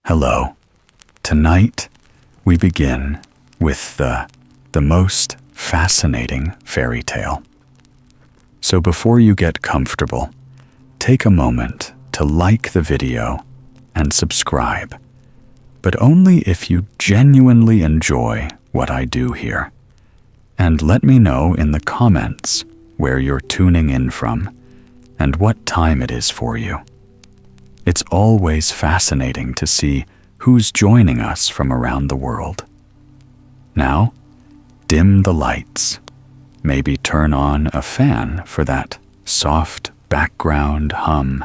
Hello. Tonight, we begin with the most fascinating fairy tale. So before you get comfortable, take a moment to like the video and subscribe, but only if you genuinely enjoy what I do here. And let me know in the comments where you're tuning in from and what time it is for you. It's always fascinating to see who's joining us from around the world. Now, dim the lights. Maybe turn on a fan for that soft background hum,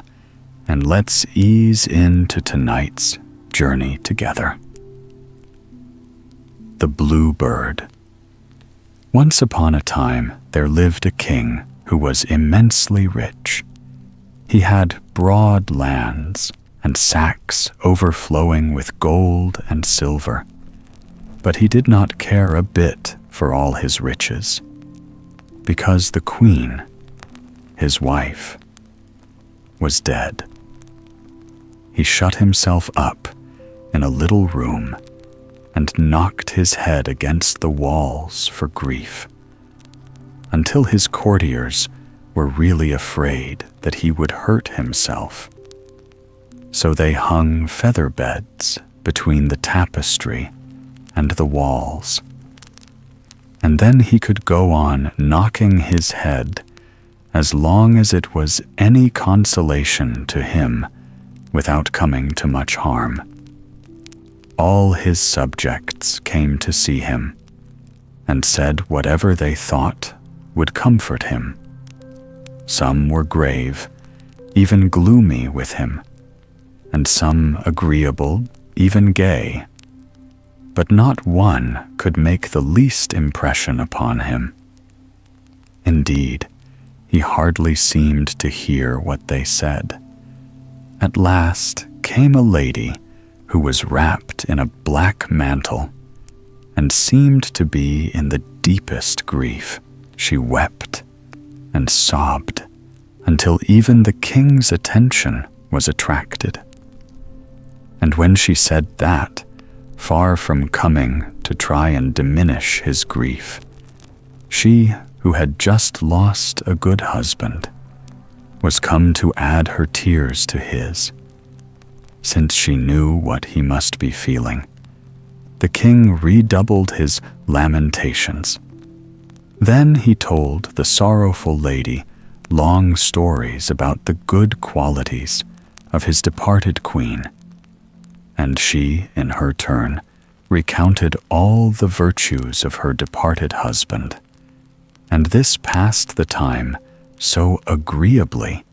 and let's ease into tonight's journey together. The Blue Bird. Once upon a time, there lived a king who was immensely rich. He had broad lands and sacks overflowing with gold and silver, but he did not care a bit for all his riches, because the queen, his wife, was dead. He shut himself up in a little room and knocked his head against the walls for grief, until his courtiers were really afraid that he would hurt himself. So they hung feather beds between the tapestry and the walls. And then he could go on knocking his head as long as it was any consolation to him without coming to much harm. All his subjects came to see him and said whatever they thought would comfort him. Some were grave, even gloomy with him, and some agreeable, even gay. But not one could make the least impression upon him. Indeed, he hardly seemed to hear what they said. At last came a lady who was wrapped in a black mantle and seemed to be in the deepest grief. She wept and sobbed until even the king's attention was attracted. And when she said that, far from coming to try and diminish his grief, she, who had just lost a good husband, was come to add her tears to his, since she knew what he must be feeling. The king redoubled his lamentations. Then he told the sorrowful lady long stories about the good qualities of his departed queen, and she, in her turn, recounted all the virtues of her departed husband. And this passed the time so agreeably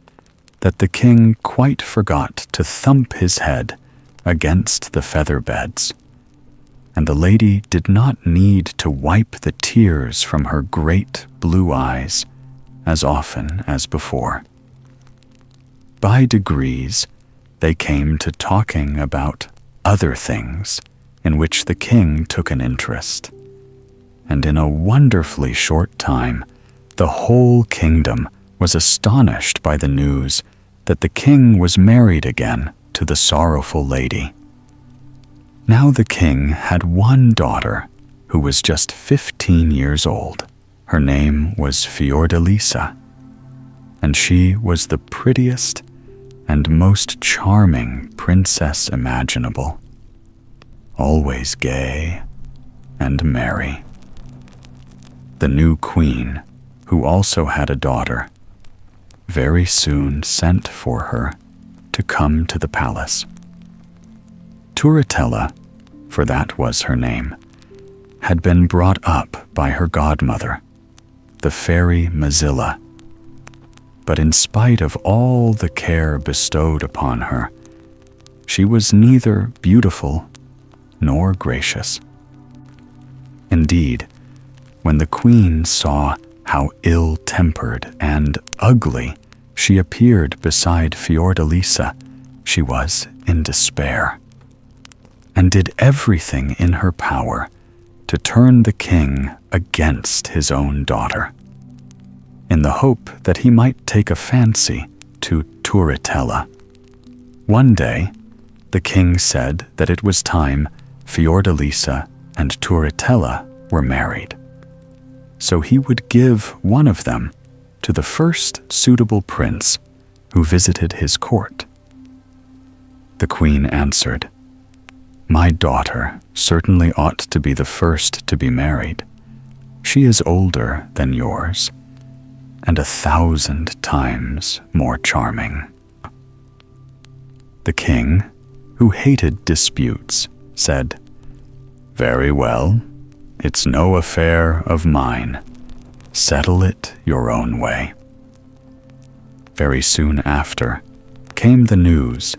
that the king quite forgot to thump his head against the feather beds, and the lady did not need to wipe the tears from her great blue eyes as often as before. By degrees, they came to talking about other things in which the king took an interest, and in a wonderfully short time, the whole kingdom was astonished by the news that the king was married again to the sorrowful lady. Now the king had one daughter who was just 15 years old. Her name was Fiordalisa, and she was the prettiest and most charming princess imaginable, always gay and merry. The new queen, who also had a daughter, very soon sent for her to come to the palace. Turritella, for that was her name, had been brought up by her godmother, the fairy Mazilla. But in spite of all the care bestowed upon her, she was neither beautiful nor gracious. Indeed, when the queen saw how ill-tempered and ugly she appeared beside Fiordalisa, she was in despair, and did everything in her power to turn the king against his own daughter, in the hope that he might take a fancy to Turritella. One day, The king said that it was time Fiordalisa and Turritella were married, so he would give one of them to the first suitable prince who visited his court. The queen answered, "My daughter certainly ought to be the first to be married. She is older than yours, and 1,000 times more charming." The king, who hated disputes, said, "Very well, it's no affair of mine. Settle it your own way." Very soon after came the news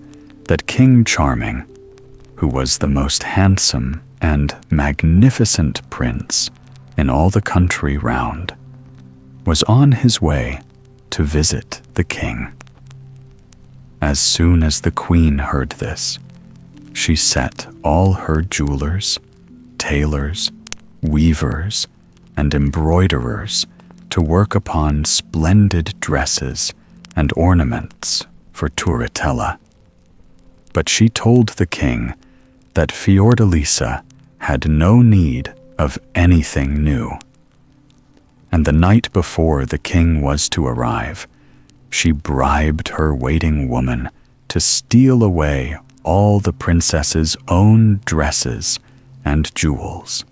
that King Charming, who was the most handsome and magnificent prince in all the country round, was on his way to visit the king. As soon as the queen heard this, she set all her jewelers, tailors, weavers, and embroiderers to work upon splendid dresses and ornaments for Turritella. But she told the king that Fiordalisa had no need of anything new. And the night before the king was to arrive, she bribed her waiting woman to steal away all the princess's own dresses and jewels,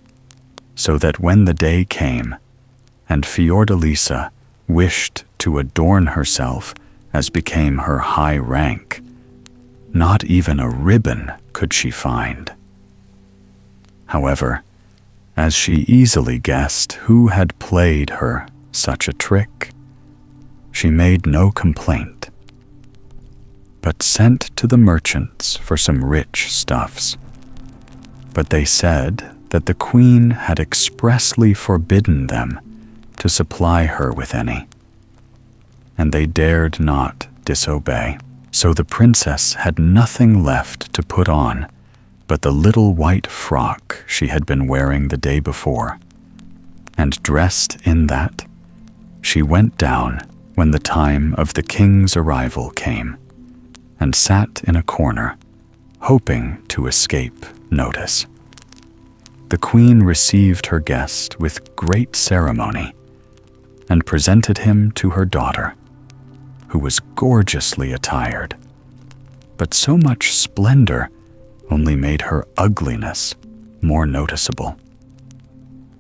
so that when the day came, and Fiordalisa wished to adorn herself as became her high rank, not even a ribbon could she find. However, as she easily guessed who had played her such a trick, she made no complaint, but sent to the merchants for some rich stuffs. But they said that the queen had expressly forbidden them to supply her with any, and they dared not disobey. So the princess had nothing left to put on but the little white frock she had been wearing the day before, and dressed in that, she went down when the time of the king's arrival came, and sat in a corner, hoping to escape notice. The queen received her guest with great ceremony, and presented him to her daughter, who was gorgeously attired, but so much splendor only made her ugliness more noticeable.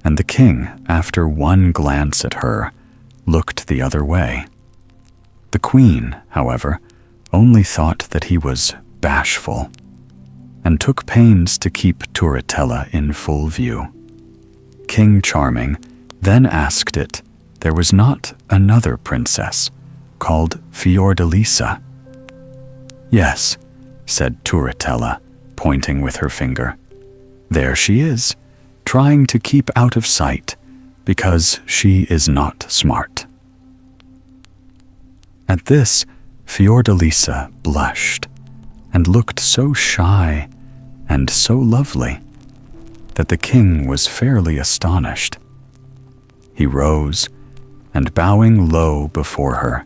And the king, after one glance at her, looked the other way. The queen, however, only thought that he was bashful, and took pains to keep Turritella in full view. King Charming then asked it there was not another princess called Fiordalisa. "Yes," said Turritella, pointing with her finger. "There she is, trying to keep out of sight because she is not smart." At this, Fiordalisa blushed and looked so shy and so lovely that the king was fairly astonished. He rose and, bowing low before her,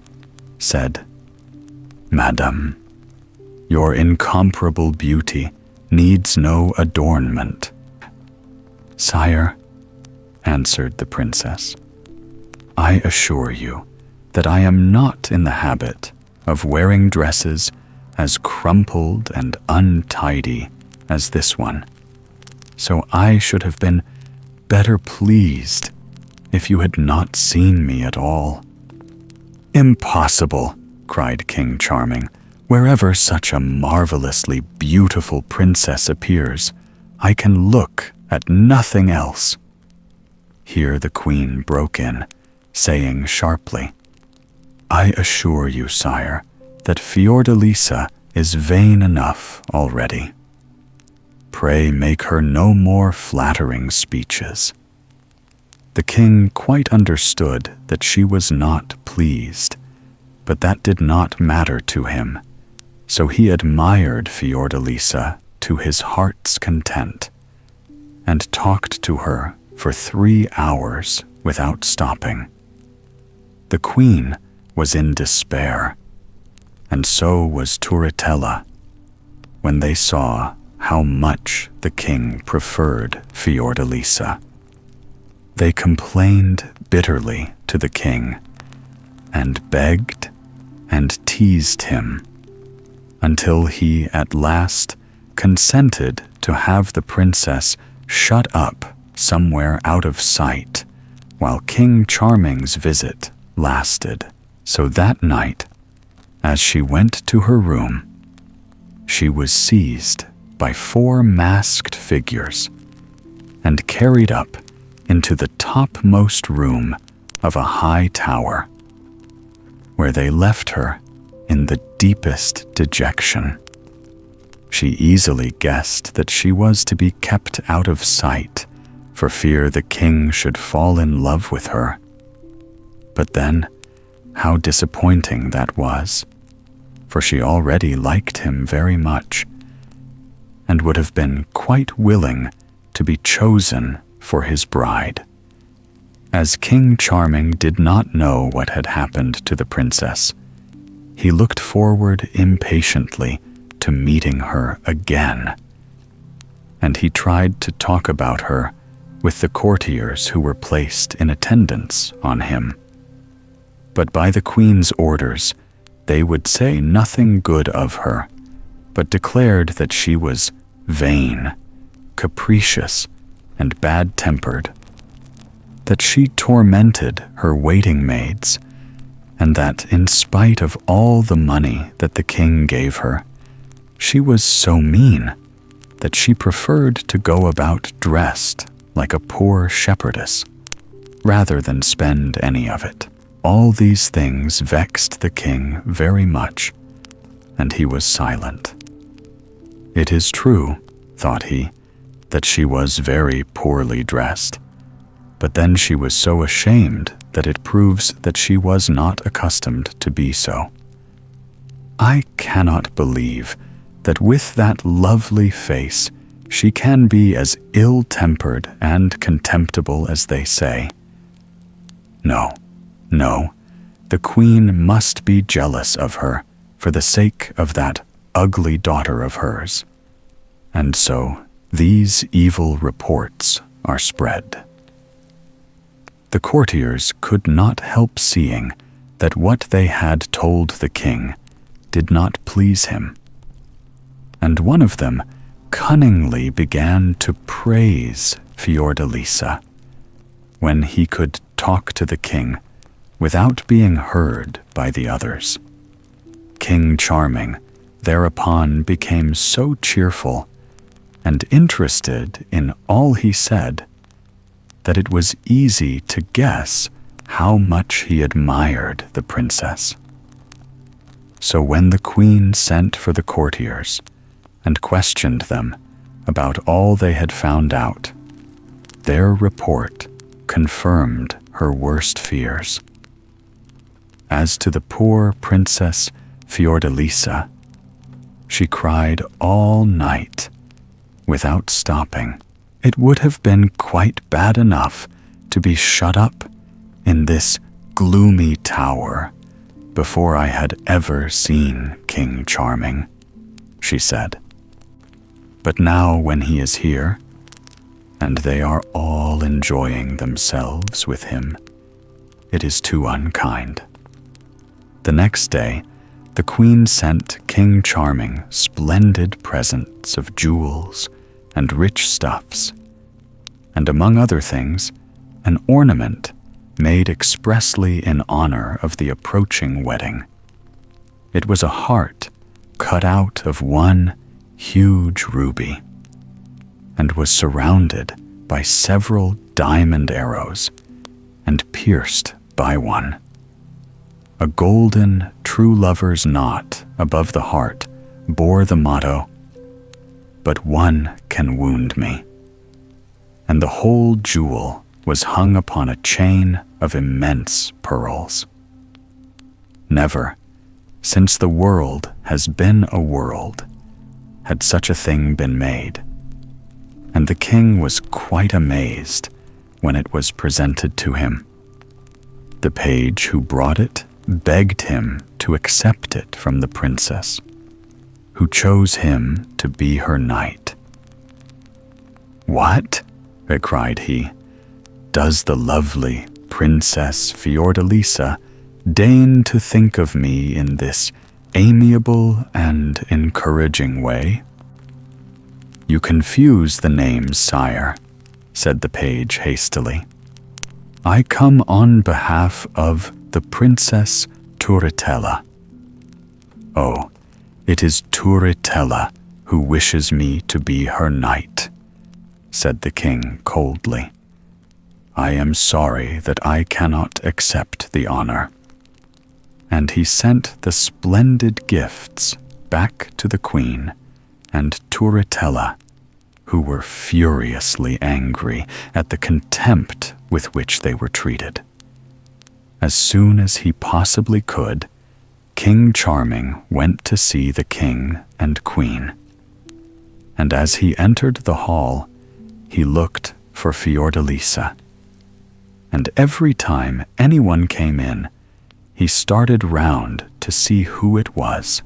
said, "Madam, your incomparable beauty needs no adornment." "Sire," answered the princess, "I assure you that I am not in the habit of wearing dresses as crumpled and untidy as this one, so I should have been better pleased if you had not seen me at all." "Impossible," cried King Charming. "Wherever such a marvelously beautiful princess appears, I can look at nothing else." Here the queen broke in, saying sharply, "I assure you, sire, that Fiordalisa is vain enough already. Pray make her no more flattering speeches." The king quite understood that she was not pleased, but that did not matter to him, so he admired Fiordalisa to his heart's content, and talked to her for 3 hours without stopping. The queen was in despair, and so was Turritella. when they saw how much the king preferred Fiordalisa. They complained bitterly to the king and begged and teased him until he at last consented to have the princess shut up somewhere out of sight while King Charming's visit lasted. So that night, as she went to her room, she was seized by 4 masked figures and carried up into the topmost room of a high tower, where they left her in the deepest dejection. She easily guessed that she was to be kept out of sight for fear the king should fall in love with her. But then, how disappointing that was, for she already liked him very much and would have been quite willing to be chosen for his bride. As King Charming did not know what had happened to the princess, he looked forward impatiently to meeting her again, and he tried to talk about her with the courtiers who were placed in attendance on him. But by the queen's orders, they would say nothing good of her, but declared that she was vain, capricious, and bad-tempered, that she tormented her waiting maids, and that in spite of all the money that the king gave her, she was so mean that she preferred to go about dressed like a poor shepherdess, rather than spend any of it. All these things vexed the king very much, and he was silent. It is true, thought he, that she was very poorly dressed, but then she was so ashamed that it proves that she was not accustomed to be so. I cannot believe that with that lovely face she can be as ill-tempered and contemptible as they say. No, the queen must be jealous of her for the sake of that ugly daughter of hers. And so these evil reports are spread. The courtiers could not help seeing that what they had told the king did not please him, and one of them cunningly began to praise Fiordalisa when he could talk to the king without being heard by the others. King Charming thereupon became so cheerful and interested in all he said that it was easy to guess how much he admired the princess. So when the queen sent for the courtiers and questioned them about all they had found out, their report confirmed her worst fears. As to the poor Princess Fiordalisa, she cried all night without stopping. It would have been quite bad enough to be shut up in this gloomy tower before I had ever seen King Charming, she said. But now when he is here, and they are all enjoying themselves with him, it is too unkind. The next day, the queen sent King Charming splendid presents of jewels and rich stuffs, and among other things, an ornament made expressly in honor of the approaching wedding. It was a heart cut out of one huge ruby, and was surrounded by several diamond arrows and pierced by one. A golden true lover's knot above the heart bore the motto, "But one can wound me," and the whole jewel was hung upon a chain of immense pearls. Never, since the world has been a world, had such a thing been made, and the king was quite amazed when it was presented to him. The page who brought it begged him to accept it from the princess, who chose him to be her knight. "What?" cried he. "Does the lovely Princess Fiordalisa deign to think of me in this amiable and encouraging way?" "You confuse the names, sire," said the page hastily. "I come on behalf of the Princess Turritella." "Oh, it is Turritella who wishes me to be her knight," said the king coldly. "I am sorry that I cannot accept the honor." And he sent the splendid gifts back to the queen and Turritella, who were furiously angry at the contempt with which they were treated. As soon as he possibly could, King Charming went to see the king and queen. And as he entered the hall, he looked for Fiordalisa. And every time anyone came in, he started round to see who it was,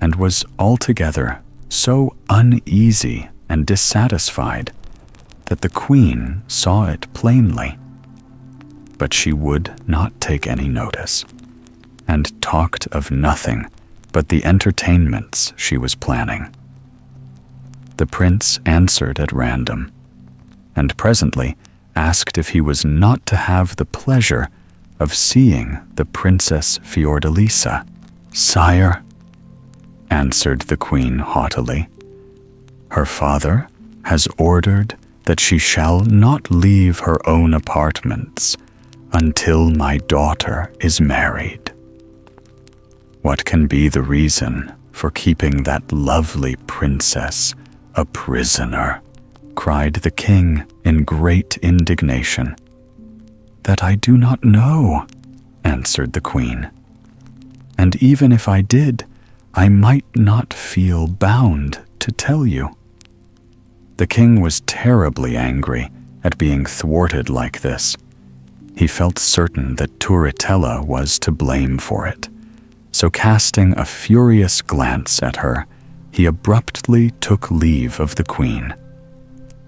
and was altogether so uneasy and dissatisfied that the queen saw it plainly. But she would not take any notice, and talked of nothing but the entertainments she was planning. The prince answered at random, and presently asked if he was not to have the pleasure of seeing the Princess Fiordalisa. "Sire," answered the queen haughtily, "her father has ordered that she shall not leave her own apartments until my daughter is married." "What can be the reason for keeping that lovely princess a prisoner?" cried the king in great indignation. "That I do not know," answered the queen. "And even if I did, I might not feel bound to tell you." The king was terribly angry at being thwarted like this. He felt certain that Turritella was to blame for it, so casting a furious glance at her, he abruptly took leave of the queen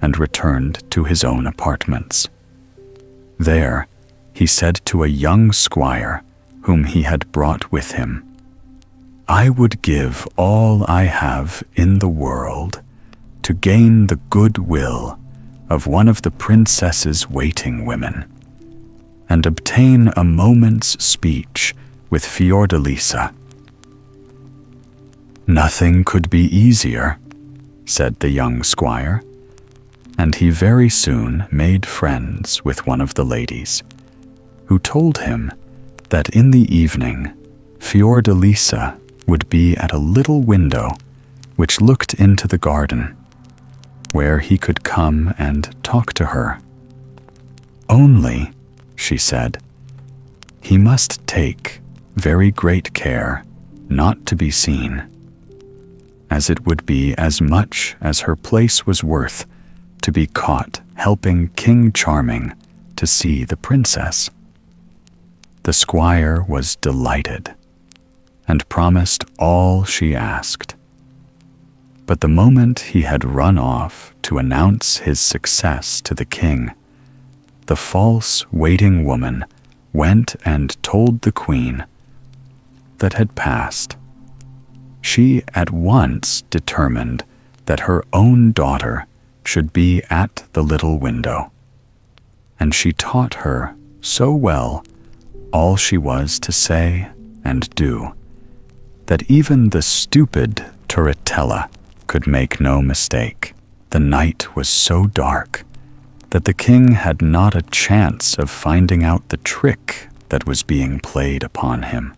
and returned to his own apartments. There, he said to a young squire whom he had brought with him, "I would give all I have in the world to gain the goodwill of one of the princess's waiting women, and obtain a moment's speech with Fiordalisa." "Nothing could be easier," said the young squire, and he very soon made friends with one of the ladies, who told him that in the evening Fiordalisa would be at a little window which looked into the garden, where he could come and talk to her. "Only," she said, "he must take very great care not to be seen, as it would be as much as her place was worth to be caught helping King Charming to see the princess." The squire was delighted, and promised all she asked. But the moment he had run off to announce his success to the king, the false waiting woman went and told the queen that had passed. She at once determined that her own daughter should be at the little window, and she taught her so well all she was to say and do, that even the stupid Turritella could make no mistake. The night was so dark that the king had not a chance of finding out the trick that was being played upon him.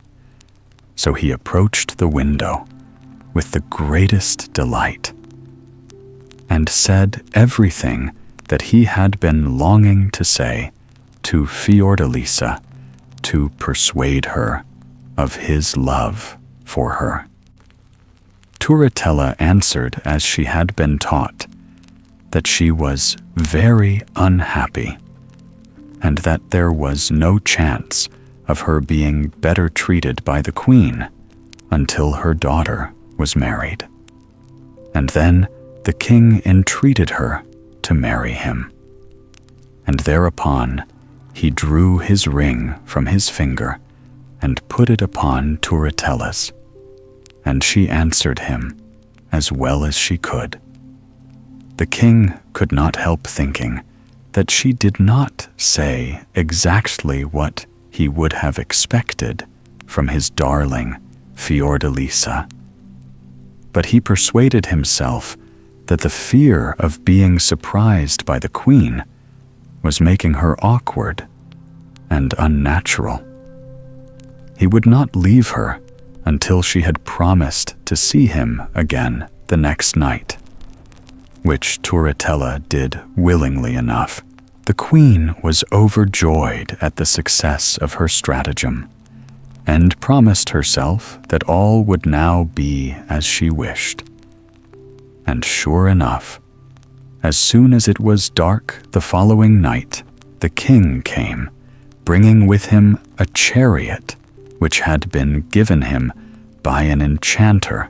So he approached the window with the greatest delight, and said everything that he had been longing to say to Fiordalisa to persuade her of his love for her. Turritella answered as she had been taught, that she was very unhappy, and that there was no chance of her being better treated by the queen until her daughter was married. And then the king entreated her to marry him. And thereupon he drew his ring from his finger and put it upon Turritella's, and she answered him as well as she could. The king could not help thinking that she did not say exactly what he would have expected from his darling Fiordalisa. But he persuaded himself that the fear of being surprised by the queen was making her awkward and unnatural. He would not leave her until she had promised to see him again the next night, which Turritella did willingly enough. The queen was overjoyed at the success of her stratagem, and promised herself that all would now be as she wished. And sure enough, as soon as it was dark the following night, the king came, bringing with him a chariot which had been given him by an enchanter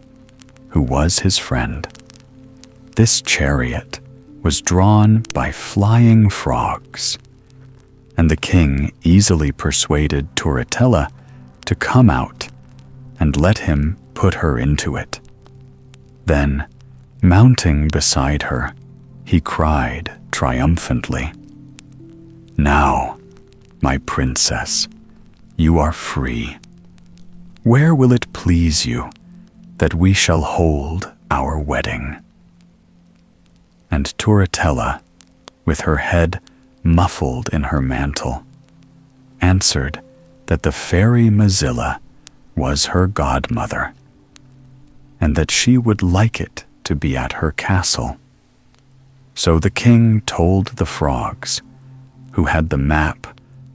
who was his friend. This chariot was drawn by flying frogs, and the king easily persuaded Turritella to come out and let him put her into it. Then, mounting beside her, he cried triumphantly, "Now, my princess, you are free. Where will it please you that we shall hold our wedding?" And Turritella, with her head muffled in her mantle, answered that the fairy Mozilla was her godmother, and that she would like it to be at her castle. So the king told the frogs, who had the map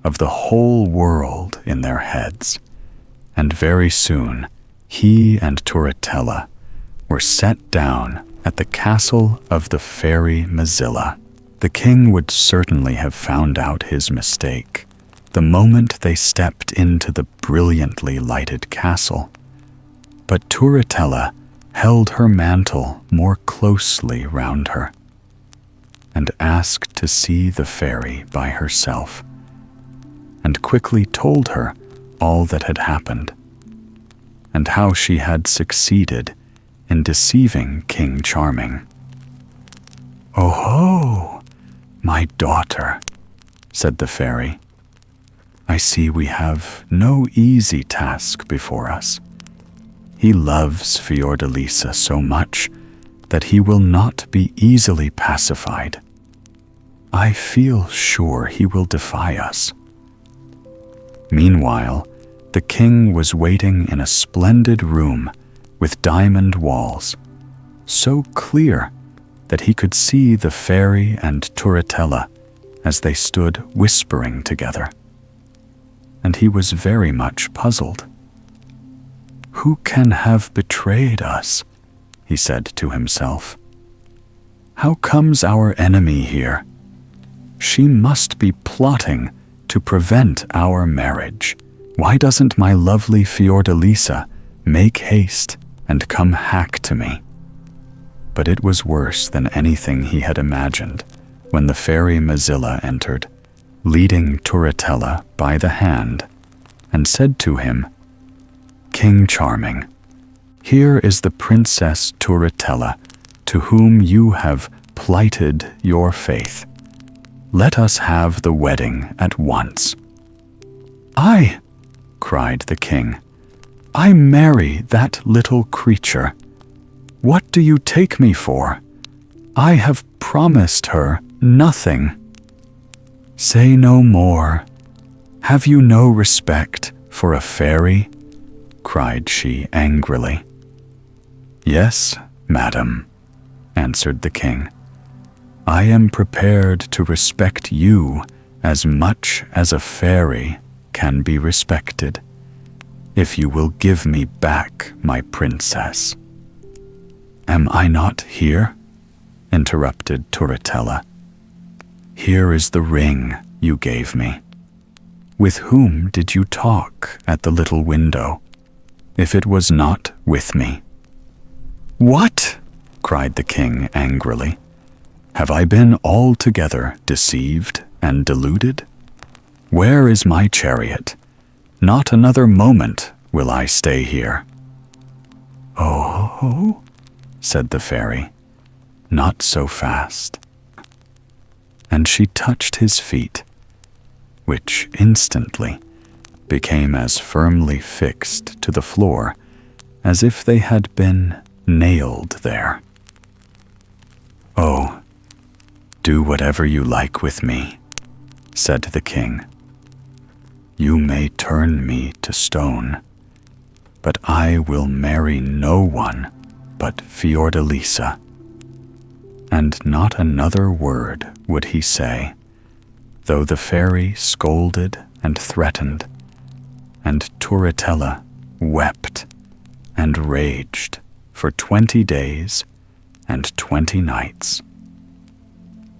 of the whole world in their heads, and very soon he and Turritella were set down at the castle of the fairy Mozilla. The king would certainly have found out his mistake the moment they stepped into the brilliantly lighted castle, but Turritella held her mantle more closely round her, and asked to see the fairy by herself, and quickly told her all that had happened, and how she had succeeded in deceiving King Charming. "Oh-ho, my daughter," said the fairy, "I see we have no easy task before us. He loves Fiordalisa so much that he will not be easily pacified. I feel sure he will defy us." Meanwhile, the king was waiting in a splendid room with diamond walls, so clear that he could see the fairy and Turritella as they stood whispering together. And he was very much puzzled. "Who can have betrayed us?" he said to himself. "How comes our enemy here? She must be plotting to prevent our marriage. Why doesn't my lovely Fiordalisa make haste and come hack to me?" But it was worse than anything he had imagined when the fairy Mozilla entered, leading Turritella by the hand, and said to him, "King Charming, here is the Princess Turritella, to whom you have plighted your faith. Let us have the wedding at once." "I," cried the king, "I marry that little creature. What do you take me for? I have promised her nothing." "Say no more. Have you no respect for a fairy?" cried she angrily. "Yes, madam," answered the king. "I am prepared to respect you as much as a fairy can be respected, if you will give me back my princess." "Am I not here?" interrupted Turritella. "Here is the ring you gave me. With whom did you talk at the little window, if it was not with me?" "What?" cried the king angrily. "Have I been altogether deceived and deluded? Where is my chariot? Not another moment will I stay here." "Oh," said the fairy, "not so fast." And she touched his feet, which instantly became as firmly fixed to the floor as if they had been nailed there. "Oh, do whatever you like with me," said the king. "You may turn me to stone, but I will marry no one but Fiordalisa." And not another word would he say, though the fairy scolded and threatened, and Turritella wept and raged for 20 days and 20 nights.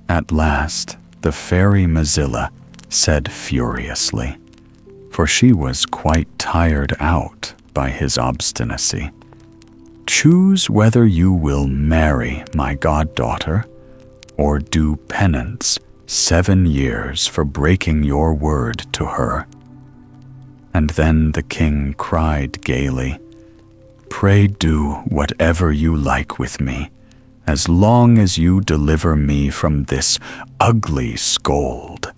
At last, the fairy Mozilla said furiously, for she was quite tired out by his obstinacy, "Choose whether you will marry my goddaughter, or do penance 7 years for breaking your word to her." And then the king cried gaily, "Pray do whatever you like with me, as long as you deliver me from this ugly scold."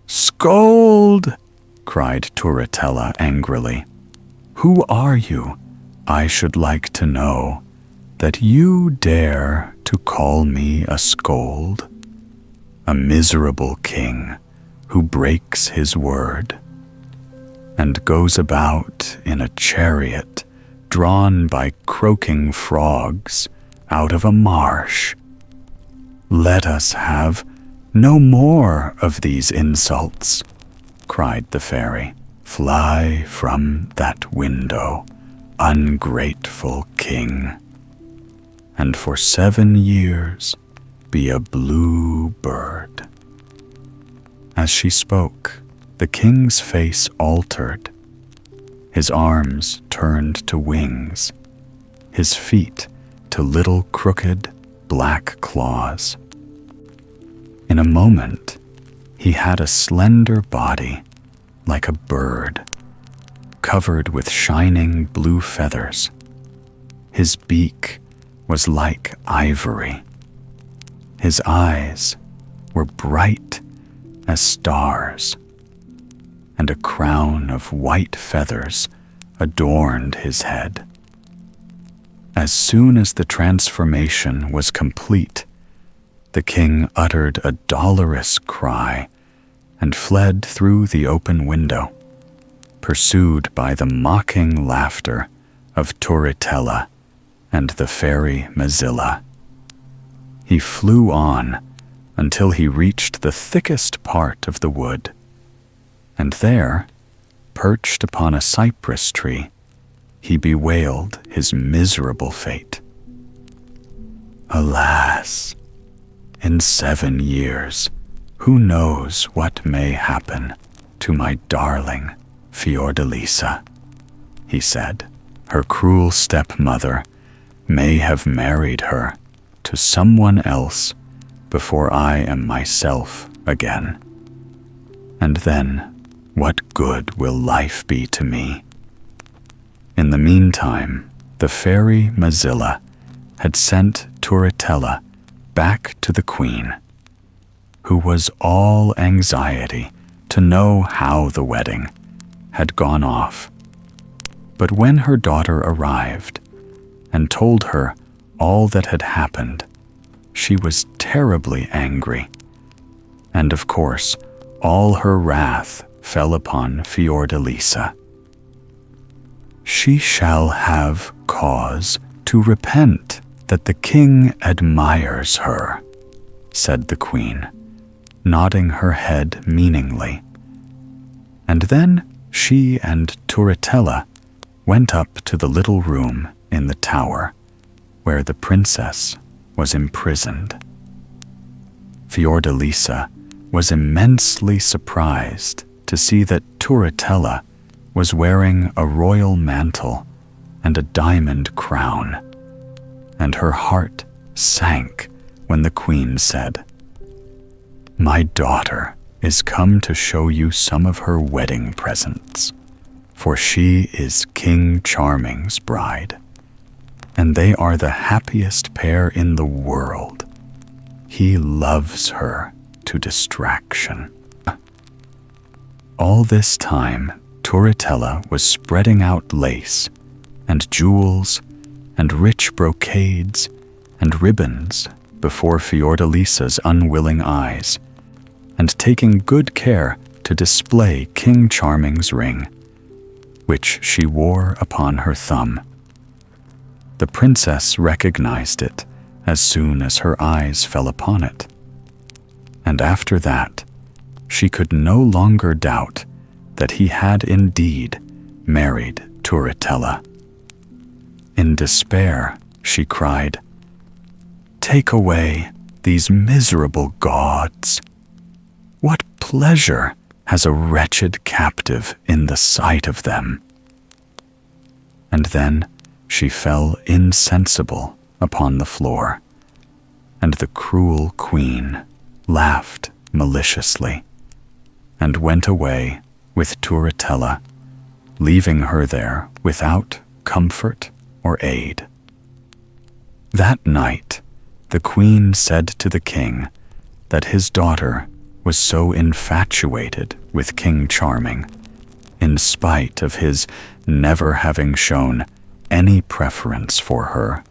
"Scold!" cried Turritella angrily. "Who are you, I should like to know, that you dare to call me a scold? A miserable king who breaks his word and goes about in a chariot drawn by croaking frogs out of a marsh. Let us have no more of these insults," cried the fairy. "Fly from that window, ungrateful king, and for 7 years be a blue bird." As she spoke, the king's face altered. His arms turned to wings, his feet to little crooked black claws. In a moment, he had a slender body like a bird, covered with shining blue feathers. His beak was like ivory. His eyes were bright as stars, and a crown of white feathers adorned his head. As soon as the transformation was complete, the king uttered a dolorous cry and fled through the open window, pursued by the mocking laughter of Turritella and the fairy Mozilla. He flew on until he reached the thickest part of the wood, and there, perched upon a cypress tree, he bewailed his miserable fate. "Alas, in 7 years, who knows what may happen to my darling Fiordalisa," he said. "Her cruel stepmother may have married her to someone else before I am myself again. And then, what good will life be to me?" In the meantime, the fairy Mozilla had sent Turritella back to the queen, who was all anxiety to know how the wedding had gone off. But when her daughter arrived and told her all that had happened, she was terribly angry, and of course all her wrath fell upon Fiordalisa. "She shall have cause to repent that the king admires her," said the queen, nodding her head meaningly. And then she and Turritella went up to the little room in the tower where the princess was imprisoned. Fiordalisa was immensely surprised to see that Turritella was wearing a royal mantle and a diamond crown, and her heart sank when the queen said, "My daughter is come to show you some of her wedding presents, for she is King Charming's bride, and they are the happiest pair in the world. He loves her to distraction." All this time, Turritella was spreading out lace and jewels and rich brocades and ribbons before Fiordalisa's unwilling eyes, and taking good care to display King Charming's ring, which she wore upon her thumb. The princess recognized it as soon as her eyes fell upon it, and after that she could no longer doubt that he had indeed married Turritella. In despair, she cried, "Take away these miserable gauds! What pleasure has a wretched captive in the sight of them?" And then she fell insensible upon the floor, and the cruel queen laughed maliciously, and went away with Turritella, leaving her there without comfort or aid. That night, the queen said to the king that his daughter was so infatuated with King Charming, in spite of his never having shown any preference for her,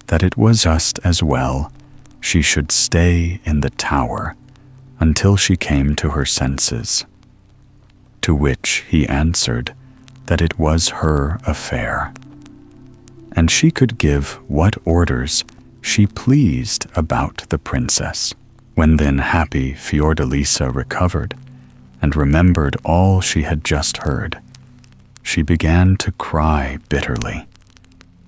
that it was just as well she should stay in the tower until she came to her senses. To which he answered that it was her affair, and she could give what orders she pleased about the princess. When then happy Fiordalisa recovered and remembered all she had just heard, she began to cry bitterly,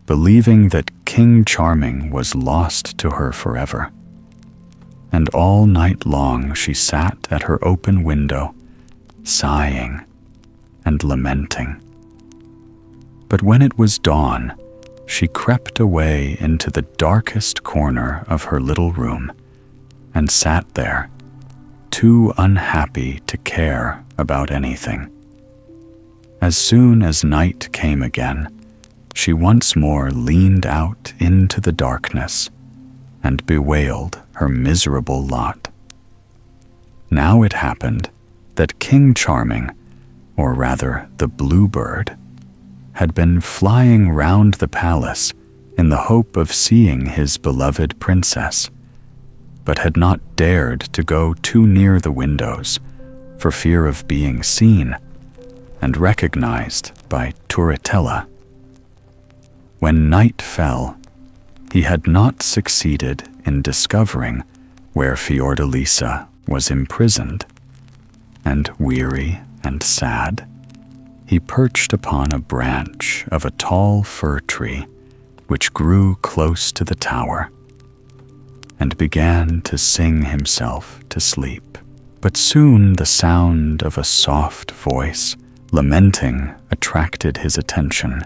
believing that King Charming was lost to her forever. And all night long she sat at her open window, sighing and lamenting. But when it was dawn, she crept away into the darkest corner of her little room and sat there, too unhappy to care about anything. As soon as night came again, she once more leaned out into the darkness and bewailed her miserable lot. Now it happened that King Charming, or rather the bluebird, had been flying round the palace in the hope of seeing his beloved princess, but had not dared to go too near the windows for fear of being seen and recognized by Turritella. When night fell, he had not succeeded in discovering where Fiordalisa was imprisoned, and weary and sad, he perched upon a branch of a tall fir tree which grew close to the tower, and began to sing himself to sleep. But soon the sound of a soft voice lamenting attracted his attention,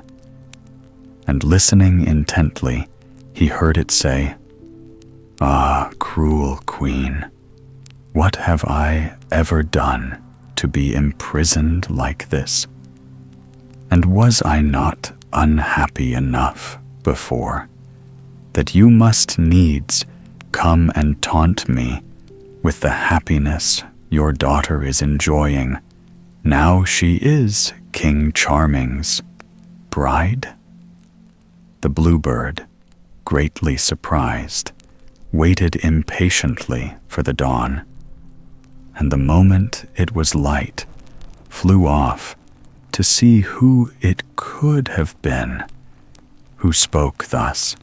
and listening intently, he heard it say, "Ah, cruel queen, what have I ever done to be imprisoned like this? And was I not unhappy enough before, that you must needs come and taunt me with the happiness your daughter is enjoying, now she is King Charming's bride?" The bluebird, greatly surprised, waited impatiently for the dawn, and the moment it was light, flew off to see who it could have been who spoke thus.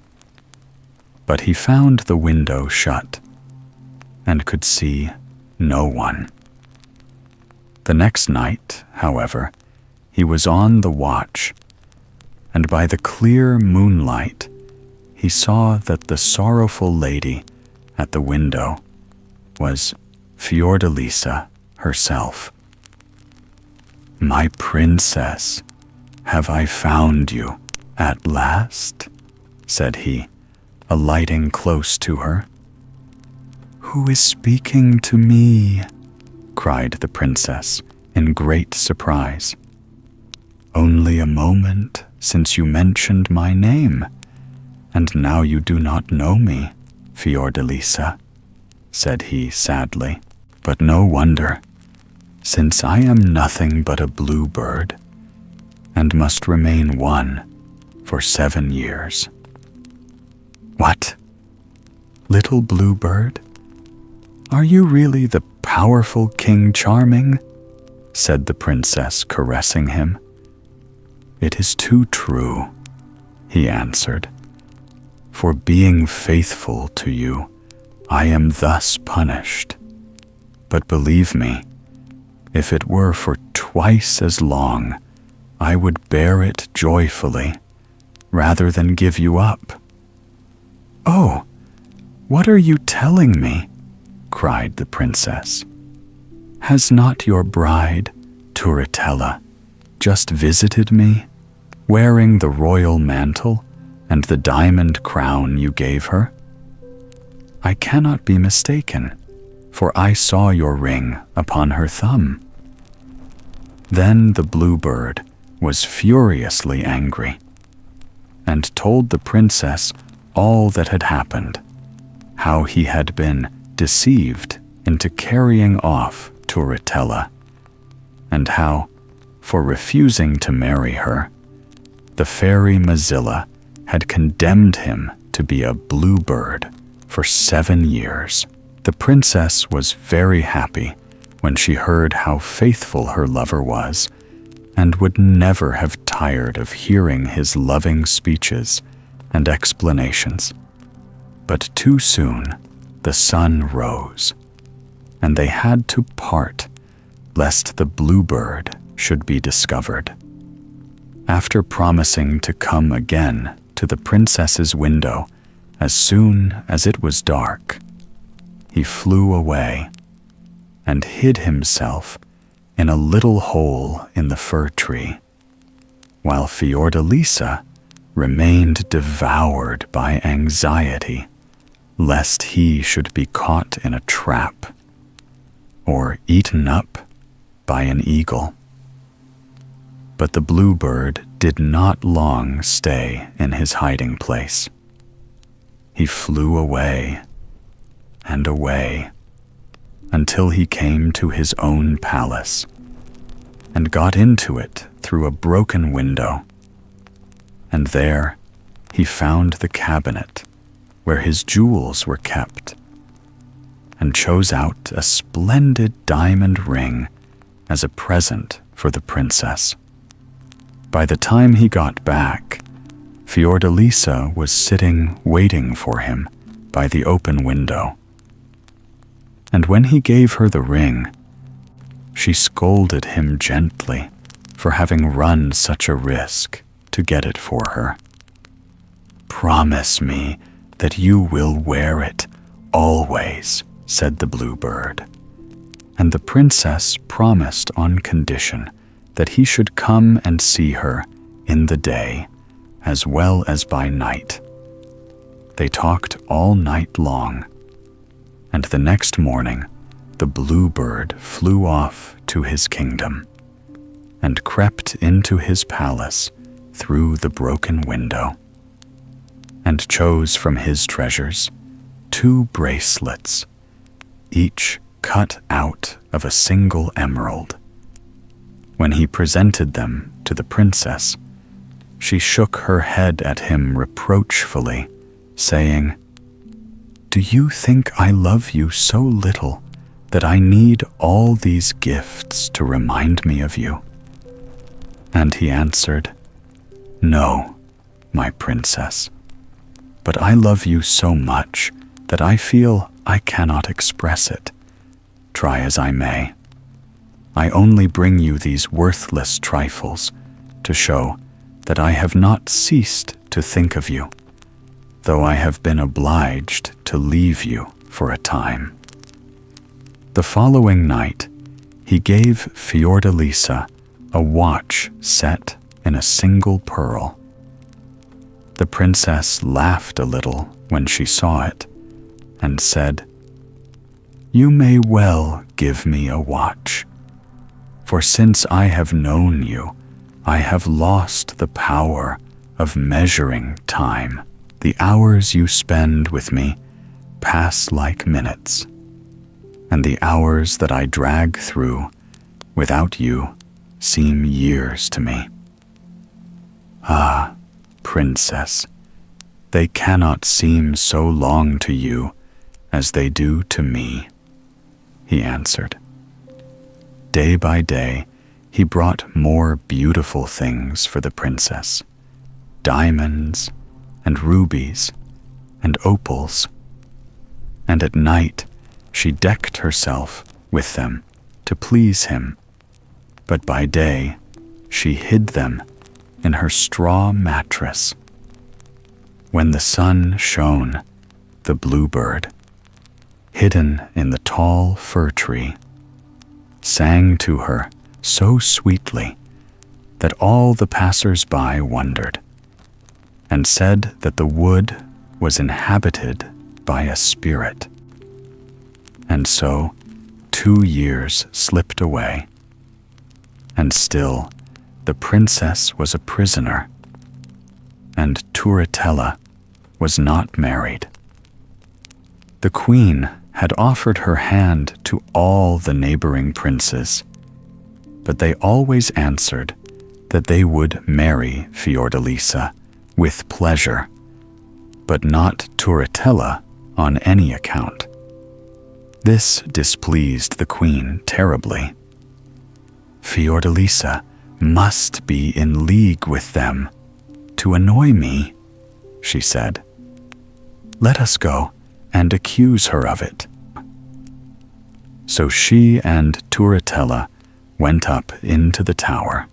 But he found the window shut and could see no one. The next night, however, he was on the watch, and by the clear moonlight he saw that the sorrowful lady at the window was Fiordalisa herself. "My princess, have I found you at last?" said he, alighting close to her. "Who is speaking to me?" cried the princess in great surprise. "Only a moment since you mentioned my name, and now you do not know me, Fiordalisa," said he sadly. "But no wonder, since I am nothing but a bluebird, and must remain one for 7 years." "What? Little bluebird? Are you really the powerful King Charming?" said the princess, caressing him. "It is too true," he answered. "For being faithful to you, I am thus punished. But believe me, if it were for twice as long, I would bear it joyfully, rather than give you up." "Oh, what are you telling me?" cried the princess. "Has not your bride, Turritella, just visited me, wearing the royal mantle and the diamond crown you gave her? I cannot be mistaken, for I saw your ring upon her thumb." Then the bluebird was furiously angry, and told the princess all that had happened, how he had been deceived into carrying off Turritella, and how, for refusing to marry her, the fairy Mozilla had condemned him to be a bluebird for 7 years. The princess was very happy when she heard how faithful her lover was, and would never have tired of hearing his loving speeches and explanations. But too soon the sun rose, and they had to part lest the bluebird should be discovered. After promising to come again to the princess's window as soon as it was dark, he flew away and hid himself in a little hole in the fir tree, while Fiordalisa remained devoured by anxiety lest he should be caught in a trap or eaten up by an eagle. But the bluebird did not long stay in his hiding place. He flew away and away until he came to his own palace and got into it through a broken window. And there he found the cabinet where his jewels were kept, and chose out a splendid diamond ring as a present for the princess. By the time he got back, Fiordalisa was sitting waiting for him by the open window. And when he gave her the ring, she scolded him gently for having run such a risk to get it for her. "Promise me that you will wear it always," said the bluebird. And the princess promised on condition that he should come and see her in the day as well as by night. They talked all night long, and the next morning the bluebird flew off to his kingdom and crept into his palace through the broken window, and chose from his treasures 2 bracelets, each cut out of a single emerald. When he presented them to the princess, she shook her head at him reproachfully, saying, "Do you think I love you so little that I need all these gifts to remind me of you?" And he answered, "No, my princess, but I love you so much that I feel I cannot express it, try as I may. I only bring you these worthless trifles to show that I have not ceased to think of you, though I have been obliged to leave you for a time." The following night, he gave Fiordalisa a watch set in a single pearl. The princess laughed a little when she saw it and said, "You may well give me a watch, for since I have known you, I have lost the power of measuring time. The hours you spend with me pass like minutes, and the hours that I drag through without you seem years to me." "Ah, princess, they cannot seem so long to you as they do to me," he answered. Day by day, he brought more beautiful things for the princess: diamonds and rubies and opals. And at night, she decked herself with them to please him. But by day, she hid them in her straw mattress. When the sun shone, the bluebird, hidden in the tall fir tree, sang to her so sweetly that all the passers-by wondered, and said that the wood was inhabited by a spirit. And so 2 years slipped away, and still the princess was a prisoner, and Turritella was not married. The queen had offered her hand to all the neighboring princes, but they always answered that they would marry Fiordalisa with pleasure, but not Turritella on any account. This displeased the queen terribly. "Fiordalisa must be in league with them to annoy me," she said. "Let us go and accuse her of it." So she and Turritella went up into the tower.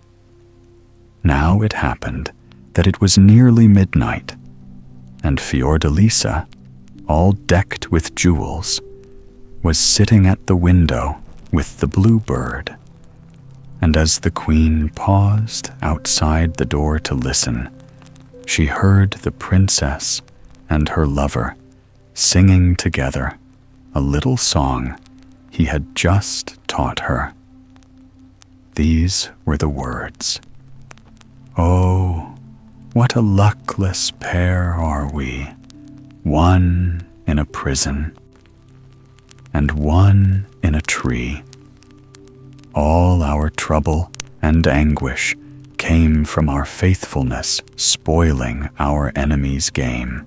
Now it happened that it was nearly midnight, and Fiordalisa, all decked with jewels, was sitting at the window with the bluebird. And as the queen paused outside the door to listen, she heard the princess and her lover singing together a little song he had just taught her. These were the words: "Oh, what a luckless pair are we, one in a prison and one in a tree. All our trouble and anguish came from our faithfulness spoiling our enemy's game.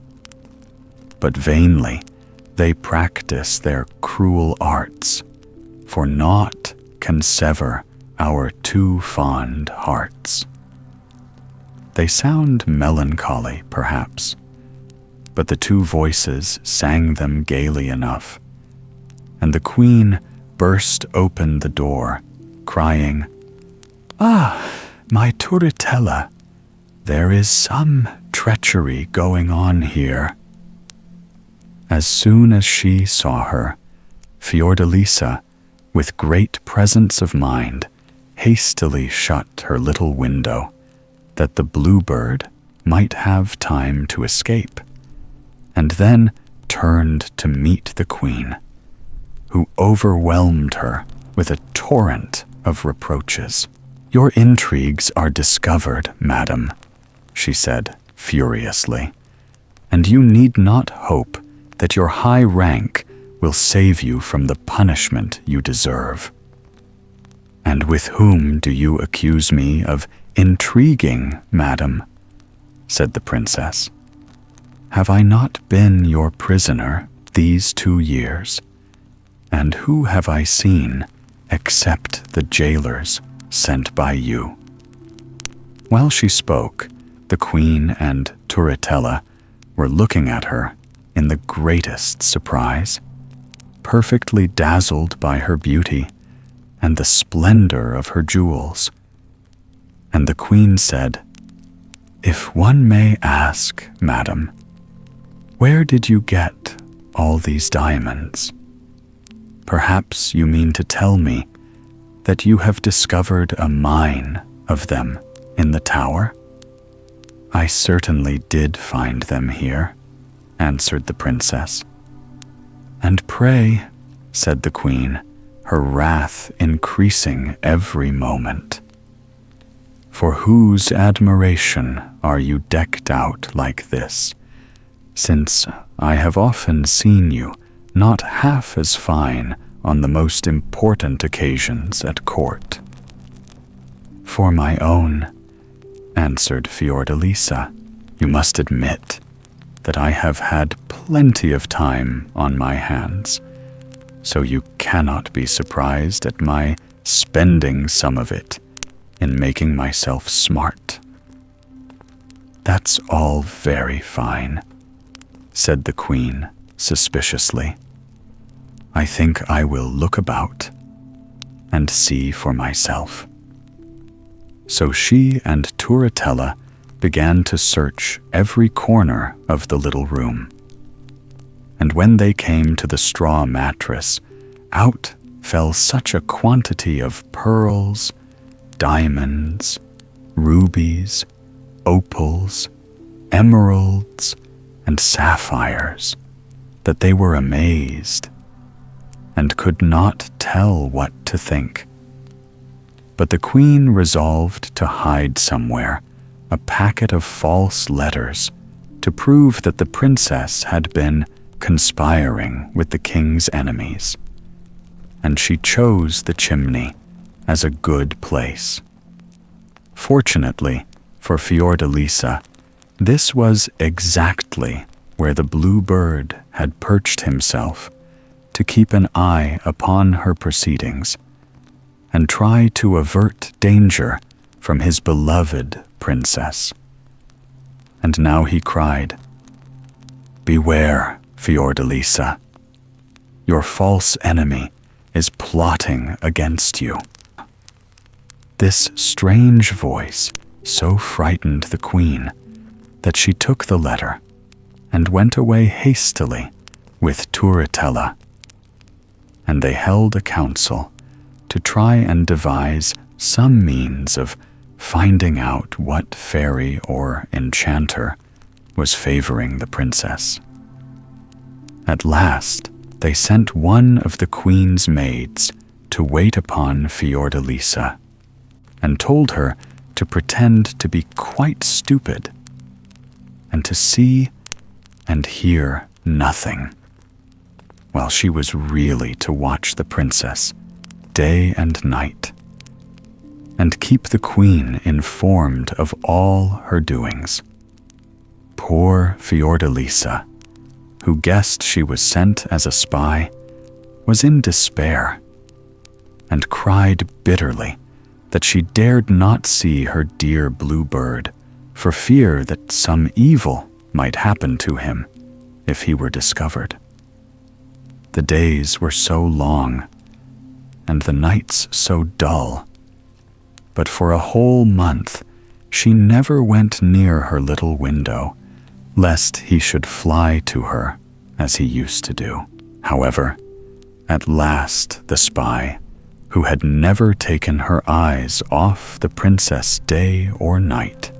But vainly they practice their cruel arts, for naught can sever our two fond hearts." They sound melancholy, perhaps, but the two voices sang them gaily enough, and the queen burst open the door, crying, "Ah, my Turritella, there is some treachery going on here." As soon as she saw her, Fiordalisa, with great presence of mind, hastily shut her little window, that the bluebird might have time to escape, and then turned to meet the queen, who overwhelmed her with a torrent of reproaches. "Your intrigues are discovered, madam," she said furiously, "and you need not hope that your high rank will save you from the punishment you deserve." "And with whom do you accuse me of intriguing, madam?" said the princess. "Have I not been your prisoner these 2 years? And who have I seen except the jailers sent by you?" While she spoke, the queen and Turritella were looking at her in the greatest surprise, perfectly dazzled by her beauty and the splendor of her jewels. And the queen said, "If one may ask, madam, where did you get all these diamonds? Perhaps you mean to tell me that you have discovered a mine of them in the tower?" "I certainly did find them here," answered the princess. "And pray," said the queen, her wrath increasing every moment, "for whose admiration are you decked out like this, since I have often seen you not half as fine on the most important occasions at court?" "For my own," answered Fiordalisa. "You must admit that I have had plenty of time on my hands, so you cannot be surprised at my spending some of it in making myself smart." "That's all very fine," said the queen suspiciously. "I think I will look about and see for myself." So she and Turritella began to search every corner of the little room. And when they came to the straw mattress, out fell such a quantity of pearls, diamonds, rubies, opals, emeralds, and sapphires that they were amazed and could not tell what to think. But the queen resolved to hide somewhere a packet of false letters to prove that the princess had been conspiring with the king's enemies, and she chose the chimney as a good place. Fortunately for Fiordalisa, this was exactly where the blue bird had perched himself to keep an eye upon her proceedings and try to avert danger from his beloved princess. And now he cried, "Beware, Fiordalisa. Your false enemy is plotting against you." This strange voice so frightened the queen that she took the letter and went away hastily with Turritella. And they held a council to try and devise some means of finding out what fairy or enchanter was favoring the princess. At last, they sent one of the queen's maids to wait upon Fiordalisa, and told her to pretend to be quite stupid, and to see and hear nothing, while she was really to watch the princess day and night, and keep the queen informed of all her doings. Poor Fiordalisa, who guessed she was sent as a spy, was in despair, and cried bitterly that she dared not see her dear blue bird for fear that some evil might happen to him if he were discovered. The days were so long, and the nights so dull, but for a whole month she never went near her little window, lest he should fly to her as he used to do. However, at last the spy, who had never taken her eyes off the princess day or night,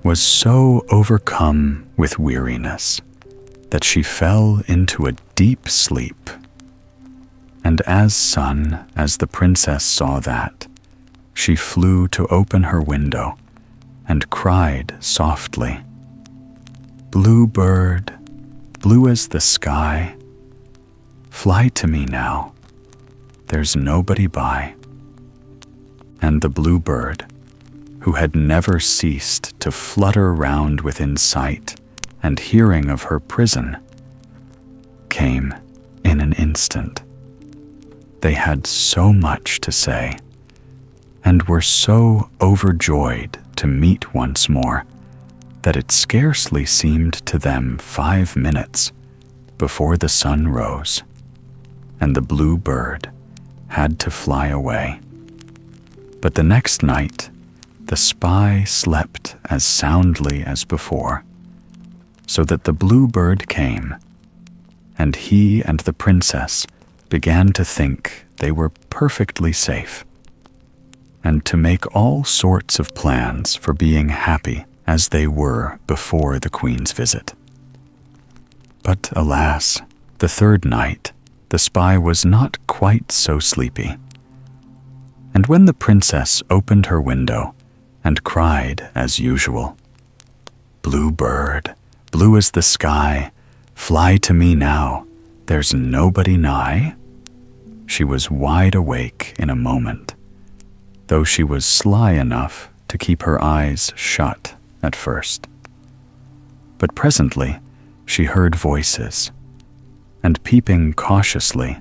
was so overcome with weariness that she fell into a deep sleep. And as soon as the princess saw that, she flew to open her window and cried softly, "Blue bird, blue as the sky, fly to me now, there's nobody by." And the blue bird, who had never ceased to flutter round within sight and hearing of her prison, came in an instant. They had so much to say, and were so overjoyed to meet once more, that it scarcely seemed to them 5 minutes before the sun rose, and the blue bird had to fly away. But the next night, the spy slept as soundly as before, so that the blue bird came, and he and the princess began to think they were perfectly safe, and to make all sorts of plans for being happy as they were before the queen's visit. But alas, the third night, the spy was not quite so sleepy. And when the princess opened her window and cried as usual, "Blue bird, blue as the sky, fly to me now, there's nobody nigh," she was wide awake in a moment, though she was sly enough to keep her eyes shut at first. But presently she heard voices, and peeping cautiously,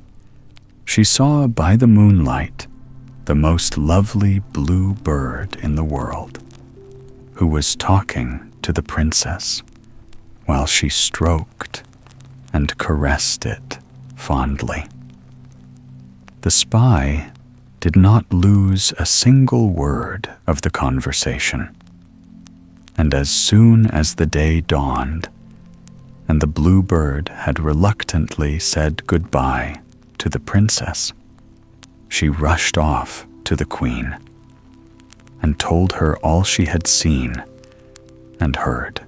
she saw by the moonlight the most lovely blue bird in the world, who was talking to the princess while she stroked and caressed it fondly. The spy did not lose a single word of the conversation, and as soon as the day dawned and the blue bird had reluctantly said goodbye to the princess, she rushed off to the queen and told her all she had seen and heard.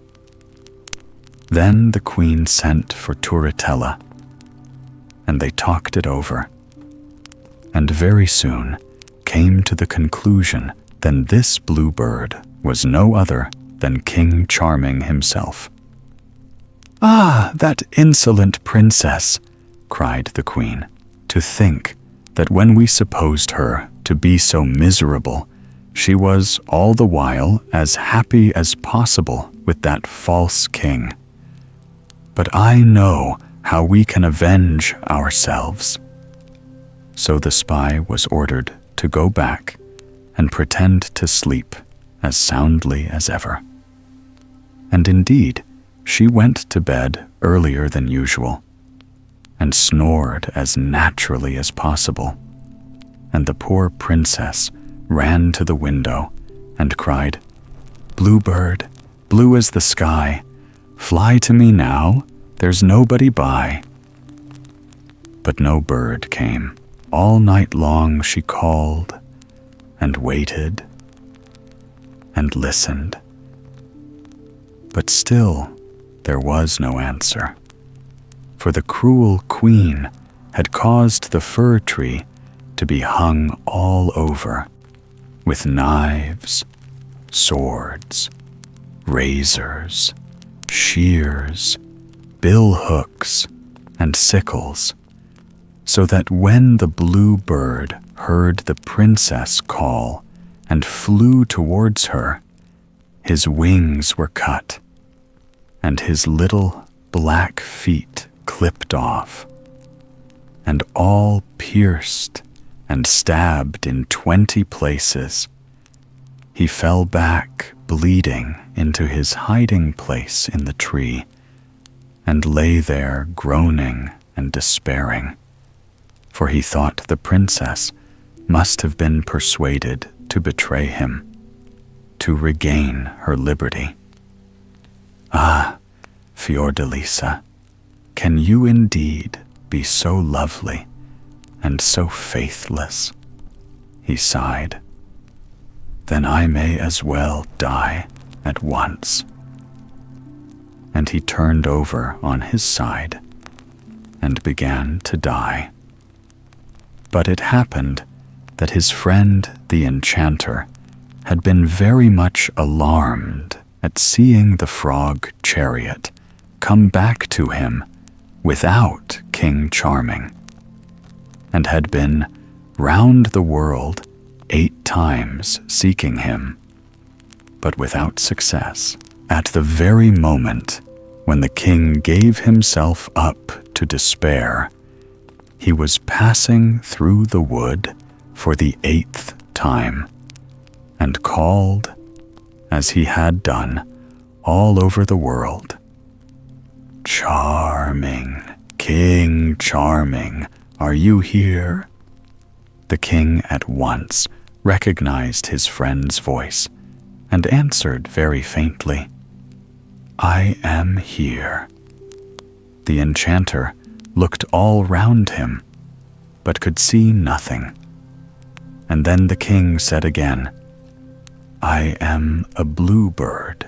Then the queen sent for Turritella, and they talked it over, and very soon came to the conclusion that this blue bird was no other than King Charming himself. "Ah, that insolent princess!" cried the queen. "To think that when we supposed her to be so miserable, she was all the while as happy as possible with that false king. But I know how we can avenge ourselves." So the spy was ordered to go back and pretend to sleep as soundly as ever. And indeed, she went to bed earlier than usual, and snored as naturally as possible, and the poor princess ran to the window and cried, "Blue bird, blue as the sky, fly to me now, there's nobody by." But no bird came. All night long she called and waited and listened, but still there was no answer, for the cruel queen had caused the fir tree to be hung all over with knives, swords, razors, shears, bill hooks, and sickles, so that when the blue bird heard the princess call and flew towards her, his wings were cut, and his little black feet clipped off, and all pierced and stabbed in 20 places. He fell back bleeding into his hiding place in the tree, and lay there groaning and despairing, for he thought the princess must have been persuaded to betray him, to regain her liberty. "Ah, Fiordalisa, can you indeed be so lovely and so faithless?" he sighed. "Then I may as well die at once." And he turned over on his side and began to die. But it happened that his friend the enchanter had been very much alarmed at seeing the frog chariot come back to him without King Charming, and had been round the world 8 times seeking him, but without success. At the very moment when the king gave himself up to despair, he was passing through the wood for the 8th time, and called, as he had done all over the world, "Charming, King Charming, are you here?" The king at once recognized his friend's voice and answered very faintly, "I am here." The enchanter looked all round him, but could see nothing. And then the king said again, "I am a blue bird,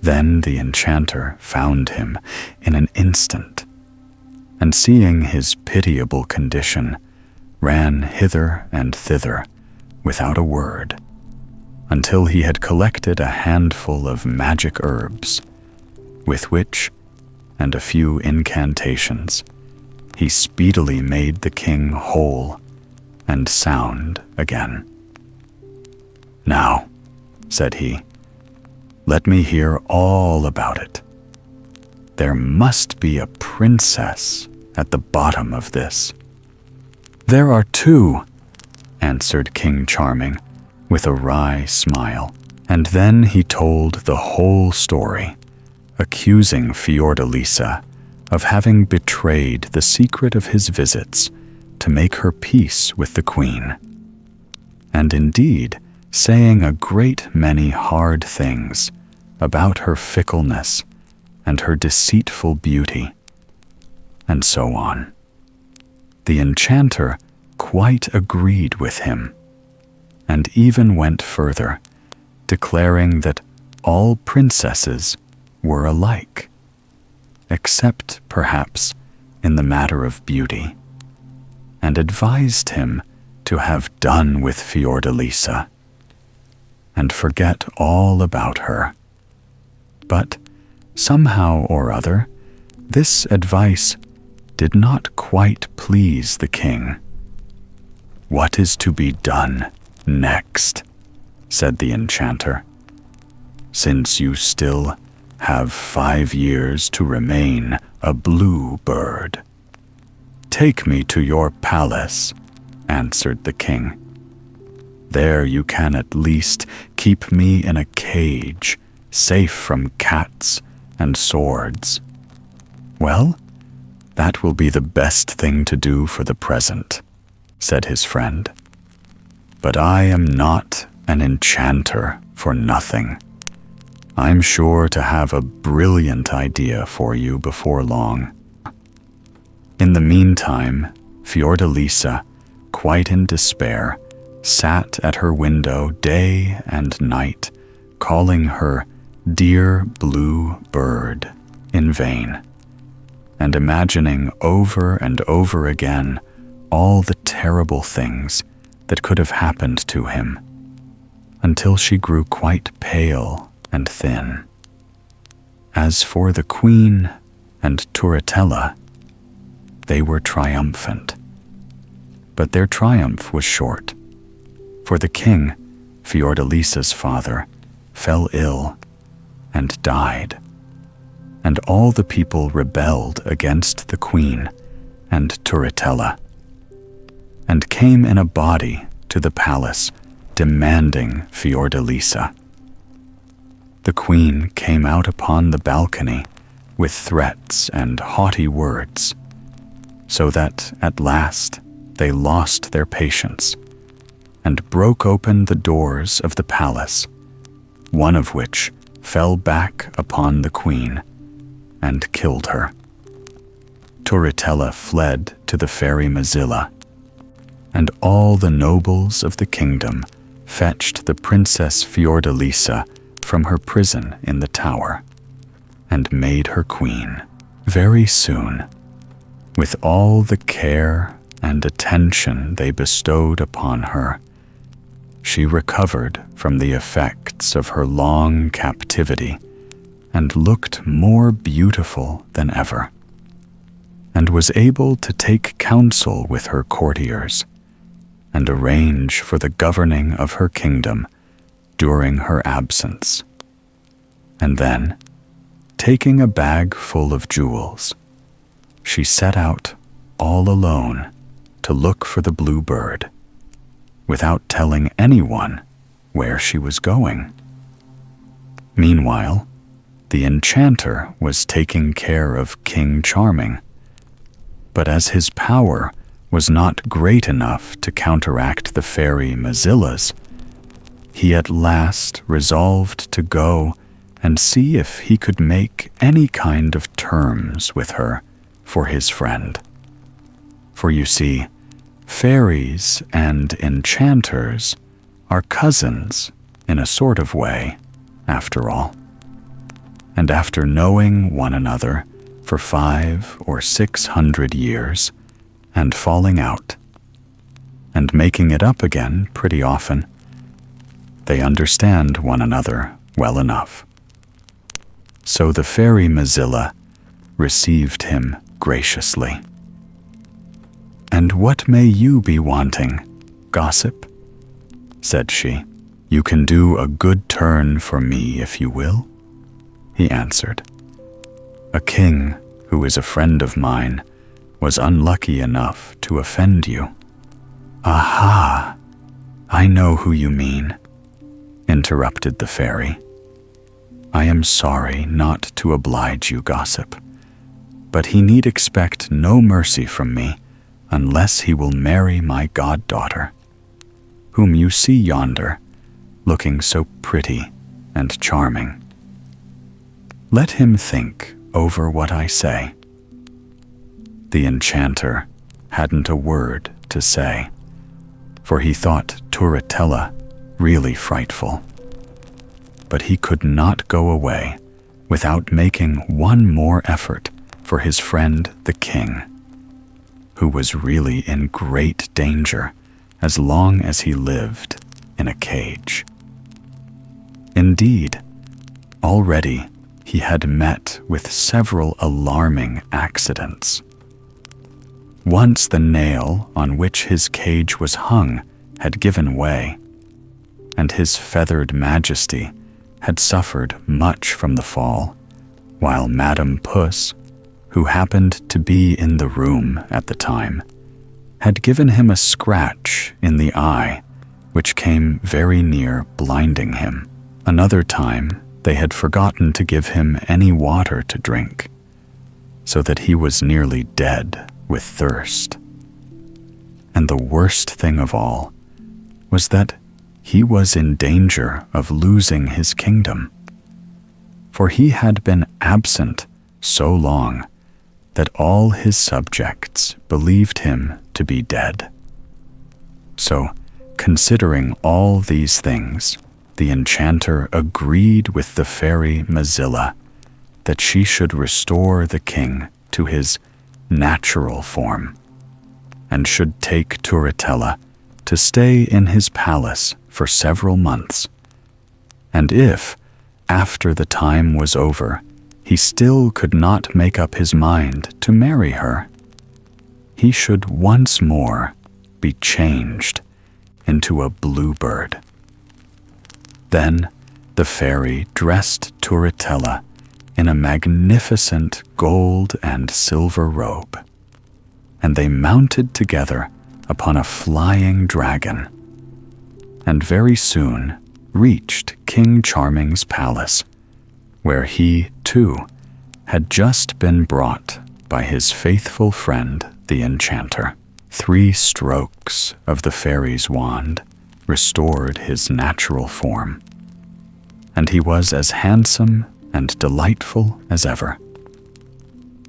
Then the enchanter found him in an instant, and seeing his pitiable condition, ran hither and thither without a word, until he had collected a handful of magic herbs, with which, and a few incantations, he speedily made the king whole and sound again. "Now," said he, "let me hear all about it. There must be a princess at the bottom of this." "There are two," answered King Charming with a wry smile, and then he told the whole story, accusing Fiordalisa of having betrayed the secret of his visits to make her peace with the queen, and indeed saying a great many hard things about her fickleness and her deceitful beauty, and so on. The enchanter quite agreed with him, and even went further, declaring that all princesses were alike, except perhaps in the matter of beauty, and advised him to have done with Fiordalisa and forget all about her. But somehow or other, this advice did not quite please the king. "What is to be done next?" said the enchanter. "Since you still have 5 years to remain a blue bird." "Take me to your palace," answered the king. "There you can at least keep me in a cage, safe from cats and swords." "Well, that will be the best thing to do for the present," said his friend. "But I am not an enchanter for nothing. I'm sure to have a brilliant idea for you before long." In the meantime, Fiordalisa, quite in despair, sat at her window day and night, calling her "dear blue bird" in vain, and imagining over and over again all the terrible things that could have happened to him, until she grew quite pale and thin. As for the queen and Turritella, they were triumphant. But their triumph was short, for the king, Fiordalisa's father, fell ill and died, and all the people rebelled against the queen and Turritella, and came in a body to the palace demanding Fiordalisa. The queen came out upon the balcony with threats and haughty words, so that at last they lost their patience and broke open the doors of the palace, one of which fell back upon the queen and killed her. Turritella fled to the fairy Mozilla, and all the nobles of the kingdom fetched the Princess Fiordalisa from her prison in the tower and made her queen. Very soon, with all the care and attention they bestowed upon her, she recovered from the effects of her long captivity and looked more beautiful than ever, and was able to take counsel with her courtiers and arrange for the governing of her kingdom during her absence. And then, taking a bag full of jewels, she set out all alone to look for the blue bird, without telling anyone where she was going. Meanwhile, the enchanter was taking care of King Charming, but as his power was not great enough to counteract the fairy Mozilla's, he at last resolved to go and see if he could make any kind of terms with her for his friend. For you see, fairies and enchanters are cousins in a sort of way, after all. and after knowing one another for 500 or 600 years, and falling out, and making it up again pretty often, they understand one another well enough. So the fairy Mozilla received him graciously. "And what may you be wanting, gossip?" said she. "You can do a good turn for me if you will," he answered. "A king who is a friend of mine was unlucky enough to offend you." "Aha! I know who you mean," interrupted the fairy. "I am sorry not to oblige you, gossip, but he need expect no mercy from me unless he will marry my goddaughter, whom you see yonder, looking so pretty and charming. Let him think over what I say." The enchanter hadn't a word to say, for he thought Turritella really frightful. But he could not go away without making one more effort for his friend the king, who was really in great danger as long as he lived in a cage. Indeed, already he had met with several alarming accidents. Once the nail on which his cage was hung had given way, and his feathered majesty had suffered much from the fall, while Madame Puss, who happened to be in the room at the time, had given him a scratch in the eye, which came very near blinding him. Another time, they had forgotten to give him any water to drink, so that he was nearly dead with thirst. And the worst thing of all was that he was in danger of losing his kingdom, for he had been absent so long that all his subjects believed him to be dead. So, considering all these things, the enchanter agreed with the fairy Mozilla that she should restore the king to his natural form, and should take Turritella to stay in his palace for several months. And if, after the time was over, he still could not make up his mind to marry her, he should once more be changed into a bluebird. Then the fairy dressed Turritella in a magnificent gold and silver robe, and they mounted together upon a flying dragon, and very soon reached King Charming's palace, where he, too, had just been brought by his faithful friend the enchanter. 3 strokes of the fairy's wand restored his natural form, and he was as handsome and delightful as ever.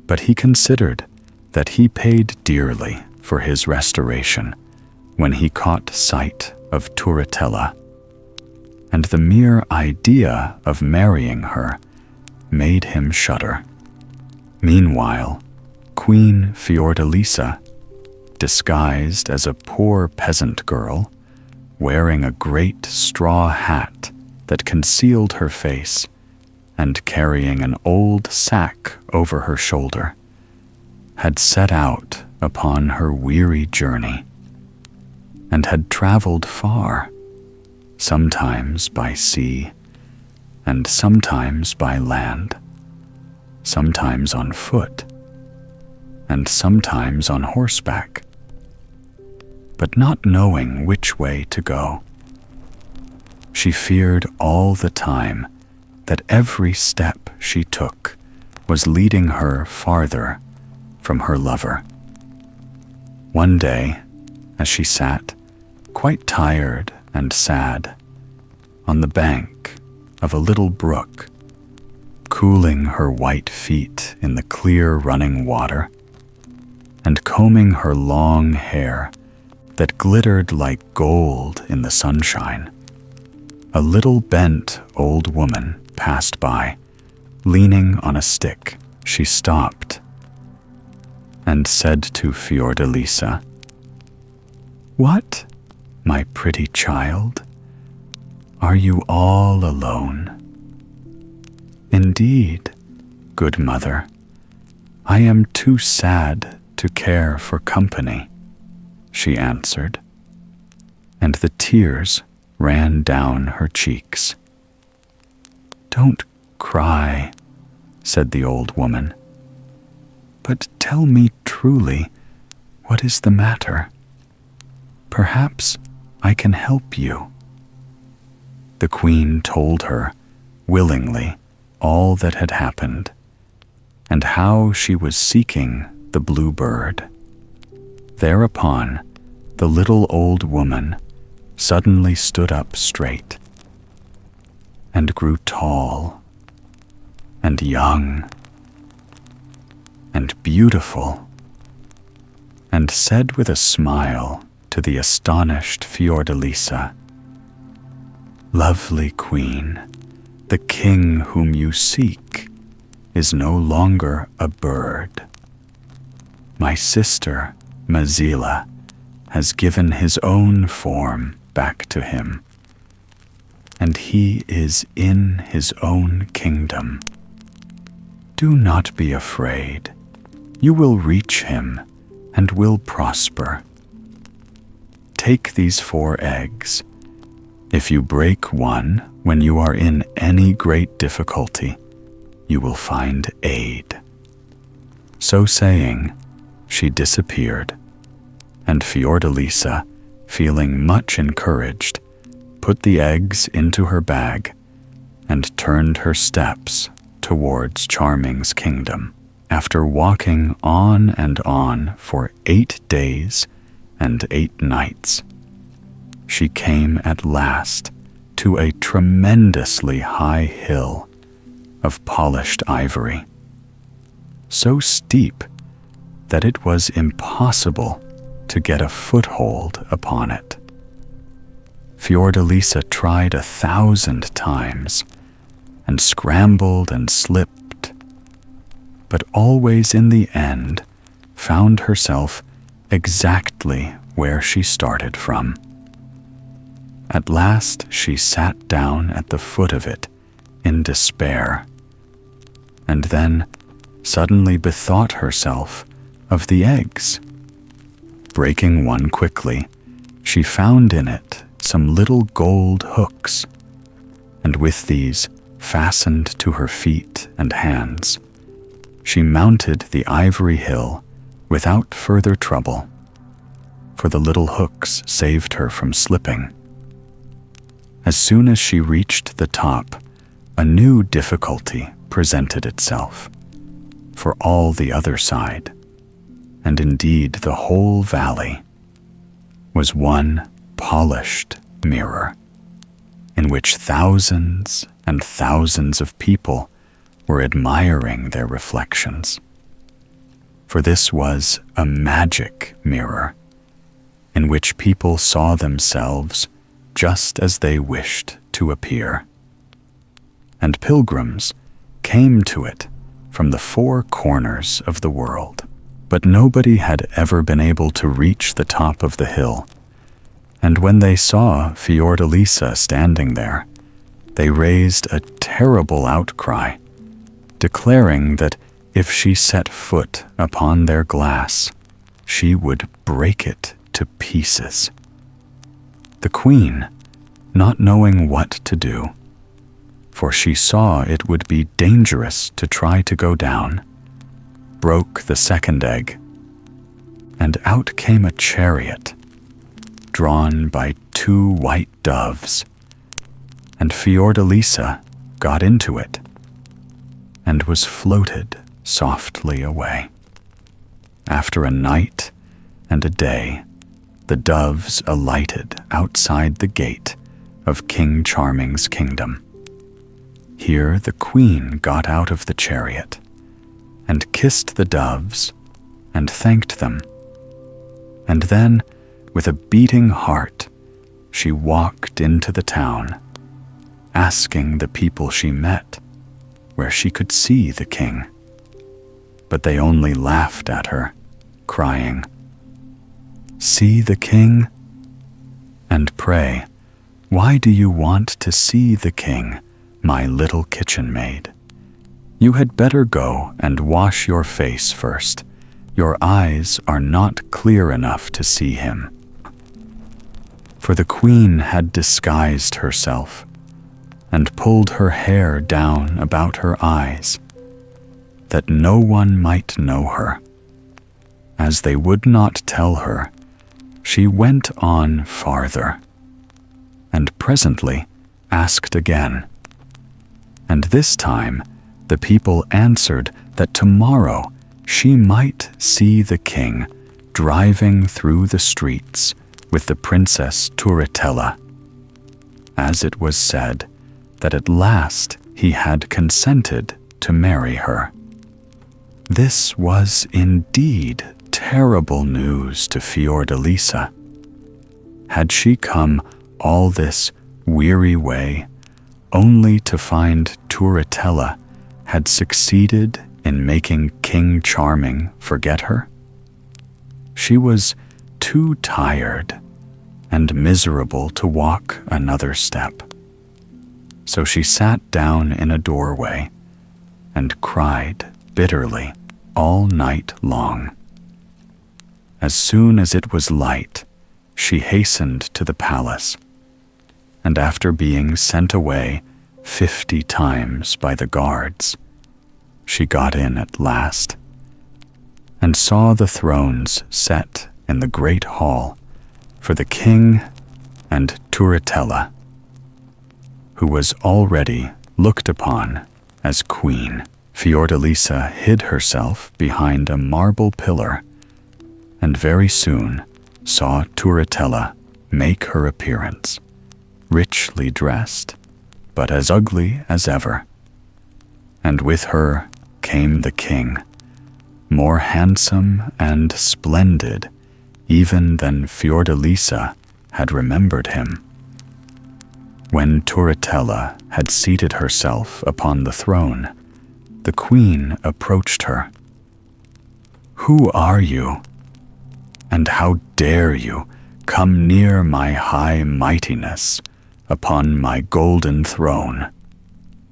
But he considered that he paid dearly for his restoration when he caught sight of Turritella, and the mere idea of marrying her made him shudder. Meanwhile, Queen Fiordalisa, disguised as a poor peasant girl, wearing a great straw hat that concealed her face, and carrying an old sack over her shoulder, had set out upon her weary journey, and had traveled far, sometimes by sea, and sometimes by land, sometimes on foot, and sometimes on horseback, but not knowing which way to go. She feared all the time that every step she took was leading her farther from her lover. One day, as she sat, quite tired and sad, on the bank of a little brook, cooling her white feet in the clear running water, and combing her long hair that glittered like gold in the sunshine, a little bent old woman passed by, Leaning on a stick, she stopped and said to Fiordalisa, "What, my pretty child? Are you all alone?" "Indeed, good mother, I am too sad to care for company," she answered, and the tears ran down her cheeks. "Don't cry," said the old woman, "but tell me truly, what is the matter? Perhaps I can help you." The queen told her, willingly, all that had happened, and how she was seeking the blue bird. Thereupon, the little old woman suddenly stood up straight, and grew tall, and young, and beautiful, and said with a smile to the astonished Fiordalisa, "Lovely queen, the king whom you seek is no longer a bird. My sister, Mazila, has given his own form back to him, and he is in his own kingdom. Do not be afraid. You will reach him and will prosper. Take these 4 eggs. If you break one when you are in any great difficulty, you will find aid." So saying, she disappeared, and Fiordalisa, feeling much encouraged, put the eggs into her bag and turned her steps towards Charming's kingdom. After walking on and on for 8 days and 8 nights, she came at last to a tremendously high hill of polished ivory, so steep that it was impossible to get a foothold upon it. Fiordalisa tried 1,000 times and scrambled and slipped, but always in the end found herself exactly where she started from. At last she sat down at the foot of it in despair, and then suddenly bethought herself of the eggs. Breaking one quickly, she found in it some little gold hooks, and with these fastened to her feet and hands, she mounted the ivory hill without further trouble, for the little hooks saved her from slipping. As soon as she reached the top, a new difficulty presented itself, for all the other side, and indeed the whole valley, was one polished mirror, in which thousands and thousands of people were admiring their reflections. For this was a magic mirror, in which people saw themselves just as they wished to appear. And pilgrims came to it from the 4 corners of the world, but nobody had ever been able to reach the top of the hill, and when they saw Fiordalisa standing there, they raised a terrible outcry, declaring that if she set foot upon their glass, she would break it to pieces. The queen, not knowing what to do, for she saw it would be dangerous to try to go down, broke the 2nd egg, and out came a chariot, drawn by 2 white doves, and Fiordalisa got into it, and was floated softly away. After a night and a day, the doves alighted outside the gate of King Charming's kingdom. Here the queen got out of the chariot, and kissed the doves, and thanked them. And then, with a beating heart, she walked into the town, asking the people she met where she could see the king. But they only laughed at her, crying, "See the king? And pray, why do you want to see the king, my little kitchen maid? You had better go and wash your face first. Your eyes are not clear enough to see him." For the queen had disguised herself and pulled her hair down about her eyes, that no one might know her. As they would not tell her, she went on farther, and presently asked again. And this time the people answered that tomorrow she might see the king driving through the streets with the Princess Turritella, as it was said that at last he had consented to marry her. This was indeed terrible news to Fiordalisa. Had she come all this weary way only to find Turritella had succeeded in making King Charming forget her? She was too tired and miserable to walk another step. So she sat down in a doorway and cried bitterly all night long. As soon as it was light, she hastened to the palace, and after being sent away 50 times by the guards, she got in at last, and saw the thrones set in the great hall for the king and Turritella, who was already looked upon as queen. Fiordalisa hid herself behind a marble pillar, and very soon saw Turritella make her appearance, richly dressed, but as ugly as ever. And with her came the king, more handsome and splendid even than Fiordalisa had remembered him. When Turritella had seated herself upon the throne, the queen approached her. "Who are you? And how dare you come near my high mightiness upon my golden throne?"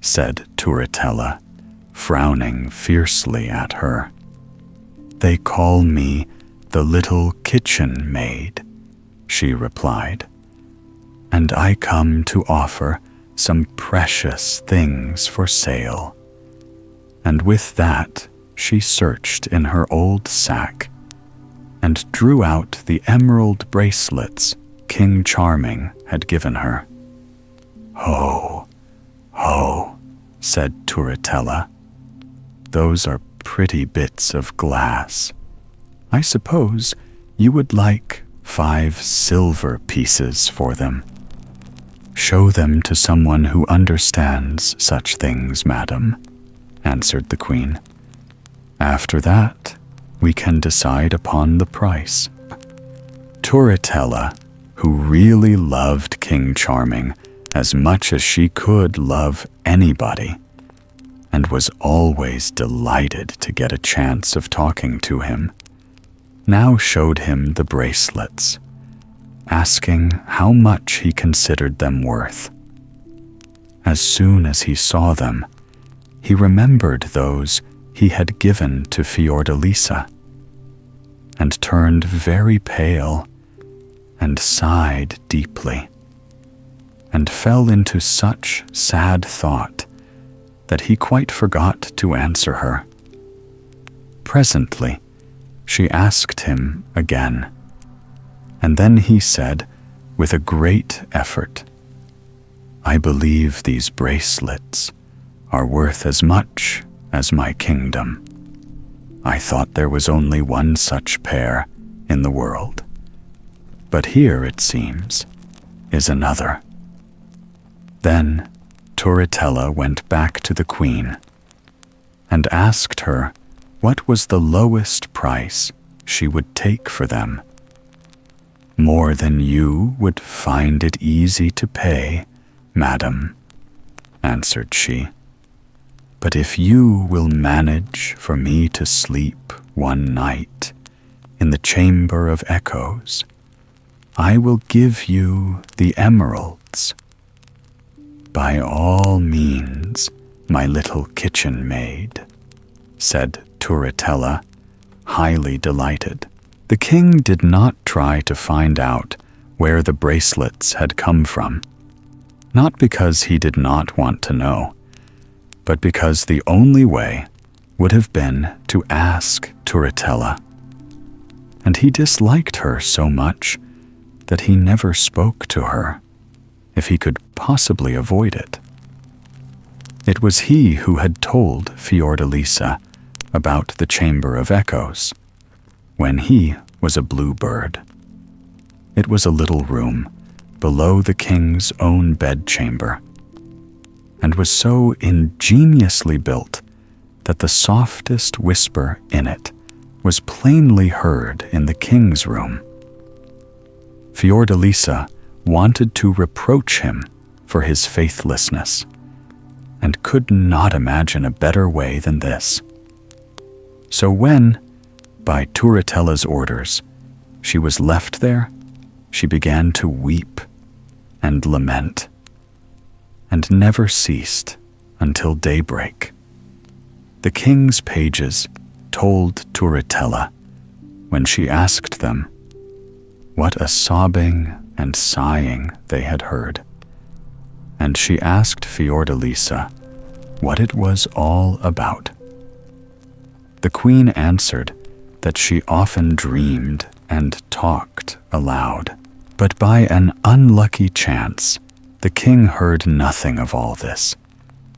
said Turritella, frowning fiercely at her. "They call me the little kitchen maid," she replied, "and I come to offer some precious things for sale." And with that she searched in her old sack and drew out the emerald bracelets King Charming had given her. "Ho, ho," said Turritella. "Those are pretty bits of glass. I suppose you would like 5 silver pieces for them." "Show them to someone who understands such things, madam," answered the queen. "After that, we can decide upon the price." Turritella, who really loved King Charming as much as she could love anybody, and was always delighted to get a chance of talking to him, now showed him the bracelets, asking how much he considered them worth. As soon as he saw them, he remembered those he had given to Fiordalisa, and turned very pale, and sighed deeply, and fell into such sad thought that he quite forgot to answer her. Presently, she asked him again, and then he said with a great effort, "I believe these bracelets are worth as much as my kingdom. I thought there was only one such pair in the world, but here, it seems, is another." Then Turritella went back to the queen and asked her what was the lowest price she would take for them. "More than you would find it easy to pay, madam," answered she. But if you will manage for me to sleep one night in the Chamber of Echoes, I will give you the emeralds. By all means, my little kitchen maid, said Turritella, highly delighted. The king did not try to find out where the bracelets had come from, not because he did not want to know, but because the only way would have been to ask Turritella. And he disliked her so much that he never spoke to her, if he could possibly avoid it. It was he who had told Fiordalisa about the Chamber of Echoes, when he was a bluebird. It was a little room below the king's own bedchamber, and was so ingeniously built that the softest whisper in it was plainly heard in the king's room. Fiordalisa wanted to reproach him for his faithlessness, and could not imagine a better way than this. So when, by Turritella's orders, she was left there, she began to weep and lament, and never ceased until daybreak. The king's pages told Turritella, when she asked them, what a sobbing and sighing they had heard, and she asked Fiordalisa what it was all about. The queen answered that she often dreamed and talked aloud, but by an unlucky chance, the king heard nothing of all this,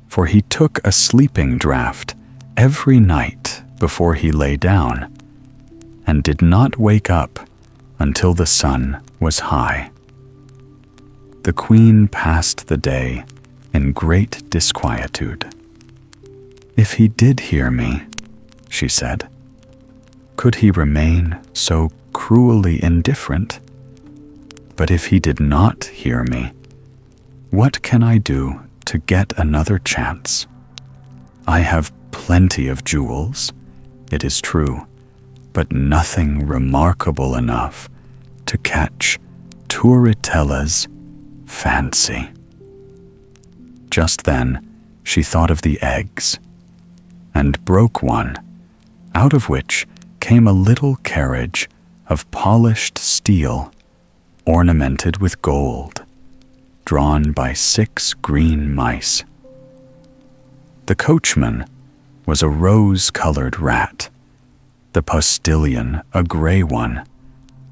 for he took a sleeping draught every night before he lay down, and did not wake up until the sun was high. The queen passed the day in great disquietude. If he did hear me, she said, could he remain so cruelly indifferent? But if he did not hear me, what can I do to get another chance? I have plenty of jewels, it is true, but nothing remarkable enough to catch Turritella's fancy. Just then, she thought of the eggs, and broke one, out of which came a little carriage of polished steel, ornamented with gold, drawn by 6 green mice. The coachman was a rose-colored rat, the postilion a gray one,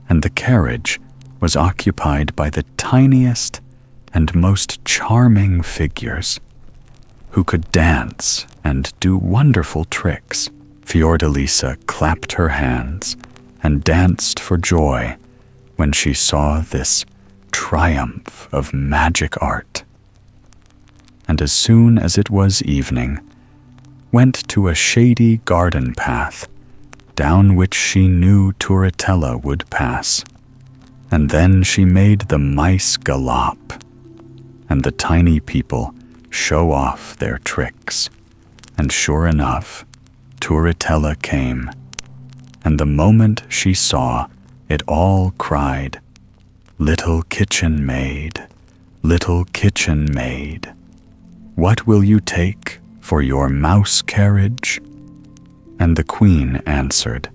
and the carriage was occupied by the tiniest and most charming figures, who could dance and do wonderful tricks. Fiordalisa clapped her hands and danced for joy when she saw this triumph of magic art, and as soon as it was evening, went to a shady garden path down which she knew Turritella would pass, and then she made the mice galop, and the tiny people show off their tricks, and sure enough, Turritella came, and the moment she saw it all cried, "Little kitchen maid, little kitchen maid, what will you take for your mouse carriage?" And the queen answered,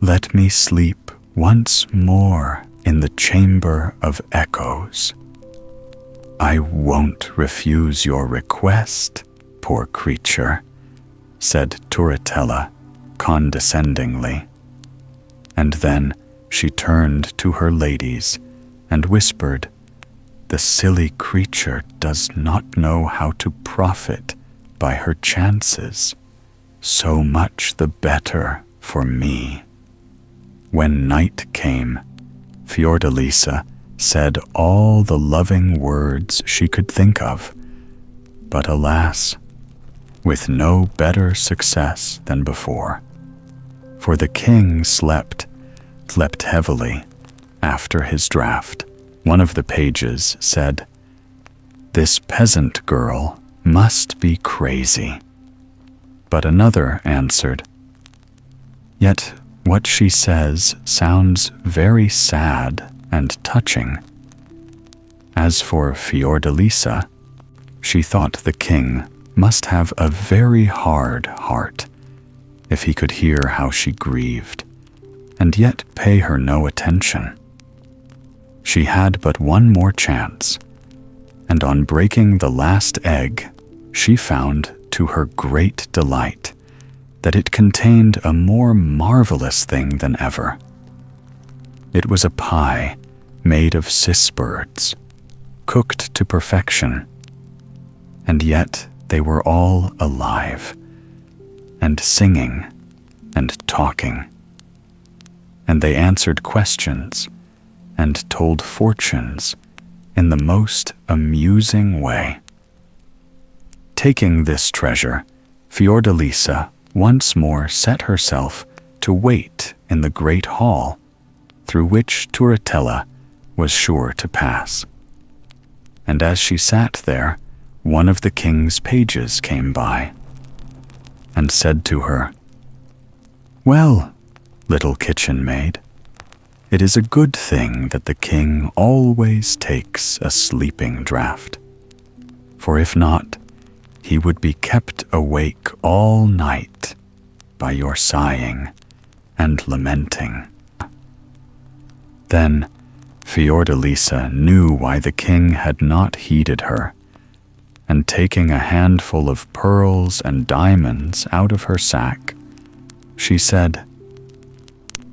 "Let me sleep once more in the Chamber of Echoes." "I won't refuse your request, poor creature," said Turritella condescendingly. And then she turned to her ladies and whispered, "The silly creature does not know how to profit by her chances. So much the better for me." When night came, Fiordalisa said all the loving words she could think of, but alas, with no better success than before, for the king slept heavily after his draught. One of the pages said, "This peasant girl must be crazy. But another answered, "Yet what she says sounds very sad and touching." As for Fiordalisa, she thought the king must have a very hard heart if he could hear how she grieved, and yet pay her no attention. She had but one more chance, and on breaking the last egg, she found, to her great delight, that it contained a more marvelous thing than ever. It was a pie made of cis-birds, cooked to perfection, and yet they were all alive, and singing and talking, and they answered questions and told fortunes in the most amusing way. Taking this treasure, Fiordalisa once more set herself to wait in the great hall through which Turritella was sure to pass. And as she sat there, one of the king's pages came by and said to her, "Well, little kitchen maid, it is a good thing that the king always takes a sleeping draught, for if not, he would be kept awake all night by your sighing and lamenting." Then Fiordalisa knew why the king had not heeded her, and taking a handful of pearls and diamonds out of her sack, she said,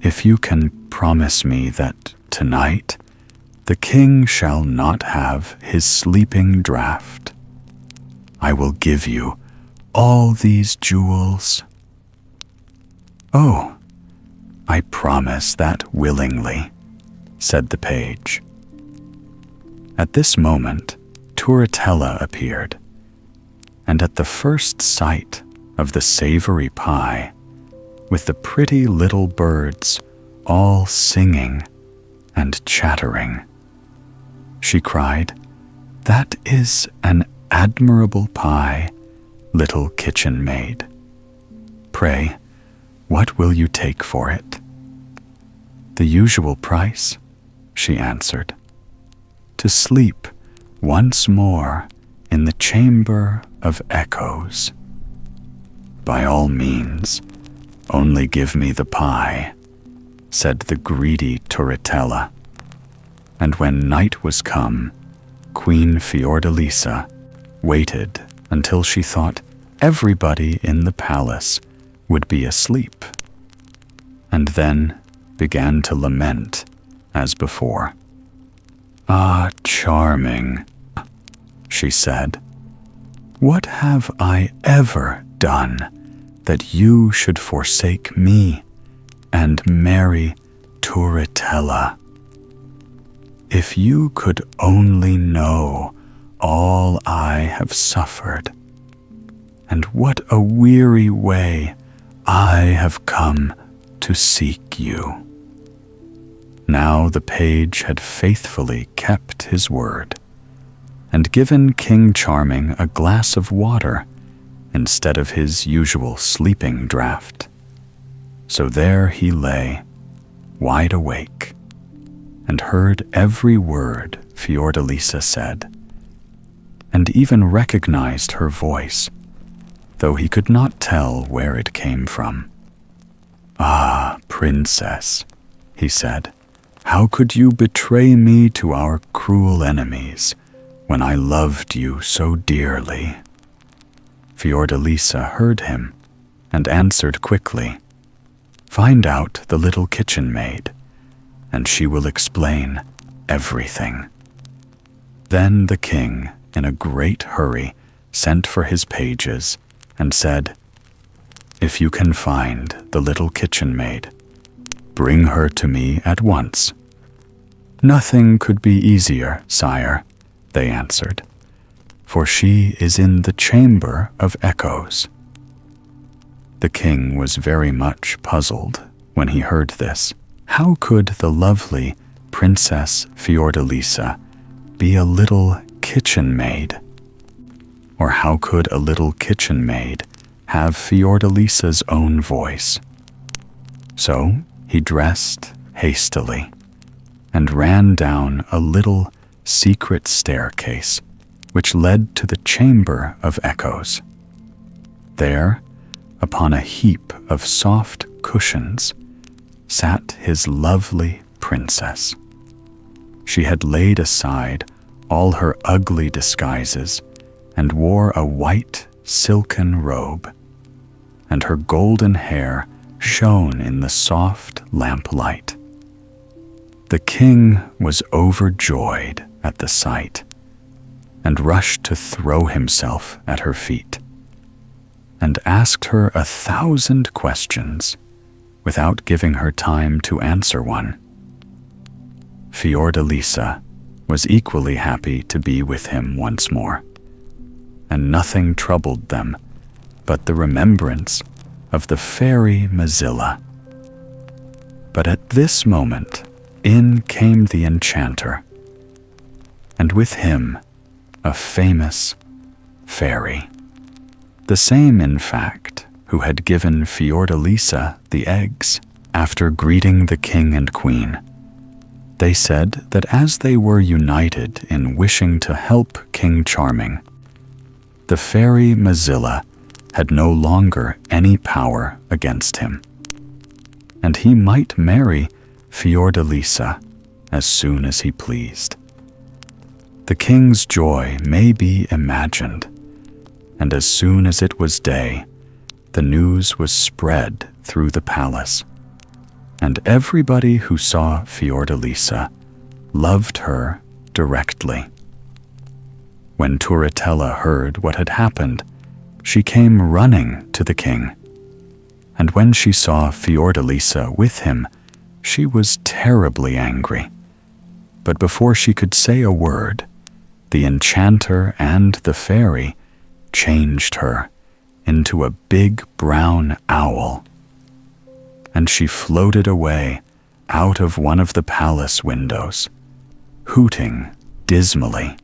"If you can promise me that tonight the king shall not have his sleeping draught, I will give you all these jewels." "Oh, I promise that willingly," said the page. At this moment, Turritella appeared, and at the first sight of the savory pie, with the pretty little birds all singing and chattering, she cried, "That is an admirable pie, little kitchen maid. Pray, what will you take for it?" "The usual price," she answered, "to sleep once more in the chamber of echoes." "By all means, only give me the pie," said the greedy Turritella. And when night was come, Queen Fiordalisa waited until she thought everybody in the palace would be asleep, and then began to lament as before. "Ah, charming," she said, "what have I ever done that you should forsake me and marry Turritella? If you could only know all I have suffered, and what a weary way I have come to seek you." Now the page had faithfully kept his word, and given King Charming a glass of water instead of his usual sleeping draught. So there he lay, wide awake, and heard every word Fiordalisa said, and even recognized her voice, though he could not tell where it came from. "Ah, princess," he said, "how could you betray me to our cruel enemies when I loved you so dearly?" Fiordalisa heard him and answered quickly, "Find out the little kitchen maid, and she will explain everything." Then the king, in a great hurry, sent for his pages and said, "If you can find the little kitchen maid, bring her to me at once." "Nothing could be easier, sire," they answered, "for she is in the chamber of echoes." The king was very much puzzled when he heard this. How could the lovely Princess Fiordalisa be a little kitchen maid? Or how could a little kitchen maid have Fiordalisa's own voice. So he dressed hastily and ran down a little secret staircase which led to the Chamber of Echoes. There, upon a heap of soft cushions, sat his lovely princess. She had laid aside all her ugly disguises and wore a white silken robe, and her golden hair shone in the soft lamplight. The king was overjoyed at the sight, and rushed to throw himself at her feet, and asked her 1,000 questions without giving her time to answer one. Fiordalisa was equally happy to be with him once more, and nothing troubled them but the remembrance of the fairy Mozilla. But at this moment in came the enchanter, and with him a famous fairy, the same, in fact, who had given Fiordalisa the eggs after greeting the king and queen. They said that as they were united in wishing to help King Charming, the fairy Mozilla had no longer any power against him, and he might marry Fiordalisa as soon as he pleased. The king's joy may be imagined, and as soon as it was day, the news was spread through the palace, and everybody who saw Fiordalisa loved her directly. When Turritella heard what had happened, she came running to the king, and when she saw Fiordalisa with him, she was terribly angry. But before she could say a word, the enchanter and the fairy changed her into a big brown owl, and she floated away out of one of the palace windows, hooting dismally.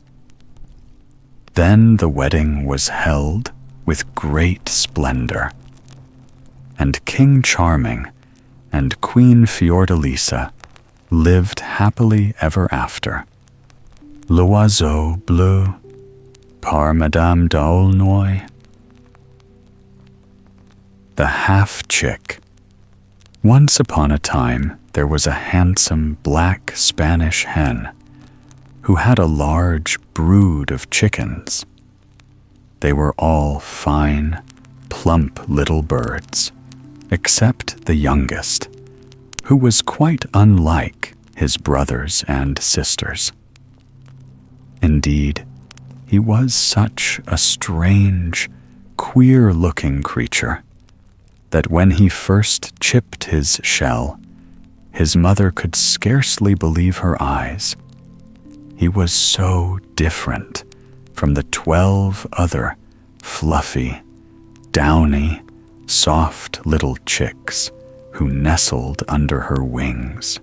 Then the wedding was held with great splendor, and King Charming and Queen Fiordalisa lived happily ever after. L'oiseau bleu, par Madame d'Aulnoy. The half-chick. Once upon a time, there was a handsome black Spanish hen who had a large brood of chickens. They were all fine, plump little birds, except the youngest, who was quite unlike his brothers and sisters. Indeed, he was such a strange, queer-looking creature that when he first chipped his shell, his mother could scarcely believe her eyes. He was so different from the 12 other fluffy, downy, soft little chicks who nestled under her wings.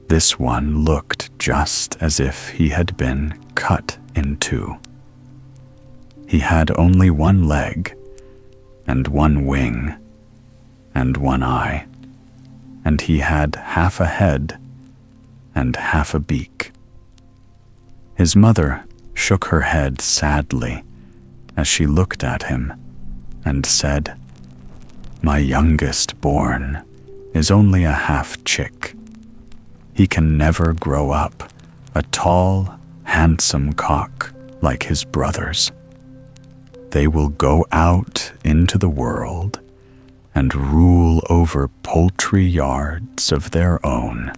This one looked just as if he had been cut in two. He had only one leg, and one wing, and one eye, and he had half a head and half a beak. His mother shook her head sadly as she looked at him and said, "My youngest born is only a half-chick. He can never grow up a tall, handsome cock like his brothers. They will go out into the world and rule over poultry yards of their own.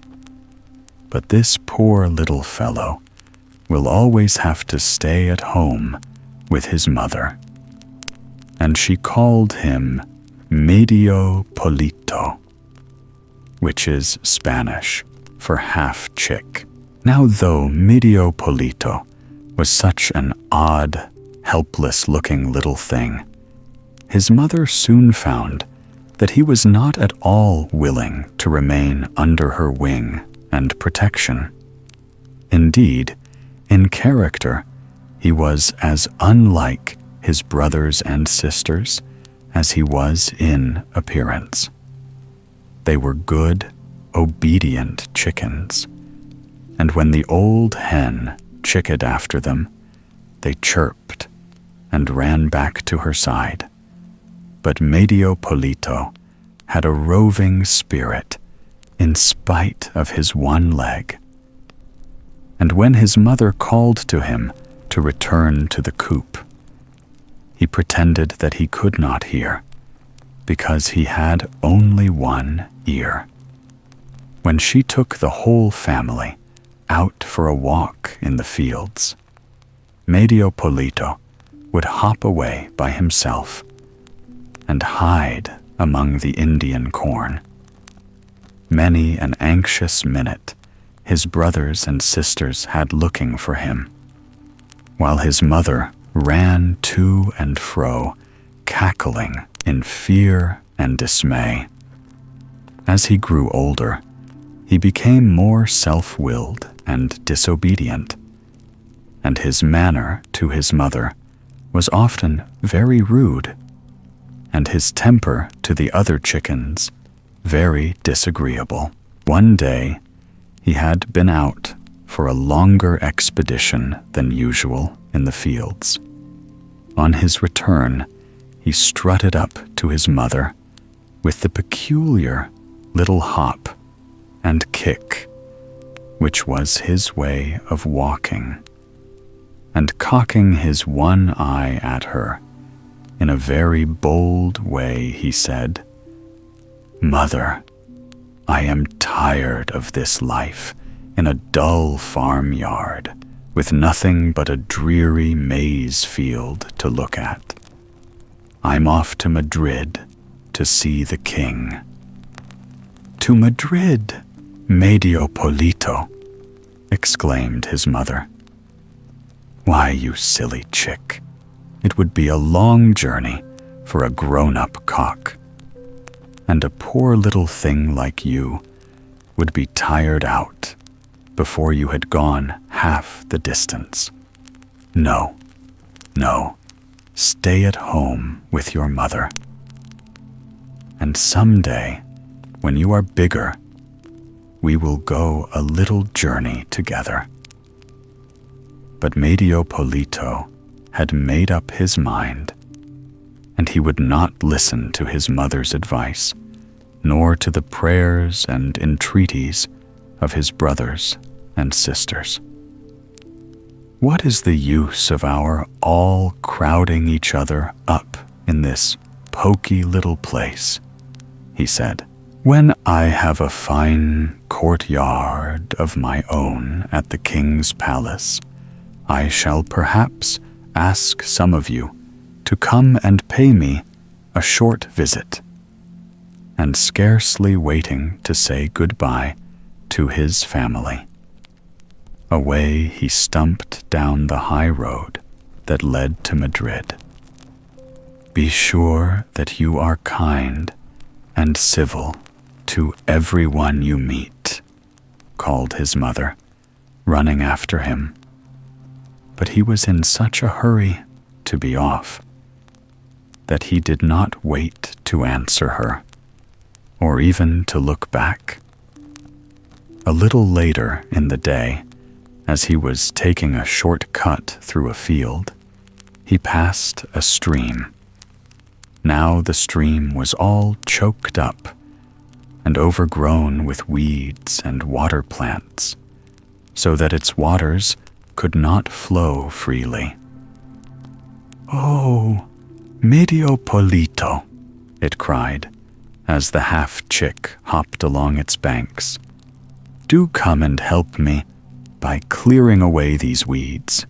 But this poor little fellow will always have to stay at home with his mother." And she called him Medio Polito, which is Spanish for half-chick. Now, though Medio Polito was such an odd, helpless-looking little thing, his mother soon found that he was not at all willing to remain under her wing and protection. Indeed, in character, he was as unlike his brothers and sisters as he was in appearance. They were good, obedient chickens, and when the old hen chickened after them, they chirped and ran back to her side. But Medio Polito had a roving spirit in spite of his one leg. And when his mother called to him to return to the coop, he pretended that he could not hear, because he had only one ear. When she took the whole family out for a walk in the fields, Medio Polito would hop away by himself and hide among the Indian corn. Many an anxious minute his brothers and sisters had looking for him, while his mother ran to and fro, cackling in fear and dismay. As he grew older, he became more self-willed and disobedient, and his manner to his mother was often very rude, and his temper to the other chickens very disagreeable. One day, he had been out for a longer expedition than usual in the fields. On his return, he strutted up to his mother with the peculiar little hop and kick, which was his way of walking, and cocking his one eye at her, in a very bold way he said, "Mother, I am tired of this life in a dull farmyard with nothing but a dreary maize field to look at. I'm off to Madrid to see the king." "To Madrid, Medio Polito," exclaimed his mother. "Why, you silly chick, it would be a long journey for a grown-up cock, and a poor little thing like you would be tired out before you had gone half the distance. No, no, stay at home with your mother. And someday, when you are bigger, we will go a little journey together." But Medio Polito had made up his mind, and he would not listen to his mother's advice, nor to the prayers and entreaties of his brothers and sisters. "What is the use of our all crowding each other up in this poky little place," he said, "when I have a fine courtyard of my own at the king's palace? I shall perhaps ask some of you to come and pay me a short visit." And scarcely waiting to say goodbye to his family, away he stumped down the high road that led to Madrid. "Be sure that you are kind and civil to everyone you meet," called his mother, running after him. But he was in such a hurry to be off that he did not wait to answer her, or even to look back. A little later in the day, as he was taking a short cut through a field, he passed a stream. Now the stream was all choked up and overgrown with weeds and water plants, so that its waters could not flow freely. "Oh, Medio Polito," it cried, as the half-chick hopped along its banks. "Do come and help me by clearing away these weeds."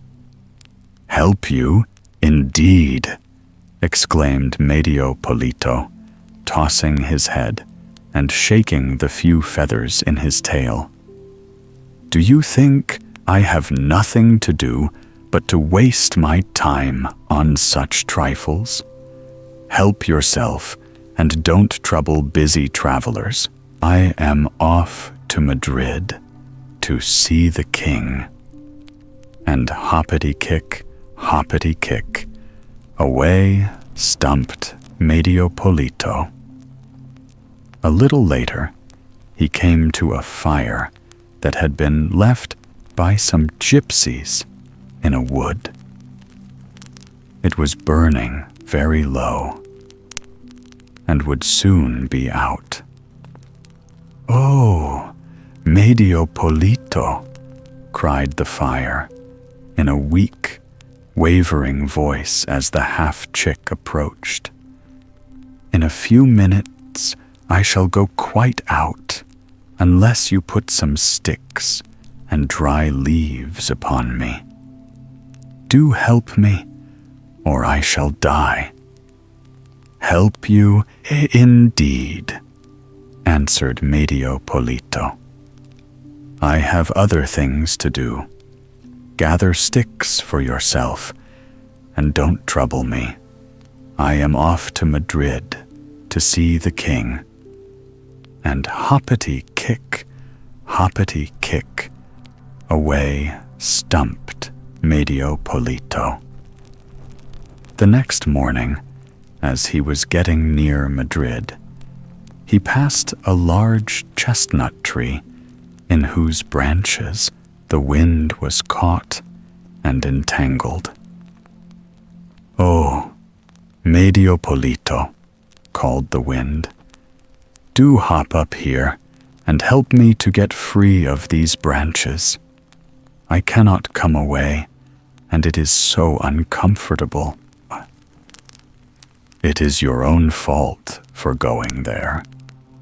"Help you, indeed," exclaimed Medio Polito, tossing his head and shaking the few feathers in his tail. "Do you think I have nothing to do but to waste my time on such trifles? Help yourself and don't trouble busy travelers. I am off to Madrid to see the king." And hoppity-kick, away stumped Medio Polito. A little later, he came to a fire that had been left by some gypsies in a wood. It was burning very low and would soon be out. "Oh, Medio Polito," cried the fire in a weak, wavering voice as the half-chick approached. "In a few minutes I shall go quite out, unless you put some sticks and dry leaves upon me. Do help me, or I shall die." "Help you, indeed," answered Medio Polito. "I have other things to do. Gather sticks for yourself, and don't trouble me. I am off to Madrid to see the king." And hoppity-kick, away stumped Medio Polito. The next morning, as he was getting near Madrid, he passed a large chestnut tree in whose branches the wind was caught and entangled. "Oh, Medio Polito," called the wind, "do hop up here and help me to get free of these branches. I cannot come away, and it is so uncomfortable." "It is your own fault for going there,"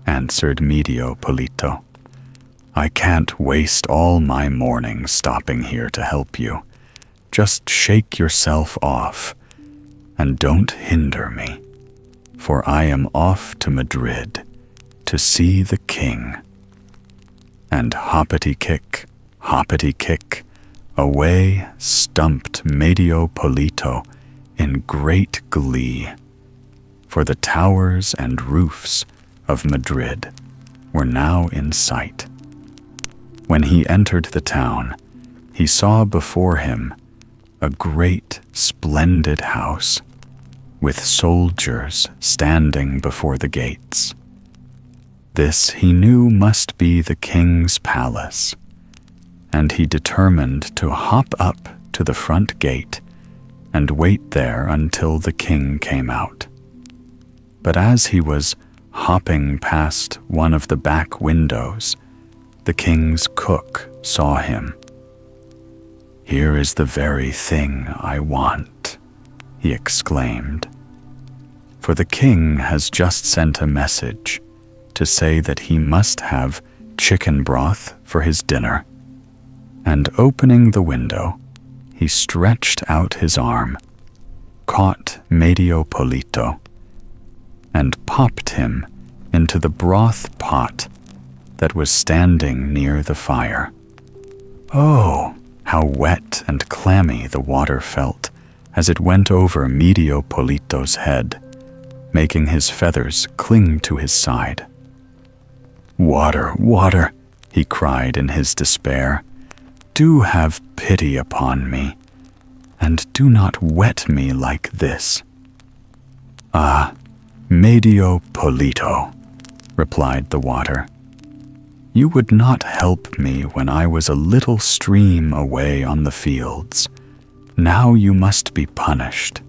answered Medio Polito. "I can't waste all my morning stopping here to help you. Just shake yourself off, and don't hinder me, for I am off to Madrid to see the king." And hoppity-kick, away stumped Medio Polito in great glee, for the towers and roofs of Madrid were now in sight. When he entered the town, he saw before him a great, splendid house, with soldiers standing before the gates. This he knew must be the king's palace, and he determined to hop up to the front gate and wait there until the king came out. But as he was hopping past one of the back windows, the king's cook saw him. "Here is the very thing I want," he exclaimed. "For the king has just sent a message to say that he must have chicken broth for his dinner." And opening the window, he stretched out his arm, caught Medio Polito, and popped him into the broth pot that was standing near the fire. Oh, how wet and clammy the water felt as it went over Medio Polito's head, making his feathers cling to his side. "Water, water," he cried in his despair. "Do have pity upon me, and do not wet me like this." "Ah, Medio Polito," replied the water, "you would not help me when I was a little stream away on the fields. Now you must be punished."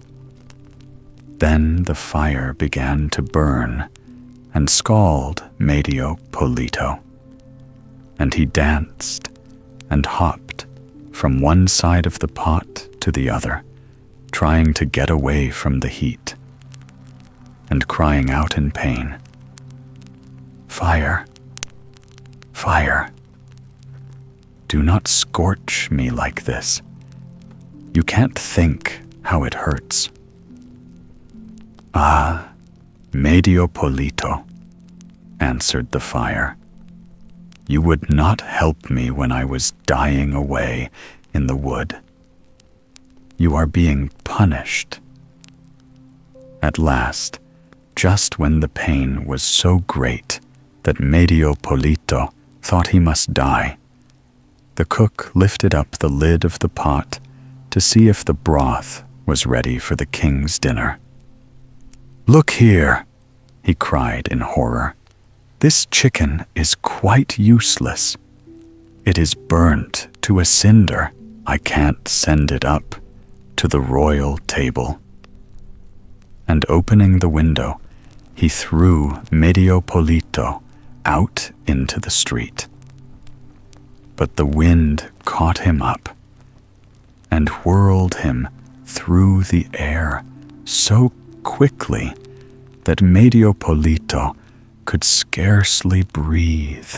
Then the fire began to burn and scald Medio Polito, and he danced and hopped from one side of the pot to the other, trying to get away from the heat, and crying out in pain, "Fire, fire, do not scorch me like this. You can't think how it hurts." "Ah, Medio Polito," answered the fire, "you would not help me when I was dying away in the wood. You are being punished." At last, just when the pain was so great that Medio Polito thought he must die, the cook lifted up the lid of the pot to see if the broth was ready for the king's dinner. "Look here," he cried in horror. "This chicken is quite useless. It is burnt to a cinder. I can't send it up to the royal table." And opening the window, he threw Medio Polito out into the street. But the wind caught him up and whirled him through the air so quickly that Medio Polito could scarcely breathe,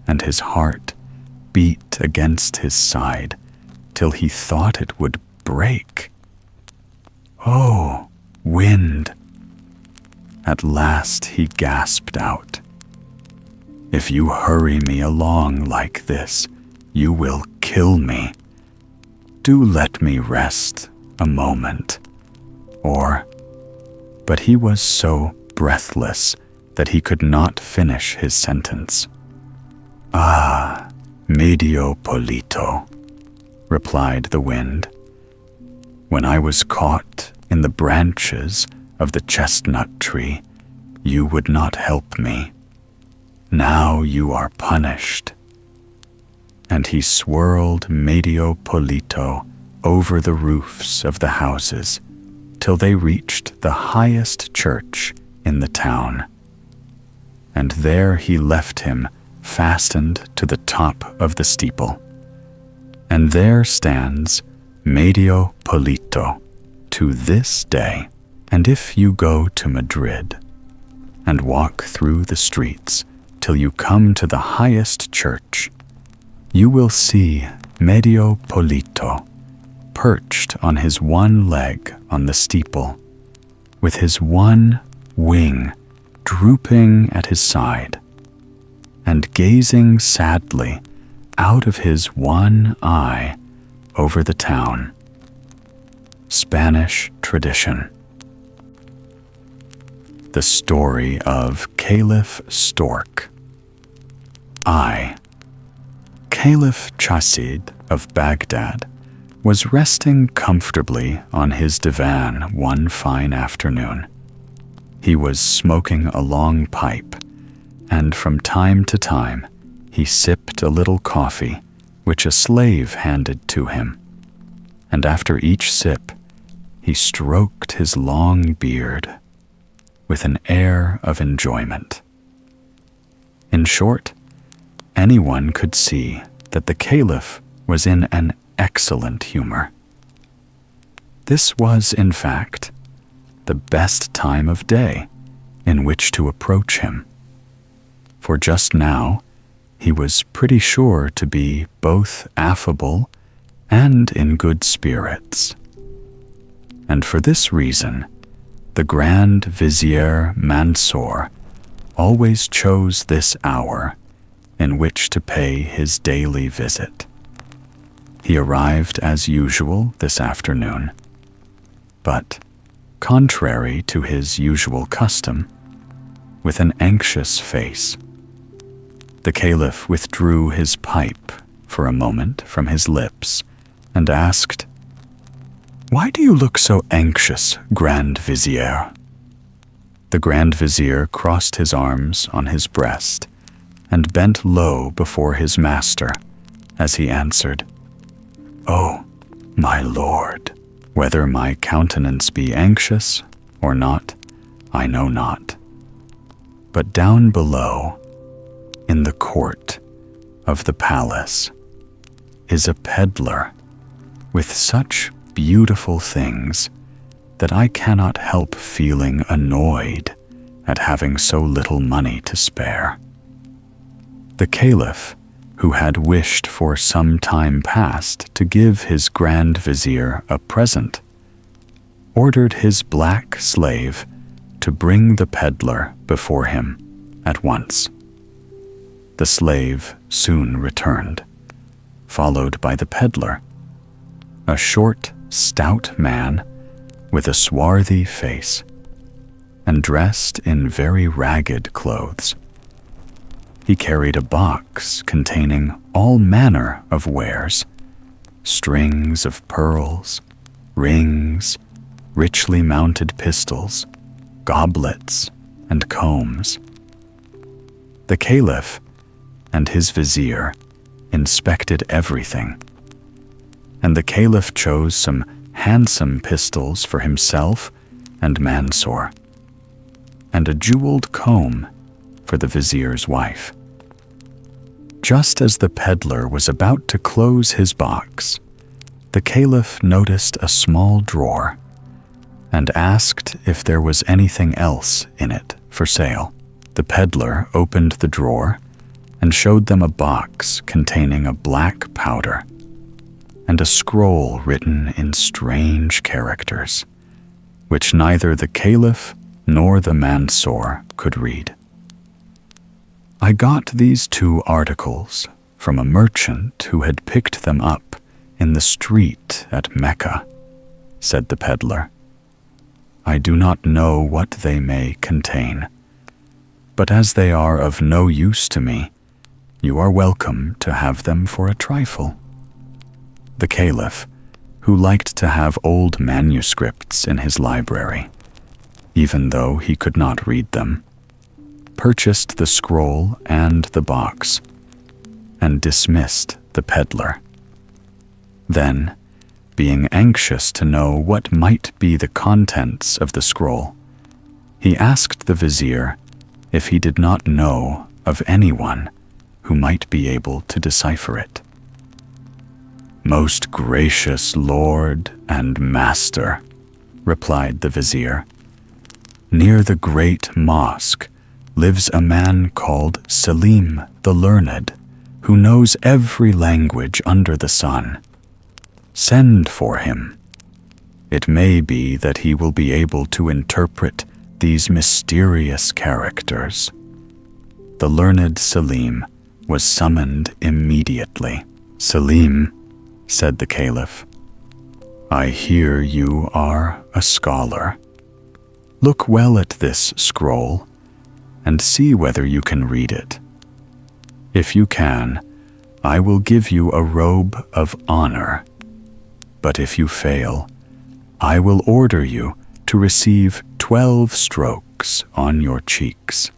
and his heart beat against his side till he thought it would break. "Oh, wind!" At last he gasped out, "If you hurry me along like this, you will kill me. Do let me rest a moment, or—" But he was so breathless that he could not finish his sentence. "Ah, Medio Polito," replied the wind, "when I was caught in the branches of the chestnut tree, you would not help me. Now you are punished." And he swirled Medio Polito over the roofs of the houses till they reached the highest church in the town. And there he left him fastened to the top of the steeple. And there stands Medio Polito to this day. And if you go to Madrid and walk through the streets till you come to the highest church, you will see Medio Polito perched on his one leg on the steeple, with his one wing drooping at his side, and gazing sadly out of his one eye over the town. Spanish tradition. The story of Caliph Stork. Caliph Chasid of Baghdad was resting comfortably on his divan one fine afternoon. He was smoking a long pipe, and from time to time he sipped a little coffee which a slave handed to him, and after each sip he stroked his long beard with an air of enjoyment. In short, anyone could see that the Caliph was in an excellent humor. This was, in fact, the best time of day in which to approach him, for just now he was pretty sure to be both affable and in good spirits. And for this reason, the Grand Vizier Mansor always chose this hour in which to pay his daily visit. He arrived as usual this afternoon, but, contrary to his usual custom, with an anxious face. The Caliph withdrew his pipe for a moment from his lips and asked, "Why do you look so anxious, Grand Vizier?" The Grand Vizier crossed his arms on his breast and bent low before his master as he answered, "Oh, my lord, whether my countenance be anxious or not, I know not. But down below, in the court of the palace, is a peddler with such beautiful things that I cannot help feeling annoyed at having so little money to spare." The Caliph, who had wished for some time past to give his Grand Vizier a present, ordered his black slave to bring the peddler before him at once. The slave soon returned, followed by the peddler, a short, stout man with a swarthy face, and dressed in very ragged clothes. He carried a box containing all manner of wares, strings of pearls, rings, richly mounted pistols, goblets, and combs. The Caliph and his vizier inspected everything, and the Caliph chose some handsome pistols for himself and Mansour, and a jeweled comb for the vizier's wife. Just as the peddler was about to close his box, the Caliph noticed a small drawer and asked if there was anything else in it for sale. The peddler opened the drawer and showed them a box containing a black powder and a scroll written in strange characters, which neither the Caliph nor the Mansour could read. "I got these 2 articles from a merchant who had picked them up in the street at Mecca," said the peddler. "I do not know what they may contain, but as they are of no use to me, you are welcome to have them for a trifle." The Caliph, who liked to have old manuscripts in his library, even though he could not read them, purchased the scroll and the box, and dismissed the peddler. Then, being anxious to know what might be the contents of the scroll, he asked the vizier if he did not know of anyone who might be able to decipher it. "Most gracious lord and master," replied the vizier, "near the great mosque lives a man called Selim the Learned, who knows every language under the sun. Send for him. It may be that he will be able to interpret these mysterious characters." The learned Selim was summoned immediately. "Selim," said the Caliph, "I hear you are a scholar. Look well at this scroll and see whether you can read it. If you can, I will give you a robe of honor. But if you fail, I will order you to receive 12 strokes on your cheeks,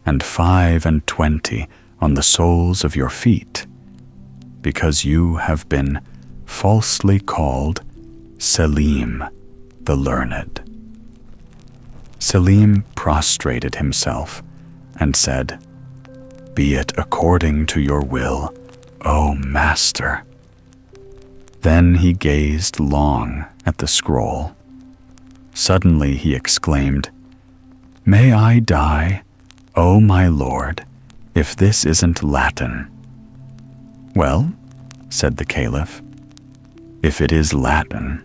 and 25 on the soles of your feet, because you have been falsely called Selim the Learned." Selim prostrated himself and said, "Be it according to your will, O master." Then he gazed long at the scroll. Suddenly he exclaimed, "May I die, O my lord, if this isn't Latin." "Well," said the Caliph, "if it is Latin,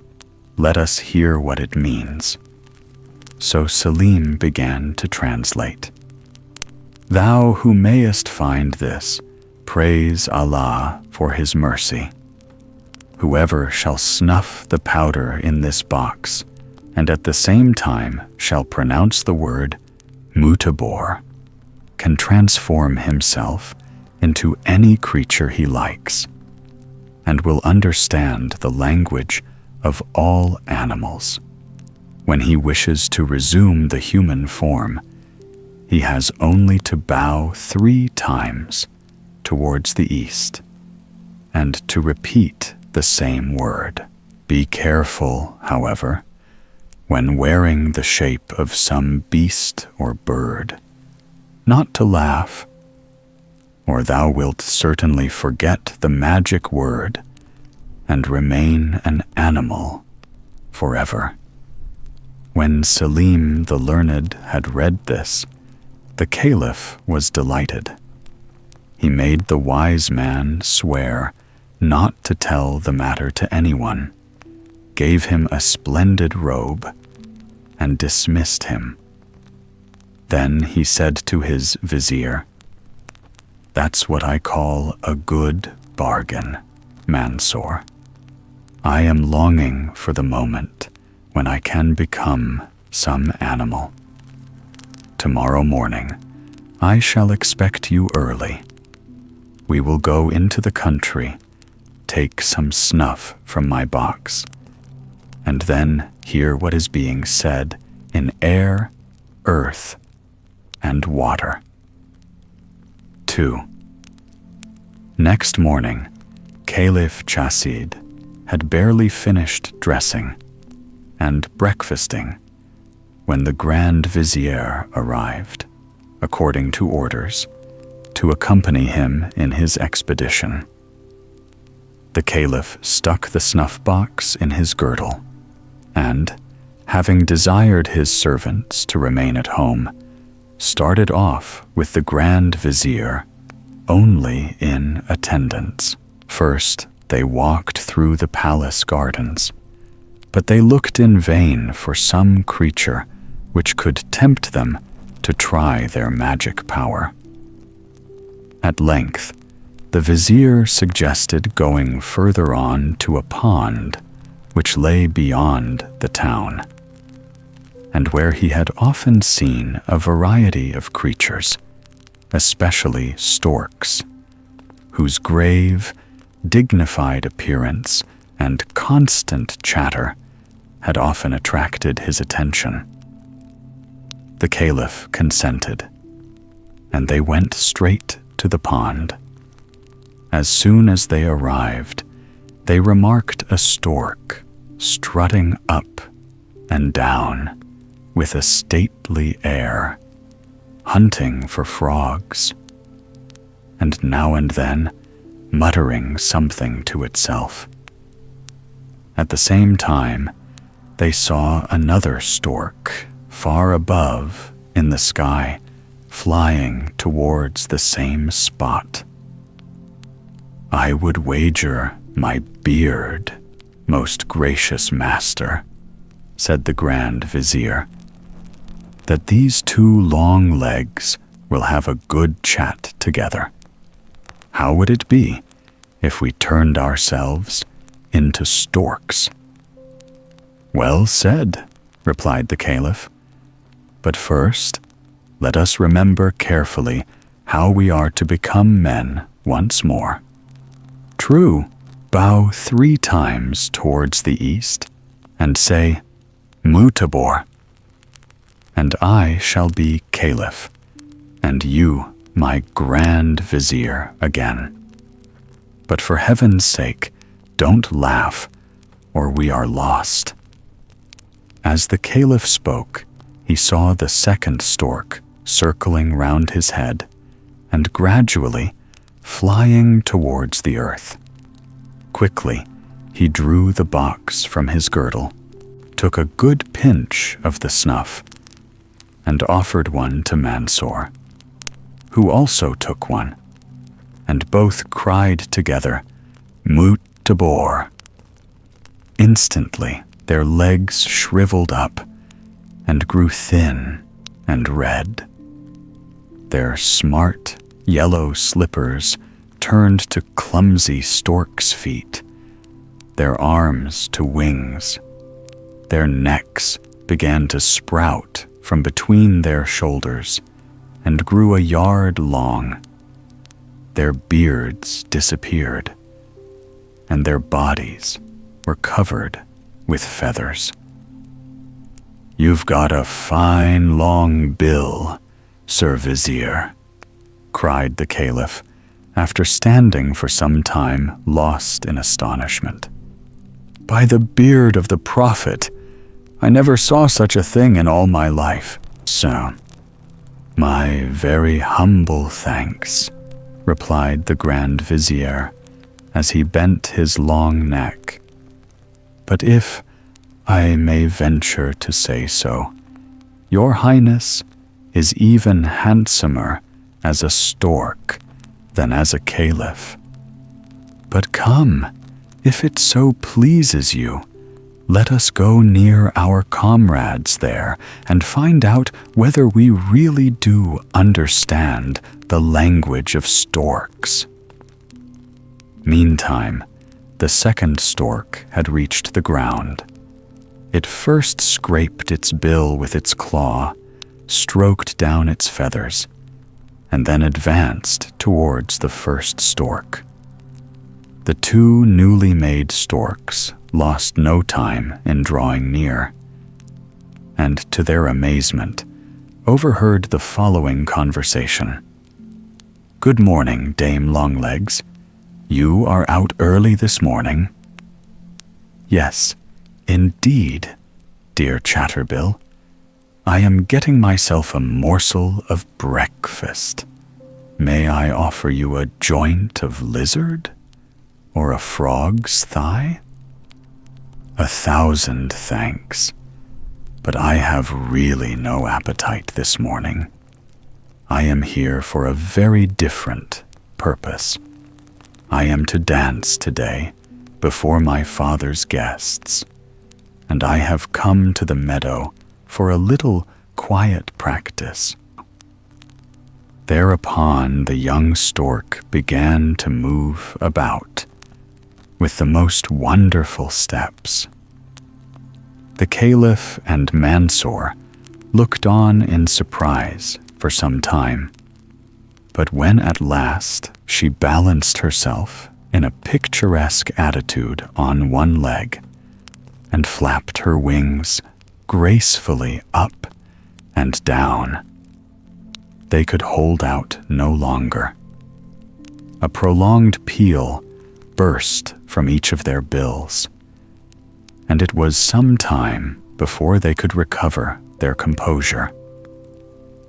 let us hear what it means." So Selim began to translate. "Thou who mayest find this, praise Allah for his mercy. Whoever shall snuff the powder in this box, and at the same time shall pronounce the word Mutabor, can transform himself into any creature he likes, and will understand the language of all animals. When he wishes to resume the human form, he has only to bow 3 times towards the east, and to repeat the same word. Be careful, however, when wearing the shape of some beast or bird, not to laugh, or thou wilt certainly forget the magic word and remain an animal forever." When Selim the Learned had read this, the Caliph was delighted. He made the wise man swear not to tell the matter to anyone, gave him a splendid robe, and dismissed him. Then he said to his vizier, "That's what I call a good bargain, Mansour. I am longing for the moment when I can become some animal. Tomorrow morning, I shall expect you early. We will go into the country, take some snuff from my box, and then hear what is being said in air, earth, and water. 2. Next morning, Caliph Chasid had barely finished dressing and breakfasting when the Grand Vizier arrived, according to orders, to accompany him in his expedition. The Caliph stuck the snuff box in his girdle, and, having desired his servants to remain at home, started off with the Grand Vizier only in attendance. First, they walked through the palace gardens, but they looked in vain for some creature which could tempt them to try their magic power. At length, the vizier suggested going further on to a pond which lay beyond the town, and where he had often seen a variety of creatures, especially storks, whose grave, dignified appearance and constant chatter had often attracted his attention. The Caliph consented, and they went straight to the pond. As soon as they arrived, they remarked a stork strutting up and down with a stately air, hunting for frogs, and now and then muttering something to itself. At the same time, they saw another stork far above in the sky, flying towards the same spot. "I would wager my beard, most gracious master," said the Grand Vizier, "that these two long legs will have a good chat together. How would it be if we turned ourselves into storks?" "Well said," replied the Caliph. "But first, let us remember carefully how we are to become men once more. True, bow 3 times towards the east, and say, 'Mutabor,' and I shall be Caliph, and you my Grand Vizier again. But for heaven's sake, don't laugh, or we are lost." As the Caliph spoke, he saw the second stork circling round his head, and gradually flying towards the earth. Quickly, he drew the box from his girdle, took a good pinch of the snuff, and offered one to Mansour, who also took one, and both cried together, "Mutabor." Instantly, their legs shriveled up and grew thin and red. Their smart, yellow slippers turned to clumsy stork's feet, their arms to wings. Their necks began to sprout from between their shoulders and grew a yard long. Their beards disappeared, and their bodies were covered with feathers. "You've got a fine long bill, Sir Vizier," cried the Caliph, after standing for some time lost in astonishment. "By the beard of the Prophet, I never saw such a thing in all my life. So, my very humble thanks," replied the Grand Vizier, as he bent his long neck. "But if I may venture to say so, your Highness is even handsomer as a stork than as a caliph. But come, if it so pleases you, let us go near our comrades there and find out whether we really do understand the language of storks." Meantime, the second stork had reached the ground. It first scraped its bill with its claw, stroked down its feathers, and then advanced towards the first stork. The two newly made storks lost no time in drawing near, and to their amazement, overheard the following conversation. "Good morning, Dame Longlegs. You are out early this morning?" "Yes, indeed, dear Chatterbill. I am getting myself a morsel of breakfast. May I offer you a joint of lizard? Or a frog's thigh?" "1,000 thanks, but I have really no appetite this morning. I am here for a very different purpose. I am to dance today before my father's guests, and I have come to the meadow for a little quiet practice." Thereupon the young stork began to move about with the most wonderful steps. The Caliph and Mansour looked on in surprise for some time, but when at last she balanced herself in a picturesque attitude on one leg and flapped her wings gracefully up and down, they could hold out no longer. A prolonged peal burst from each of their bills, and it was some time before they could recover their composure.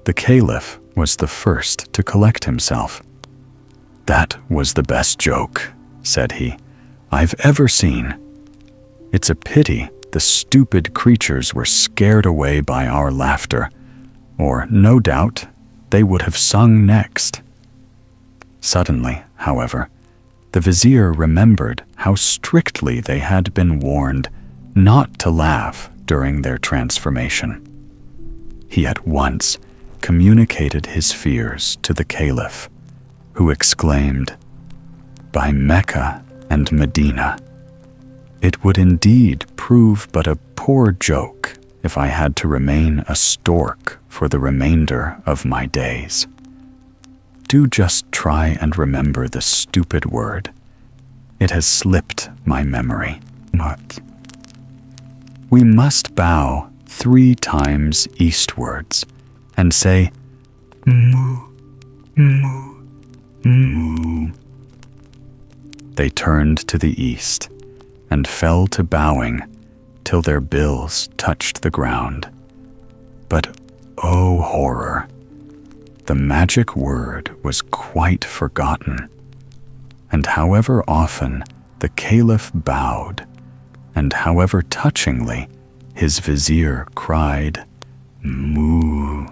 The Caliph was the first to collect himself. "That was the best joke," said he, "I've ever seen. It's a pity the stupid creatures were scared away by our laughter, or no doubt they would have sung next." Suddenly, however, the vizier remembered how strictly they had been warned not to laugh during their transformation. He at once communicated his fears to the Caliph, who exclaimed, "By Mecca and Medina, it would indeed prove but a poor joke if I had to remain a stork for the remainder of my days. Do just try and remember the stupid word. It has slipped my memory. What? We must bow 3 times eastwards and say, 'Moo, moo, moo.'" They turned to the east and fell to bowing till their bills touched the ground. But, oh horror, the magic word was quite forgotten, and however often the Caliph bowed, and however touchingly his vizier cried, "Moo,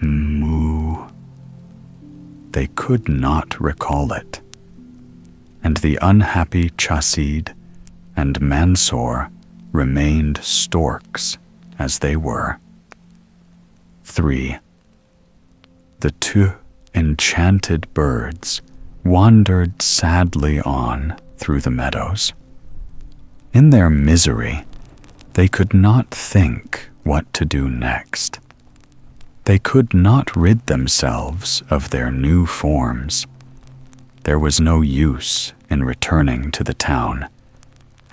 moo," they could not recall it, and the unhappy Chasid and Mansour remained storks as they were. 3. The 2 enchanted birds wandered sadly on through the meadows. In their misery, they could not think what to do next. They could not rid themselves of their new forms. There was no use in returning to the town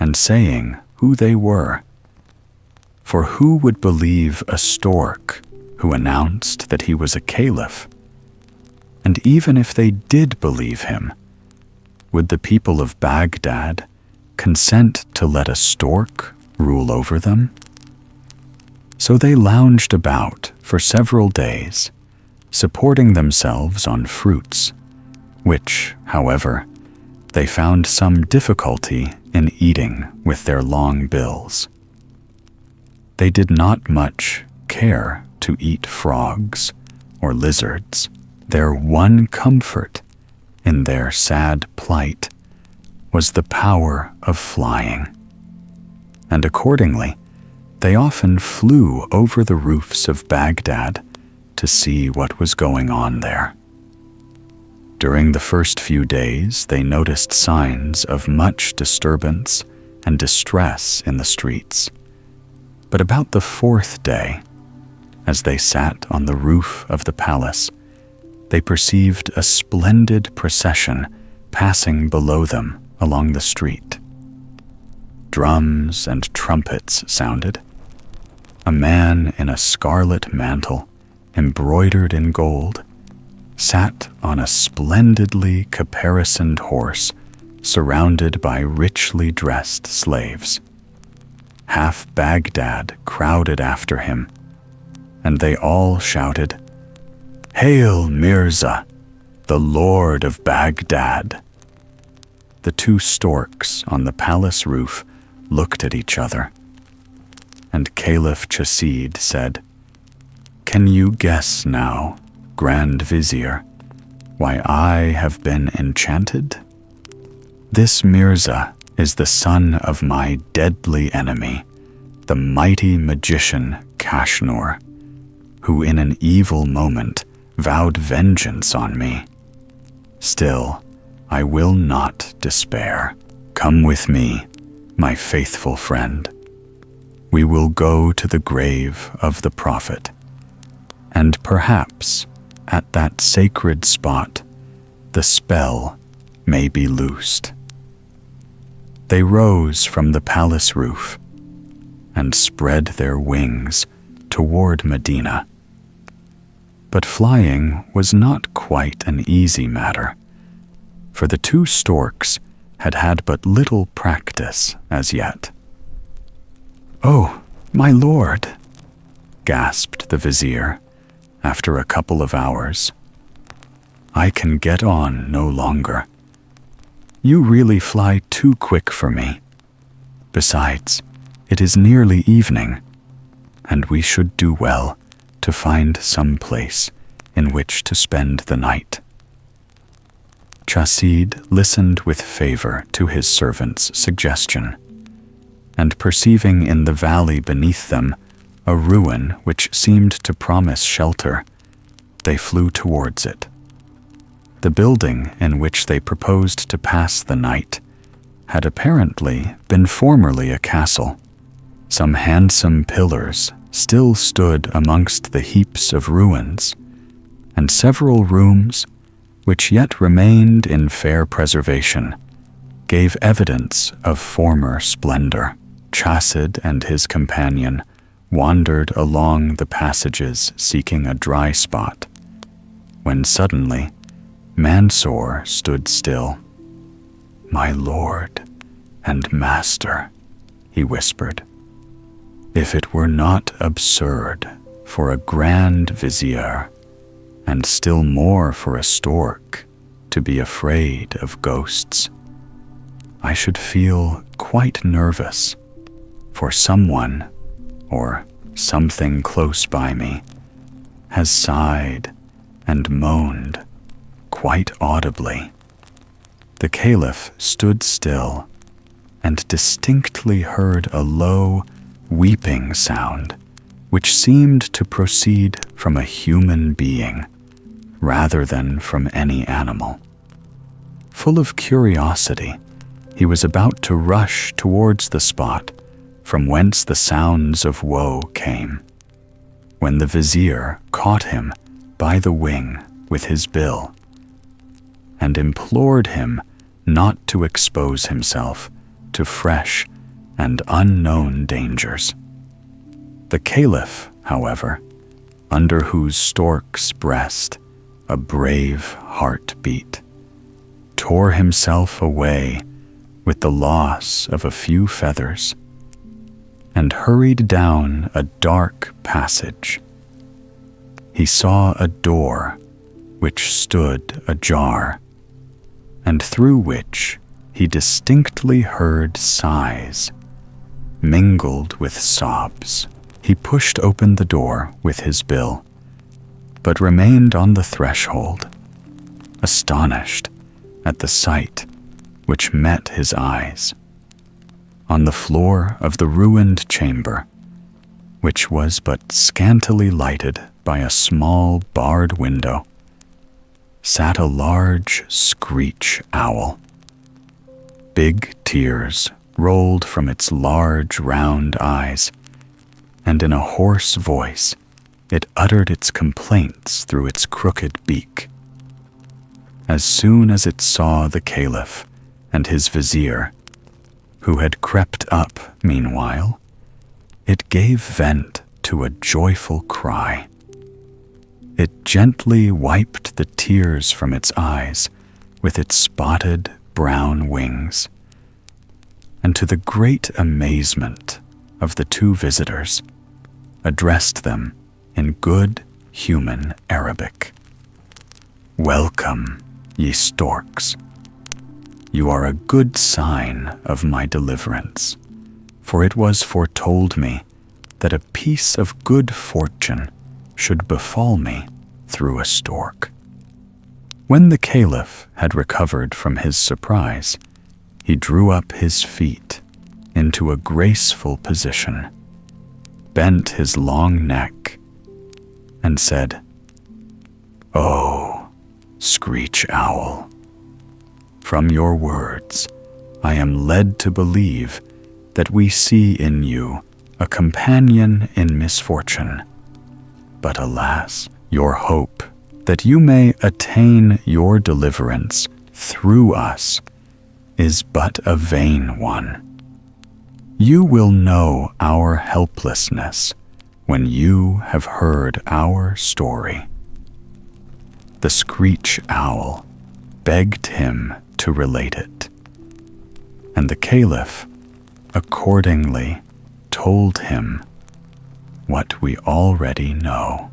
and saying who they were. For who would believe a stork who announced that he was a caliph? And even if they did believe him, would the people of Baghdad consent to let a stork rule over them? So they lounged about for several days, supporting themselves on fruits, which, however, they found some difficulty in eating with their long bills. They did not much care to eat frogs or lizards. Their one comfort in their sad plight was the power of flying, and accordingly, they often flew over the roofs of Baghdad to see what was going on there. During the first few days, they noticed signs of much disturbance and distress in the streets. But about the 4th day, as they sat on the roof of the palace, they perceived a splendid procession passing below them along the street. Drums and trumpets sounded. A man in a scarlet mantle, embroidered in gold, sat on a splendidly caparisoned horse, surrounded by richly dressed slaves. Half Baghdad crowded after him, and they all shouted, "Hail Mirza, the Lord of Baghdad!" The two storks on the palace roof looked at each other, and Caliph Chasid said, "Can you guess now, Grand Vizier, why I have been enchanted? This Mirza is the son of my deadly enemy, the mighty magician Kashnor, who in an evil moment vowed vengeance on me. Still, I will not despair. Come with me, my faithful friend. We will go to the grave of the prophet, and perhaps at that sacred spot the spell may be loosed." They rose from the palace roof and spread their wings toward Medina. But flying was not quite an easy matter, for the two storks had had but little practice as yet. "Oh, my lord," gasped the vizier after a couple of hours. "I can get on no longer. You really fly too quick for me. Besides, it is nearly evening, and we should do well to find some place in which to spend the night." Chasid listened with favor to his servant's suggestion, and perceiving in the valley beneath them a ruin which seemed to promise shelter, they flew towards it. The building in which they proposed to pass the night had apparently been formerly a castle. Some handsome pillars still stood amongst the heaps of ruins, and several rooms, which yet remained in fair preservation, gave evidence of former splendor. Chasid and his companion wandered along the passages seeking a dry spot, when suddenly Mansour stood still. "My lord and master," he whispered, "if it were not absurd for a grand vizier, and still more for a stork, to be afraid of ghosts, I should feel quite nervous, for someone, or something close by me, has sighed and moaned quite audibly." The Caliph stood still and distinctly heard a low, weeping sound which seemed to proceed from a human being rather than from any animal. Full of curiosity, he was about to rush towards the spot from whence the sounds of woe came, when the vizier caught him by the wing with his bill and implored him not to expose himself to fresh and unknown dangers. The Caliph, however, under whose stork's breast a brave heart beat, tore himself away with the loss of a few feathers, and hurried down a dark passage. He saw a door which stood ajar, and through which he distinctly heard sighs, mingled with sobs. He pushed open the door with his bill, but remained on the threshold, astonished at the sight which met his eyes. On the floor of the ruined chamber, which was but scantily lighted by a small barred window, sat a large screech owl. Big tears rolled from its large round eyes, and in a hoarse voice it uttered its complaints through its crooked beak. As soon as it saw the Caliph and his vizier, who had crept up meanwhile, it gave vent to a joyful cry. It gently wiped the tears from its eyes with its spotted brown wings, and to the great amazement of the two visitors, addressed them in good human Arabic. "Welcome, ye storks. You are a good sign of my deliverance, for it was foretold me that a piece of good fortune should befall me through a stork." When the Caliph had recovered from his surprise, he drew up his feet into a graceful position, bent his long neck, and said, "Oh, Screech Owl, from your words, I am led to believe that we see in you a companion in misfortune. But alas, your hope that you may attain your deliverance through us is but a vain one. You will know our helplessness when you have heard our story." The Screech Owl begged him to relate it, and the Caliph accordingly told him what we already know.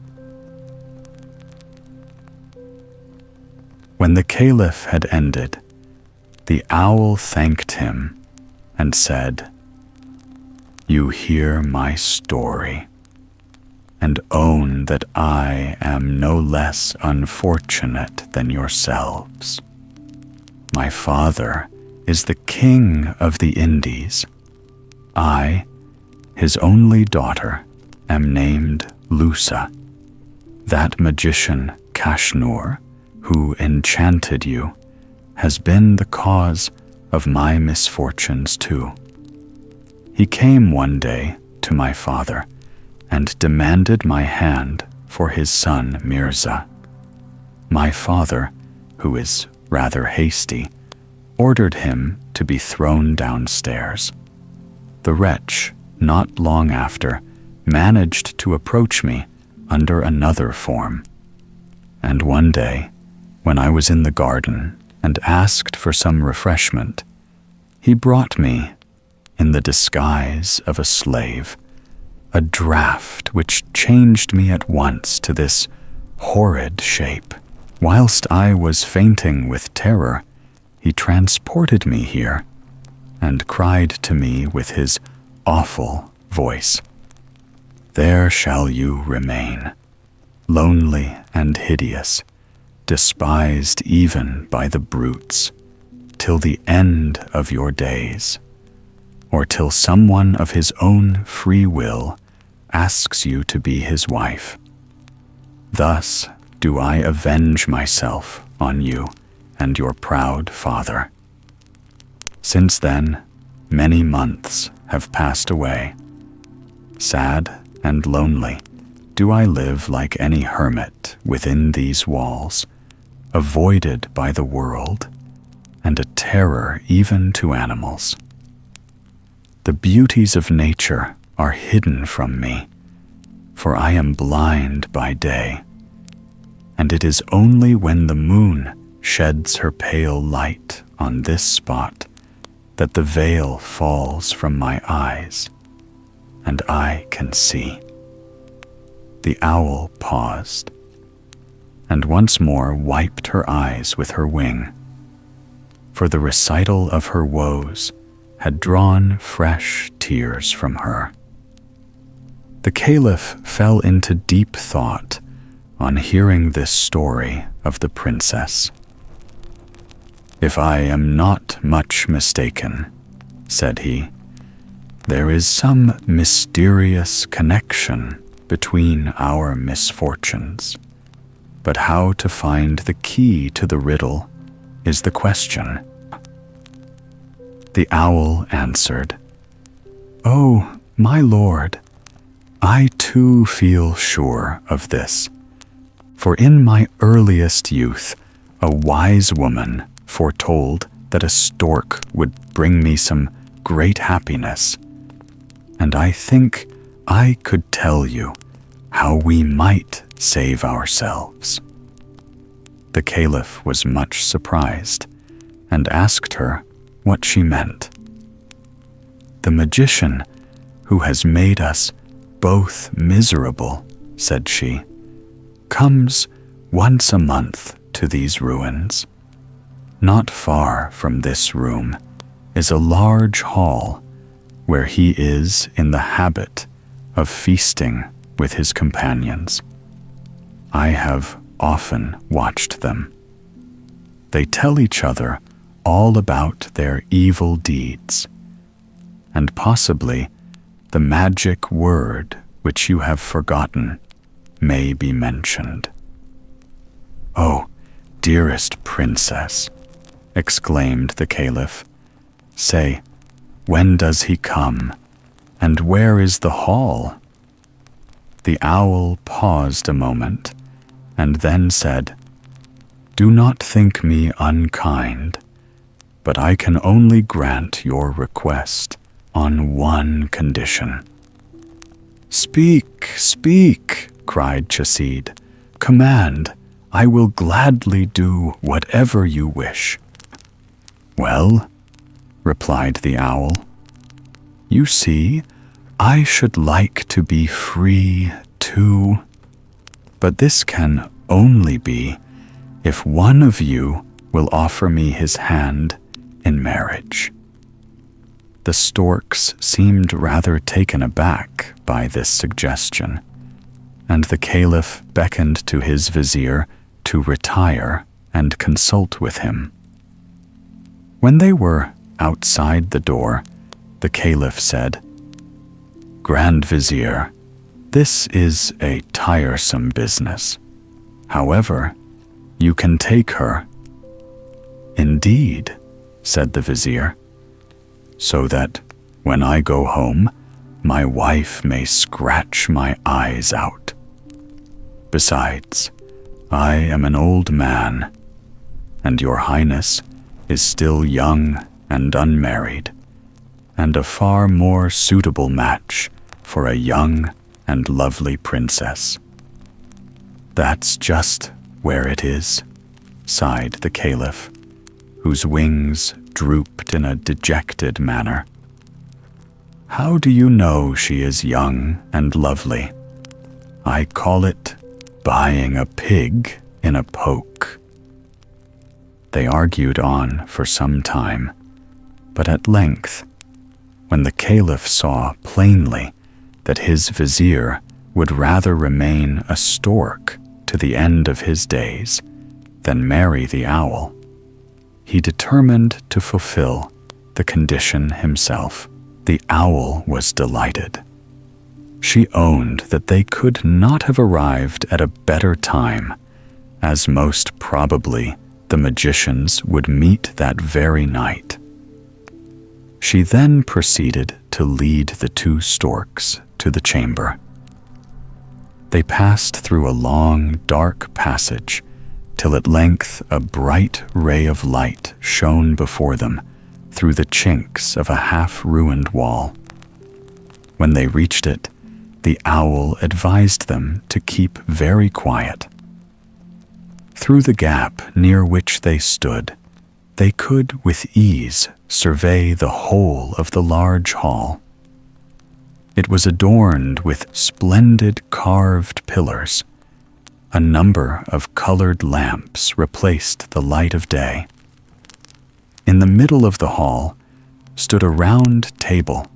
When the Caliph had ended, the owl thanked him and said, "You hear my story, and own that I am no less unfortunate than yourselves. My father is the king of the Indies. I, his only daughter, am named Lusa. That magician Kashnur, who enchanted you, has been the cause of my misfortunes too. He came one day to my father and demanded my hand for his son Mirza. My father, who is rather hasty, ordered him to be thrown downstairs. The wretch, not long after, managed to approach me under another form. And one day, when I was in the garden and asked for some refreshment, he brought me, in the disguise of a slave, a draught which changed me at once to this horrid shape. Whilst I was fainting with terror, he transported me here and cried to me with his awful voice, "There shall you remain, lonely and hideous, despised even by the brutes, till the end of your days, or till someone of his own free will asks you to be his wife. Thus do I avenge myself on you and your proud father." Since then, many months have passed away. Sad and lonely do I live like any hermit within these walls, avoided by the world, and a terror even to animals. The beauties of nature are hidden from me, for I am blind by day, and it is only when the moon sheds her pale light on this spot that the veil falls from my eyes, and I can see. The owl paused, and once more wiped her eyes with her wing, for the recital of her woes had drawn fresh tears from her. The Caliph fell into deep thought on hearing this story of the princess. "If I am not much mistaken," said he, "there is some mysterious connection between our misfortunes, but how to find the key to the riddle is the question." The owl answered, "Oh, my lord, I too feel sure of this, for in my earliest youth a wise woman foretold that a stork would bring me some great happiness, and I think I could tell you how we might save ourselves." The Caliph was much surprised and asked her what she meant. "The magician who has made us both miserable," said she, "comes once a month to these ruins. Not far from this room is a large hall where he is in the habit of feasting with his companions. I have often watched them. They tell each other all about their evil deeds, and possibly the magic word which you have forgotten may be mentioned." "Oh, dearest princess," exclaimed the Caliph, "say, when does he come, and where is the hall?" The owl paused a moment, and then said, "Do not think me unkind, but I can only grant your request on one condition." "Speak, speak," cried Chasid. "Command, I will gladly do whatever you wish." "Well," replied the owl, "you see, I should like to be free too, but this can only be if one of you will offer me his hand in marriage." The storks seemed rather taken aback by this suggestion, and the Caliph beckoned to his vizier to retire and consult with him. When they were outside the door, the Caliph said, "Grand Vizier, this is a tiresome business. However, you can take her." "Indeed," said the Vizier, "so that when I go home, my wife may scratch my eyes out. Besides, I am an old man, and your Highness is still young and unmarried, and a far more suitable match for a young and lovely princess." "That's just where it is," sighed the Caliph, whose wings drooped in a dejected manner. "How do you know she is young and lovely? I call it buying a pig in a poke." They argued on for some time, but at length, when the Caliph saw plainly that his vizier would rather remain a stork to the end of his days than marry the owl, he determined to fulfill the condition himself. The owl was delighted. She owned that they could not have arrived at a better time, as most probably the magicians would meet that very night. She then proceeded to lead the two storks to the chamber. They passed through a long, dark passage, till at length a bright ray of light shone before them through the chinks of a half-ruined wall. When they reached it, the owl advised them to keep very quiet. Through the gap near which they stood, they could with ease survey the whole of the large hall. It was adorned with splendid carved pillars. A number of colored lamps replaced the light of day. In the middle of the hall stood a round table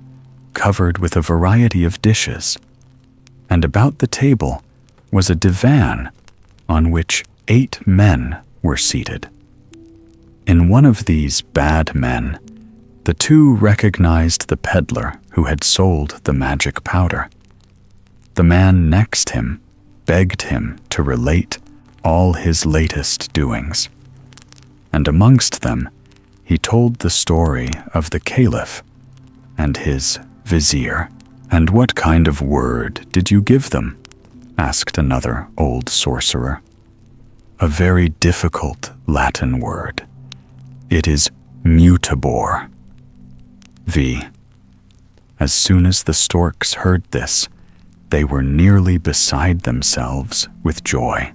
covered with a variety of dishes, and about the table was a divan on which 8 men were seated. In one of these bad men, the two recognized the peddler who had sold the magic powder. The man next him begged him to relate all his latest doings, and amongst them he told the story of the Caliph and his vizier. "And what kind of word did you give them?" asked another old sorcerer. "A very difficult Latin word. It is Mutabor. V. As soon as the storks heard this, they were nearly beside themselves with joy.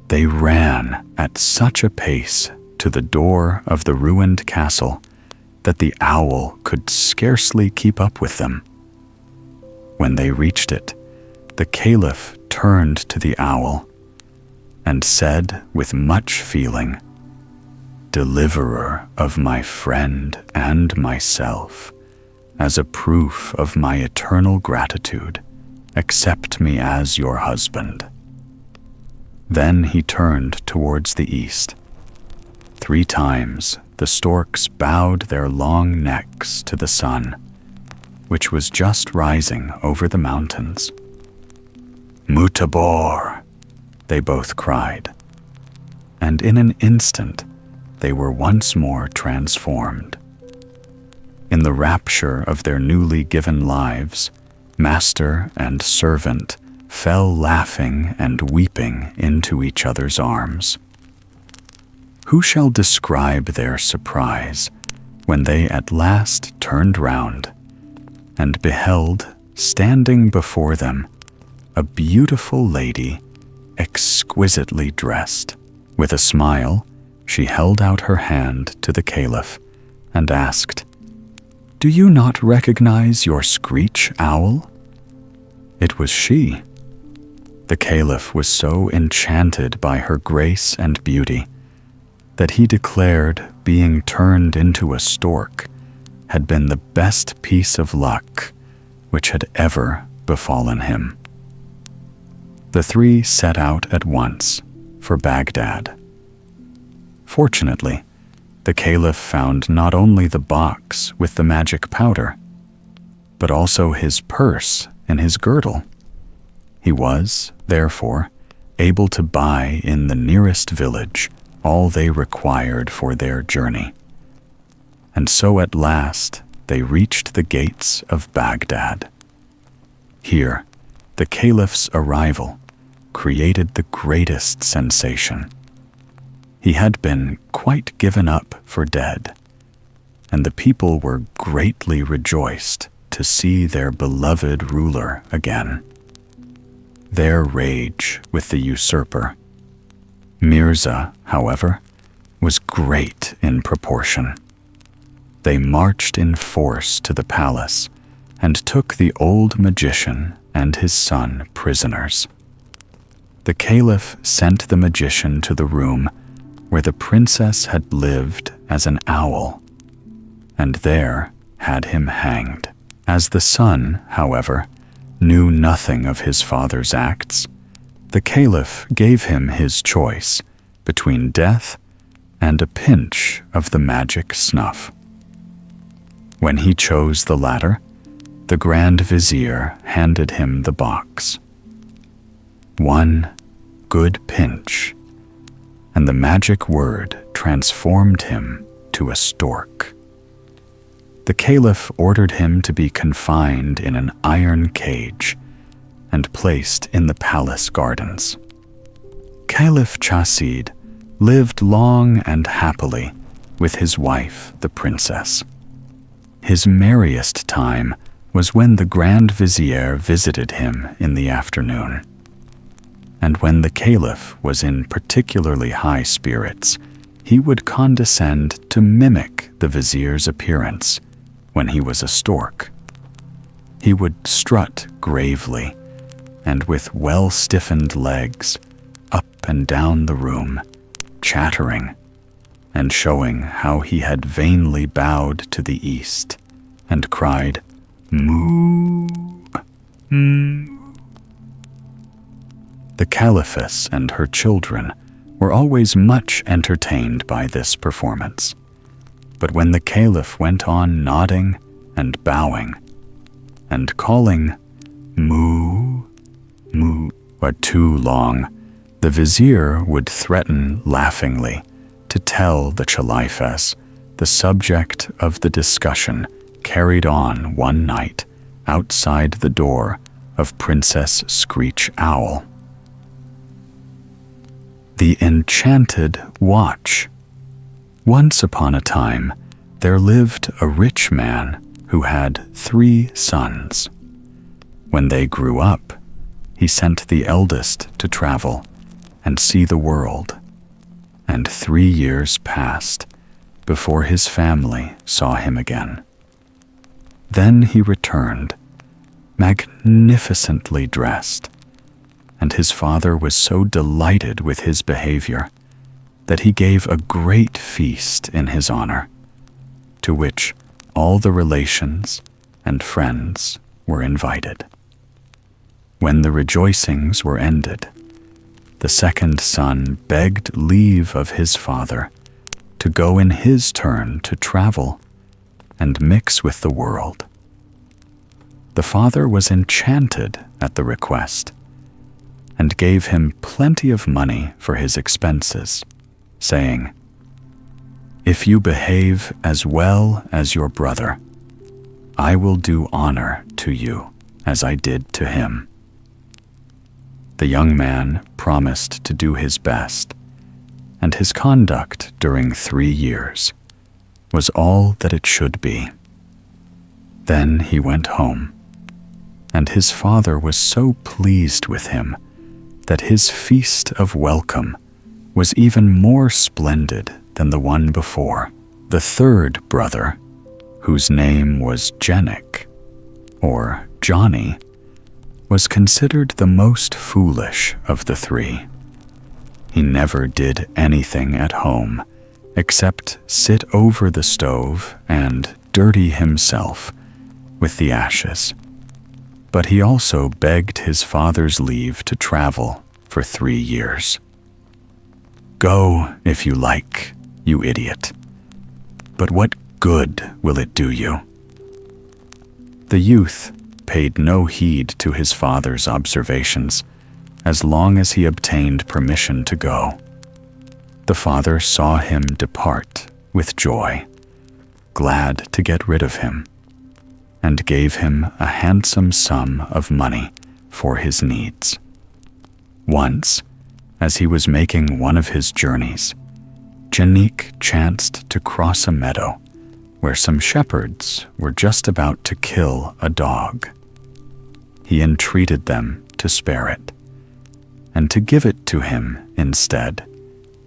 They ran at such a pace to the door of the ruined castle that the owl could scarcely keep up with them. When they reached it, the Caliph turned to the owl and said with much feeling, "Deliverer of my friend and myself, as a proof of my eternal gratitude, accept me as your husband." Then he turned towards the east. 3 times the storks bowed their long necks to the sun, which was just rising over the mountains. "Mutabor!" they both cried, and in an instant they were once more transformed. In the rapture of their newly given lives, master and servant fell laughing and weeping into each other's arms. Who shall describe their surprise when they at last turned round and beheld, standing before them, a beautiful lady, exquisitely dressed. With a smile, she held out her hand to the Caliph and asked, "Do you not recognize your screech owl?" It was she. The Caliph was so enchanted by her grace and beauty that he declared being turned into a stork had been the best piece of luck which had ever befallen him. The 3 set out at once for Baghdad. Fortunately, the Caliph found not only the box with the magic powder, but also his purse in his girdle. He was, therefore, able to buy in the nearest village all they required for their journey. And so at last they reached the gates of Baghdad. Here, the Caliph's arrival created the greatest sensation. He had been quite given up for dead, and the people were greatly rejoiced to see their beloved ruler again. Their rage with the usurper, Mirza, however, was great in proportion. They marched in force to the palace and took the old magician and his son prisoners. The Caliph sent the magician to the room where the princess had lived as an owl, and there had him hanged. As the son, however, knew nothing of his father's acts, the Caliph gave him his choice between death and a pinch of the magic snuff. When he chose the latter, the Grand Vizier handed him the box. 1 good pinch, and the magic word transformed him to a stork. The Caliph ordered him to be confined in an iron cage and placed in the palace gardens. Caliph Chasid lived long and happily with his wife, the princess. His merriest time was when the Grand Vizier visited him in the afternoon. And when the Caliph was in particularly high spirits, he would condescend to mimic the Vizier's appearance when he was a stork. He would strut gravely and with well-stiffened legs up and down the room, chattering and showing how he had vainly bowed to the east and cried, "Moo, moo." The Caliphess and her children were always much entertained by this performance. But when the Caliph went on nodding and bowing and calling "moo, moo" for too long, the Vizier would threaten laughingly to tell the Caliphess the subject of the discussion carried on one night outside the door of Princess Screech Owl. The Enchanted Watch. Once upon a time, there lived a rich man who had 3 sons. When they grew up, he sent the eldest to travel and see the world, and 3 years passed before his family saw him again. Then he returned, magnificently dressed, and his father was so delighted with his behavior that he gave a great feast in his honor, to which all the relations and friends were invited. When the rejoicings were ended, the second son begged leave of his father to go in his turn to travel and mix with the world. The father was enchanted at the request and gave him plenty of money for his expenses, saying, "If you behave as well as your brother, I will do honor to you as I did to him." The young man promised to do his best, and his conduct during 3 years was all that it should be. Then he went home, and his father was so pleased with him that his feast of welcome was even more splendid than the one before. The third brother, whose name was Jenik, or Johnny, was considered the most foolish of the 3. He never did anything at home except sit over the stove and dirty himself with the ashes. But he also begged his father's leave to travel for 3 years. "Go if you like, you idiot. But what good will it do you?" The youth paid no heed to his father's observations as long as he obtained permission to go. The father saw him depart with joy, glad to get rid of him, and gave him a handsome sum of money for his needs. Once, as he was making one of his journeys, Jenik chanced to cross a meadow where some shepherds were just about to kill a dog. He entreated them to spare it, and to give it to him instead,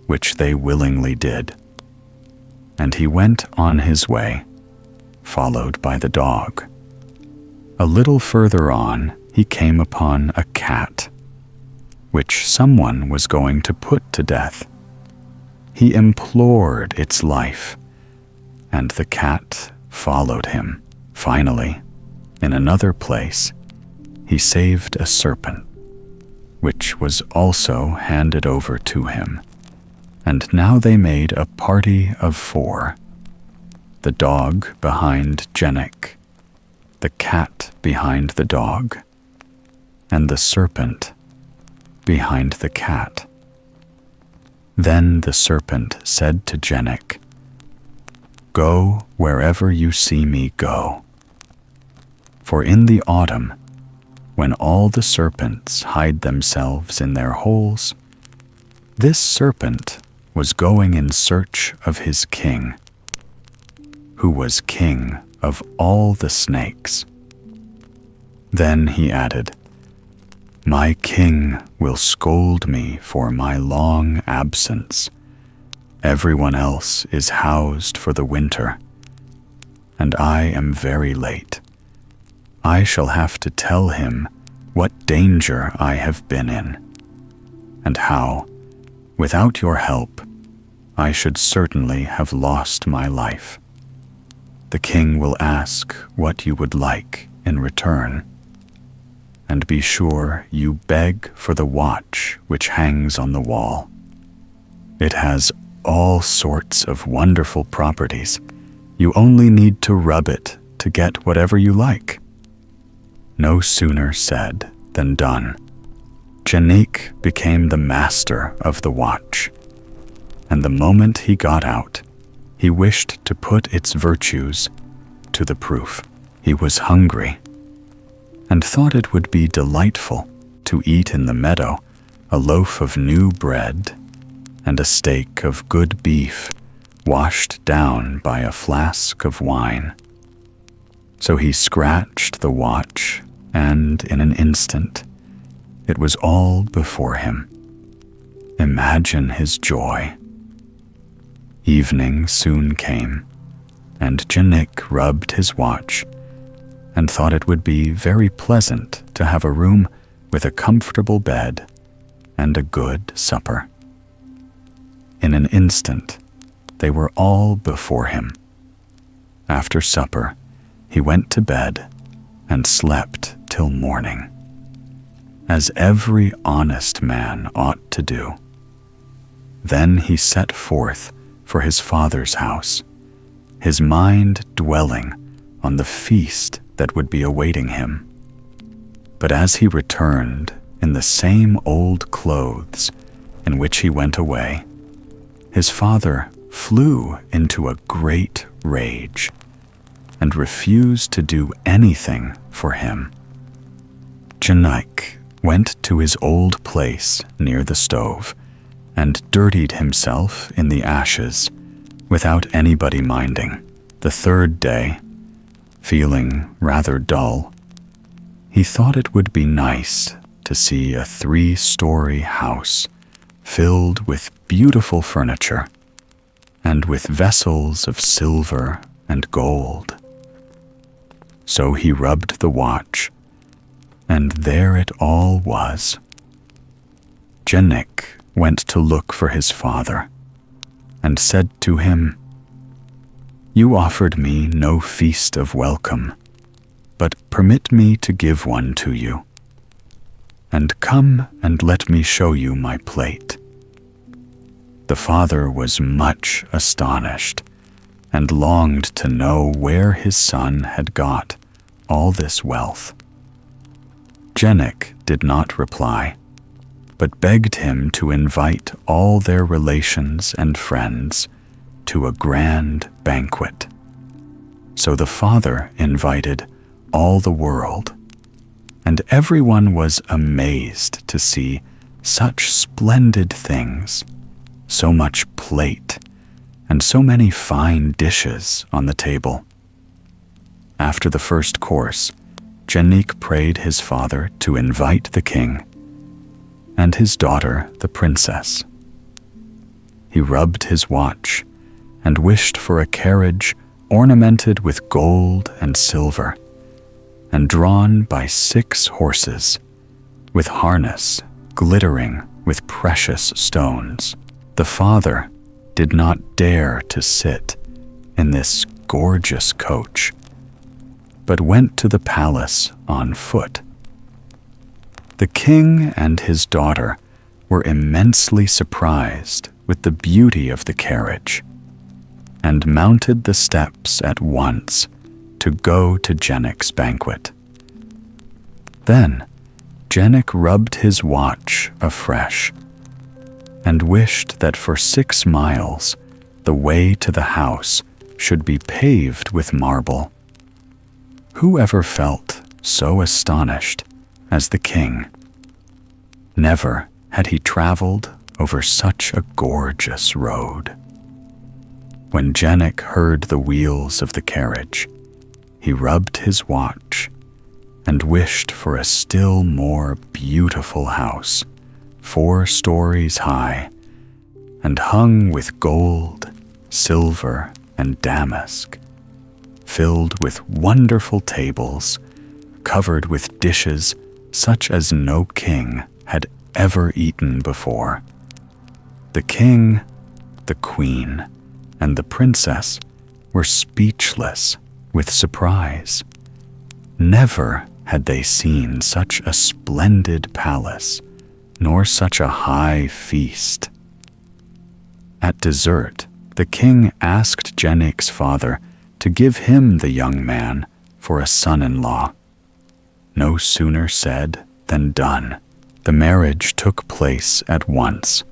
which they willingly did. And he went on his way, followed by the dog. A little further on, he came upon a cat, which someone was going to put to death. He implored its life, and the cat followed him. Finally, in another place, he saved a serpent, which was also handed over to him. And now they made a party of 4. The dog behind Jenik, the cat behind the dog, and the serpent behind the cat. Then the serpent said to Jenik, "Go wherever you see me go." For in the autumn, when all the serpents hide themselves in their holes, this serpent was going in search of his king, who was king of all the snakes. Then he added, "My king will scold me for my long absence. Everyone else is housed for the winter, and I am very late. I shall have to tell him what danger I have been in, and how, without your help, I should certainly have lost my life. The king will ask what you would like in return, and be sure you beg for the watch which hangs on the wall. It has all sorts of wonderful properties. You only need to rub it to get whatever you like." No sooner said than done. Jenik became the master of the watch, and the moment he got out, he wished to put its virtues to the proof. He was hungry, and thought it would be delightful to eat in the meadow a loaf of new bread and a steak of good beef washed down by a flask of wine. So he scratched the watch, and in an instant, it was all before him. Imagine his joy. Evening soon came, and Janik rubbed his watch and thought it would be very pleasant to have a room with a comfortable bed and a good supper. In an instant, they were all before him. After supper, he went to bed and slept till morning, as every honest man ought to do. Then he set forth for his father's house, his mind dwelling on the feast that would be awaiting him. But as he returned in the same old clothes in which he went away, his father flew into a great rage and refused to do anything for him. Janik went to his old place near the stove and dirtied himself in the ashes without anybody minding. The third day, feeling rather dull, he thought it would be nice to see a 3-story house filled with beautiful furniture and with vessels of silver and gold. So he rubbed the watch, and there it all was. Janik went to look for his father and said to him, "You offered me no feast of welcome, but permit me to give one to you. And come and let me show you my plate." The father was much astonished and longed to know where his son had got all this wealth. Janik did not reply, but begged him to invite all their relations and friends to a grand banquet. So the father invited all the world, and everyone was amazed to see such splendid things, so much plate, and so many fine dishes on the table. After the first course, Janik prayed his father to invite the king and his daughter, the princess. He rubbed his watch and wished for a carriage ornamented with gold and silver, and drawn by 6 horses, with harness glittering with precious stones. The father did not dare to sit in this gorgeous coach, but went to the palace on foot. The king and his daughter were immensely surprised with the beauty of the carriage, and mounted the steps at once to go to Janik's banquet. Then Janik rubbed his watch afresh and wished that for 6 miles the way to the house should be paved with marble. Who ever felt so astonished as the king? Never had he traveled over such a gorgeous road. When Janik heard the wheels of the carriage, he rubbed his watch and wished for a still more beautiful house, 4 stories high, and hung with gold, silver, and damask, filled with wonderful tables, covered with dishes such as no king had ever eaten before. The king, the queen, and the princess were speechless with surprise. Never had they seen such a splendid palace, nor such a high feast. At dessert, the king asked Janik's father to give him the young man for a son-in-law. No sooner said than done. The marriage took place at once,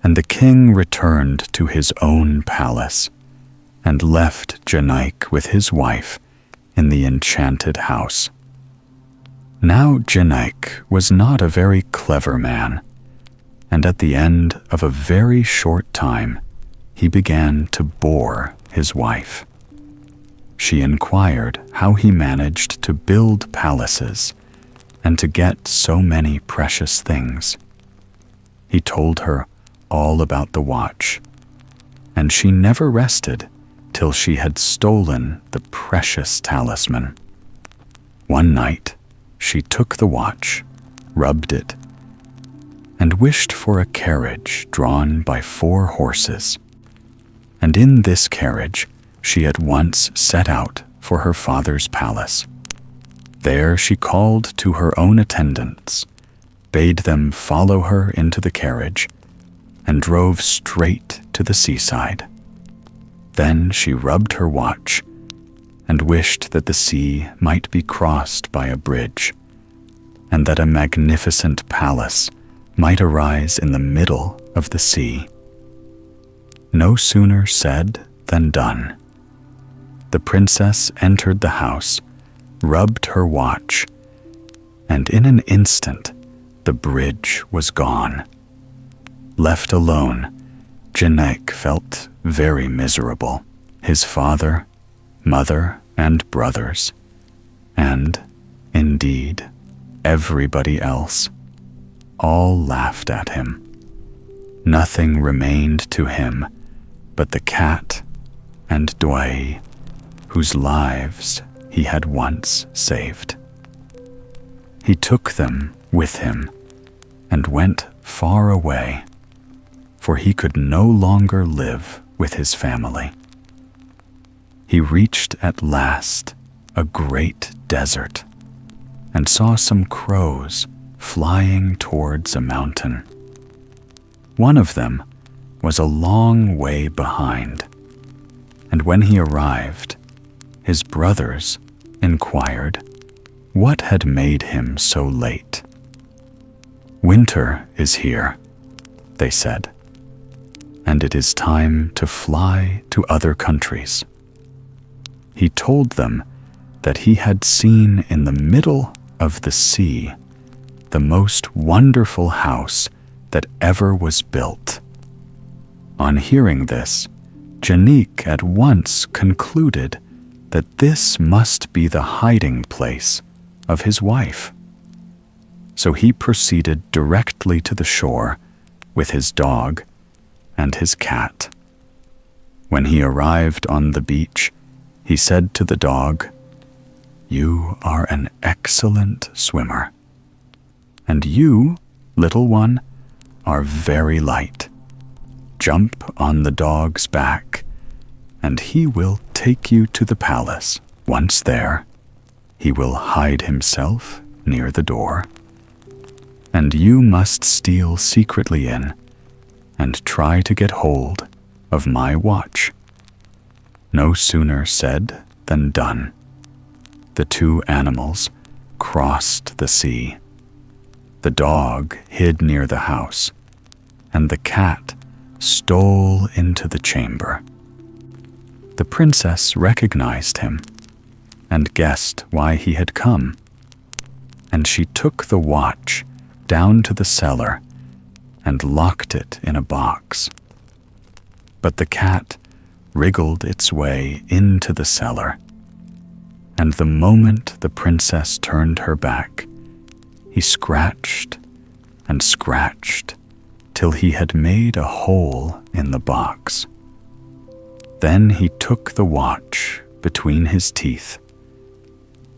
and the king returned to his own palace and left Janik with his wife in the enchanted house. Now Janik was not a very clever man, and at the end of a very short time he began to bore his wife. She inquired how he managed to build palaces and to get so many precious things. He told her all about the watch, and she never rested till she had stolen the precious talisman. One night, she took the watch, rubbed it, and wished for a carriage drawn by 4 horses. And in this carriage, she at once set out for her father's palace. There she called to her own attendants, bade them follow her into the carriage, and drove straight to the seaside. Then she rubbed her watch and wished that the sea might be crossed by a bridge, and that a magnificent palace might arise in the middle of the sea. No sooner said than done. The princess entered the house, rubbed her watch, and in an instant the bridge was gone. Left alone, Janek felt very miserable. His father, mother, and brothers, and, indeed, everybody else, all laughed at him. Nothing remained to him but the cat and Dway, whose lives he had once saved. He took them with him and went far away, for he could no longer live with his family. He reached at last a great desert and saw some crows flying towards a mountain. One of them was a long way behind, and when he arrived, his brothers inquired what had made him so late. "Winter is here," they said, "and it is time to fly to other countries." He told them that he had seen in the middle of the sea the most wonderful house that ever was built. On hearing this, Janik at once concluded that this must be the hiding place of his wife. So he proceeded directly to the shore with his dog and his cat. When he arrived on the beach, he said to the dog, "You are an excellent swimmer, and you, little one, are very light. Jump on the dog's back, and he will take you to the palace. Once there, he will hide himself near the door, and you must steal secretly in and try to get hold of my watch." No sooner said than done. The 2 animals crossed the sea. The dog hid near the house, and the cat stole into the chamber. The princess recognized him and guessed why he had come, and she took the watch down to the cellar and locked it in a box. But the cat wriggled its way into the cellar, and the moment the princess turned her back, he scratched and scratched till he had made a hole in the box. Then he took the watch between his teeth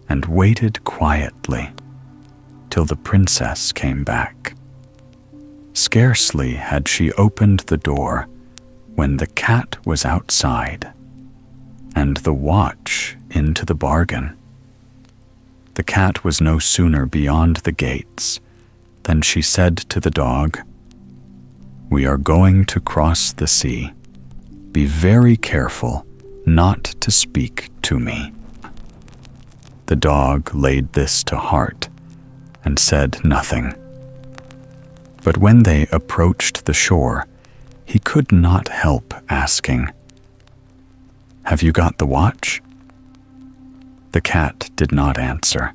and waited quietly till the princess came back. Scarcely had she opened the door when the cat was outside, and the watch into the bargain. The cat was no sooner beyond the gates than she said to the dog, "We are going to cross the sea. Be very careful not to speak to me." The dog laid this to heart and said nothing. But when they approached the shore, he could not help asking, "Have you got the watch?" The cat did not answer.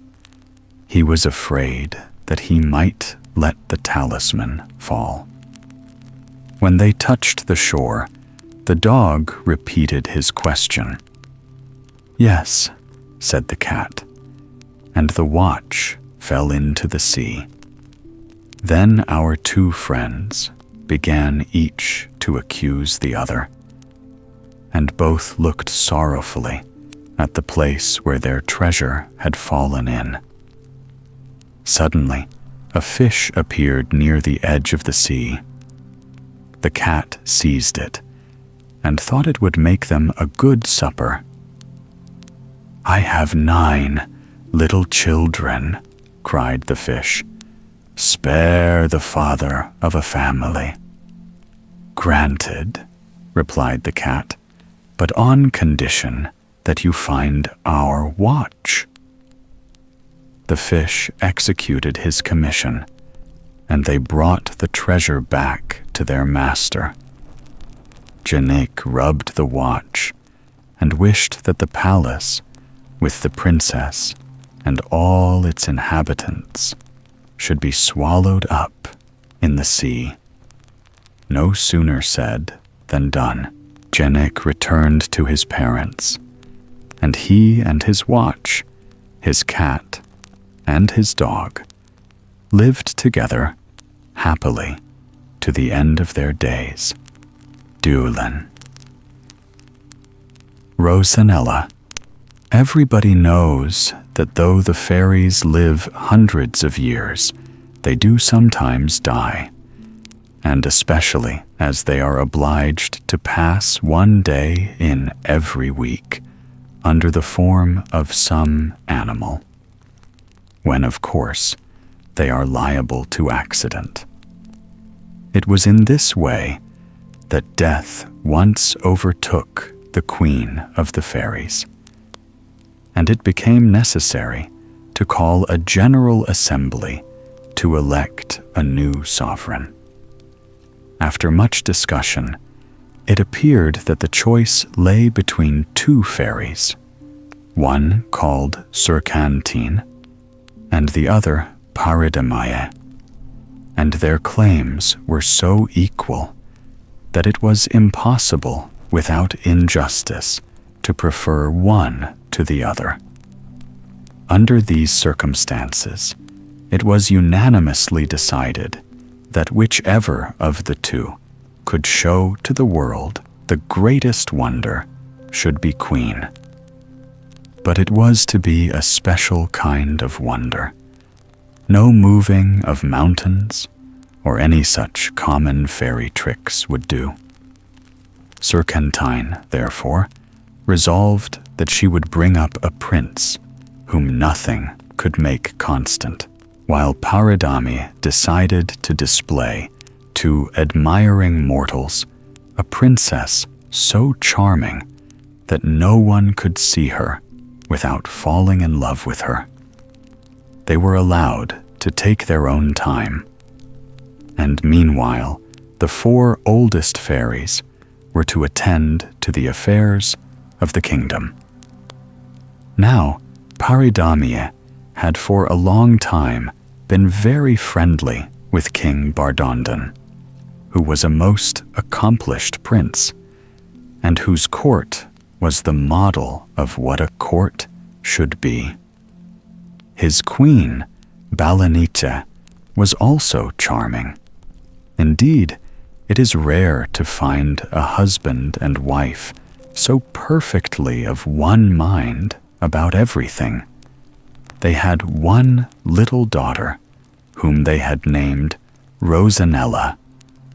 He was afraid that he might let the talisman fall. When they touched the shore, The dog repeated his question. "Yes," said the cat, and the watch fell into the sea. Then our two friends began each to accuse the other, and both looked sorrowfully at the place where their treasure had fallen in. Suddenly, a fish appeared near the edge of the sea. The cat seized it and thought it would make them a good supper. "I have 9 little children," cried the fish. "Spare the father of a family." "Granted," replied the cat, "but on condition that you find our watch." The fish executed his commission, and they brought the treasure back to their master. Janik rubbed the watch and wished that the palace, with the princess and all its inhabitants, should be swallowed up in the sea. No sooner said than done. Janik returned to his parents, and he and his watch, his cat, and his dog lived together happily to the end of their days. Dulin. Rosanella. Everybody knows that though the fairies live hundreds of years, they do sometimes die, and especially as they are obliged to pass one day in every week under the form of some animal, when, of course, they are liable to accident. It was in this way that death once overtook the queen of the fairies, and it became necessary to call a general assembly to elect a new sovereign. After much discussion, it appeared that the choice lay between 2 fairies, one called Celandine and the other Paridamaye, and their claims were so equal that it was impossible without injustice to prefer one to the other. Under these circumstances, it was unanimously decided that whichever of the 2 could show to the world the greatest wonder should be queen. But it was to be a special kind of wonder. No moving of mountains or any such common fairy tricks would do. Celandine, therefore, resolved that she would bring up a prince whom nothing could make constant, while Paridami decided to display to admiring mortals a princess so charming that no one could see her without falling in love with her. They were allowed to take their own time, and meanwhile the 4 oldest fairies were to attend to the affairs of the kingdom. Now, Paridamie had for a long time been very friendly with King Bardondon, who was a most accomplished prince, and whose court was the model of what a court should be. His queen, Balanice, was also charming. Indeed, it is rare to find a husband and wife so perfectly of one mind about everything. They had one little daughter, whom they had named Rosanella,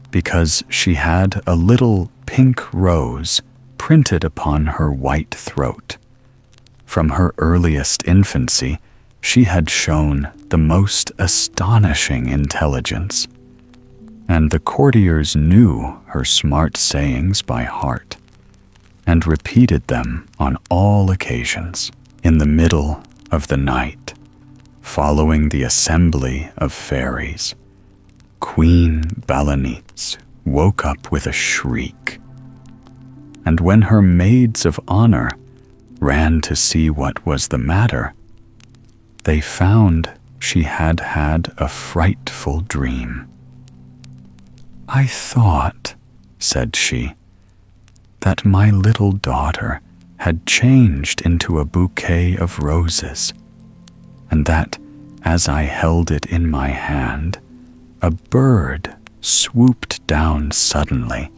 because she had a little pink rose printed upon her white throat. From her earliest infancy, she had shown the most astonishing intelligence, and the courtiers knew her smart sayings by heart, and repeated them on all occasions. In the middle of the night, following the assembly of fairies, Queen Balanice woke up with a shriek, and when her maids of honor ran to see what was the matter, they found she had had a frightful dream. "I thought," said she, that my little daughter had changed into a bouquet of roses, and that, as I held it in my hand, a bird swooped down suddenly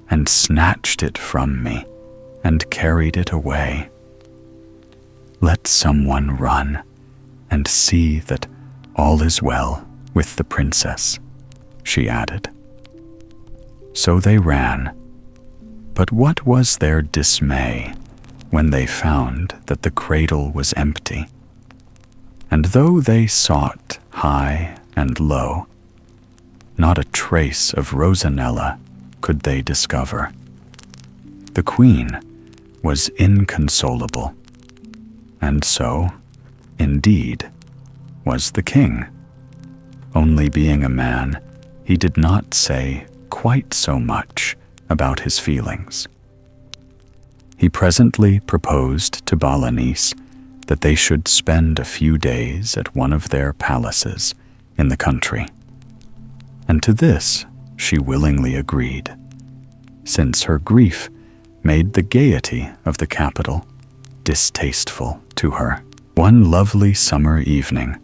and snatched it from me and carried it away. Let someone run and see that all is well with the princess, she added. So they ran, but what was their dismay when they found that the cradle was empty. And though they sought high and low, not a trace of Rosanella could they discover. The queen was inconsolable, and so, indeed, was the king. Only being a man, he did not say quite so much about his feelings. He presently proposed to Balanice that they should spend a few days at one of their palaces in the country, and to this she willingly agreed, since her grief made the gaiety of the capital distasteful to her. One lovely summer evening,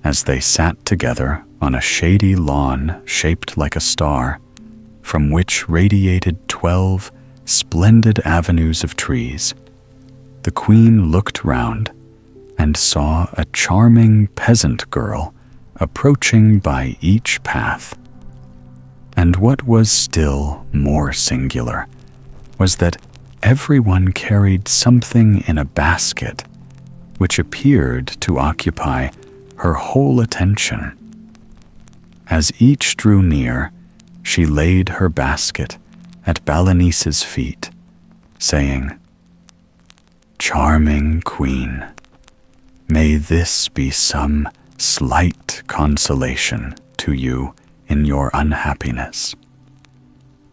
as they sat together on a shady lawn shaped like a star, from which radiated 12 splendid avenues of trees, the queen looked round and saw a charming peasant girl approaching by each path. And what was still more singular was that everyone carried something in a basket which appeared to occupy her whole attention. As each drew near, she laid her basket at Balanice's feet, saying, "Charming queen, may this be some slight consolation to you in your unhappiness."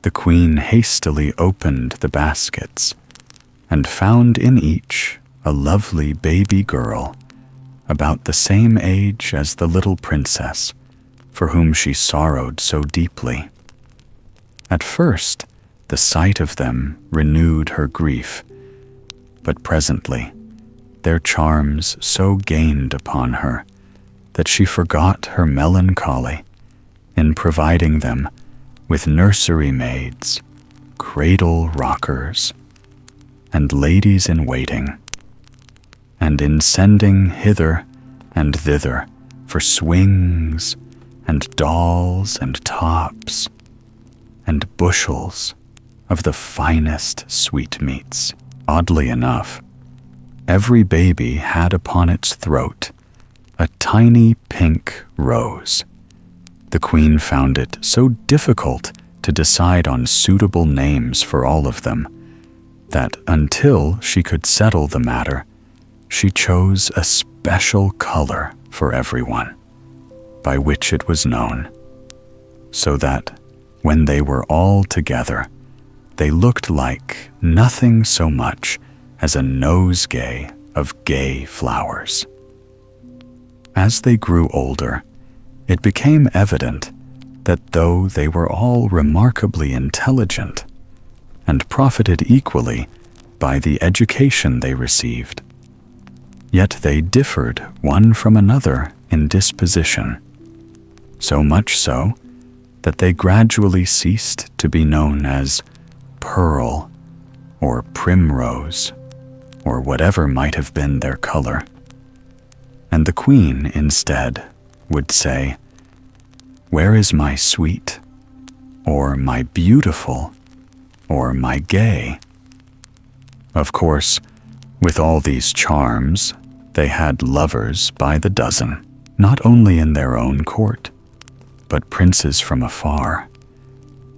The queen hastily opened the baskets and found in each a lovely baby girl about the same age as the little princess for whom she sorrowed so deeply. At first, the sight of them renewed her grief, but presently their charms so gained upon her that she forgot her melancholy in providing them with nursery maids, cradle rockers, and ladies in waiting, and in sending hither and thither for swings and dolls and tops and bushels of the finest sweetmeats. Oddly enough, every baby had upon its throat a tiny pink rose. The queen found it so difficult to decide on suitable names for all of them that until she could settle the matter, she chose a special color for everyone, by which it was known, so that when they were all together, they looked like nothing so much as a nosegay of gay flowers. As they grew older, it became evident that though they were all remarkably intelligent and profited equally by the education they received, yet they differed one from another in disposition, so much so that they gradually ceased to be known as pearl or primrose or whatever might have been their color, and the queen instead would say, "Where is my sweet?" or "my beautiful?" or "my gay?" Of course, with all these charms, they had lovers by the dozen, not only in their own court, but princes from afar,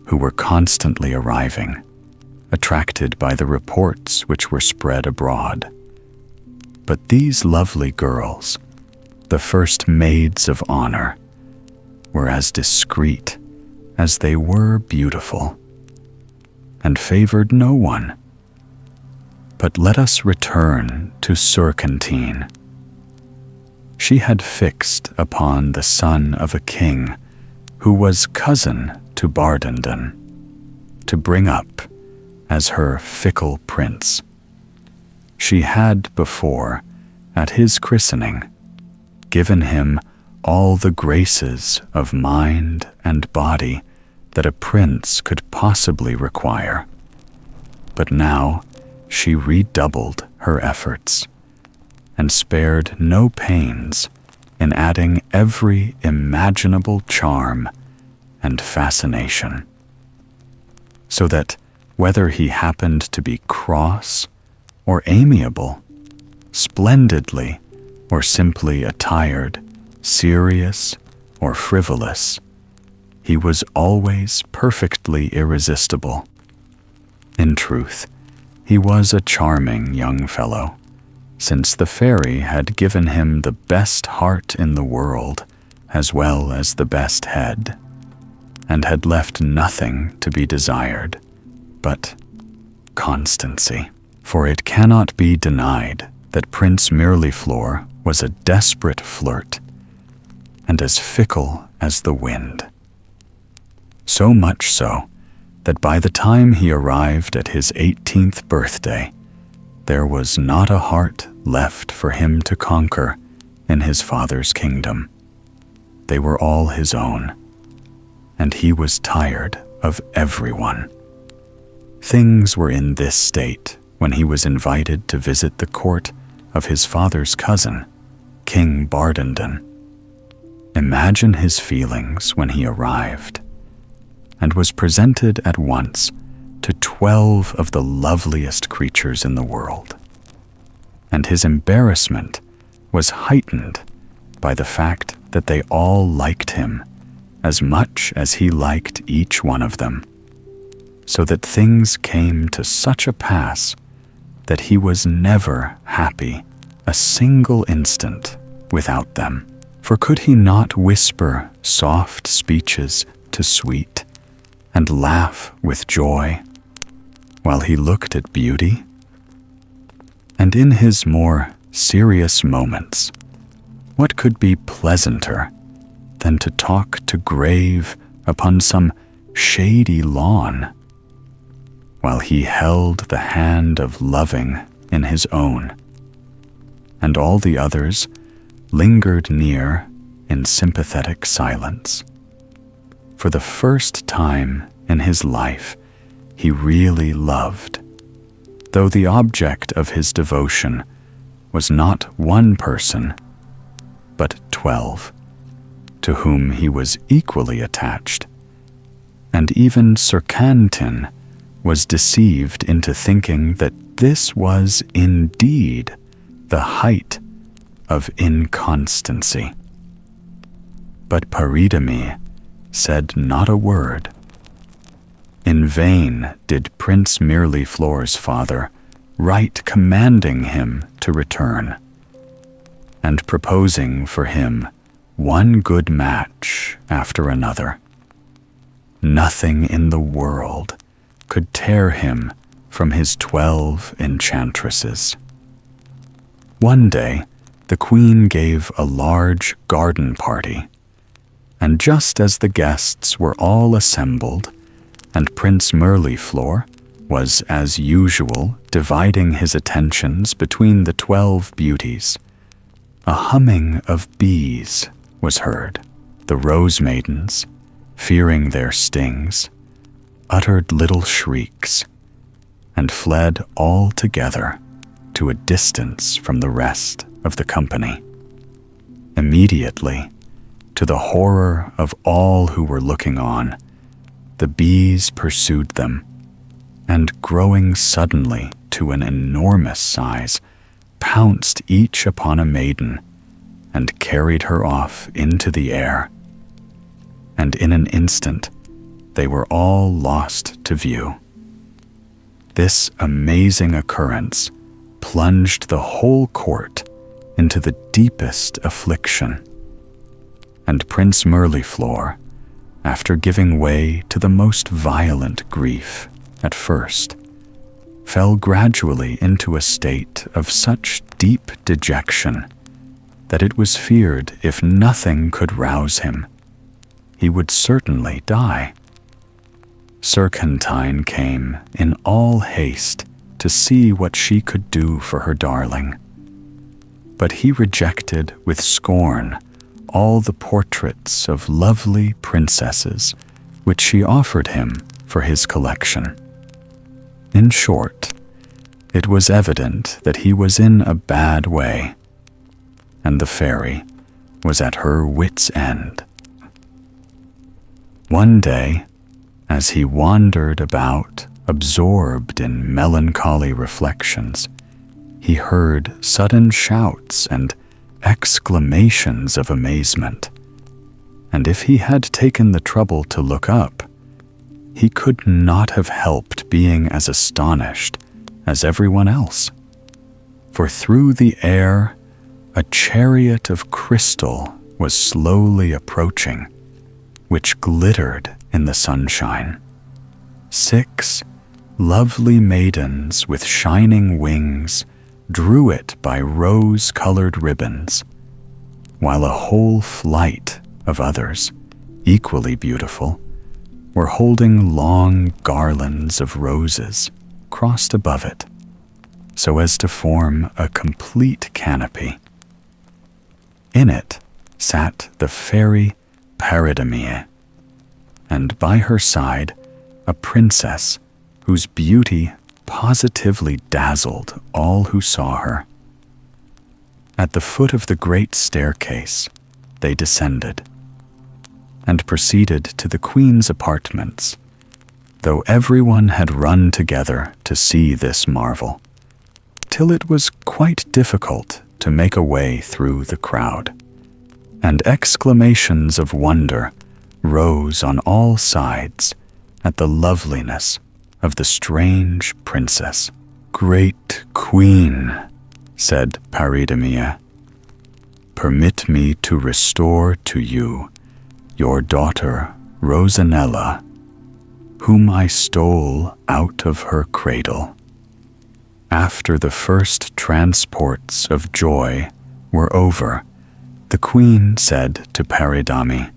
who were constantly arriving, attracted by the reports which were spread abroad. But these lovely girls, the first maids of honor, were as discreet as they were beautiful, and favored no one. But let us return to Celandine. She had fixed upon the son of a king who was cousin to Bardandon, to bring up as her fickle prince. She had before, at his christening, given him all the graces of mind and body that a prince could possibly require. But now she redoubled her efforts and spared no pains in adding every imaginable charm and fascination, so that whether he happened to be cross or amiable, splendidly or simply attired, serious or frivolous, he was always perfectly irresistible. In truth, he was a charming young fellow, since the fairy had given him the best heart in the world as well as the best head, and had left nothing to be desired but constancy. For it cannot be denied that Prince Mirliflor was a desperate flirt, and as fickle as the wind. So much so that by the time he arrived at his 18th birthday, there was not a heart left for him to conquer in his father's kingdom. They were all his own, and he was tired of everyone. Things were in this state when he was invited to visit the court of his father's cousin, King Bardenden. Imagine his feelings when he arrived, and was presented at once to 12 of the loveliest creatures in the world. And his embarrassment was heightened by the fact that they all liked him as much as he liked each one of them, so that things came to such a pass that he was never happy a single instant without them. For could he not whisper soft speeches to sweet, and laugh with joy, while he looked at beauty? And in his more serious moments, what could be pleasanter than to talk to grave upon some shady lawn, while he held the hand of loving in his own, and all the others lingered near in sympathetic silence? For the first time in his life, he really loved, though the object of his devotion was not one person, but 12, to whom he was equally attached. And even Sir Cantin was deceived into thinking that this was indeed the height of inconstancy. But Paridamie said not a word. In vain did Prince Mirliflor's father write commanding him to return, and proposing for him one good match after another. Nothing in the world could tear him from his 12 enchantresses. One day, the queen gave a large garden party, and just as the guests were all assembled, and Prince Mirliflor was, as usual, dividing his attentions between the 12 beauties, a humming of bees was heard. The rose maidens, fearing their stings, uttered little shrieks, and fled all together to a distance from the rest of the company. Immediately, to the horror of all who were looking on, the bees pursued them, and growing suddenly to an enormous size, pounced each upon a maiden, and carried her off into the air. And in an instant, they were all lost to view. This amazing occurrence plunged the whole court into the deepest affliction, and Prince Mirliflor, after giving way to the most violent grief at first, fell gradually into a state of such deep dejection that it was feared if nothing could rouse him, he would certainly die. Celandine came in all haste to see what she could do for her darling. But he rejected with scorn all the portraits of lovely princesses which she offered him for his collection. In short, it was evident that he was in a bad way, and the fairy was at her wit's end. One day, as he wandered about, absorbed in melancholy reflections, he heard sudden shouts and exclamations of amazement, and if he had taken the trouble to look up, he could not have helped being as astonished as everyone else. For through the air, a chariot of crystal was slowly approaching, which glittered in the sunshine. 6 lovely maidens with shining wings drew it by rose-colored ribbons, while a whole flight of others, equally beautiful, were holding long garlands of roses crossed above it, so as to form a complete canopy. In it sat the fairy Paridamie, and by her side a princess whose beauty positively dazzled all who saw her. At the foot of the great staircase they descended, and proceeded to the queen's apartments, though everyone had run together to see this marvel, till it was quite difficult to make a way through the crowd, and exclamations of wonder rose on all sides at the loveliness of the strange princess. "Great queen," said Paridamie, "permit me to restore to you your daughter Rosanella, whom I stole out of her cradle." After the first transports of joy were over, the queen said to Paridamie,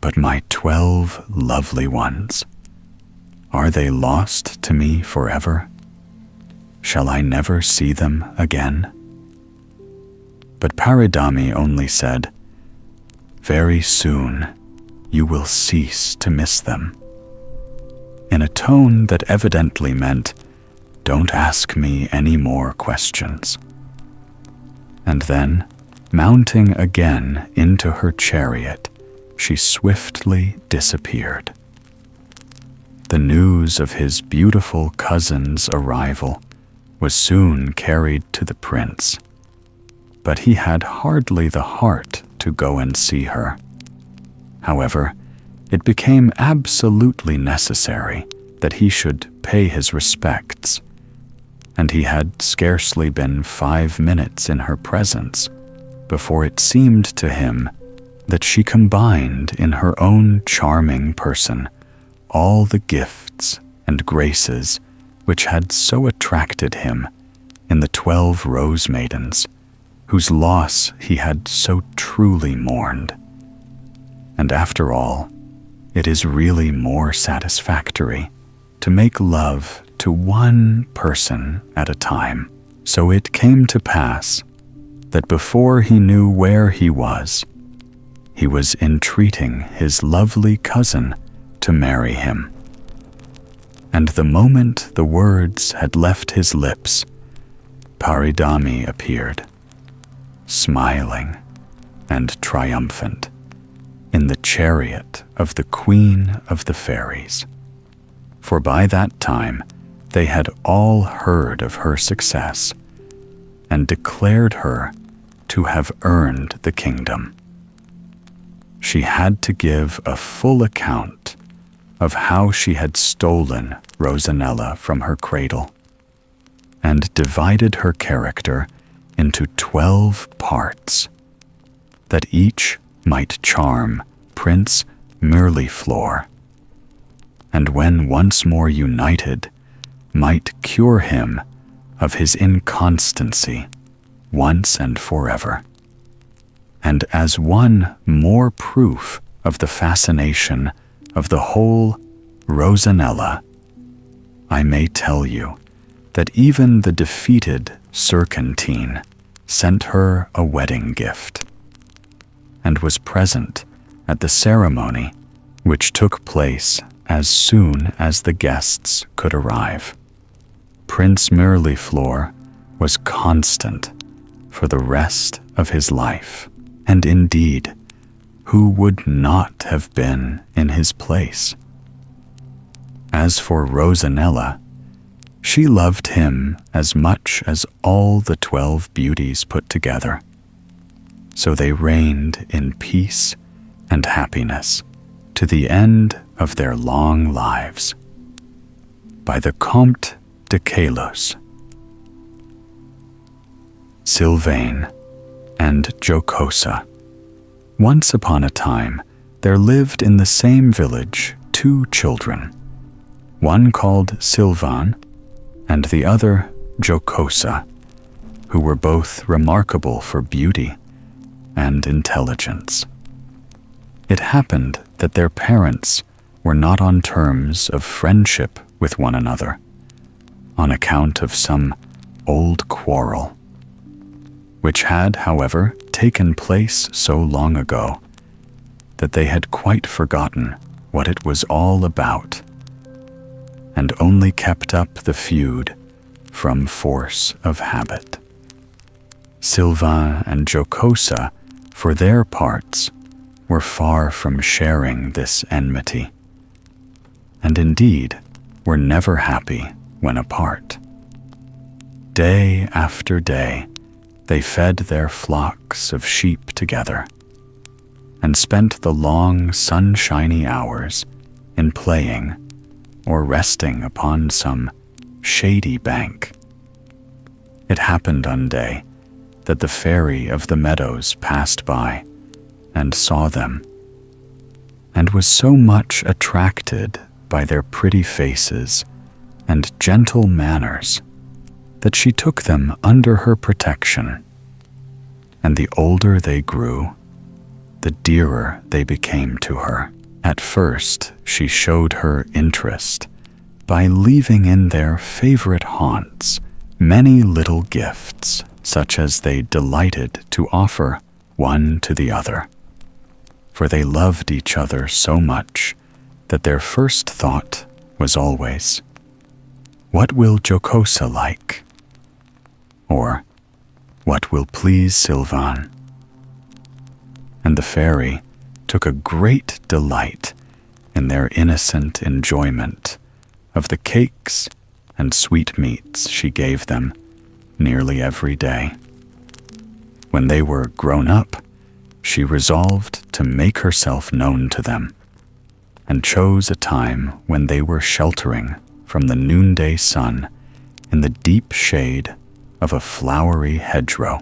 "But my 12 lovely ones, are they lost to me forever? Shall I never see them again?" But Paridamie only said, "Very soon you will cease to miss them," in a tone that evidently meant, "Don't ask me any more questions." And then, mounting again into her chariot, she swiftly disappeared. The news of his beautiful cousin's arrival was soon carried to the prince, but he had hardly the heart to go and see her. However, it became absolutely necessary that he should pay his respects, and he had scarcely been 5 minutes in her presence before it seemed to him that she combined in her own charming person all the gifts and graces which had so attracted him in the 12 rose maidens, whose loss he had so truly mourned. And after all, it is really more satisfactory to make love to one person at a time. So it came to pass that before he knew where he was entreating his lovely cousin to marry him. And the moment the words had left his lips, Paridamie appeared, smiling and triumphant, in the chariot of the Queen of the Fairies. For by that time they had all heard of her success and declared her to have earned the kingdom. She had to give a full account of how she had stolen Rosanella from her cradle, and divided her character into 12 parts, that each might charm Prince Mirliflor, and when once more united, might cure him of his inconstancy once and forever. And as one more proof of the fascination of the whole Rosanella, I may tell you that even the defeated Celandine sent her a wedding gift, and was present at the ceremony which took place as soon as the guests could arrive. Prince Mirliflor was constant for the rest of his life, and indeed, who would not have been in his place? As for Rosanella, she loved him as much as all the 12 beauties put together. So they reigned in peace and happiness to the end of their long lives. By the Comte de Caliph. Sylvain and Jocosa. Once upon a time, there lived in the same village 2 children, one called Sylvain and the other Jocosa, who were both remarkable for beauty and intelligence. It happened that their parents were not on terms of friendship with one another, on account of some old quarrel, which had, however, taken place so long ago that they had quite forgotten what it was all about, and only kept up the feud from force of habit. Sylvain and Jocosa, for their parts, were far from sharing this enmity, and indeed were never happy when apart. Day after day, they fed their flocks of sheep together, and spent the long sunshiny hours in playing or resting upon some shady bank. It happened one day that the fairy of the meadows passed by and saw them, and was so much attracted by their pretty faces and gentle manners that she took them under her protection. And the older they grew, the dearer they became to her. At first, she showed her interest by leaving in their favorite haunts many little gifts, such as they delighted to offer one to the other. For they loved each other so much that their first thought was always, "What will Jocosa like?" Or, "What will please Sylvain?" And the fairy took a great delight in their innocent enjoyment of the cakes and sweetmeats she gave them nearly every day. When they were grown up, she resolved to make herself known to them, and chose a time when they were sheltering from the noonday sun in the deep shade of a flowery hedgerow.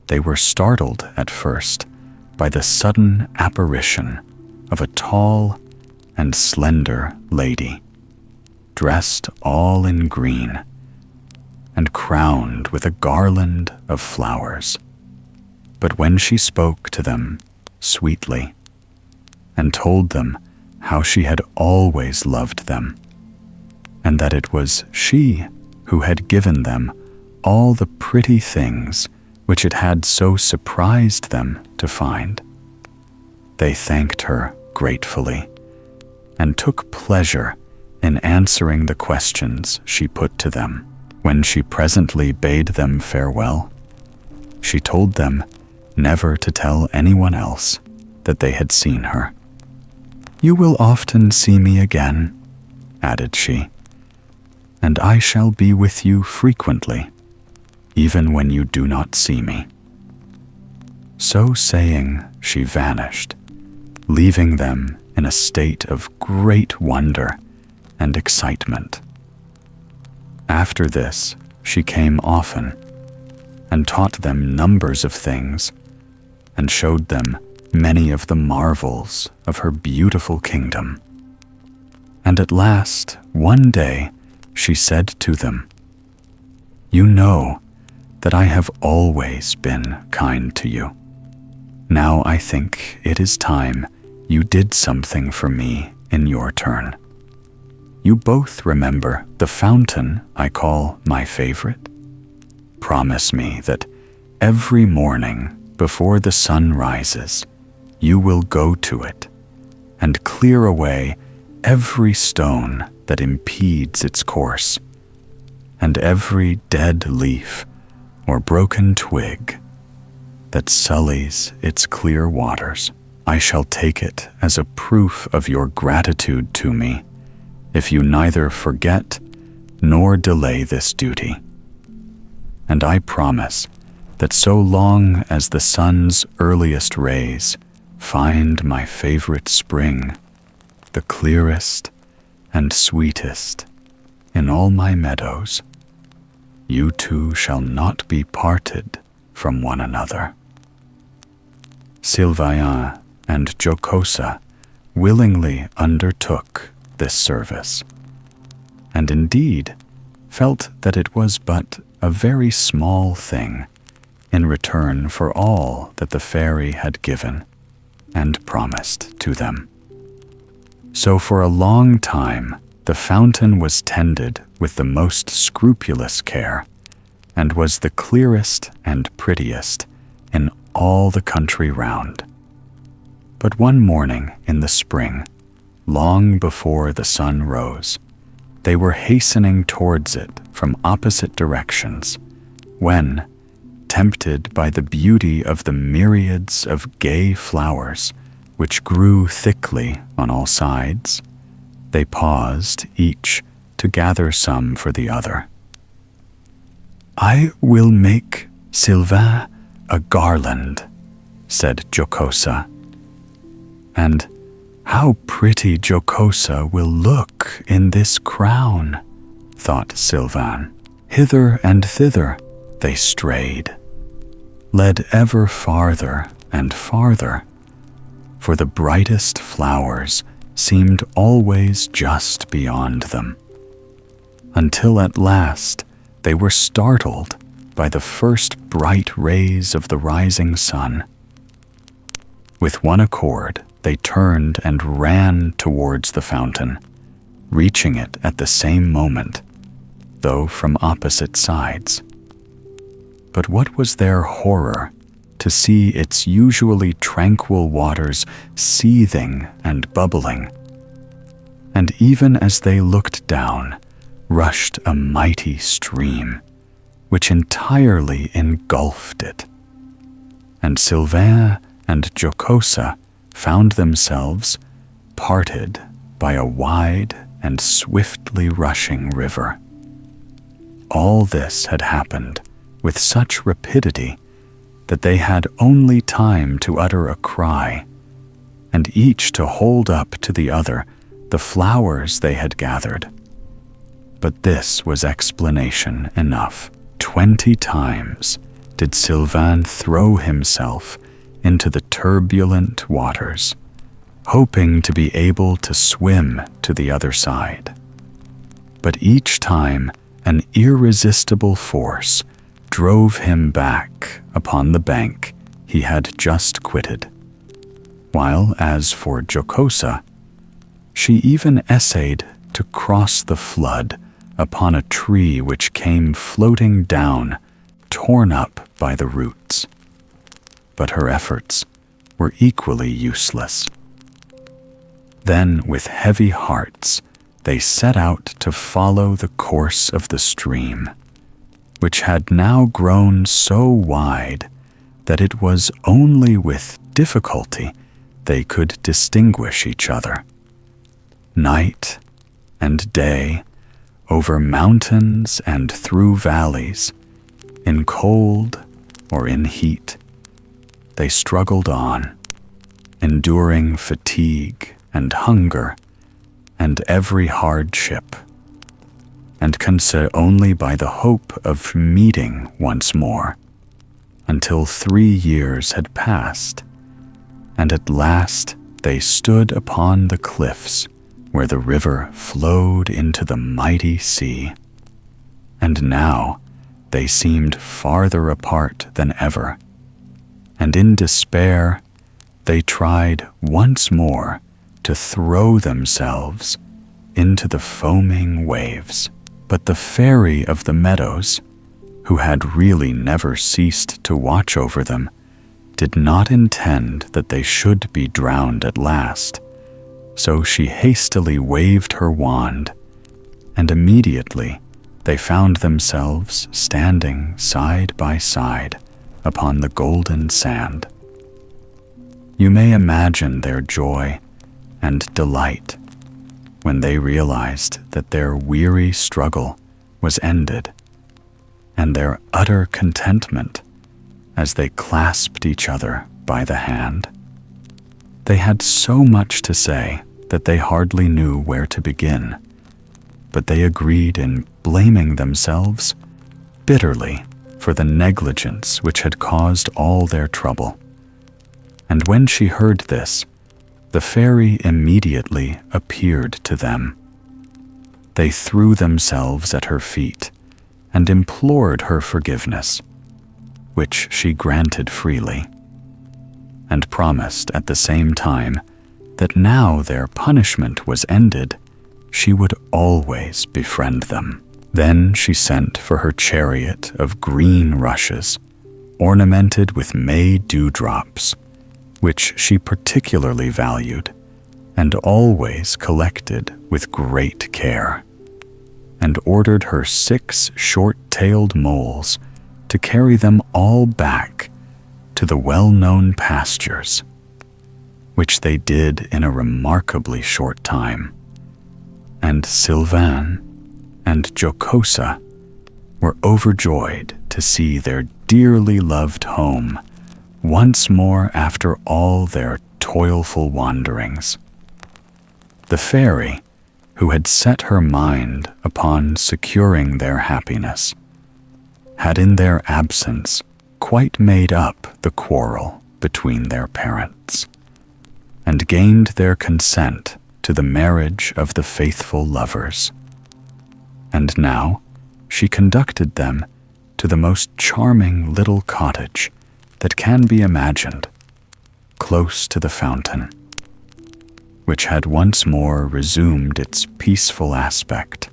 They were startled at first by the sudden apparition of a tall and slender lady, dressed all in green and crowned with a garland of flowers. But when she spoke to them sweetly and told them how she had always loved them, and that it was she who had given them all the pretty things which it had so surprised them to find, they thanked her gratefully and took pleasure in answering the questions she put to them. When she presently bade them farewell, she told them never to tell anyone else that they had seen her. "You will often see me again," added she, "and I shall be with you frequently, even when you do not see me." So saying, she vanished, leaving them in a state of great wonder and excitement. After this, she came often, and taught them numbers of things, and showed them many of the marvels of her beautiful kingdom. And at last, one day, she said to them, "You know that I have always been kind to you. Now I think it is time you did something for me in your turn." you both remember the fountain I call my favorite? Promise me that every morning before the sun rises, you will go to it and clear away every stone that impedes its course, and every dead leaf or broken twig that sullies its clear waters. I shall take it as a proof of your gratitude to me if you neither forget nor delay this duty. And I promise that so long as the sun's earliest rays find my favorite spring, the clearest and sweetest in all my meadows, you two shall not be parted from one another. Sylvain and Jocosa willingly undertook this service, and indeed felt that it was but a very small thing in return for all that the fairy had given and promised to them. So for a long time, the fountain was tended with the most scrupulous care, and was the clearest and prettiest in all the country round. But one morning in the spring, long before the sun rose, they were hastening towards it from opposite directions, when, tempted by the beauty of the myriads of gay flowers which grew thickly on all sides, they paused each to gather some for the other. "I will make Sylvain a garland," said Jocosa. "And how pretty Jocosa will look in this crown," thought Sylvain. Hither and thither they strayed, led ever farther and farther, for the brightest flowers seemed always just beyond them, until at last they were startled by the first bright rays of the rising sun. With one accord, they turned and ran towards the fountain, reaching it at the same moment, though from opposite sides. But what was their horror to see its usually tranquil waters seething and bubbling, and even as they looked down, rushed a mighty stream, which entirely engulfed it. And Sylvain and Jocosa found themselves parted by a wide and swiftly rushing river. All this had happened with such rapidity that they had only time to utter a cry, and each to hold up to the other the flowers they had gathered. But this was explanation enough. 20 times did Sylvain throw himself into the turbulent waters, hoping to be able to swim to the other side. But each time an irresistible force drove him back upon the bank he had just quitted, while as for Jocosa, she even essayed to cross the flood upon a tree which came floating down, torn up by the roots. But her efforts were equally useless. Then, with heavy hearts, they set out to follow the course of the stream, which had now grown so wide that it was only with difficulty they could distinguish each other. Night and day, over mountains and through valleys, in cold or in heat, they struggled on, enduring fatigue and hunger and every hardship, and consoled only by the hope of meeting once more, until 3 years had passed, and at last they stood upon the cliffs where the river flowed into the mighty sea. And now they seemed farther apart than ever, and in despair they tried once more to throw themselves into the foaming waves. But the fairy of the meadows, who had really never ceased to watch over them, did not intend that they should be drowned at last. So she hastily waved her wand, and immediately they found themselves standing side by side upon the golden sand. You may imagine their joy and delight when they realized that their weary struggle was ended, and their utter contentment as they clasped each other by the hand. They had so much to say that they hardly knew where to begin, but they agreed in blaming themselves bitterly for the negligence which had caused all their trouble. And when she heard this, the fairy immediately appeared to them. They threw themselves at her feet and implored her forgiveness, which she granted freely, and promised at the same time that now their punishment was ended, she would always befriend them. Then she sent for her chariot of green rushes, ornamented with May dewdrops, which she particularly valued, and always collected with great care, and ordered her 6 short-tailed moles to carry them all back to the well-known pastures, which they did in a remarkably short time. And Sylvain and Jocosa were overjoyed to see their dearly loved home once more after all their toilful wanderings. The fairy, who had set her mind upon securing their happiness, had in their absence quite made up the quarrel between their parents, and gained their consent to the marriage of the faithful lovers. And now she conducted them to the most charming little cottage that can be imagined, close to the fountain, which had once more resumed its peaceful aspect,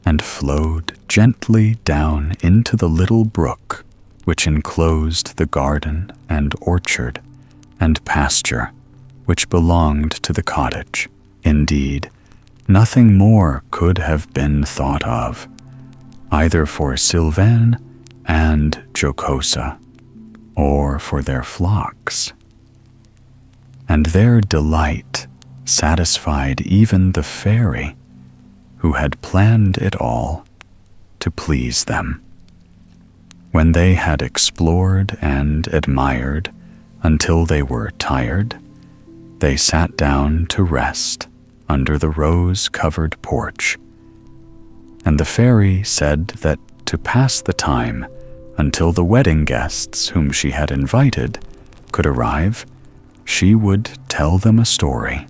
and flowed gently down into the little brook which enclosed the garden and orchard and pasture which belonged to the cottage. Indeed, nothing more could have been thought of, either for Sylvain and Jocosa, or for their flocks. And their delight satisfied even the fairy, who had planned it all to please them. When they had explored and admired until they were tired, they sat down to rest under the rose-covered porch, and the fairy said that to pass the time until the wedding guests whom she had invited could arrive, she would tell them a story.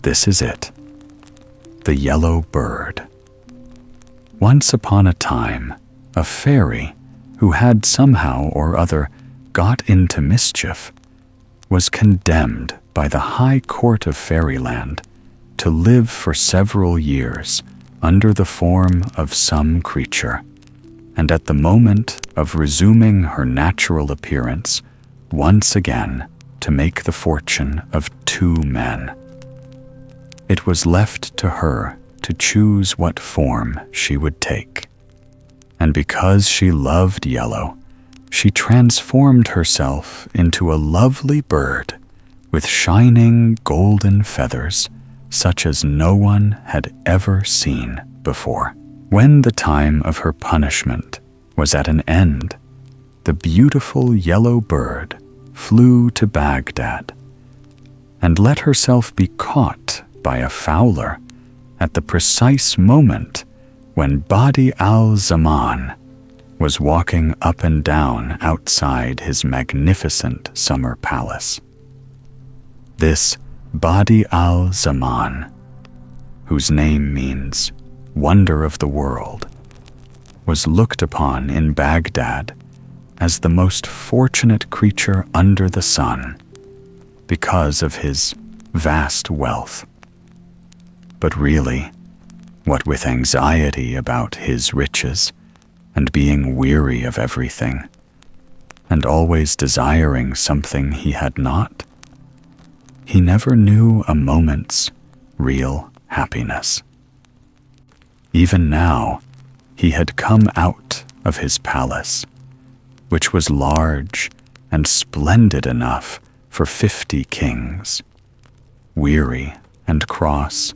This is it: The Yellow Bird. Once upon a time, a fairy who had somehow or other got into mischief was condemned by the High Court of Fairyland to live for several years under the form of some creature, and at the moment of resuming her natural appearance, once again to make the fortune of 2 men. It was left to her to choose what form she would take, and because she loved yellow, she transformed herself into a lovely bird with shining golden feathers such as no one had ever seen before. When the time of her punishment was at an end, the beautiful yellow bird flew to Baghdad and let herself be caught by a fowler at the precise moment when Badi al-Zaman was walking up and down outside his magnificent summer palace. This Badi al-Zaman, whose name means wonder of the world, was looked upon in Baghdad as the most fortunate creature under the sun because of his vast wealth. But really, what with anxiety about his riches, and being weary of everything, and always desiring something he had not, he never knew a moment's real happiness. Even now, he had come out of his palace, which was large and splendid enough for 50 kings, weary and cross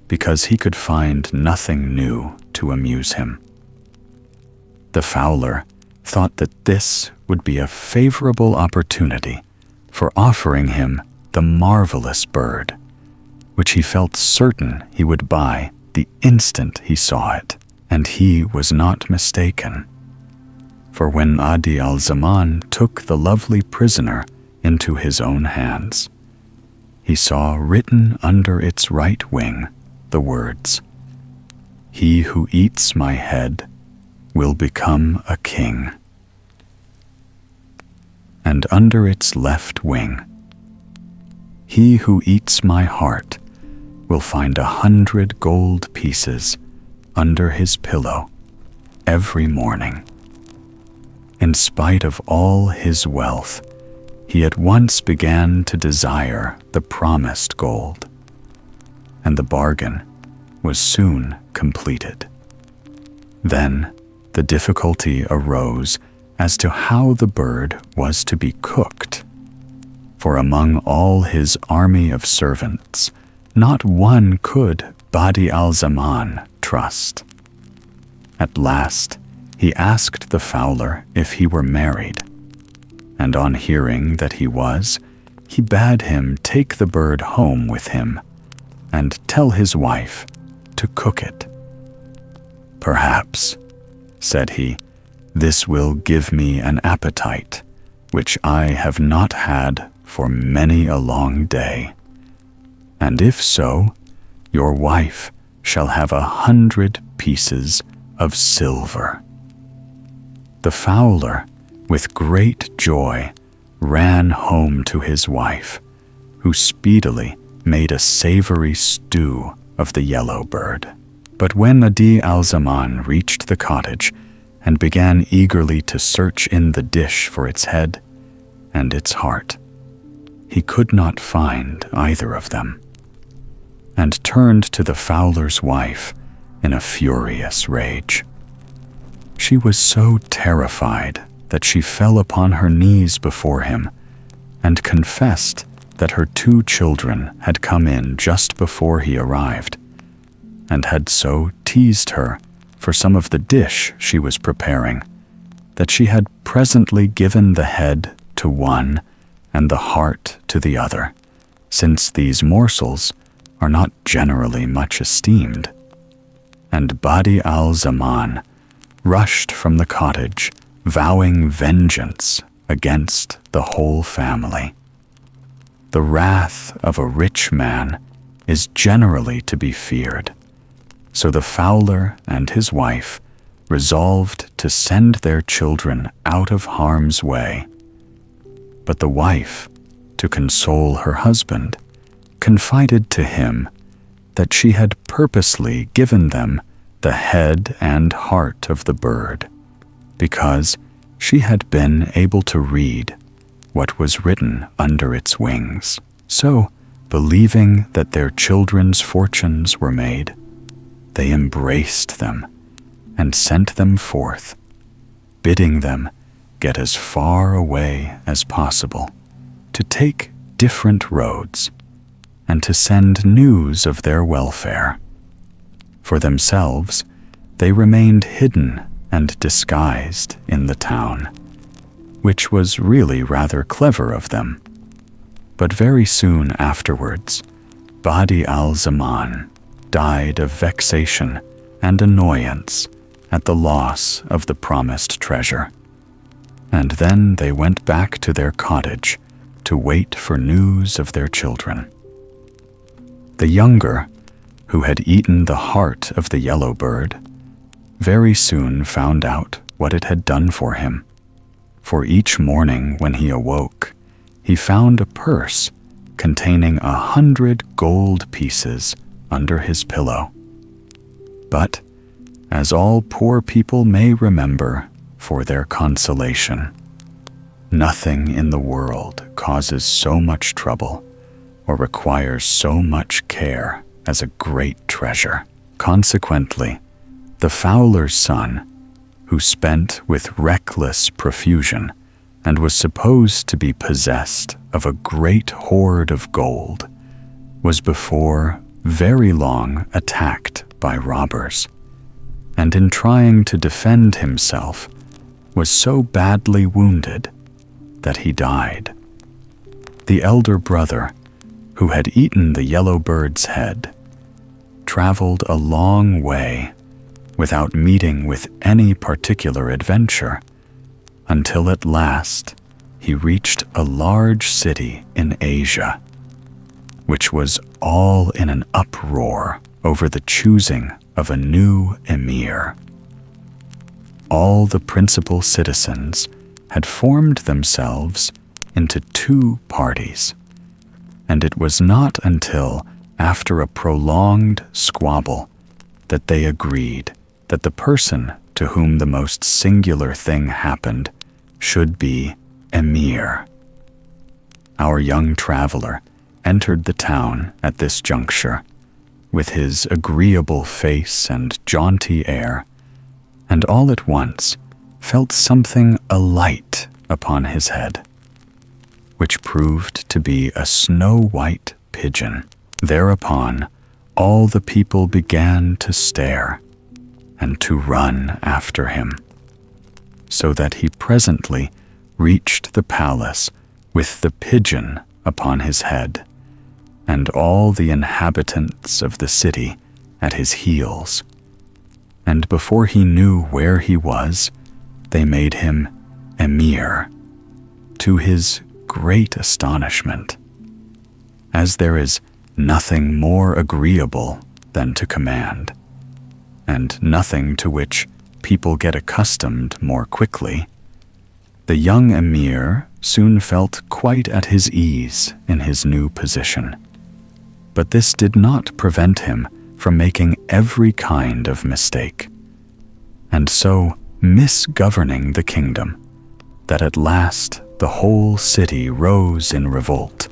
because he could find nothing new to amuse him. The fowler thought that this would be a favorable opportunity for offering him the marvelous bird, which he felt certain he would buy the instant he saw it. And he was not mistaken. For when Adi al-Zaman took the lovely prisoner into his own hands, he saw written under its right wing the words, "He who eats my head will become a king." And under its left wing, "He who eats my heart will find 100 gold pieces under his pillow every morning." In spite of all his wealth, he at once began to desire the promised gold, and the bargain was soon completed. Then the difficulty arose as to how the bird was to be cooked, for among all his army of servants, not one could Badi al-Zaman trust. At last, he asked the fowler if he were married, and on hearing that he was, he bade him take the bird home with him and tell his wife to cook it. "Perhaps," said he, "this will give me an appetite, which I have not had for many a long day. And if so, your wife shall have 100 pieces of silver." The fowler, with great joy, ran home to his wife, who speedily made a savory stew of the yellow bird. But when Adi al-Zaman reached the cottage and began eagerly to search in the dish for its head and its heart, he could not find either of them, and turned to the fowler's wife in a furious rage. She was so terrified that she fell upon her knees before him and confessed that her 2 children had come in just before he arrived, and had so teased her for some of the dish she was preparing that she had presently given the head to one and the heart to the other, since these morsels are not generally much esteemed. And Badi al-Zaman rushed from the cottage, vowing vengeance against the whole family. The wrath of a rich man is generally to be feared, so the fowler and his wife resolved to send their children out of harm's way. But the wife, to console her husband, confided to him that she had purposely given them the head and heart of the bird, because she had been able to read what was written under its wings. So, believing that their children's fortunes were made, they embraced them and sent them forth, bidding them get as far away as possible, to take different roads, and to send news of their welfare. For themselves, they remained hidden and disguised in the town, which was really rather clever of them. But very soon afterwards, Badi al-Zaman died of vexation and annoyance at the loss of the promised treasure. And then they went back to their cottage to wait for news of their children. The younger, who had eaten the heart of the yellow bird, very soon found out what it had done for him. For each morning when he awoke, he found a purse containing 100 gold pieces under his pillow. But, as all poor people may remember for their consolation, nothing in the world causes so much trouble or requires so much care as a great treasure. Consequently, the fowler's son, who spent with reckless profusion and was supposed to be possessed of a great hoard of gold, was before very long attacked by robbers, and in trying to defend himself was so badly wounded that he died. The elder brother, who had eaten the yellow bird's head, traveled a long way without meeting with any particular adventure, until at last he reached a large city in Asia, which was all in an uproar over the choosing of a new emir. All the principal citizens had formed themselves into two parties, and it was not until after a prolonged squabble that they agreed that the person to whom the most singular thing happened should be emir. Our young traveler entered the town at this juncture, with his agreeable face and jaunty air, and all at once felt something alight upon his head, which proved to be a snow-white pigeon. Thereupon all the people began to stare and to run after him, so that he presently reached the palace with the pigeon upon his head, and all the inhabitants of the city at his heels. And before he knew where he was, they made him emir, to his great astonishment, as there is nothing more agreeable than to command, and nothing to which people get accustomed more quickly. The young emir soon felt quite at his ease in his new position, but this did not prevent him from making every kind of mistake, and so misgoverning the kingdom, that at last the whole city rose in revolt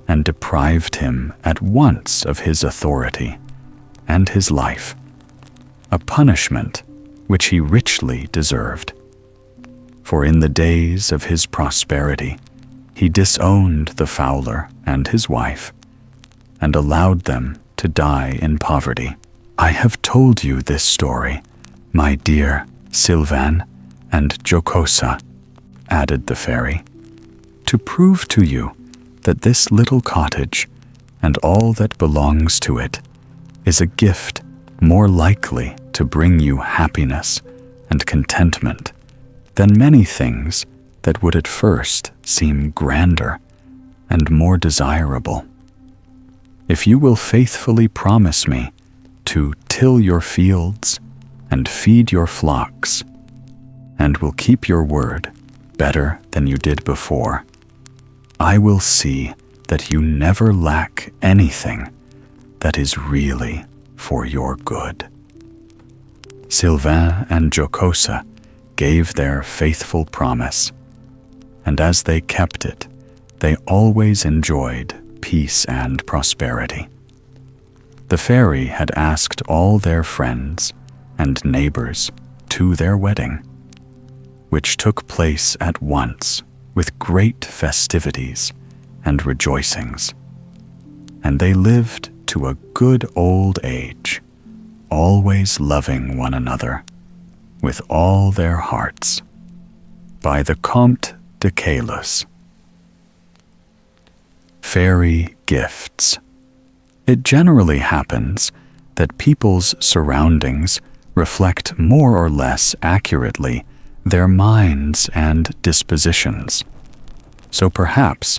and deprived him at once of his authority and his life, a punishment which he richly deserved. For in the days of his prosperity, he disowned the fowler and his wife, and allowed them to die in poverty. I have told you this story, my dear Sylvain and Jocosa, added the fairy, to prove to you that this little cottage and all that belongs to it is a gift more likely to bring you happiness and contentment than many things that would at first seem grander and more desirable. If you will faithfully promise me to till your fields and feed your flocks, and will keep your word better than you did before, I will see that you never lack anything that is really for your good. Sylvain and Jocosa gave their faithful promise, and as they kept it, they always enjoyed peace and prosperity. The fairy had asked all their friends and neighbors to their wedding, which took place at once with great festivities and rejoicings, and they lived to a good old age, always loving one another with all their hearts. By the Comte de Caliph. Fairy gifts. It generally happens that people's surroundings reflect more or less accurately their minds and dispositions. So perhaps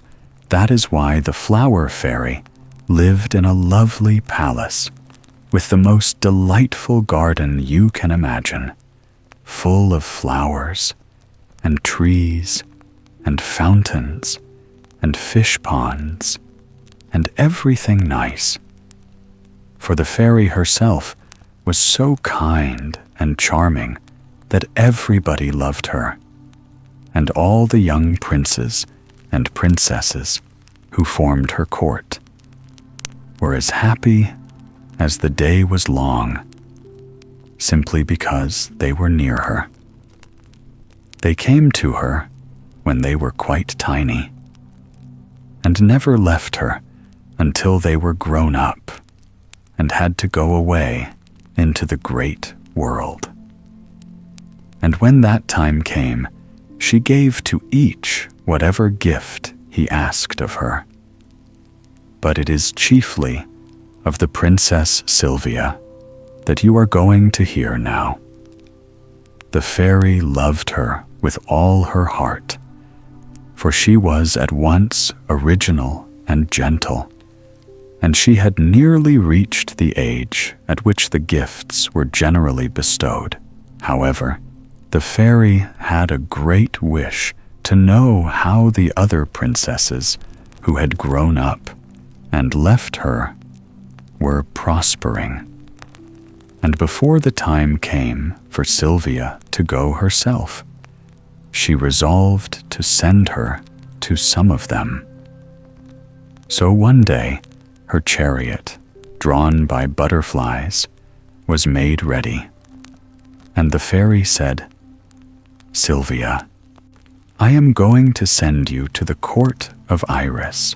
that is why the flower fairy lived in a lovely palace with the most delightful garden you can imagine, full of flowers and trees and fountains and fish ponds and everything nice. for the fairy herself was so kind and charming that everybody loved her, and all the young princes and princesses who formed her court were as happy as the day was long, simply because they were near her. They came to her when they were quite tiny, and never left her until they were grown up and had to go away into the great world. And when that time came, she gave to each whatever gift he asked of her. But it is chiefly of the Princess Sylvia that you are going to hear now. The fairy loved her with all her heart, for she was at once original and gentle, and she had nearly reached the age at which the gifts were generally bestowed. However, the fairy had a great wish to know how the other princesses who had grown up and left her were prospering. And before the time came for Sylvia to go herself, she resolved to send her to some of them. So one day, her chariot, drawn by butterflies, was made ready, and the fairy said, "Sylvia, I am going to send you to the court of Iris.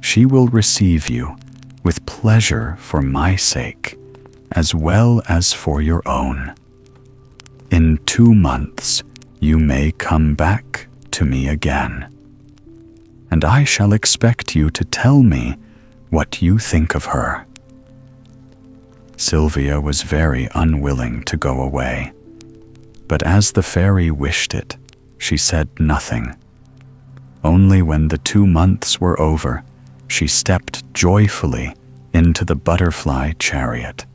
She will receive you with pleasure for my sake, as well as for your own. In 2 months, you may come back to me again, and I shall expect you to tell me what you think of her." Sylvia was very unwilling to go away, but as the fairy wished it, she said nothing. Only when the 2 months were over, she stepped joyfully into the butterfly chariot,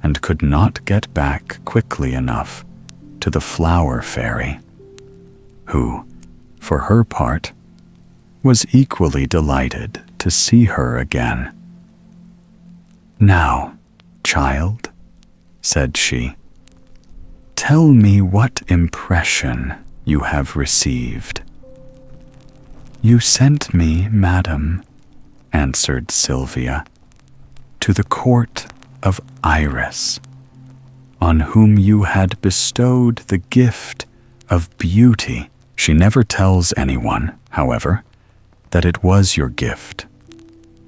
and could not get back quickly enough to the flower fairy, who, for her part, was equally delighted to see her again. "Now, child," said she, "tell me what impression you have received." "You sent me, madam," answered Sylvia, "to the court of Iris, on whom you had bestowed the gift of beauty." She never tells anyone, however, that it was your gift,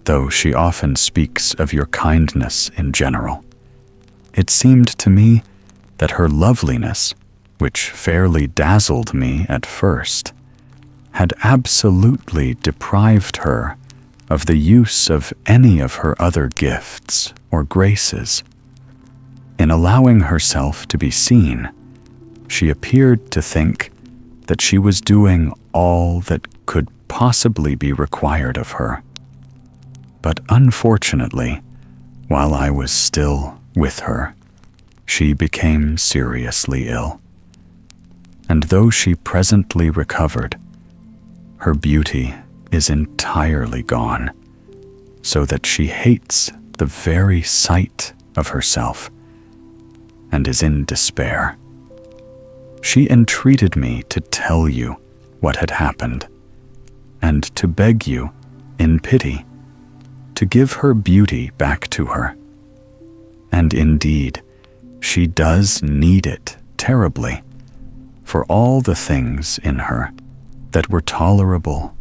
though she often speaks of your kindness in general. It seemed to me that her loveliness, which fairly dazzled me at first, had absolutely deprived her of the use of any of her other gifts or graces. In allowing herself to be seen, she appeared to think that she was doing all that could possibly be required of her. But unfortunately, while I was still with her, she became seriously ill. And though she presently recovered, her beauty is entirely gone, so that she hates the very sight of herself and is in despair. She entreated me to tell you what had happened, and to beg you, in pity, to give her beauty back to her. And indeed, she does need it terribly, for all the things in her that were tolerable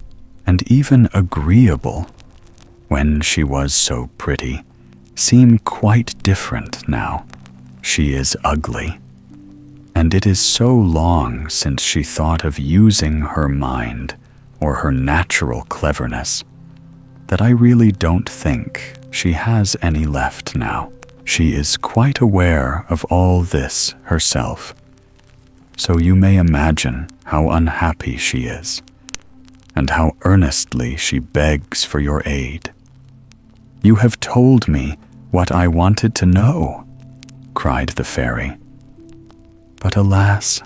and even agreeable when she was so pretty seem quite different now. She is ugly, and it is so long since she thought of using her mind or her natural cleverness that I really don't think she has any left now. She is quite aware of all this herself, so you may imagine how unhappy she is, and how earnestly she begs for your aid. "You have told me what I wanted to know," cried the fairy. "But alas,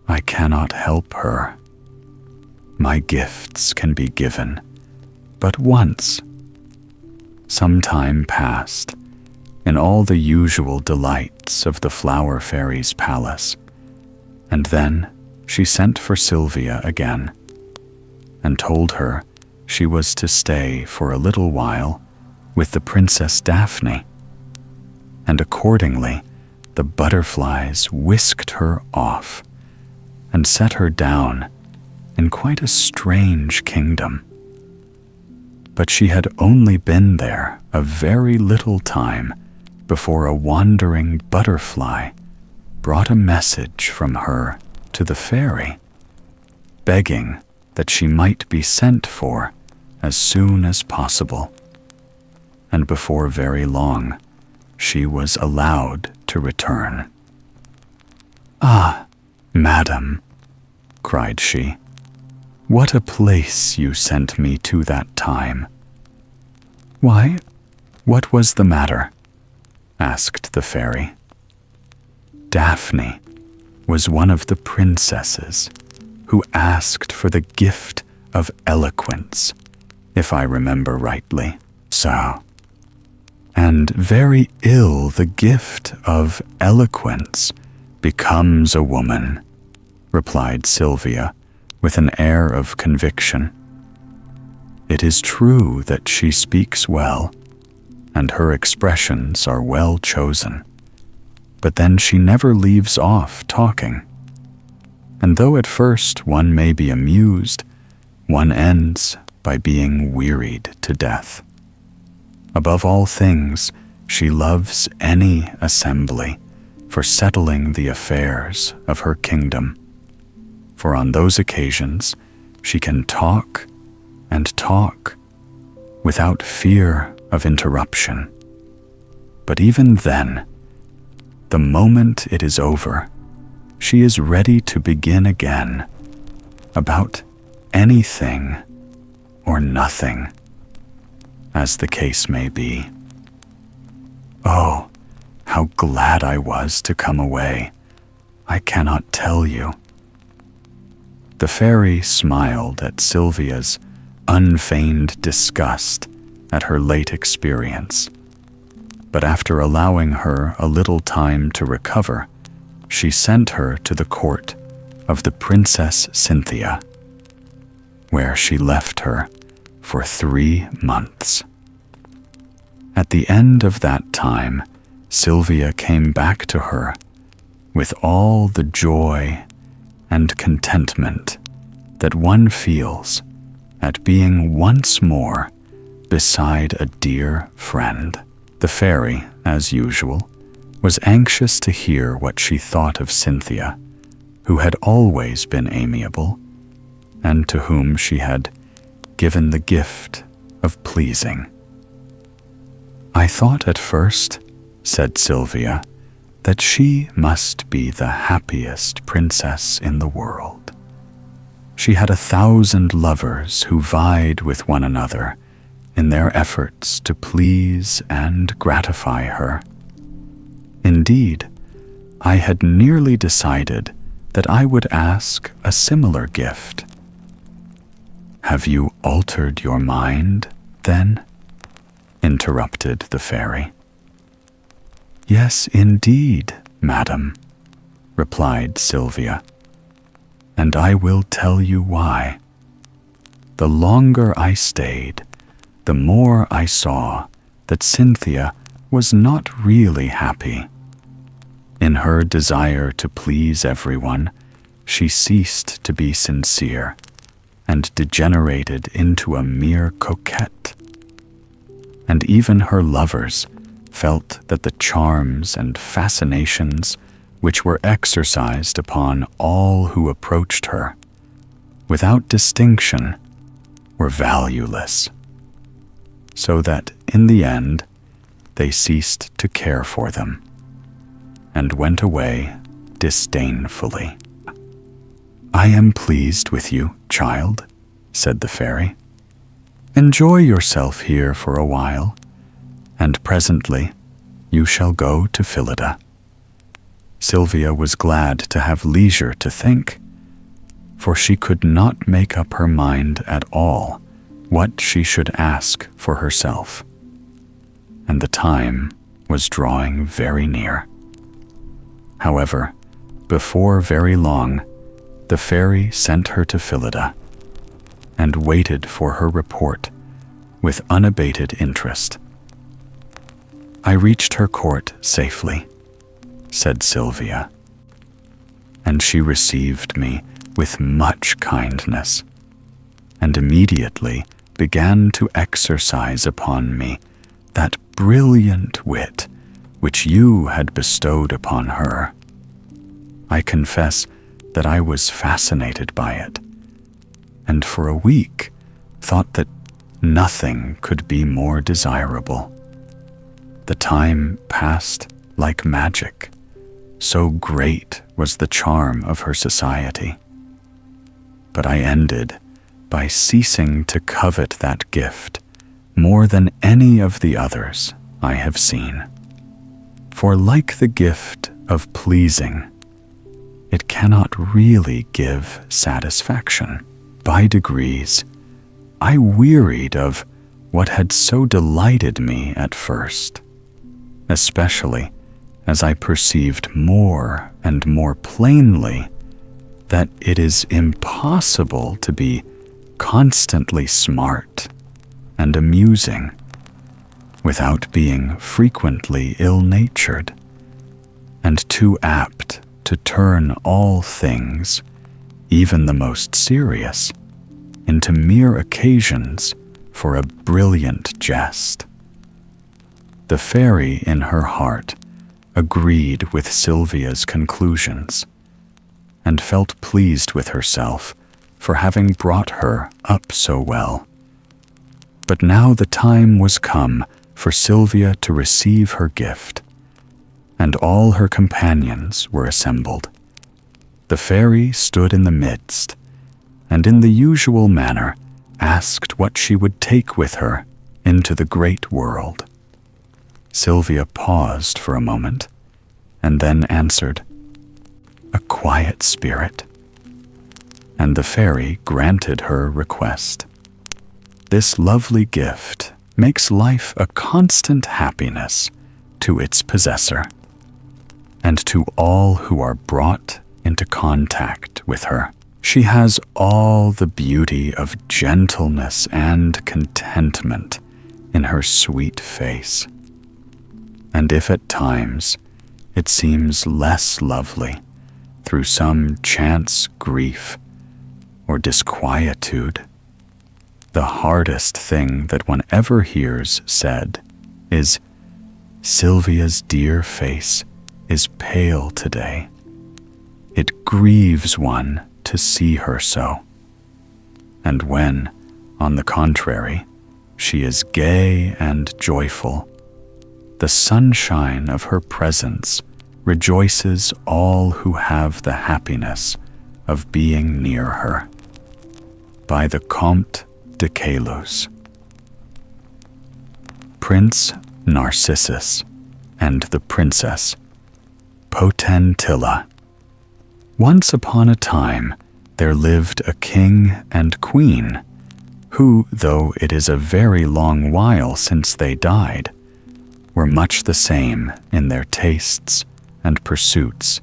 I cannot help her. My gifts can be given but once, Some time passed, in all the usual delights of the Flower Fairy's palace, and then she sent for Sylvia again, and told her she was to stay for a little while with the Princess Daphne, and accordingly the butterflies whisked her off and set her down in quite a strange kingdom. But she had only been there a very little time before a wandering butterfly brought a message from her to the fairy, begging that she might be sent for as soon as possible. And before very long, she was allowed to return. "Ah, madam," cried she, "what a place you sent me to that time." "Why, what was the matter?" asked the fairy. "Daphne was one of the princesses who asked for the gift of eloquence, if I remember rightly. So, and very ill the gift of eloquence becomes a woman," replied Sylvia with an air of conviction. "It is true that she speaks well, and her expressions are well chosen, but then she never leaves off talking. And though at first one may be amused, one ends by being wearied to death. Above all things, she loves any assembly for settling the affairs of her kingdom, for on those occasions she can talk and talk without fear of interruption. But even then, the moment it is over, she is ready to begin again about anything or nothing, as the case may be. Oh, how glad I was to come away! I cannot tell you." The fairy smiled at Sylvia's unfeigned disgust at her late experience, but after allowing her a little time to recover, she sent her to the court of the Princess Cynthia, where she left her for 3 months. At the end of that time, Sylvia came back to her with all the joy and contentment that one feels at being once more beside a dear friend. The fairy, as usual, was anxious to hear what she thought of Cynthia, who had always been amiable, and to whom she had given the gift of pleasing. "I thought at first," said Sylvia, "that she must be the happiest princess in the world. She had 1,000 lovers who vied with one another in their efforts to please and gratify her. Indeed, I had nearly decided that I would ask a similar gift." "Have you altered your mind, then?" interrupted the fairy. "Yes, indeed, madam," replied Sylvia, "and I will tell you why. The longer I stayed, the more I saw that Cynthia was not really happy. In her desire to please everyone, she ceased to be sincere and degenerated into a mere coquette. And even her lovers felt that the charms and fascinations which were exercised upon all who approached her, without distinction, were valueless, so that in the end they ceased to care for them and went away disdainfully. "I am pleased with you, child," said the fairy. "Enjoy yourself here for a while, and presently you shall go to Phillida." Sylvia was glad to have leisure to think, for she could not make up her mind at all what she should ask for herself. and the time was drawing very near. However, before very long, the fairy sent her to Phillida and waited for her report with unabated interest. "I reached her court safely," said Sylvia, "and she received me with much kindness, and immediately began to exercise upon me that brilliant wit which you had bestowed upon her. I confess that I was fascinated by it, and for a week thought that nothing could be more desirable. The time passed like magic, so great was the charm of her society. But I ended by ceasing to covet that gift more than any of the others I have seen. For like the gift of pleasing, it cannot really give satisfaction. By degrees, I wearied of what had so delighted me at first, especially as I perceived more and more plainly that it is impossible to be constantly smart and amusing without being frequently ill-natured and too apt to turn all things, even the most serious, into mere occasions for a brilliant jest. The fairy in her heart agreed with Sylvia's conclusions and felt pleased with herself for having brought her up so well. But now the time was come for Sylvia to receive her gift, and all her companions were assembled. The fairy stood in the midst, and in the usual manner asked what she would take with her into the great world. Sylvia paused for a moment, and then answered, "A quiet spirit." And the fairy granted her request. This lovely gift makes life a constant happiness to its possessor, and to all who are brought into contact with her. She has all the beauty of gentleness and contentment in her sweet face. And if at times it seems less lovely through some chance grief or disquietude, the hardest thing that one ever hears said is, "Sylvia's dear face is pale today." It grieves one to see her so. And when, on the contrary, she is gay and joyful, the sunshine of her presence rejoices all who have the happiness of being near her. By the Comte de Caylus. Prince Narcissus and the Princess Potentilla. Once upon a time, there lived a king and queen who, though it is a very long while since they died, were much the same in their tastes and pursuits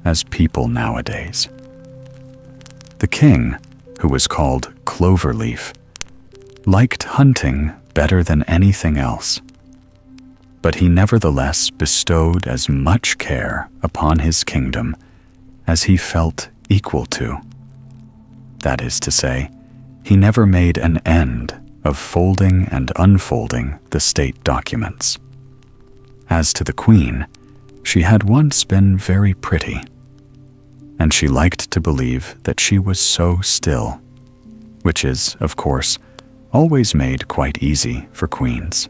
as people nowadays. The king, who was called Cloverleaf, liked hunting better than anything else, but he nevertheless bestowed as much care upon his kingdom as he felt equal to. That is to say, he never made an end of folding and unfolding the state documents. As to the queen, she had once been very pretty, and she liked to believe that she was so still, which is, of course, always made quite easy for queens.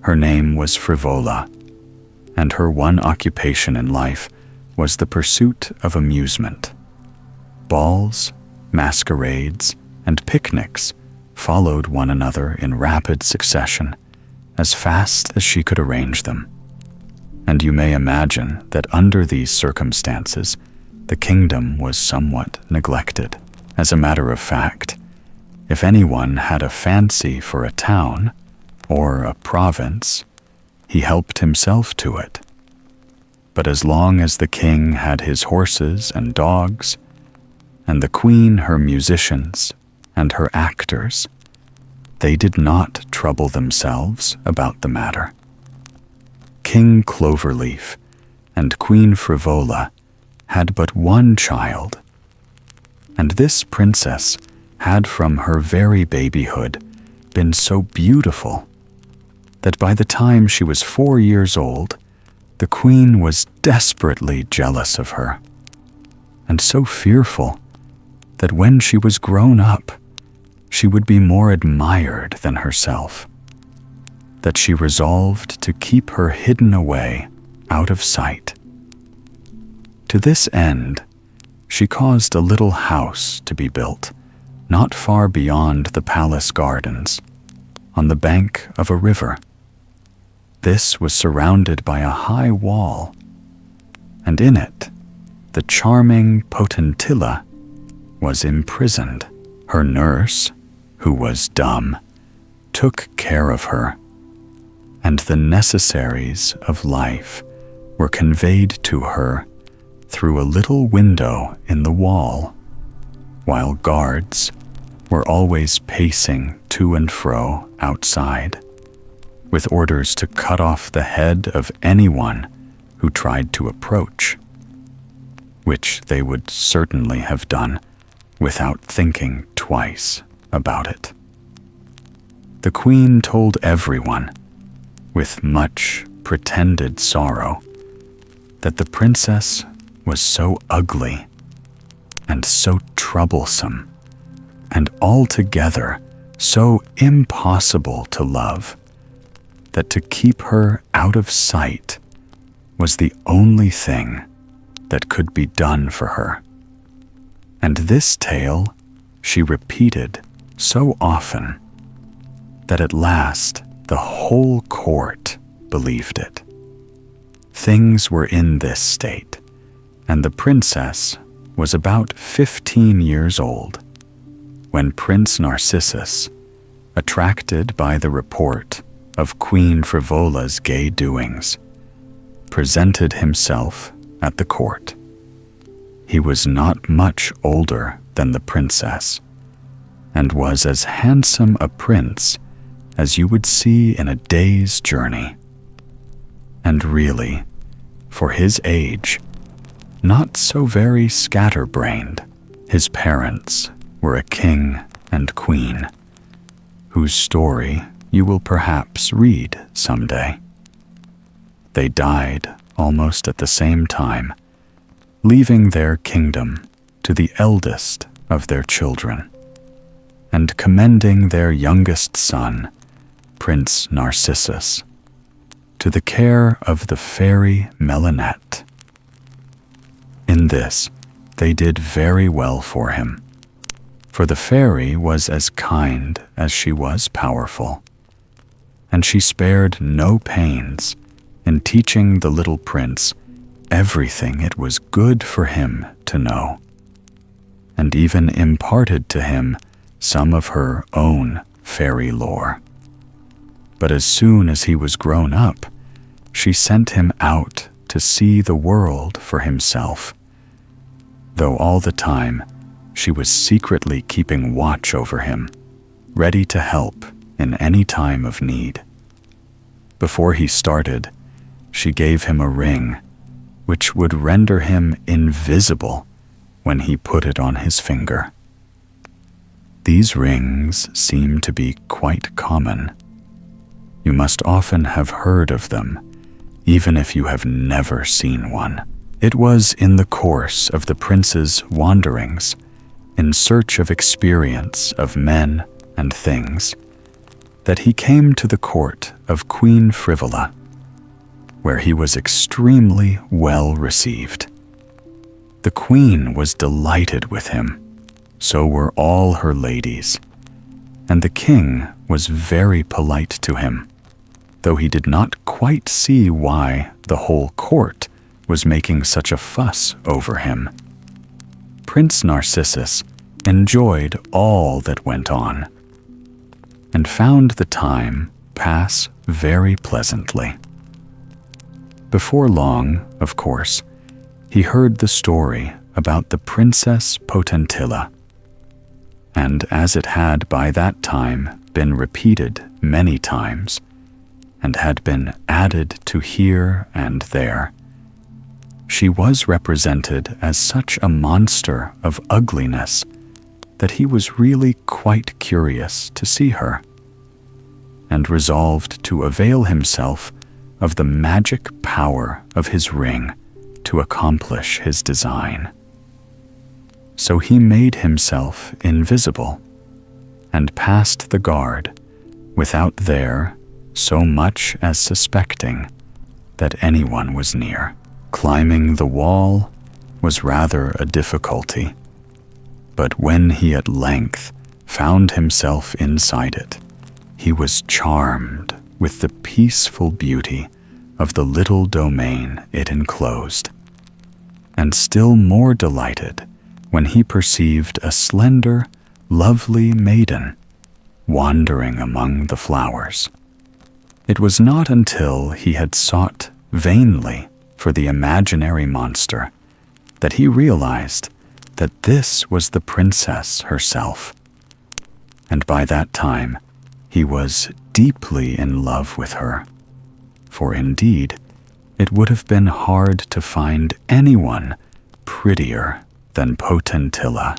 Her name was Frivola, and her one occupation in life was the pursuit of amusement. Balls, masquerades, and picnics followed one another in rapid succession, as fast as she could arrange them. And you may imagine that under these circumstances, the kingdom was somewhat neglected. As a matter of fact, if anyone had a fancy for a town, or a province, he helped himself to it. But as long as the king had his horses and dogs, and the queen her musicians and her actors, they did not trouble themselves about the matter. King Cloverleaf and Queen Frivola had but one child, and this princess had from her very babyhood been so beautiful that by the time she was 4 years old, the queen was desperately jealous of her, and so fearful that when she was grown up, she would be more admired than herself, that she resolved to keep her hidden away out of sight. To this end, she caused a little house to be built not far beyond the palace gardens, on the bank of a river. This was surrounded by a high wall, and in it, the charming Potentilla was imprisoned. Her nurse, who was dumb, took care of her, and the necessaries of life were conveyed to her through a little window in the wall, while guards were always pacing to and fro outside, with orders to cut off the head of anyone who tried to approach, which they would certainly have done without thinking twice about it. The queen told everyone, with much pretended sorrow, that the princess was so ugly and so troublesome and altogether so impossible to love that to keep her out of sight was the only thing that could be done for her. And this tale she repeated so often that at last the whole court believed it. Things were in this state, and the princess was about 15 years old when Prince Narcissus, attracted by the report of Queen Frivola's gay doings, presented himself at the court. He was not much older than the princess, and was as handsome a prince as you would see in a day's journey. And really, for his age, not so very scatterbrained. His parents were a king and queen, whose story you will perhaps read someday. They died almost at the same time, leaving their kingdom to the eldest of their children, and commending their youngest son, Prince Narcissus, to the care of the fairy Melinette. In this, they did very well for him, for the fairy was as kind as she was powerful, and she spared no pains in teaching the little prince everything it was good for him to know, and even imparted to him some of her own fairy lore. But as soon as he was grown up, she sent him out to see the world for himself, though all the time she was secretly keeping watch over him, ready to help in any time of need. Before he started, she gave him a ring which would render him invisible when he put it on his finger. These rings seem to be quite common. You must often have heard of them, even if you have never seen one. It was in the course of the prince's wanderings, in search of experience of men and things, that he came to the court of Queen Frivola, where he was extremely well received. The queen was delighted with him, so were all her ladies, and the king was very polite to him, though he did not quite see why the whole court was making such a fuss over him. Prince Narcissus enjoyed all that went on, and found the time pass very pleasantly. Before long, of course, he heard the story about the Princess Potentilla, and as it had by that time been repeated many times, and had been added to here and there, she was represented as such a monster of ugliness that he was really quite curious to see her, and resolved to avail himself of the magic power of his ring to accomplish his design. So he made himself invisible and passed the guard without there so much as suspecting that anyone was near. Climbing the wall was rather a difficulty, but when he at length found himself inside it, he was charmed with the peaceful beauty of the little domain it enclosed, and still more delighted when he perceived a slender, lovely maiden wandering among the flowers. It was not until he had sought vainly for the imaginary monster that he realized that this was the princess herself, and by that time he was deeply in love with her, for indeed it would have been hard to find anyone prettier than Potentilla,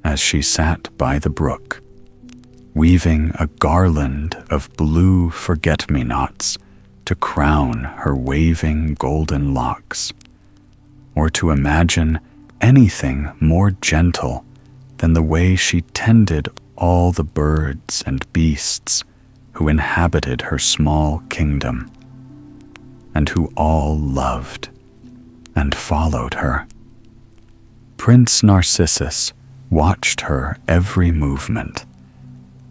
as she sat by the brook, weaving a garland of blue forget-me-nots to crown her waving golden locks, or to imagine anything more gentle than the way she tended all the birds and beasts who inhabited her small kingdom, and who all loved and followed her. Prince Narcissus watched her every movement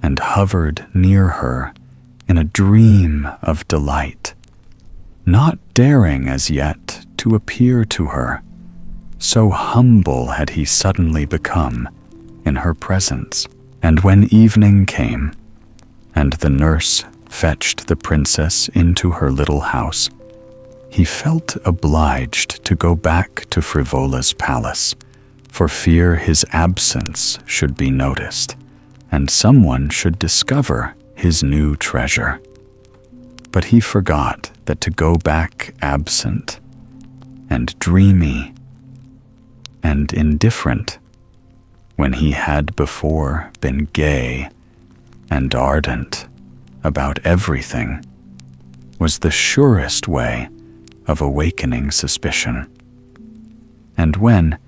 and hovered near her in a dream of delight, not daring as yet to appear to her, so humble had he suddenly become in her presence. And when evening came, and the nurse fetched the princess into her little house, he felt obliged to go back to Frivola's palace, for fear his absence should be noticed, and someone should discover his new treasure. But he forgot that to go back absent, and dreamy, and indifferent, when he had before been gay and ardent about everything, was the surest way of awakening suspicion. And when,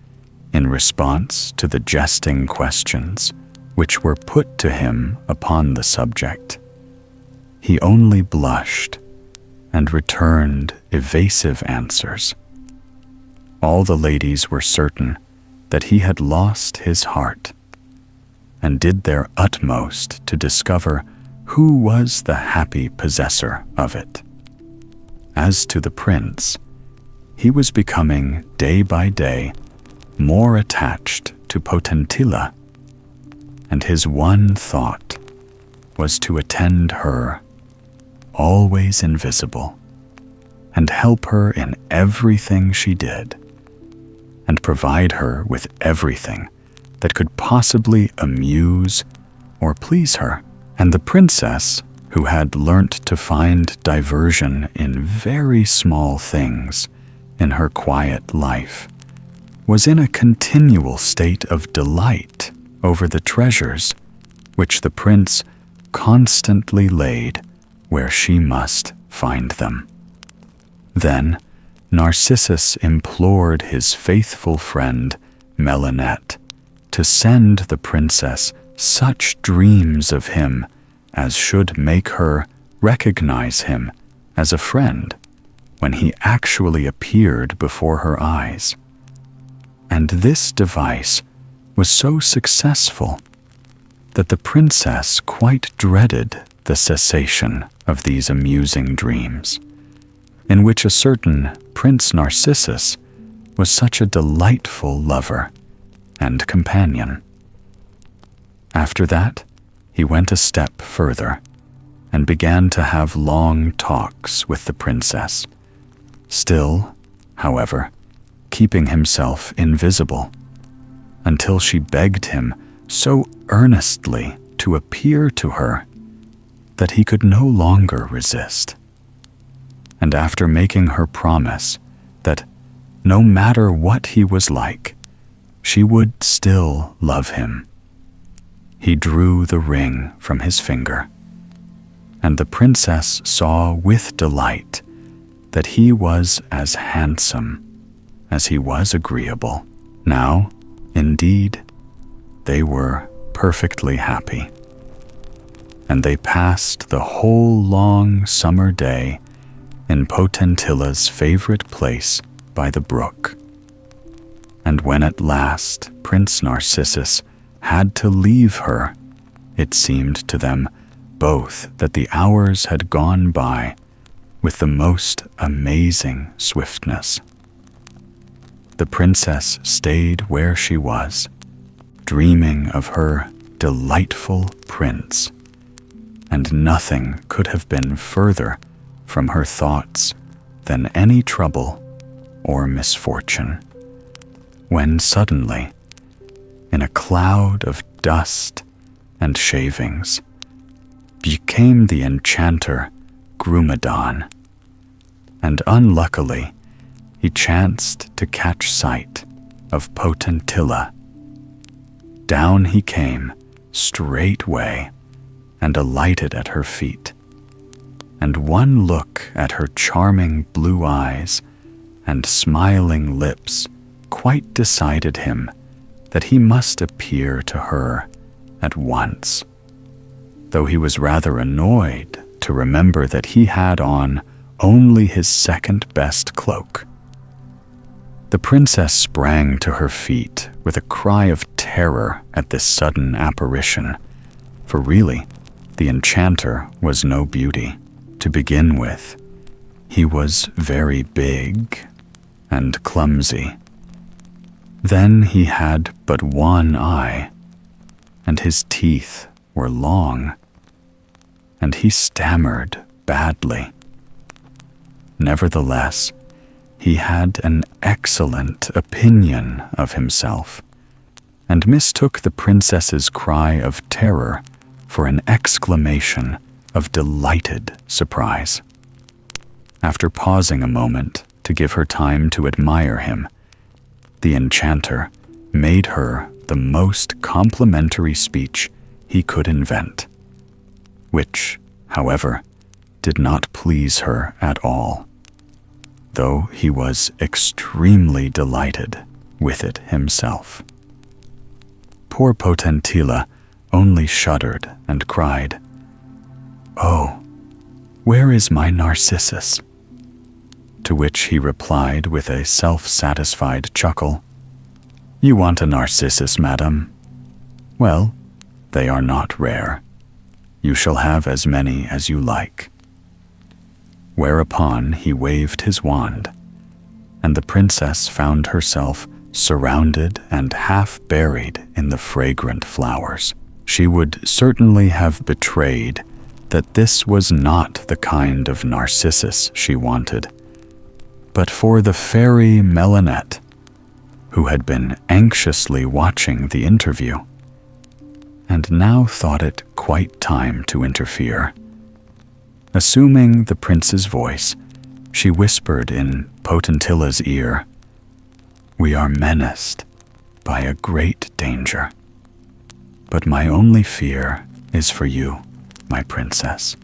in response to the jesting questions which were put to him upon the subject, he only blushed and returned evasive answers, all the ladies were certain that he had lost his heart, and did their utmost to discover who was the happy possessor of it. As to the prince, he was becoming day by day more attached to Potentilla, and his one thought was to attend her, always invisible, and help her in everything she did, and provide her with everything that could possibly amuse or please her. And the princess, who had learnt to find diversion in very small things in her quiet life, was in a continual state of delight over the treasures which the prince constantly laid where she must find them. Then Narcissus implored his faithful friend Melinette to send the princess such dreams of him as should make her recognize him as a friend when he actually appeared before her eyes. And this device was so successful that the princess quite dreaded the cessation of these amusing dreams, in which a certain Prince Narcissus was such a delightful lover and companion. After that, he went a step further and began to have long talks with the princess, still, however, keeping himself invisible, until she begged him so earnestly to appear to her that he could no longer resist. And after making her promise that no matter what he was like, she would still love him, he drew the ring from his finger, and the princess saw with delight that he was as handsome as he was agreeable. Now, indeed, they were perfectly happy, and they passed the whole long summer day in Potentilla's favorite place by the brook. And when at last Prince Narcissus had to leave her, it seemed to them both that the hours had gone by with the most amazing swiftness. The princess stayed where she was, dreaming of her delightful prince, and nothing could have been further from her thoughts than any trouble or misfortune, when suddenly, in a cloud of dust and shavings, came the enchanter Grumedan, and unluckily he chanced to catch sight of Potentilla. Down he came straightway and alighted at her feet, and one look at her charming blue eyes and smiling lips quite decided him that he must appear to her at once, though he was rather annoyed to remember that he had on only his second best cloak. The princess sprang to her feet with a cry of terror at this sudden apparition, for really, the enchanter was no beauty. To begin with, he was very big and clumsy. Then he had but one eye, and his teeth were long, and he stammered badly. Nevertheless, he had an excellent opinion of himself, and mistook the princess's cry of terror for an exclamation of delighted surprise. After pausing a moment to give her time to admire him, the enchanter made her the most complimentary speech he could invent, which, however, did not please her at all, though he was extremely delighted with it himself. Poor Potentilla only shuddered and cried, "Oh, where is my Narcissus?" To which he replied with a self-satisfied chuckle, "You want a Narcissus, madam? Well, they are not rare. You shall have as many as you like." Whereupon he waved his wand, and the princess found herself surrounded and half buried in the fragrant flowers. She would certainly have betrayed that this was not the kind of Narcissus she wanted, but for the fairy Melinette, who had been anxiously watching the interview, and now thought it quite time to interfere. Assuming the prince's voice, she whispered in Potentilla's ear, "We are menaced by a great danger, but my only fear is for you, my princess.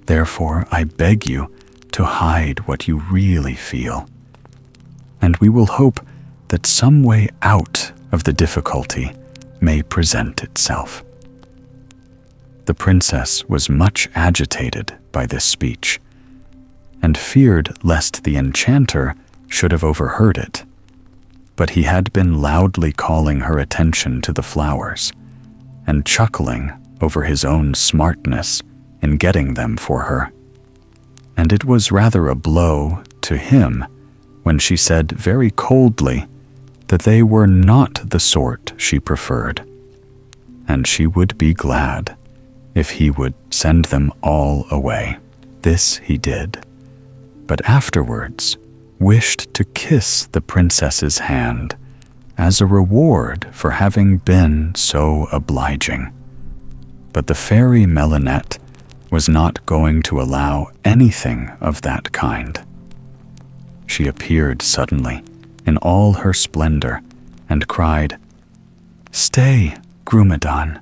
Therefore, I beg you to hide what you really feel, and we will hope that some way out of the difficulty may present itself." The princess was much agitated by this speech, and feared lest the enchanter should have overheard it, but he had been loudly calling her attention to the flowers, and chuckling over his own smartness in getting them for her. And it was rather a blow to him when she said very coldly that they were not the sort she preferred, and she would be glad if he would send them all away. This he did, but afterwards wished to kiss the princess's hand as a reward for having been so obliging. But the fairy Melinette was not going to allow anything of that kind. She appeared suddenly in all her splendor and cried, "Stay, Grumedan.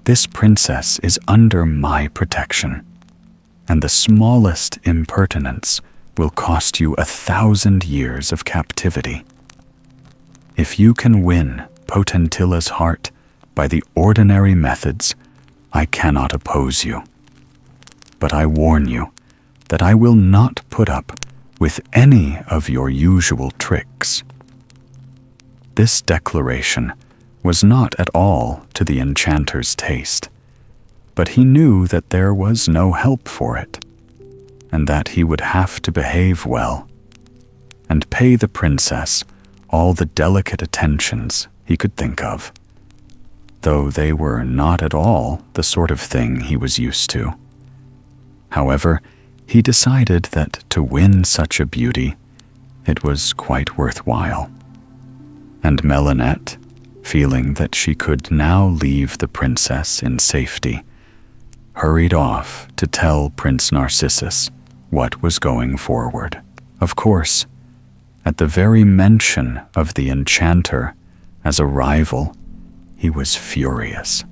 This princess is under my protection, and the smallest impertinence will cost you 1,000 years of captivity. If you can win Potentilla's heart by the ordinary methods, I cannot oppose you. But I warn you that I will not put up with any of your usual tricks." This declaration was not at all to the enchanter's taste, but he knew that there was no help for it, and that he would have to behave well, and pay the princess all the delicate attentions he could think of, though they were not at all the sort of thing he was used to. However, he decided that to win such a beauty, it was quite worthwhile. And Melinette, feeling that she could now leave the princess in safety, hurried off to tell Prince Narcissus what was going forward. Of course, at the very mention of the enchanter as a rival, he was furious.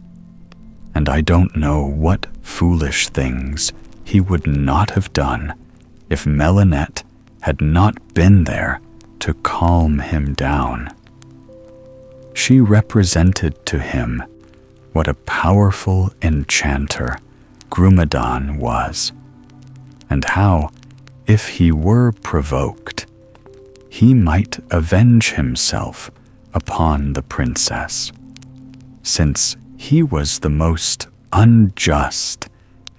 And I don't know what foolish things he would not have done if Melinette had not been there to calm him down. She represented to him what a powerful enchanter Grumedan was, and how, if he were provoked, he might avenge himself upon the princess, since he was the most unjust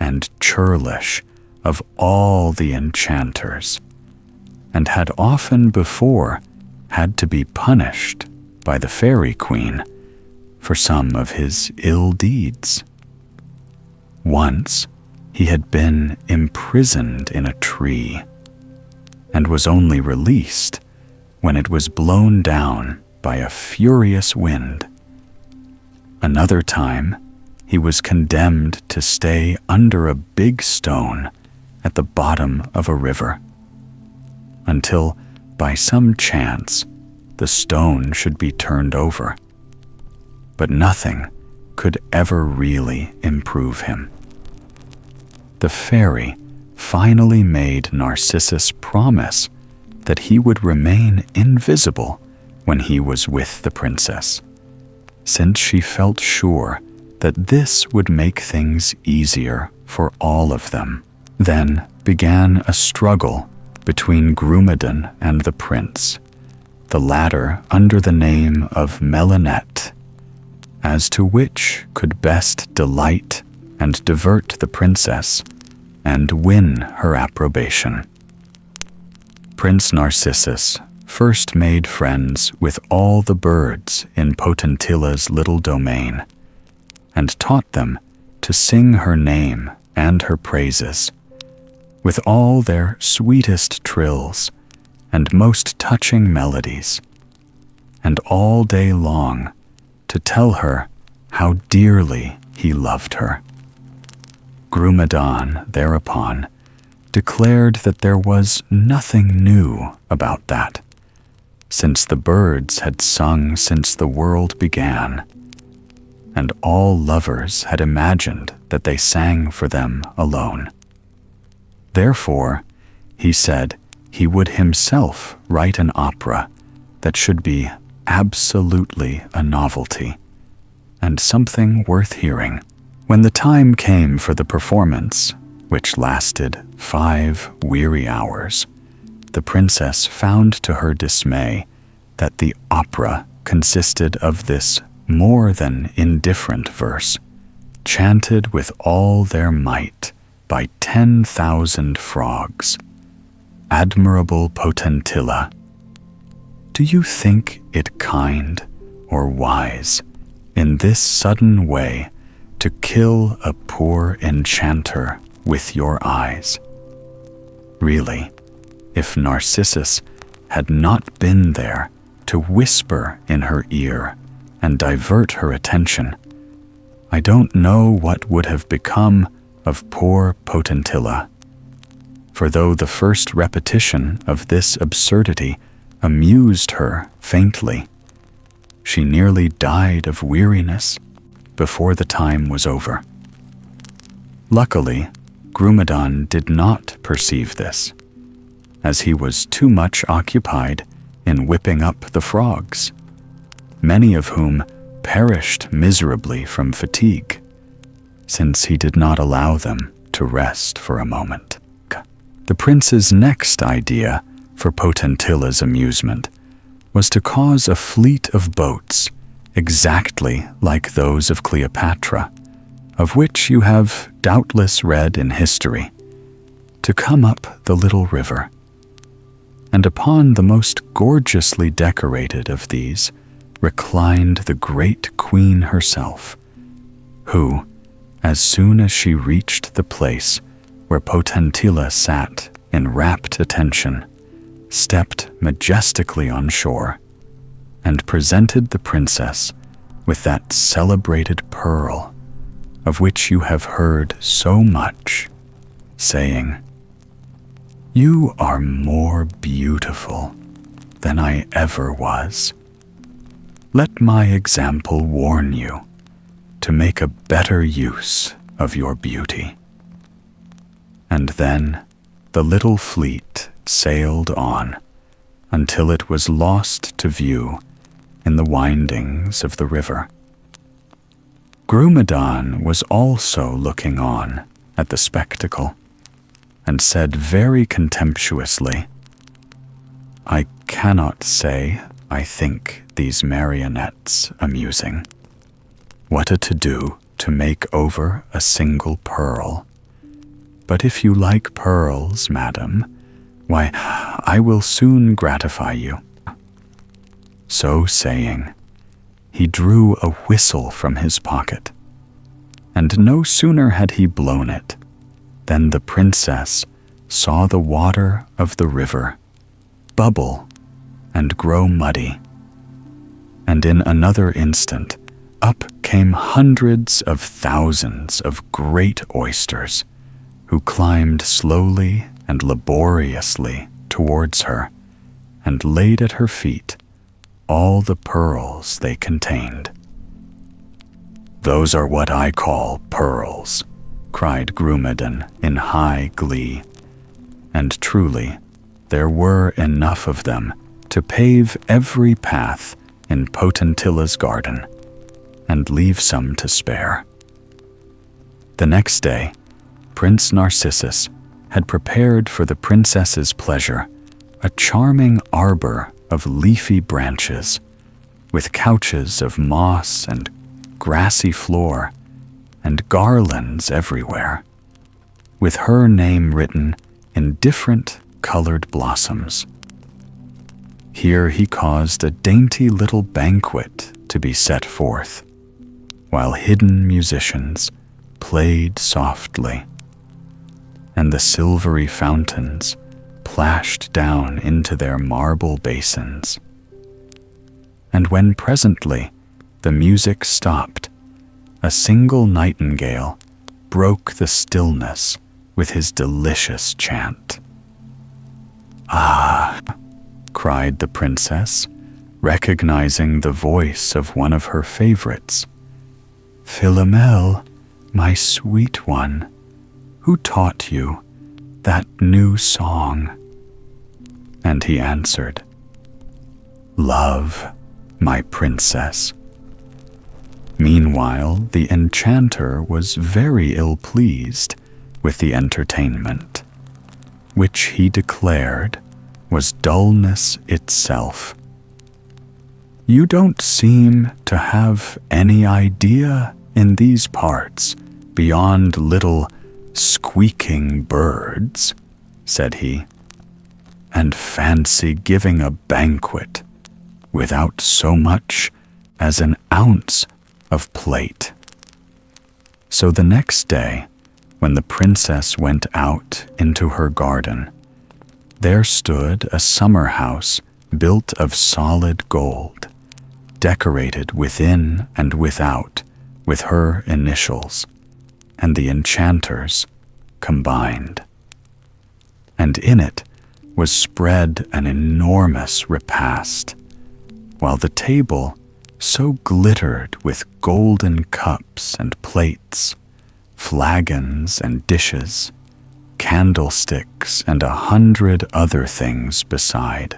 and churlish of all the enchanters, and had often before had to be punished by the Fairy Queen for some of his ill deeds. Once he had been imprisoned in a tree, and was only released when it was blown down by a furious wind. Another time, he was condemned to stay under a big stone at the bottom of a river, until, by some chance, the stone should be turned over. But nothing could ever really improve him. The fairy finally made Narcissus promise that he would remain invisible when he was with the princess, since she felt sure that this would make things easier for all of them. Then began a struggle between Grumedan and the prince, the latter under the name of Melinette, as to which could best delight and divert the princess and win her approbation. Prince Narcissus first made friends with all the birds in Potentilla's little domain, and taught them to sing her name and her praises, with all their sweetest trills and most touching melodies, and all day long to tell her how dearly he loved her. Grumedan, thereupon, declared that there was nothing new about that, since the birds had sung since the world began, and all lovers had imagined that they sang for them alone. Therefore, he said he would himself write an opera that should be absolutely a novelty, and something worth hearing. When the time came for the performance, which lasted 5 weary hours, the princess found to her dismay that the opera consisted of this more than indifferent verse, chanted with all their might by 10,000 frogs. Admirable Potentilla, do you think it kind or wise in this sudden way to kill a poor enchanter with your eyes? Really, if Narcissus had not been there to whisper in her ear and divert her attention, I don't know what would have become of poor Potentilla. For though the first repetition of this absurdity amused her faintly, she nearly died of weariness before the time was over. Luckily, Grumedan did not perceive this, as he was too much occupied in whipping up the frogs, many of whom perished miserably from fatigue, since he did not allow them to rest for a moment. The prince's next idea for Potentilla's amusement was to cause a fleet of boats exactly like those of Cleopatra, of which you have doubtless read in history, to come up the little river. And upon the most gorgeously decorated of these reclined the great queen herself, who, as soon as she reached the place where Potentilla sat in rapt attention, stepped majestically on shore and presented the princess with that celebrated pearl of which you have heard so much, saying, "You are more beautiful than I ever was. Let my example warn you to make a better use of your beauty." And then the little fleet sailed on until it was lost to view in the windings of the river. Grumedan was also looking on at the spectacle, and said very contemptuously, "I cannot say I think these marionettes amusing. What a to-do to make over a single pearl. But if you like pearls, madam, why, I will soon gratify you." So saying, he drew a whistle from his pocket, and no sooner had he blown it than the princess saw the water of the river bubble and grow muddy, and in another instant up came hundreds of thousands of great oysters, who climbed slowly and laboriously towards her, and laid at her feet all the pearls they contained. "Those are what I call pearls," cried Grumedan in high glee, and truly there were enough of them to pave every path in Potentilla's garden, and leave some to spare. The next day, Prince Narcissus had prepared for the princess's pleasure a charming arbor of leafy branches, with couches of moss and grassy floor, and garlands everywhere, with her name written in different colored blossoms. Here he caused a dainty little banquet to be set forth, while hidden musicians played softly, and the silvery fountains plashed down into their marble basins. And when presently the music stopped, a single nightingale broke the stillness with his delicious chant. "Ah!" cried the princess, recognizing the voice of one of her favorites. "Philomel, my sweet one, who taught you that new song?" And he answered, "Love, my princess." Meanwhile, the enchanter was very ill-pleased with the entertainment, which he declared was dullness itself. "You don't seem to have any idea in these parts beyond little squeaking birds," said he, "and fancy giving a banquet without so much as an ounce of plate." So the next day, when the princess went out into her garden, there stood a summer house built of solid gold, decorated within and without with her initials and the enchanter's combined. And in it was spread an enormous repast, while the table so glittered with golden cups and plates, flagons and dishes, candlesticks and 100 other things beside,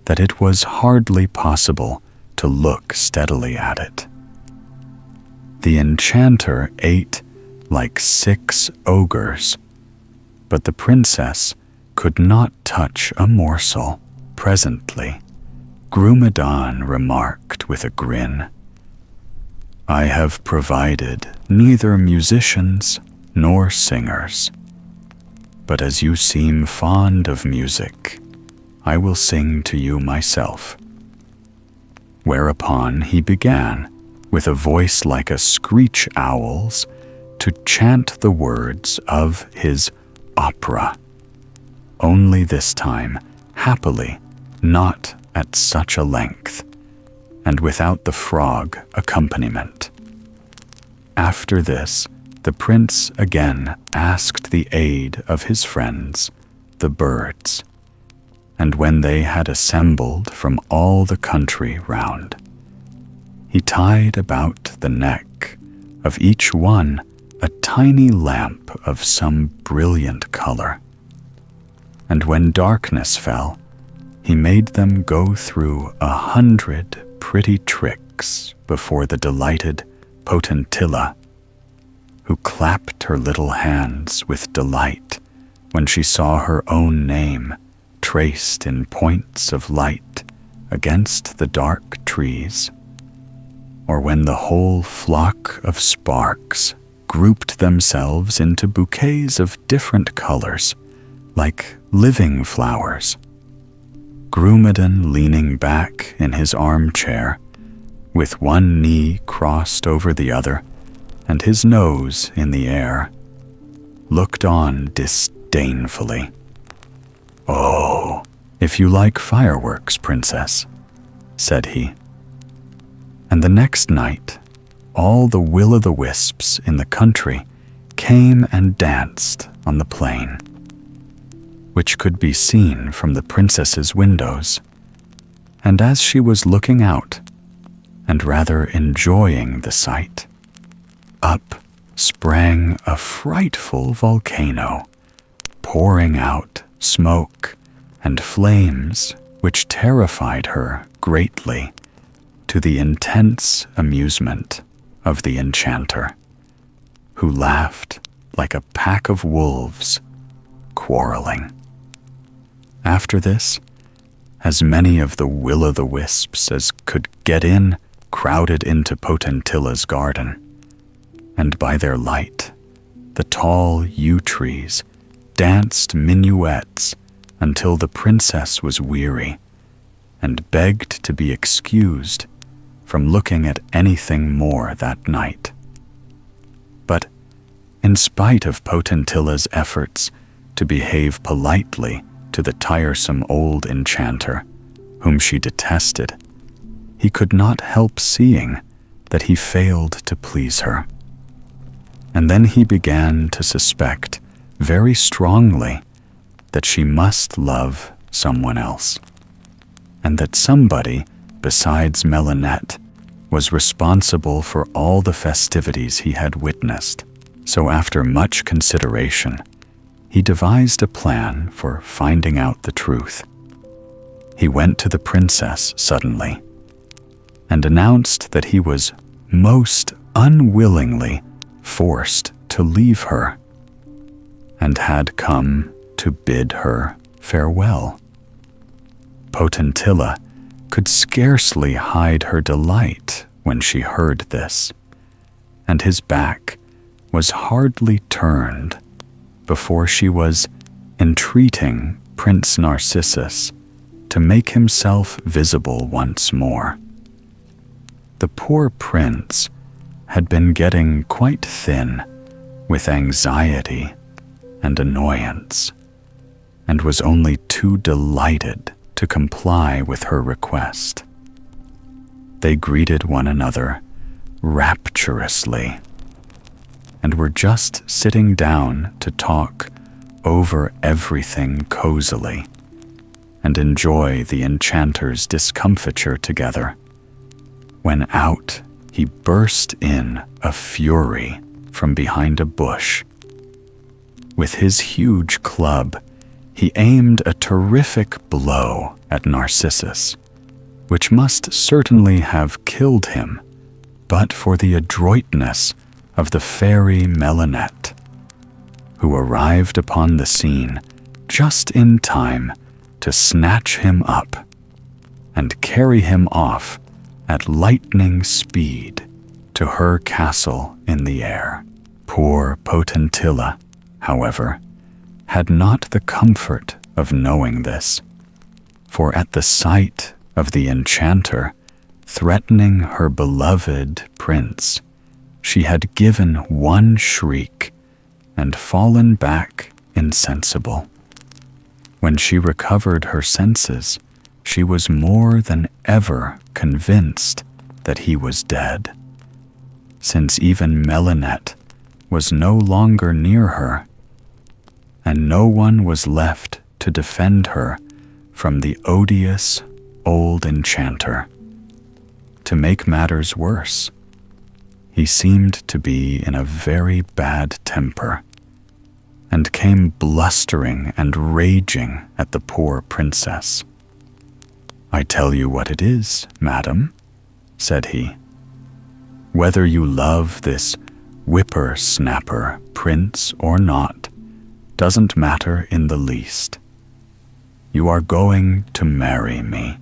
that it was hardly possible to look steadily at it. The enchanter ate like 6 ogres, but the princess could not touch a morsel. Presently, Grumedan remarked with a grin, "I have provided neither musicians nor singers, but as you seem fond of music, I will sing to you myself." Whereupon he began, with a voice like a screech owl's, to chant the words of his opera, only this time, happily, not at such a length, and without the frog accompaniment. After this, the prince again asked the aid of his friends, the birds, and when they had assembled from all the country round, he tied about the neck of each one a tiny lamp of some brilliant color, and when darkness fell, he made them go through 100 pretty tricks before the delighted Potentilla, who clapped her little hands with delight when she saw her own name traced in points of light against the dark trees, or when the whole flock of sparks grouped themselves into bouquets of different colors, like living flowers. Grumedan leaning back in his armchair, with one knee crossed over the other and his nose in the air, looked on disdainfully. "Oh, if you like fireworks, princess," said he. And the next night, all the will-o'-the-wisps in the country came and danced on the plain, which could be seen from the princess's windows. And as she was looking out, and rather enjoying the sight, up sprang a frightful volcano, pouring out smoke and flames which terrified her greatly, to the intense amusement of the enchanter, who laughed like a pack of wolves quarreling. After this, as many of the will-o'-the-wisps as could get in crowded into Potentilla's garden, and by their light the tall yew trees danced minuets until the princess was weary and begged to be excused from looking at anything more that night. But in spite of Potentilla's efforts to behave politely to the tiresome old enchanter, whom she detested, he could not help seeing that he failed to please her. And then he began to suspect very strongly that she must love someone else, and that somebody besides Melinette was responsible for all the festivities he had witnessed. So after much consideration, he devised a plan for finding out the truth. He went to the princess suddenly and announced that he was most unwillingly forced to leave her and had come to bid her farewell. Potentilla could scarcely hide her delight when she heard this, and his back was hardly turned before she was entreating Prince Narcissus to make himself visible once more. The poor prince had been getting quite thin with anxiety and annoyance, and was only too delighted to comply with her request. They greeted one another rapturously and were just sitting down to talk over everything cozily and enjoy the enchanter's discomfiture together, when out he burst in a fury from behind a bush. With his huge club, he aimed a terrific blow at Narcissus, which must certainly have killed him but for the adroitness of the fairy Melinette, who arrived upon the scene just in time to snatch him up and carry him off at lightning speed to her castle in the air. Poor Potentilla, however, had not the comfort of knowing this, for at the sight of the enchanter threatening her beloved prince, she had given one shriek and fallen back insensible. When she recovered her senses, she was more than ever convinced that he was dead, since even Melinette was no longer near her, and no one was left to defend her from the odious old enchanter. To make matters worse, he seemed to be in a very bad temper, and came blustering and raging at the poor princess. "I tell you what it is, madam," said he. "Whether you love this whipper-snapper prince or not doesn't matter in the least. You are going to marry me,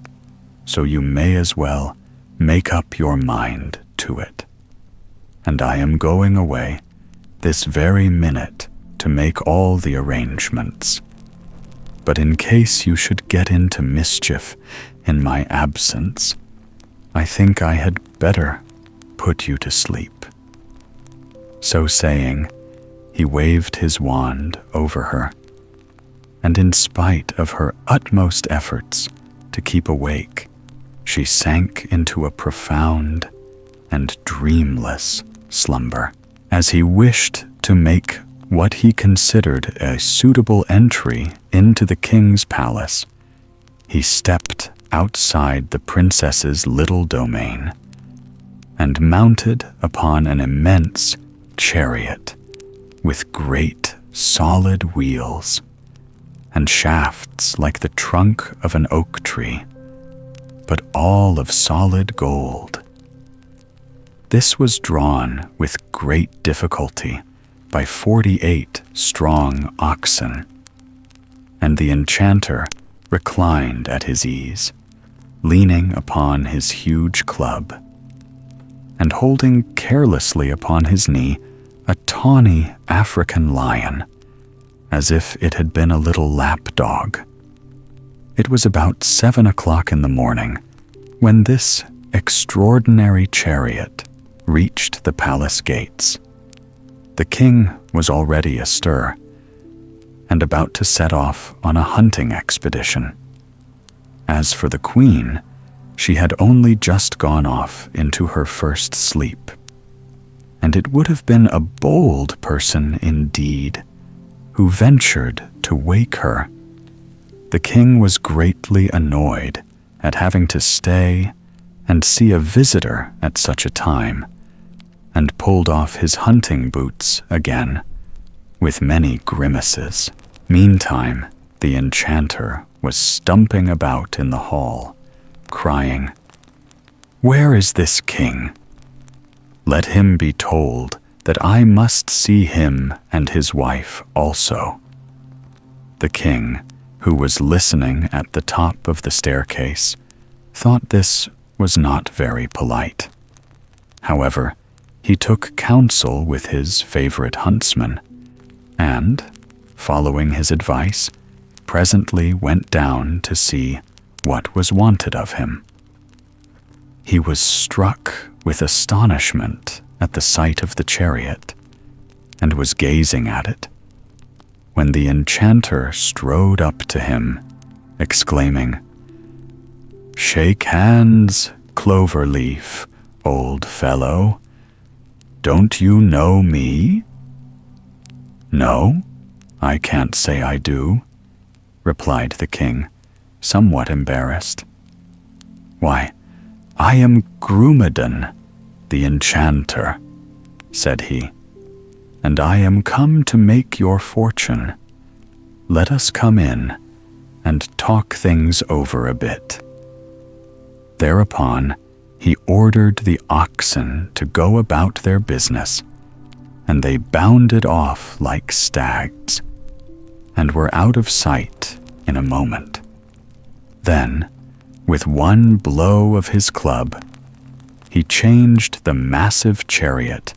so you may as well make up your mind to it. And I am going away this very minute to make all the arrangements. But in case you should get into mischief in my absence, I think I had better put you to sleep." So saying, he waved his wand over her, and in spite of her utmost efforts to keep awake, she sank into a profound and dreamless slumber. As he wished to make what he considered a suitable entry into the king's palace, he stepped outside the princess's little domain and mounted upon an immense chariot with great solid wheels and shafts like the trunk of an oak tree, but all of solid gold. This was drawn with great difficulty by 48 strong oxen, and the enchanter reclined at his ease, leaning upon his huge club, and holding carelessly upon his knee a tawny African lion, as if it had been a little lapdog. It was about 7 o'clock in the morning when this extraordinary chariot reached the palace gates. The king was already astir, and about to set off on a hunting expedition. As for the queen, she had only just gone off into her first sleep, and it would have been a bold person indeed who ventured to wake her. The king was greatly annoyed at having to stay and see a visitor at such a time, and pulled off his hunting boots again, with many grimaces. Meantime, the enchanter was stumping about in the hall, crying, "Where is this king? Let him be told that I must see him and his wife also." The king, who was listening at the top of the staircase, thought this was not very polite. However, he took counsel with his favorite huntsman, and, following his advice, presently went down to see what was wanted of him. He was struck with astonishment at the sight of the chariot, and was gazing at it, when the enchanter strode up to him, exclaiming, "Shake hands, Cloverleaf, old fellow. Don't you know me?" "No, I can't say I do," replied the king, somewhat embarrassed. "Why, I am Grumedan, the enchanter," said he, "and I am come to make your fortune. Let us come in and talk things over a bit." Thereupon, he ordered the oxen to go about their business, and they bounded off like stags, and were out of sight in a moment. Then, with one blow of his club, he changed the massive chariot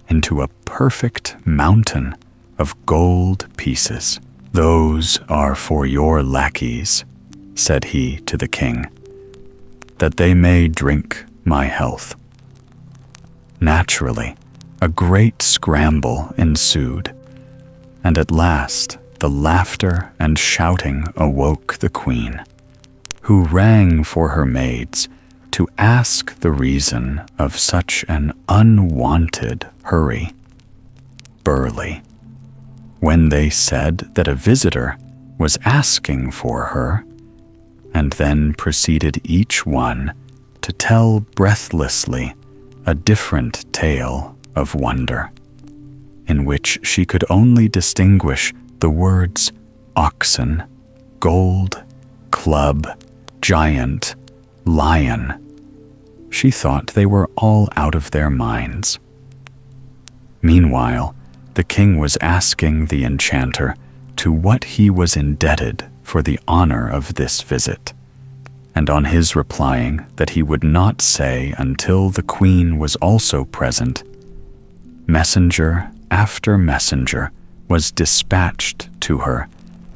into a perfect mountain of gold pieces. "Those are for your lackeys," said he to the king, "that they may drink my health." Naturally, a great scramble ensued, and at last the laughter and shouting awoke the queen, who rang for her maids to ask the reason of such an unwanted hurry. Burly, when they said that a visitor was asking for her, and then proceeded each one to tell breathlessly a different tale of wonder, in which she could only distinguish the words oxen, gold, club, giant, lion. She thought they were all out of their minds. Meanwhile, the king was asking the enchanter to what he was indebted for the honor of this visit, and on his replying that he would not say until the queen was also present, messenger after messenger was dispatched to her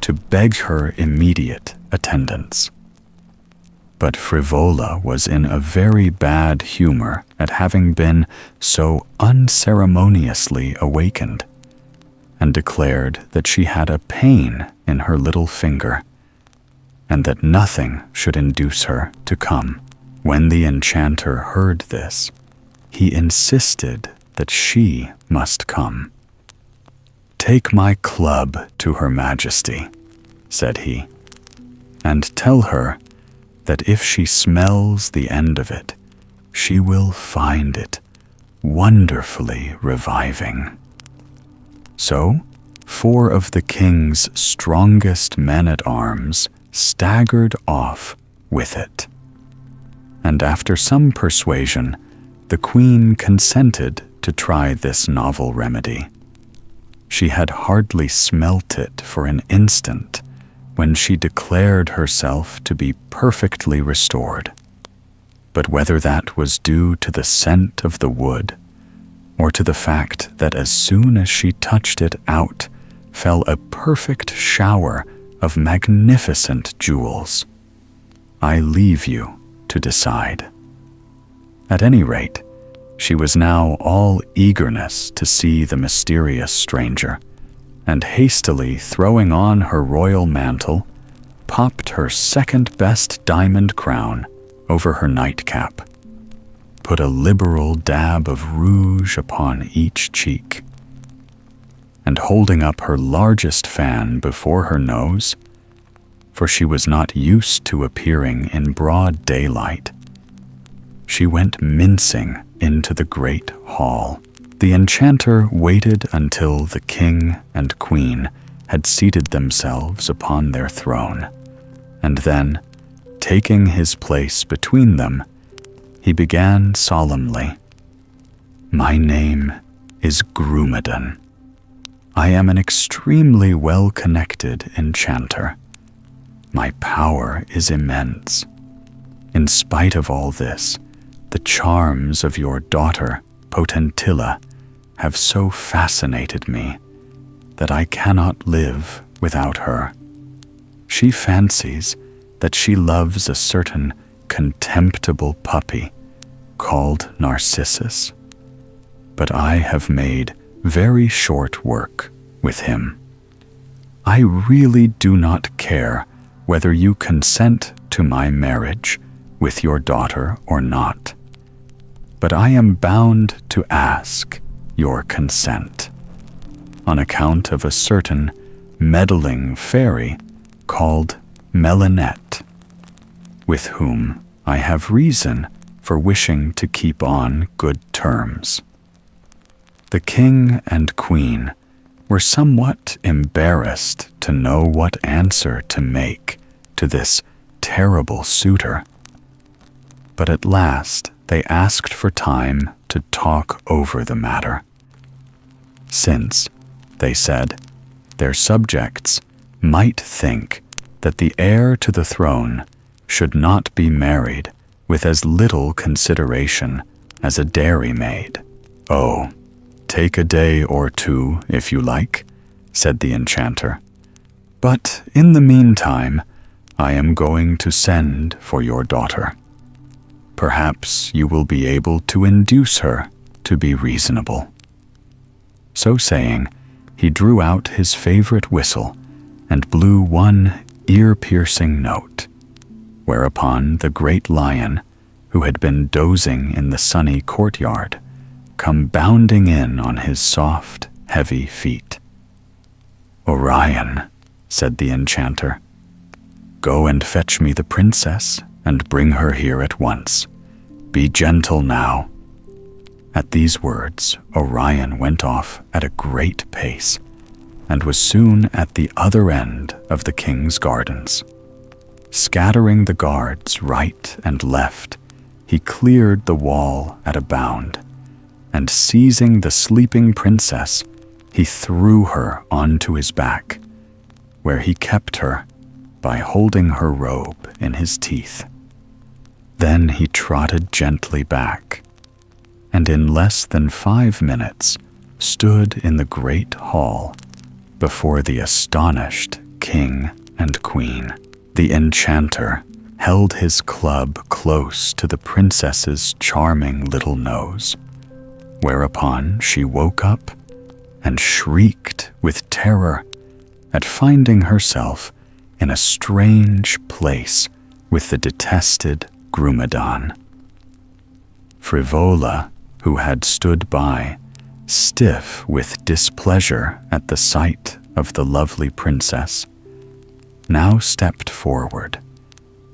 to beg her immediate attendance. But Frivola was in a very bad humor at having been so unceremoniously awakened, and declared that she had a pain in her little finger, and that nothing should induce her to come. When the enchanter heard this, he insisted that she must come. "Take my club to her majesty," said he, "and tell her that if she smells the end of it, she will find it wonderfully reviving." So 4 of the king's strongest men-at-arms staggered off with it. And after some persuasion, the queen consented to try this novel remedy. She had hardly smelt it for an instant when she declared herself to be perfectly restored. But whether that was due to the scent of the wood, or to the fact that as soon as she touched it out fell a perfect shower of magnificent jewels, I leave you to decide. At any rate, she was now all eagerness to see the mysterious stranger, and hastily throwing on her royal mantle, popped her second-best diamond crown over her nightcap, put a liberal dab of rouge upon each cheek, and holding up her largest fan before her nose, for she was not used to appearing in broad daylight, she went mincing into the great hall. The enchanter waited until the king and queen had seated themselves upon their throne, and then, taking his place between them, he began solemnly, "My name is Grumedan. I am an extremely well-connected enchanter. My power is immense. In spite of all this, the charms of your daughter, Potentilla, have so fascinated me that I cannot live without her. She fancies that she loves a certain contemptible puppy called Narcissus, but I have made very short work with him. I really do not care whether you consent to my marriage with your daughter or not, but I am bound to ask your consent on account of a certain meddling fairy called Melinette, with whom I have reason for wishing to keep on good terms." The king and queen were somewhat embarrassed to know what answer to make to this terrible suitor, but at last they asked for time to talk over the matter, since, they said, their subjects might think that the heir to the throne should not be married with as little consideration as a dairymaid. "Oh, take a day or two if you like," said the enchanter. "But in the meantime, I am going to send for your daughter. Perhaps you will be able to induce her to be reasonable." So saying, he drew out his favorite whistle and blew one ear-piercing note, whereupon the great lion, who had been dozing in the sunny courtyard, come bounding in on his soft, heavy feet. "Orion," said the enchanter, "go and fetch me the princess and bring her here at once. Be gentle now." At these words, Orion went off at a great pace and was soon at the other end of the king's gardens. Scattering the guards right and left, he cleared the wall at a bound, and seizing the sleeping princess, he threw her onto his back, where he kept her by holding her robe in his teeth. Then he trotted gently back, and in less than 5 minutes stood in the great hall before the astonished king and queen. The enchanter held his club close to the princess's charming little nose, whereupon she woke up and shrieked with terror at finding herself in a strange place with the detested Grumedan. Frivola, who had stood by, stiff with displeasure at the sight of the lovely princess, now stepped forward,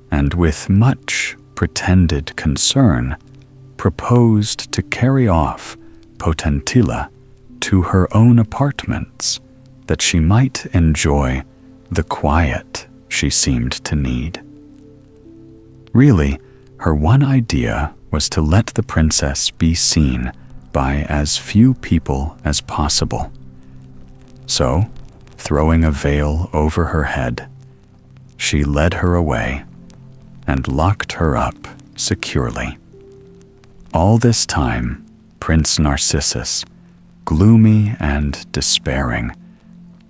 and with much pretended concern proposed to carry off Potentilla to her own apartments, that she might enjoy the quiet she seemed to need. Really, her one idea was to let the princess be seen by as few people as possible. So, throwing a veil over her head, she led her away and locked her up securely. All this time, Prince Narcissus, gloomy and despairing,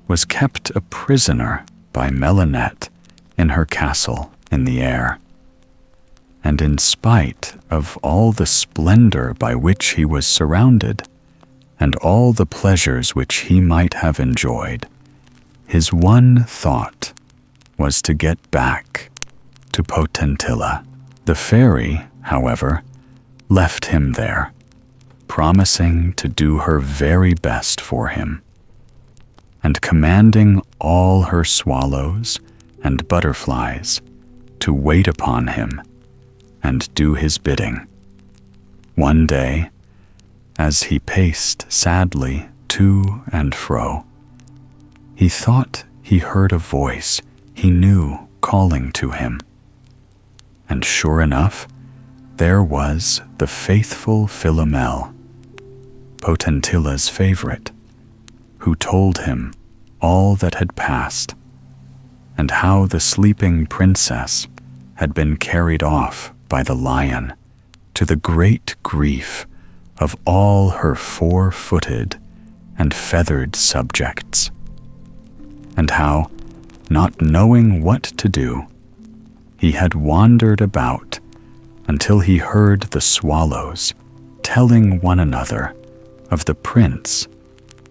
was kept a prisoner by Melinette in her castle in the air. And in spite of all the splendor by which he was surrounded, and all the pleasures which he might have enjoyed, his one thought was to get back to Potentilla. The fairy, however, left him there, promising to do her very best for him, and commanding all her swallows and butterflies to wait upon him and do his bidding. One day, as he paced sadly to and fro, he thought he heard a voice he knew calling to him. And sure enough, there was the faithful Philomel, Potentilla's favorite, who told him all that had passed, and how the sleeping princess had been carried off by the lion, to the great grief of all her 4-footed and feathered subjects, and how, not knowing what to do, he had wandered about until he heard the swallows telling one another of the prince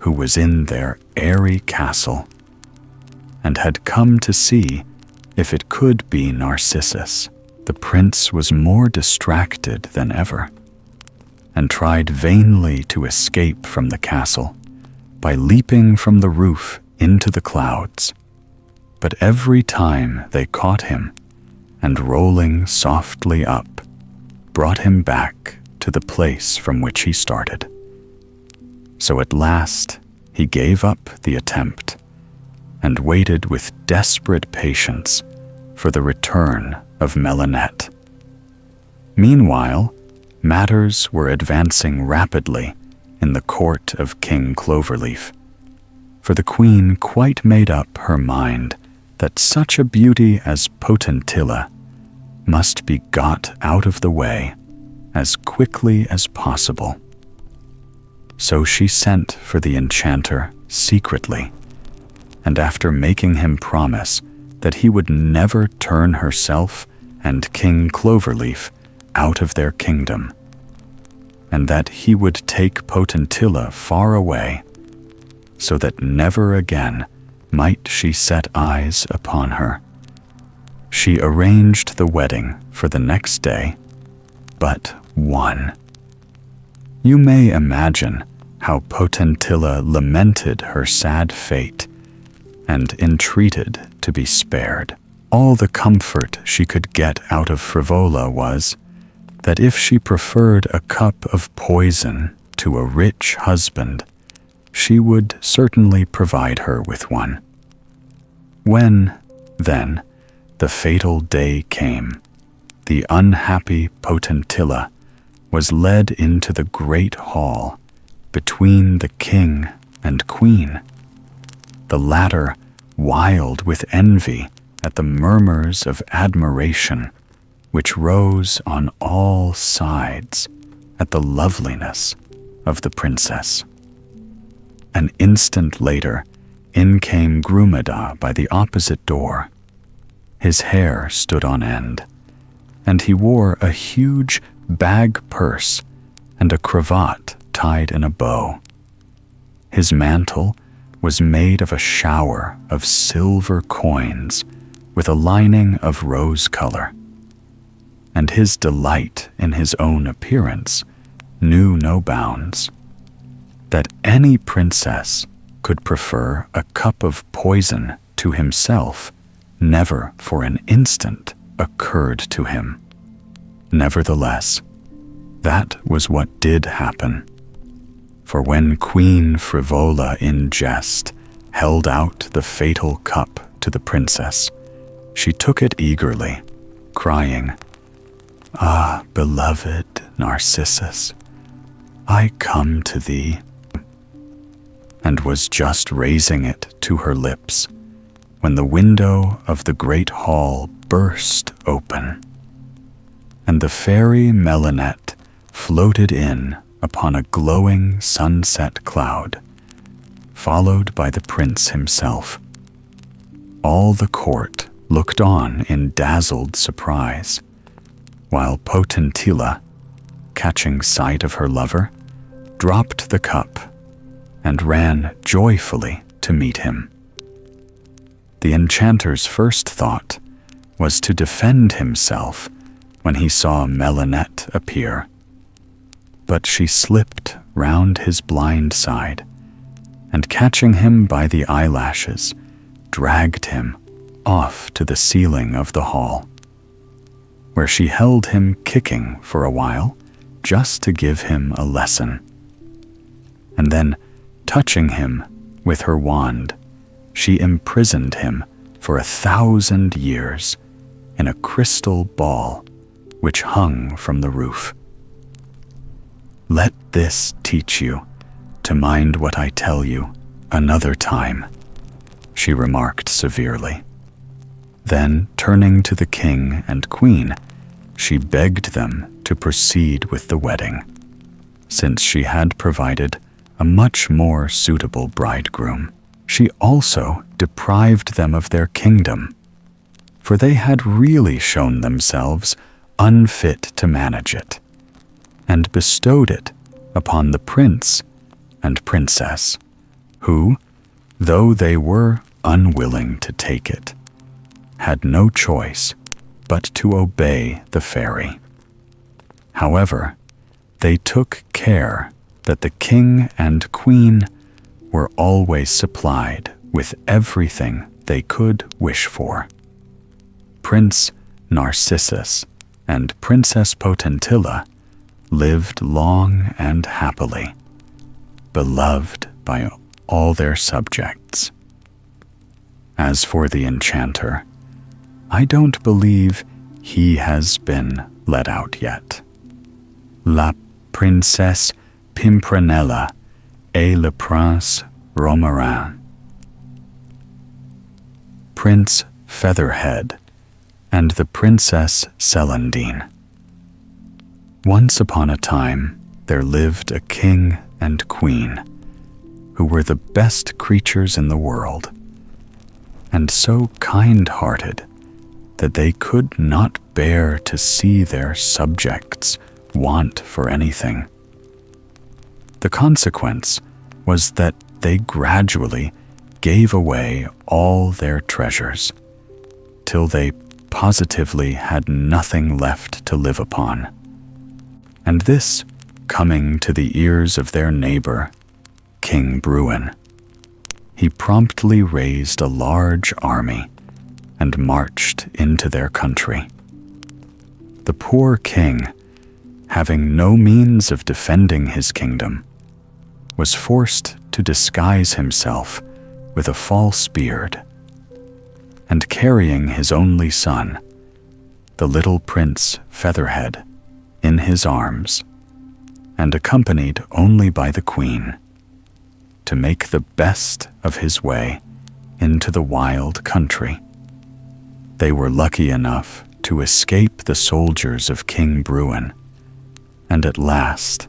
who was in their airy castle, and had come to see if it could be Narcissus. The prince was more distracted than ever, and tried vainly to escape from the castle by leaping from the roof into the clouds. But every time they caught him, and rolling softly up, brought him back to the place from which he started. So at last he gave up the attempt, and waited with desperate patience for the return of Melinette. Meanwhile, matters were advancing rapidly in the court of King Cloverleaf, for the queen quite made up her mind that such a beauty as Potentilla must be got out of the way as quickly as possible. So she sent for the enchanter secretly, and after making him promise that he would never turn herself and King Cloverleaf out of their kingdom, and that he would take Potentilla far away, so that never again might she set eyes upon her, she arranged the wedding for the next day, but one. You may imagine how Potentilla lamented her sad fate and entreated to be spared. All the comfort she could get out of Frivola was that if she preferred a cup of poison to a rich husband, she would certainly provide her with one. When, then, the fatal day came, the unhappy Potentilla was led into the great hall between the king and queen, the latter wild with envy at the murmurs of admiration which rose on all sides at the loveliness of the princess. An instant later, in came Grumada by the opposite door. His hair stood on end, and he wore a huge bag purse and a cravat tied in a bow. His mantle was made of a shower of silver coins with a lining of rose color, and his delight in his own appearance knew no bounds. That any princess could prefer a cup of poison to himself never for an instant occurred to him. Nevertheless, that was what did happen. For when Queen Frivola in jest held out the fatal cup to the princess, she took it eagerly, crying, "Ah, beloved Narcissus, I come to thee," and was just raising it to her lips when the window of the great hall burst open, and the fairy Melinette floated in upon a glowing sunset cloud, followed by the prince himself. All the court looked on in dazzled surprise, while Potentilla, catching sight of her lover, dropped the cup and ran joyfully to meet him. The enchanter's first thought was to defend himself when he saw Melinette appear, but she slipped round his blind side, and catching him by the eyelashes, dragged him off to the ceiling of the hall, where she held him kicking for a while just to give him a lesson. And then, touching him with her wand, she imprisoned him for 1,000 years in a crystal ball which hung from the roof. Let this teach you to mind what I tell you another time, she remarked severely. Then, turning to the king and queen, she begged them to proceed with the wedding, since she had provided a much more suitable bridegroom. She also deprived them of their kingdom, for they had really shown themselves unfit to manage it, and bestowed it upon the prince and princess, who, though they were unwilling to take it, had no choice but to obey the fairy. However, they took care that the king and queen were always supplied with everything they could wish for. Prince Narcissus and Princess Potentilla lived long and happily, beloved by all their subjects. As for the enchanter, I don't believe he has been let out yet. La princesse Pimprenella et le prince Romarin. Prince Featherhead and the Princess Celandine. Once upon a time, there lived a king and queen who were the best creatures in the world, and so kind-hearted that they could not bear to see their subjects want for anything. The consequence was that they gradually gave away all their treasures, till they positively had nothing left to live upon. And this, coming to the ears of their neighbor, King Bruin, he promptly raised a large army and marched into their country. The poor king, having no means of defending his kingdom, was forced to disguise himself with a false beard, and carrying his only son, the little Prince Featherhead, in his arms, and accompanied only by the queen, to make the best of his way into the wild country. They were lucky enough to escape the soldiers of King Bruin, and at last,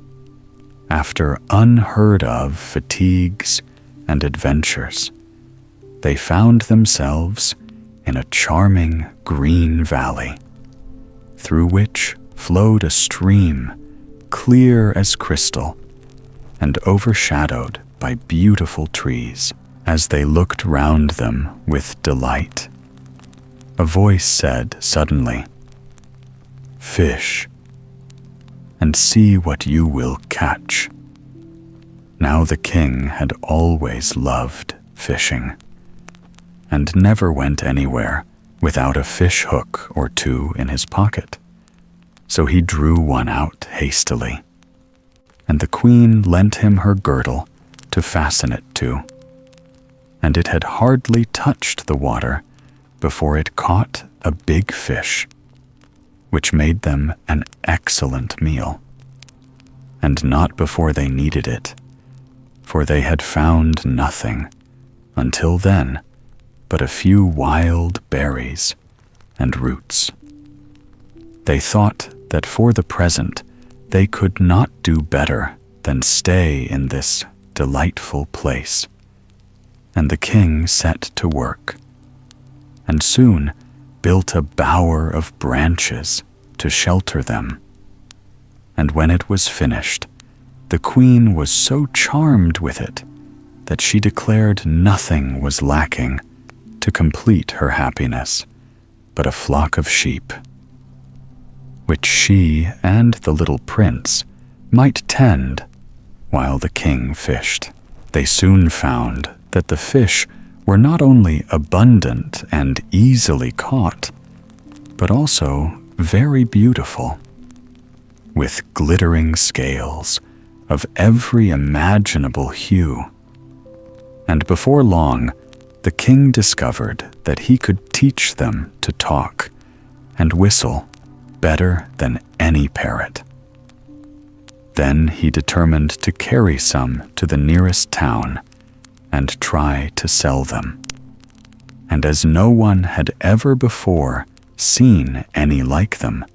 after unheard-of fatigues and adventures, they found themselves in a charming green valley, through which flowed a stream clear as crystal and overshadowed by beautiful trees. As they looked round them with delight, a voice said suddenly, "Fish, and see what you will catch." Now the king had always loved fishing, and never went anywhere without a fish hook or two in his pocket. So he drew one out hastily, and the queen lent him her girdle to fasten it to, and it had hardly touched the water before it caught a big fish, which made them an excellent meal, and not before they needed it, for they had found nothing until then but a few wild berries and roots. They thought that for the present they could not do better than stay in this delightful place, and the king set to work, and soon built a bower of branches to shelter them. And when it was finished, the queen was so charmed with it that she declared nothing was lacking to complete her happiness but a flock of sheep, which she and the little prince might tend while the king fished. They soon found that the fish were not only abundant and easily caught, but also very beautiful, with glittering scales of every imaginable hue. And before long, the king discovered that he could teach them to talk and whistle better than any parrot. Then he determined to carry some to the nearest town and try to sell them. And as no one had ever before seen any like them,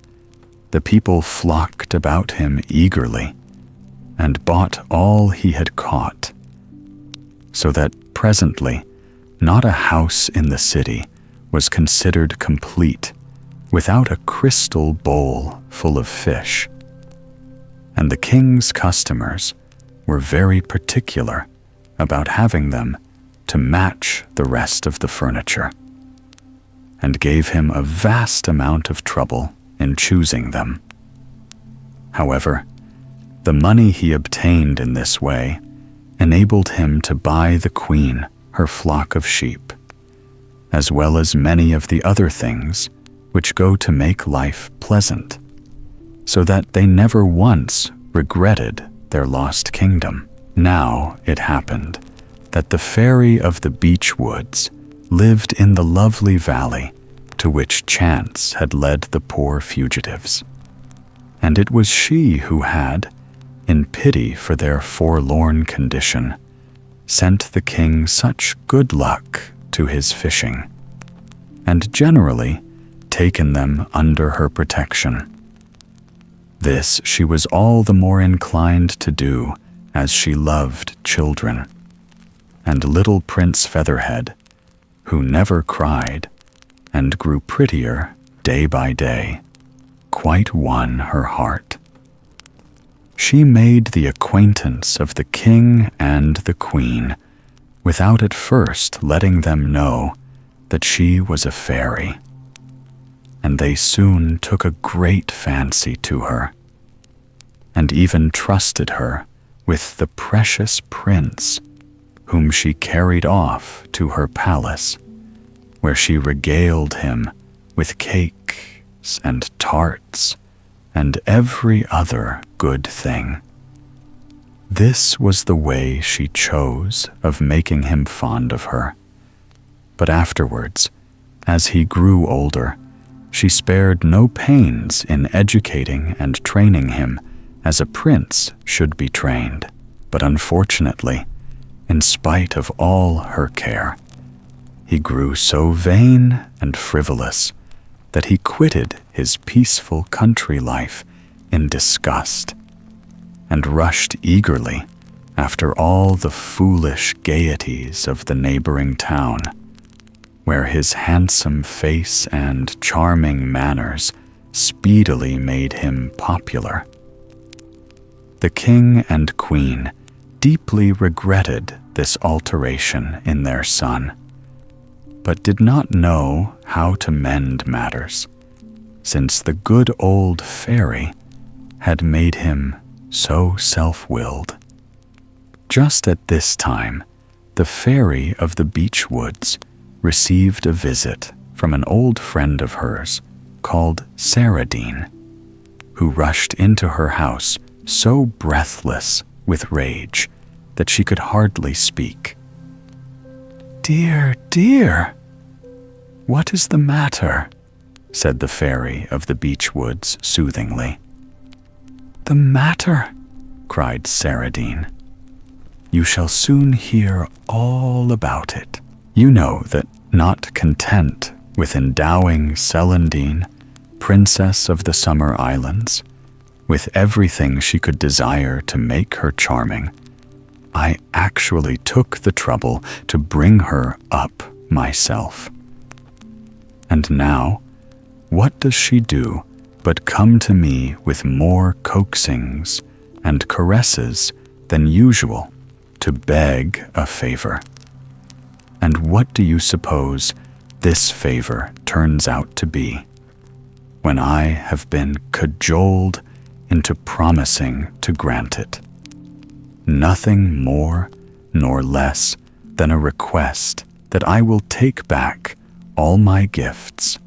the people flocked about him eagerly and bought all he had caught, so that presently not a house in the city was considered complete without a crystal bowl full of fish. And the king's customers were very particular about having them to match the rest of the furniture, and gave him a vast amount of trouble in choosing them. However, the money he obtained in this way enabled him to buy the queen her flock of sheep, as well as many of the other things which go to make life pleasant, so that they never once regretted their lost kingdom. Now it happened that the fairy of the beech woods lived in the lovely valley to which chance had led the poor fugitives, and it was she who had, in pity for their forlorn condition, sent the king such good luck to his fishing, and generally taken them under her protection. This she was all the more inclined to do as she loved children, and little Prince Featherhead, who never cried and grew prettier day by day, quite won her heart. She made the acquaintance of the king and the queen without at first letting them know that she was a fairy, and they soon took a great fancy to her, and even trusted her with the precious prince, whom she carried off to her palace, where she regaled him with cakes and tarts and every other good thing. This was the way she chose of making him fond of her. But afterwards, as he grew older, she spared no pains in educating and training him as a prince should be trained. But unfortunately, in spite of all her care, he grew so vain and frivolous that he quitted his peaceful country life in disgust and rushed eagerly after all the foolish gaieties of the neighboring town, where his handsome face and charming manners speedily made him popular. The king and queen deeply regretted this alteration in their son, but did not know how to mend matters, since the good old fairy had made him so self-willed. Just at this time, the fairy of the beech woods received a visit from an old friend of hers called Celandine, who rushed into her house so breathless with rage that she could hardly speak. "Dear, dear, what is the matter?" said the fairy of the beech woods soothingly. "The matter?" cried Celandine. "You shall soon hear all about it. You know that, not content with endowing Celandine, Princess of the Summer Islands, with everything she could desire to make her charming, I actually took the trouble to bring her up myself. And now, what does she do but come to me with more coaxings and caresses than usual to beg a favor? And what do you suppose this favor turns out to be, when I have been cajoled into promising to grant it? Nothing more nor less than a request that I will take back all my gifts,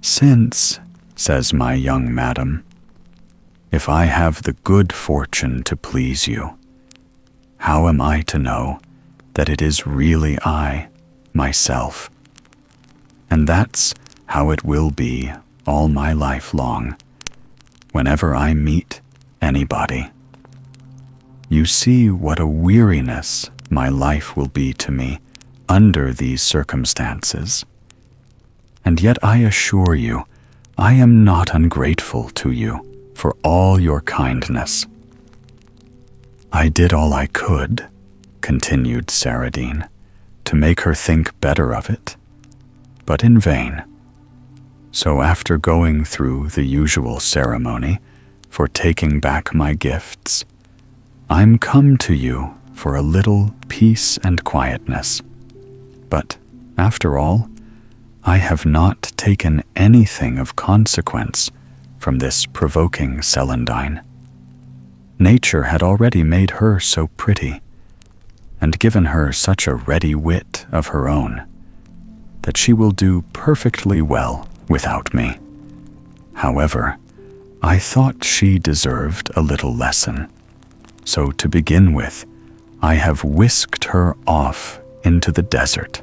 since, says my young madam, if I have the good fortune to please you, how am I to know that it is really I, myself? And that's how it will be all my life long, whenever I meet anybody. You see what a weariness my life will be to me under these circumstances. And yet I assure you, I am not ungrateful to you for all your kindness." "I did all I could," continued Celandine, "to make her think better of it, but in vain. So after going through the usual ceremony for taking back my gifts, I'm come to you for a little peace and quietness, But, after all, I have not taken anything of consequence from this provoking Celandine. Nature had already made her so pretty, and given her such a ready wit of her own, that she will do perfectly well without me. However, I thought she deserved a little lesson, so to begin with, I have whisked her off into the desert,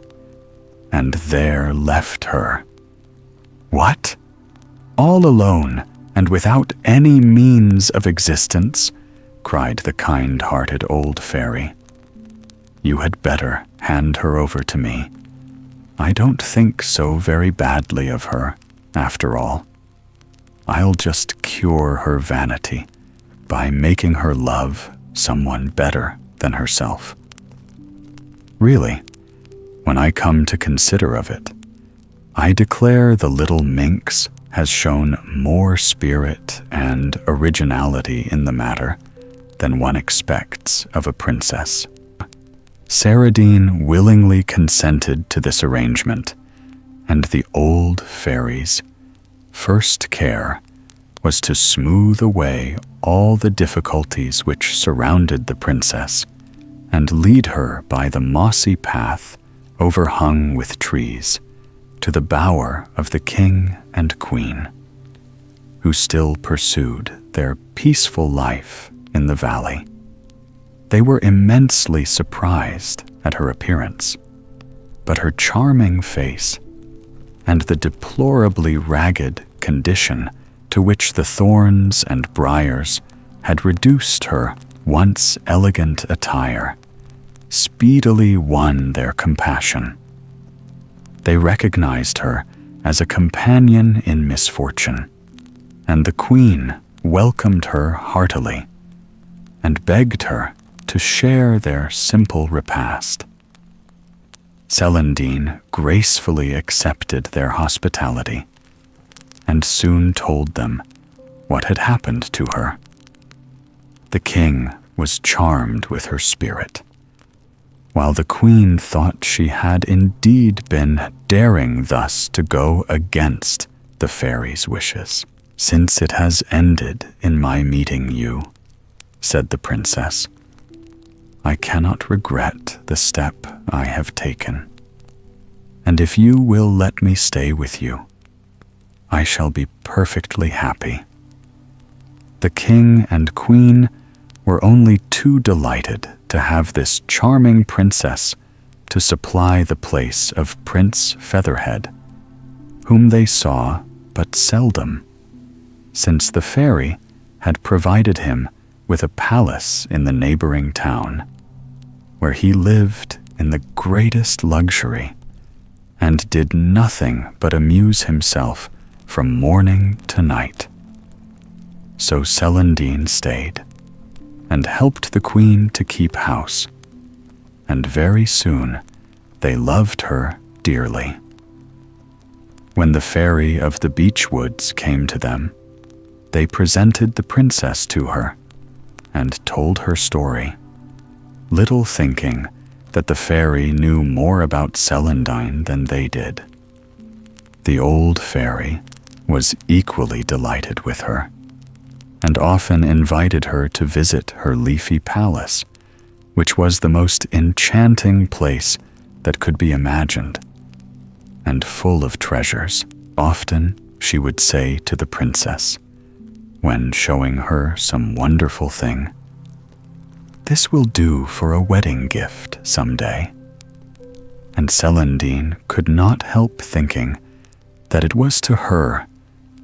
and there left her. What? All alone and without any means of existence? Cried the kind-hearted old fairy. You had better hand her over to me. I don't think so very badly of her, after all. I'll just cure her vanity by making her love someone better than herself. Really, when I come to consider of it, I declare the little minx has shown more spirit and originality in the matter than one expects of a princess. Celandine willingly consented to this arrangement, and the old fairy's first care was to smooth away all the difficulties which surrounded the princess and lead her by the mossy path overhung with trees to the bower of the king and queen, who still pursued their peaceful life in the valley. They were immensely surprised at her appearance, but her charming face and the deplorably ragged condition to which the thorns and briars had reduced her once elegant attire speedily won their compassion. They recognized her as a companion in misfortune, and the queen welcomed her heartily and begged her to share their simple repast. Celandine gracefully accepted their hospitality and soon told them what had happened to her. The king was charmed with her spirit, while the queen thought she had indeed been daring thus to go against the fairy's wishes. Since it has ended in my meeting you, said the princess, I cannot regret the step I have taken, and if you will let me stay with you, I shall be perfectly happy. The king and queen were only too delighted to have this charming princess to supply the place of Prince Featherhead, whom they saw but seldom, since the fairy had provided him with a palace in the neighboring town, where he lived in the greatest luxury and did nothing but amuse himself from morning to night. So Celandine stayed and helped the queen to keep house, and very soon they loved her dearly. When the fairy of the beech woods came to them, they presented the princess to her and told her story, little thinking that the fairy knew more about Celandine than they did. The old fairy was equally delighted with her, and often invited her to visit her leafy palace, which was the most enchanting place that could be imagined, and full of treasures. Often she would say to the princess, when showing her some wonderful thing, "This will do for a wedding gift some day." And Celandine could not help thinking that it was to her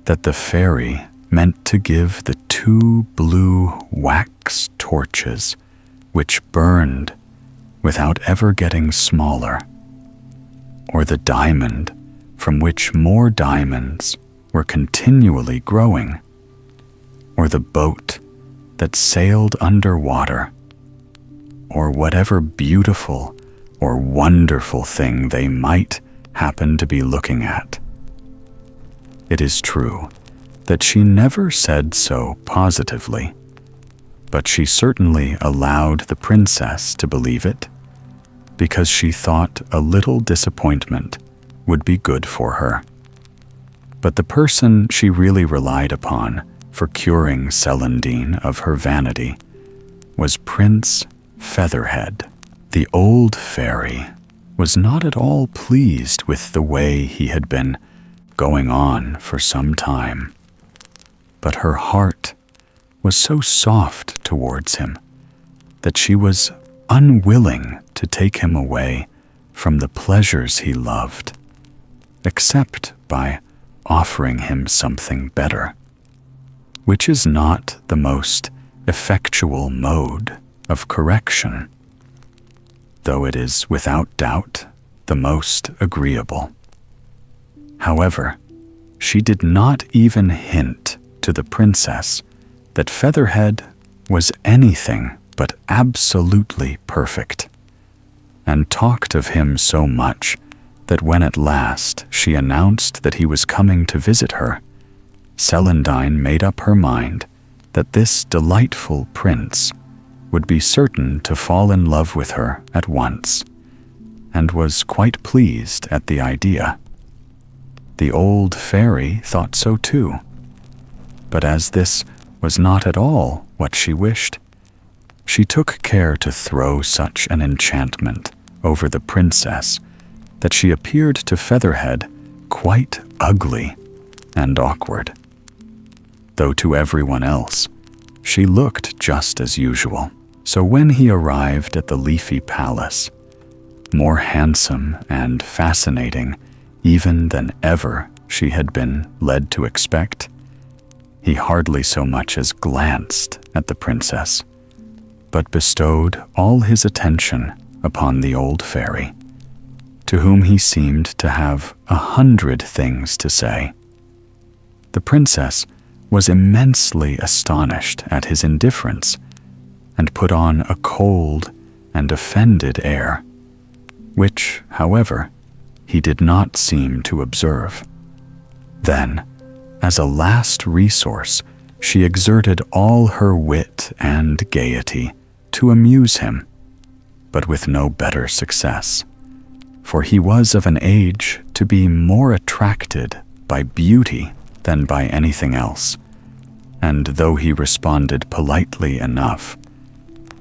that the fairy meant to give the 2 blue wax torches which burned without ever getting smaller, or the diamond from which more diamonds were continually growing, or the boat that sailed underwater, or whatever beautiful or wonderful thing they might happen to be looking at. It is true that she never said so positively, but she certainly allowed the princess to believe it, because she thought a little disappointment would be good for her. But the person she really relied upon for curing Celandine of her vanity was Prince Featherhead. The old fairy was not at all pleased with the way he had been going on for some time, but her heart was so soft towards him that she was unwilling to take him away from the pleasures he loved, except by offering him something better, which is not the most effectual mode of correction, though it is without doubt the most agreeable. However, she did not even hint to the princess that Featherhead was anything but absolutely perfect, and talked of him so much that when at last she announced that he was coming to visit her, Celandine made up her mind that this delightful prince would be certain to fall in love with her at once, and was quite pleased at the idea. The old fairy thought so too, but as this was not at all what she wished, she took care to throw such an enchantment over the princess that she appeared to Featherhead quite ugly and awkward, though to everyone else she looked just as usual. So when he arrived at the leafy palace, more handsome and fascinating even than ever she had been led to expect, he hardly so much as glanced at the princess, but bestowed all his attention upon the old fairy, to whom he seemed to have 100 things to say. The princess was immensely astonished at his indifference, and put on a cold and offended air, which, however, he did not seem to observe. Then, as a last resource, she exerted all her wit and gaiety to amuse him, but with no better success, for he was of an age to be more attracted by beauty than by anything else, and though he responded politely enough,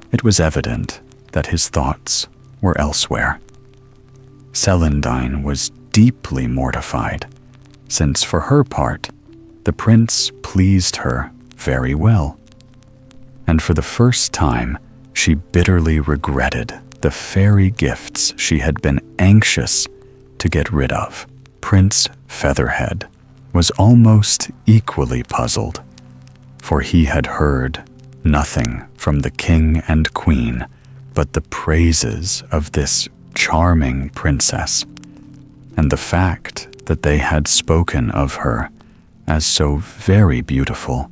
it was evident that his thoughts were elsewhere. Celandine was deeply mortified, since for her part, the prince pleased her very well, and for the first time she bitterly regretted the fairy gifts she had been anxious to get rid of. Prince Featherhead was almost equally puzzled, for he had heard nothing from the king and queen but the praises of this charming princess, and the fact that they had spoken of her as so very beautiful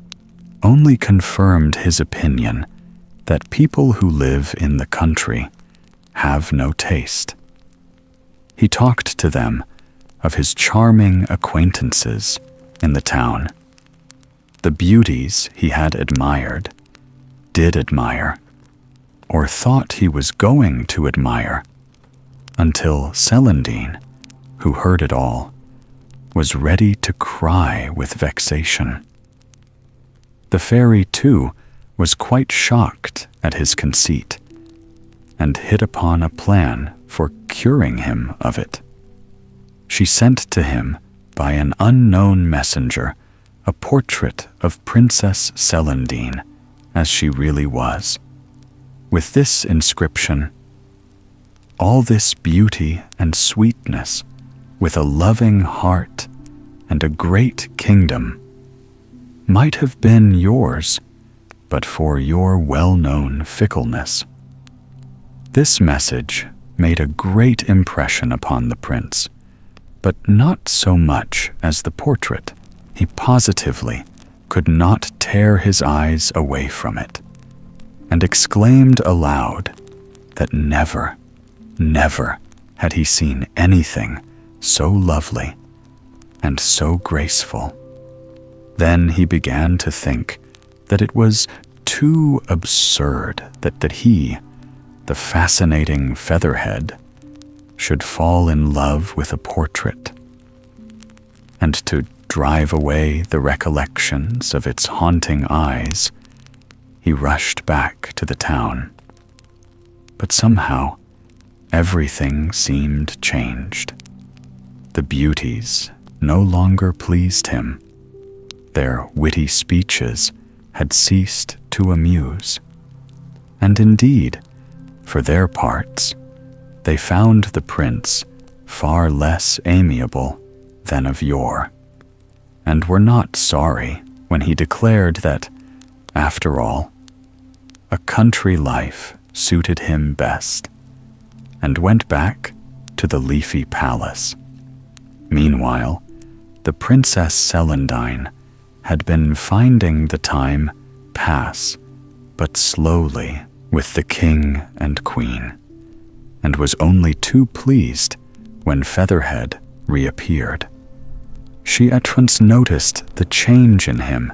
only confirmed his opinion that people who live in the country have no taste. He talked to them of his charming acquaintances in the town, the beauties he had admired, did admire, or thought he was going to admire, until Celandine, who heard it all, was ready to cry with vexation. The fairy, too, was quite shocked at his conceit, and hit upon a plan for curing him of it. She sent to him by an unknown messenger a portrait of Princess Celandine as she really was, with this inscription: "All this beauty and sweetness, with a loving heart and a great kingdom, might have been yours but for your well-known fickleness." This message made a great impression upon the prince, but not so much as the portrait. He positively could not tear his eyes away from it, and exclaimed aloud that never, never had he seen anything so lovely and so graceful. Then he began to think that it was too absurd that he, the fascinating Featherhead, should fall in love with a portrait, and to drive away the recollections of its haunting eyes, he rushed back to the town. But somehow, everything seemed changed. The beauties no longer pleased him. Their witty speeches had ceased to amuse. And indeed, for their parts, they found the prince far less amiable than of yore, and were not sorry when he declared that, after all, a country life suited him best, and went back to the leafy palace. Meanwhile, the Princess Celandine had been finding the time pass but slowly with the king and queen, and was only too pleased when Featherhead reappeared. She at once noticed the change in him,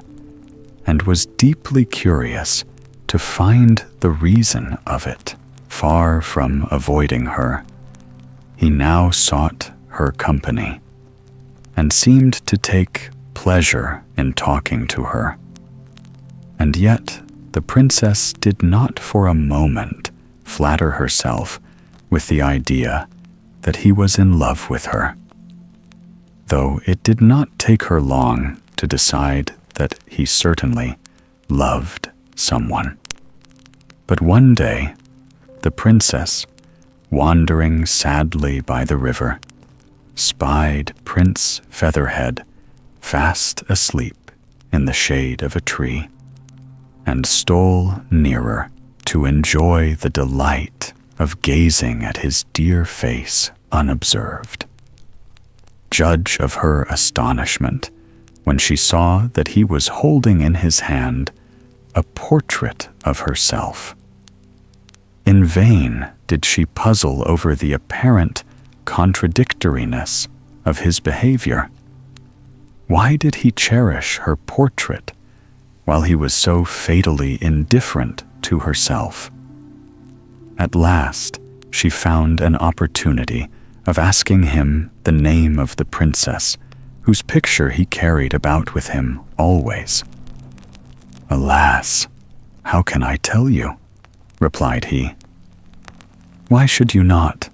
and was deeply curious to find the reason of it. Far from avoiding her, he now sought her company, and seemed to take pleasure in talking to her. And yet the princess did not for a moment flatter herself with the idea that he was in love with her, though it did not take her long to decide that he certainly loved someone. But one day, the princess, wandering sadly by the river, spied Prince Featherhead fast asleep in the shade of a tree, and stole nearer to enjoy the delight of gazing at his dear face unobserved. Judge of her astonishment when she saw that he was holding in his hand a portrait of herself. In vain did she puzzle over the apparent contradictoriness of his behavior. Why did he cherish her portrait while he was so fatally indifferent to herself? At last, she found an opportunity of asking him the name of the princess whose picture he carried about with him always. "Alas, how can I tell you?" replied he. "Why should you not?"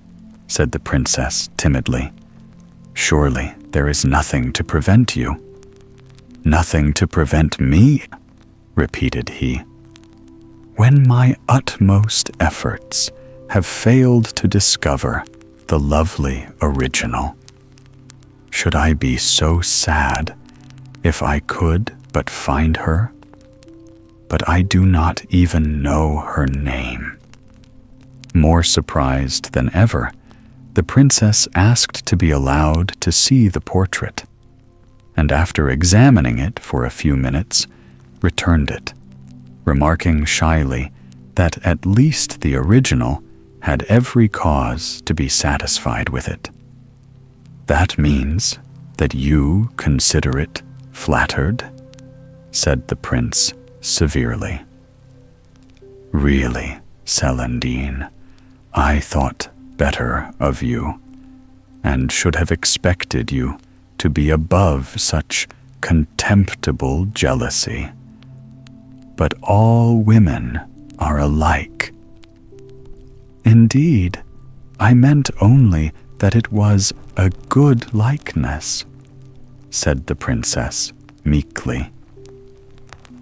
said the princess timidly. "Surely there is nothing to prevent you." "Nothing to prevent me?" repeated he. "When my utmost efforts have failed to discover the lovely original, should I be so sad if I could but find her? But I do not even know her name." More surprised than ever, the princess asked to be allowed to see the portrait, and after examining it for a few minutes, returned it, remarking shyly that at least the original had every cause to be satisfied with it. "That means that you consider it flattered?" said the prince severely. "Really, Celandine, I thought better of you, and should have expected you to be above such contemptible jealousy. But all women are alike." "Indeed, I meant only that it was a good likeness," said the princess meekly.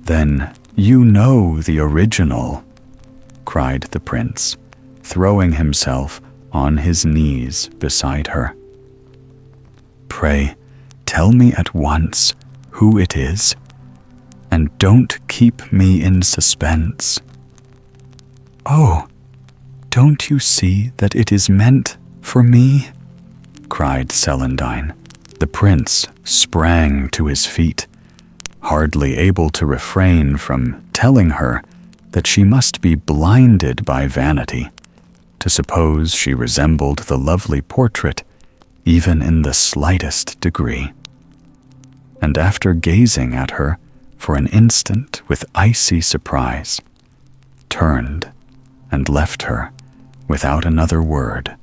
"Then you know the original," cried the prince, throwing himself on his knees beside her. "Pray, tell me at once who it is, and don't keep me in suspense." "Oh, don't you see that it is meant for me?" cried Celandine. The prince sprang to his feet, hardly able to refrain from telling her that she must be blinded by vanity to suppose she resembled the lovely portrait even in the slightest degree. And after gazing at her for an instant with icy surprise, turned and left her without another word,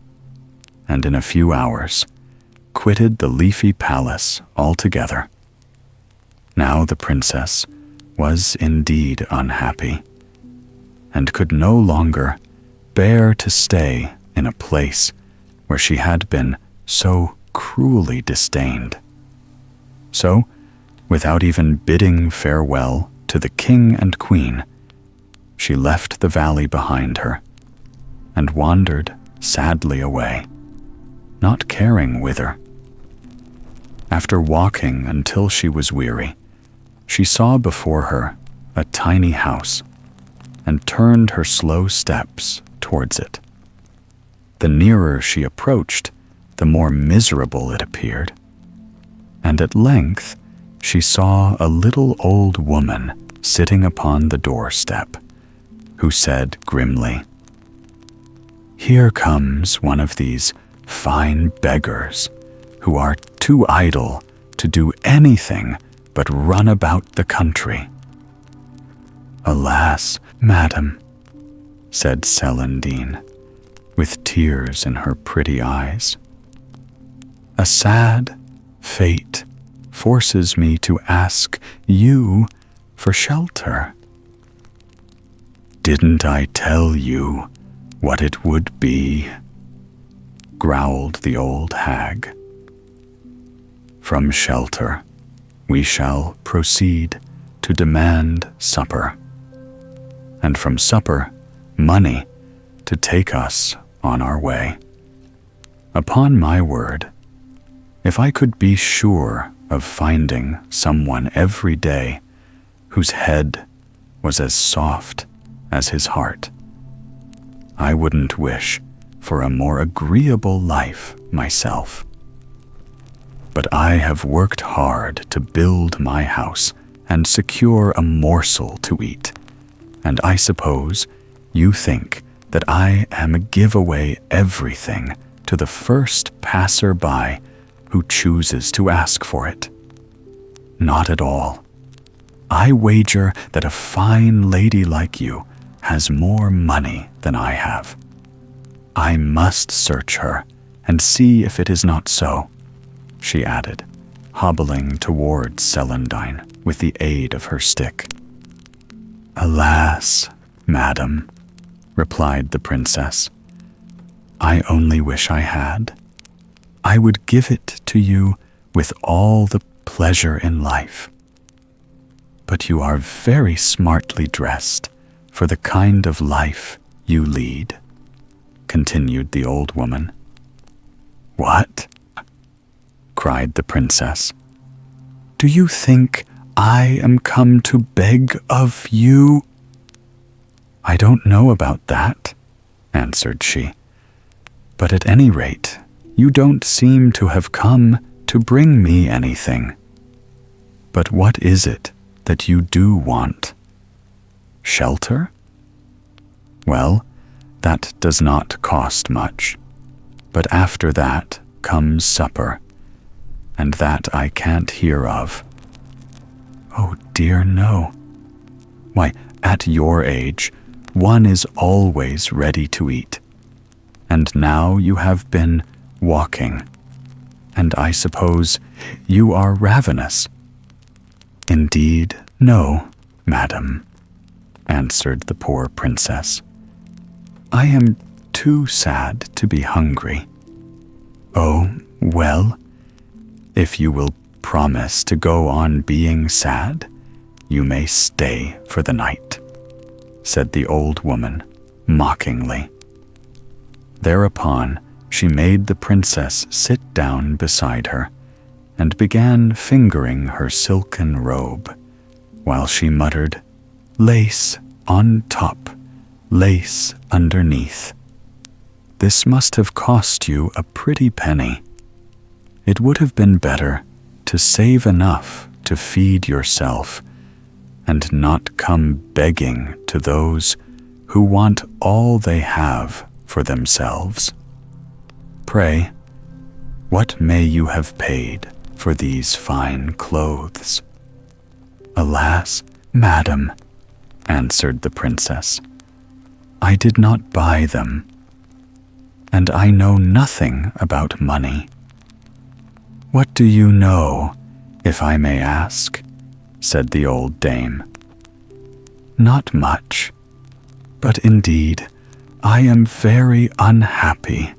and in a few hours quitted the leafy palace altogether. Now the princess was indeed unhappy, and could no longer bear to stay in a place where she had been so cruelly disdained. So, without even bidding farewell to the king and queen, she left the valley behind her and wandered sadly away, not caring whither. After walking until she was weary, she saw before her a tiny house and turned her slow steps towards it. The nearer she approached, the more miserable it appeared, and at length she saw a little old woman sitting upon the doorstep, who said grimly, "Here comes one of these fine beggars who are too idle to do anything but run about the country." "Alas, madam," said Celandine, with tears in her pretty eyes, "a sad fate forces me to ask you for shelter." "Didn't I tell you what it would be?" growled the old hag. "From shelter we shall proceed to demand supper, and from supper money to take us on our way. Upon my word, if I could be sure of finding someone every day whose head was as soft as his heart, I wouldn't wish for a more agreeable life myself. But I have worked hard to build my house and secure a morsel to eat, and I suppose you think that I am give away everything to the first passer-by who chooses to ask for it. Not at all. I wager that a fine lady like you has more money than I have. I must search her and see if it is not so," she added, hobbling towards Celandine with the aid of her stick. "Alas, madam," replied the princess, "I only wish I had. I would give it to you with all the pleasure in life. But you are very smartly dressed for the kind of life you lead," continued the old woman. "What?" cried the princess. "Do you think I am come to beg of you?" "I don't know about that," answered she, "but at any rate, you don't seem to have come to bring me anything. But what is it that you do want? Shelter? Well, that does not cost much, but after that comes supper, and that I can't hear of." "Oh dear, no. Why, at your age, one is always ready to eat. And now you have been walking, and I suppose you are ravenous." "Indeed, no, madam," answered the poor princess. "I am too sad to be hungry." "Oh, well, if you will promise to go on being sad, you may stay for the night," said the old woman mockingly. Thereupon she made the princess sit down beside her and began fingering her silken robe, while she muttered, "Lace on top, lace underneath. This must have cost you a pretty penny. It would have been better to save enough to feed yourself and not come begging to those who want all they have for themselves. Pray, what may you have paid for these fine clothes?" "Alas, madam," answered the princess, "I did not buy them, and I know nothing about money." "What do you know, if I may ask?" said the old dame. "Not much, but indeed I am very unhappy,"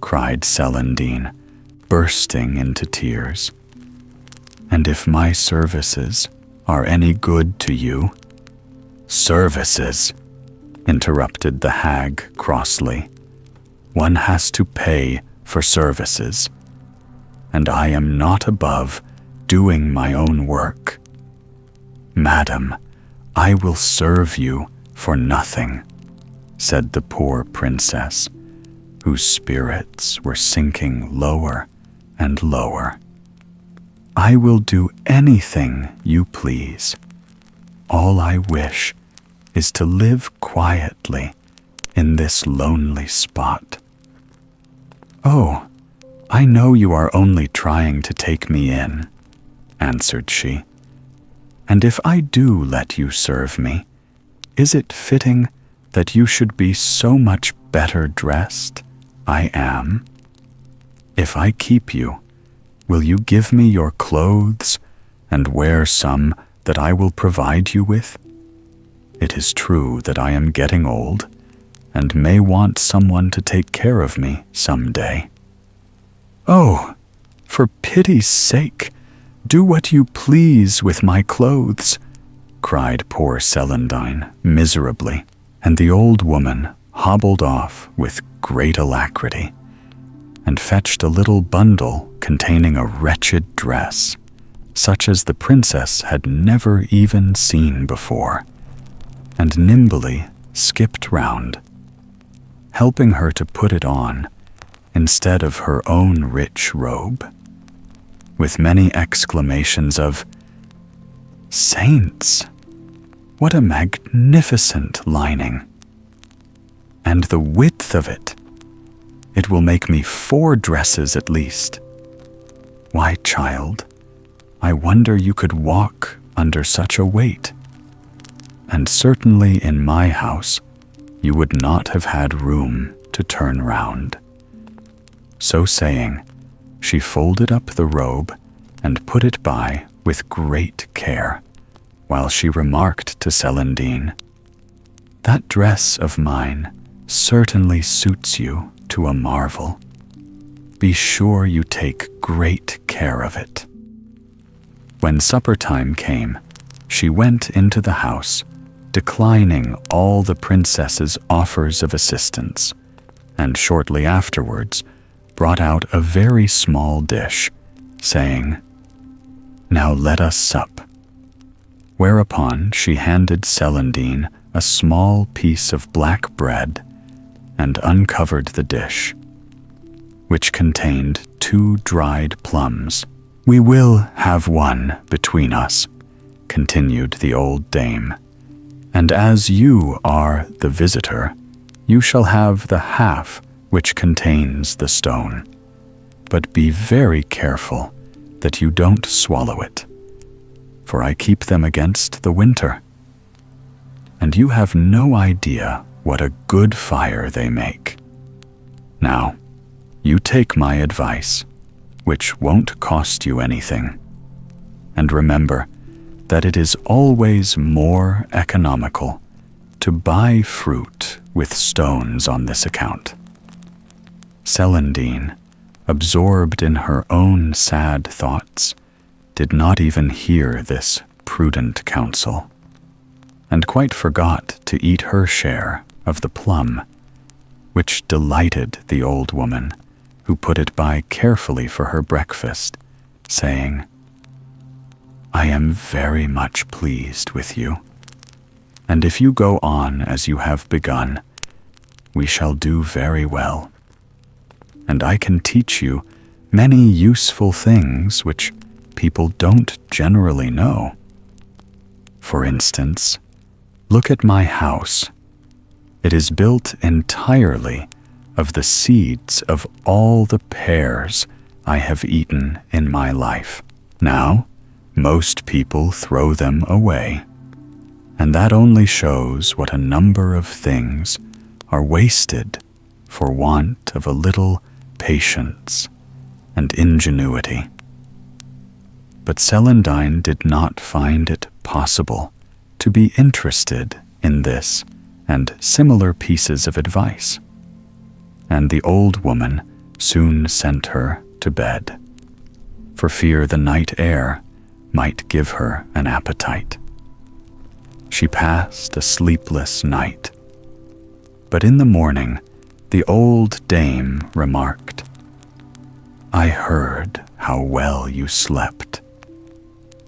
cried Celandine, bursting into tears. "And if my services are any good to you—" "Services," interrupted the hag crossly. "One has to pay for services, and I am not above doing my own work. Madam, I will serve you for nothing," said the poor princess, whose spirits were sinking lower and lower. "I will do anything you please. All I wish is to live quietly in this lonely spot." "Oh, I know you are only trying to take me in," answered she. "And if I do let you serve me, is it fitting that you should be so much better dressed I am? If I keep you, will you give me your clothes and wear some that I will provide you with? It is true that I am getting old and may want someone to take care of me some day." "Oh, for pity's sake, do what you please with my clothes," cried poor Celandine miserably, and the old woman hobbled off with great alacrity and fetched a little bundle containing a wretched dress, such as the princess had never even seen before, and nimbly skipped round, helping her to put it on instead of her own rich robe, with many exclamations of, "Saints! What a magnificent lining! And the width of it! It will make me 4 dresses at least. Why, child, I wonder you could walk under such a weight. And certainly in my house you would not have had room to turn round." So saying, she folded up the robe and put it by with great care, while she remarked to Celandine, "That dress of mine certainly suits you to a marvel. Be sure you take great care of it." When supper time came, she went into the house, declining all the princess's offers of assistance, and shortly afterwards brought out a very small dish, saying, "Now let us sup." Whereupon she handed Celandine a small piece of black bread and uncovered the dish, which contained 2 dried plums. "We will have one between us," continued the old dame, "and as you are the visitor, you shall have the half which contains the stone. But be very careful that you don't swallow it, for I keep them against the winter. And you have no idea what a good fire they make. Now, you take my advice, which won't cost you anything, and remember that it is always more economical to buy fruit with stones on this account." Celandine, absorbed in her own sad thoughts, did not even hear this prudent counsel, and quite forgot to eat her share of the plum, which delighted the old woman, who put it by carefully for her breakfast, saying, "I am very much pleased with you, and if you go on as you have begun, we shall do very well. And I can teach you many useful things which people don't generally know. For instance, look at my house. It is built entirely of the seeds of all the pears I have eaten in my life. Now, most people throw them away, and that only shows what a number of things are wasted for want of a little patience and ingenuity. But Celandine did not find it possible to be interested in this and similar pieces of advice, and the old woman soon sent her to bed, for fear the night air might give her an appetite. She passed a sleepless night, but in the morning the old dame remarked, "I heard how well you slept.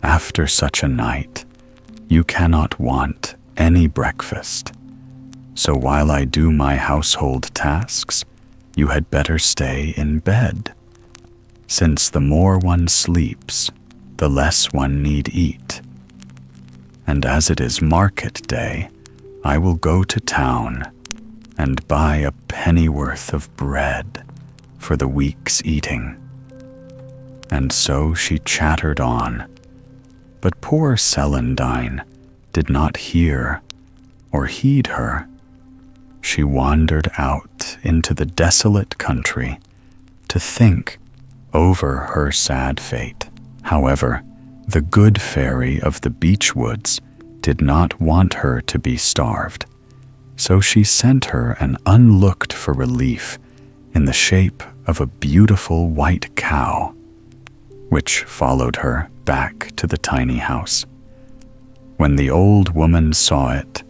After such a night, you cannot want any breakfast. So while I do my household tasks, you had better stay in bed, since the more one sleeps, the less one need eat. And as it is market day, I will go to town and buy a pennyworth of bread for the week's eating." And so she chattered on, but poor Celandine did not hear or heed her. She wandered out into the desolate country to think over her sad fate. However, the good fairy of the beech woods did not want her to be starved, so she sent her an unlooked-for relief in the shape of a beautiful white cow, which followed her back to the tiny house. When the old woman saw it,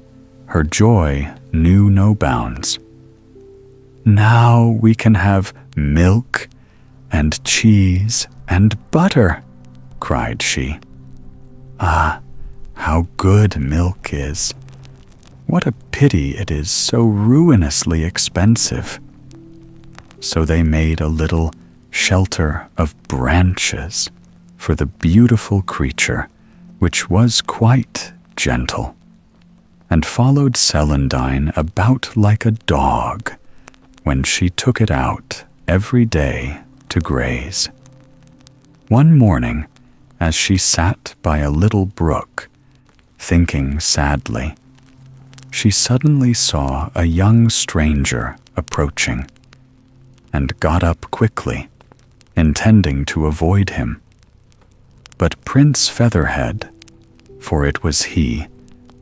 her joy knew no bounds. "Now we can have milk and cheese and butter," cried she. "Ah, how good milk is! What a pity it is so ruinously expensive." So they made a little shelter of branches for the beautiful creature, which was quite gentle, and followed Celandine about like a dog when she took it out every day to graze. One morning, as she sat by a little brook, thinking sadly, she suddenly saw a young stranger approaching, and got up quickly, intending to avoid him. But Prince Featherhead, for it was he,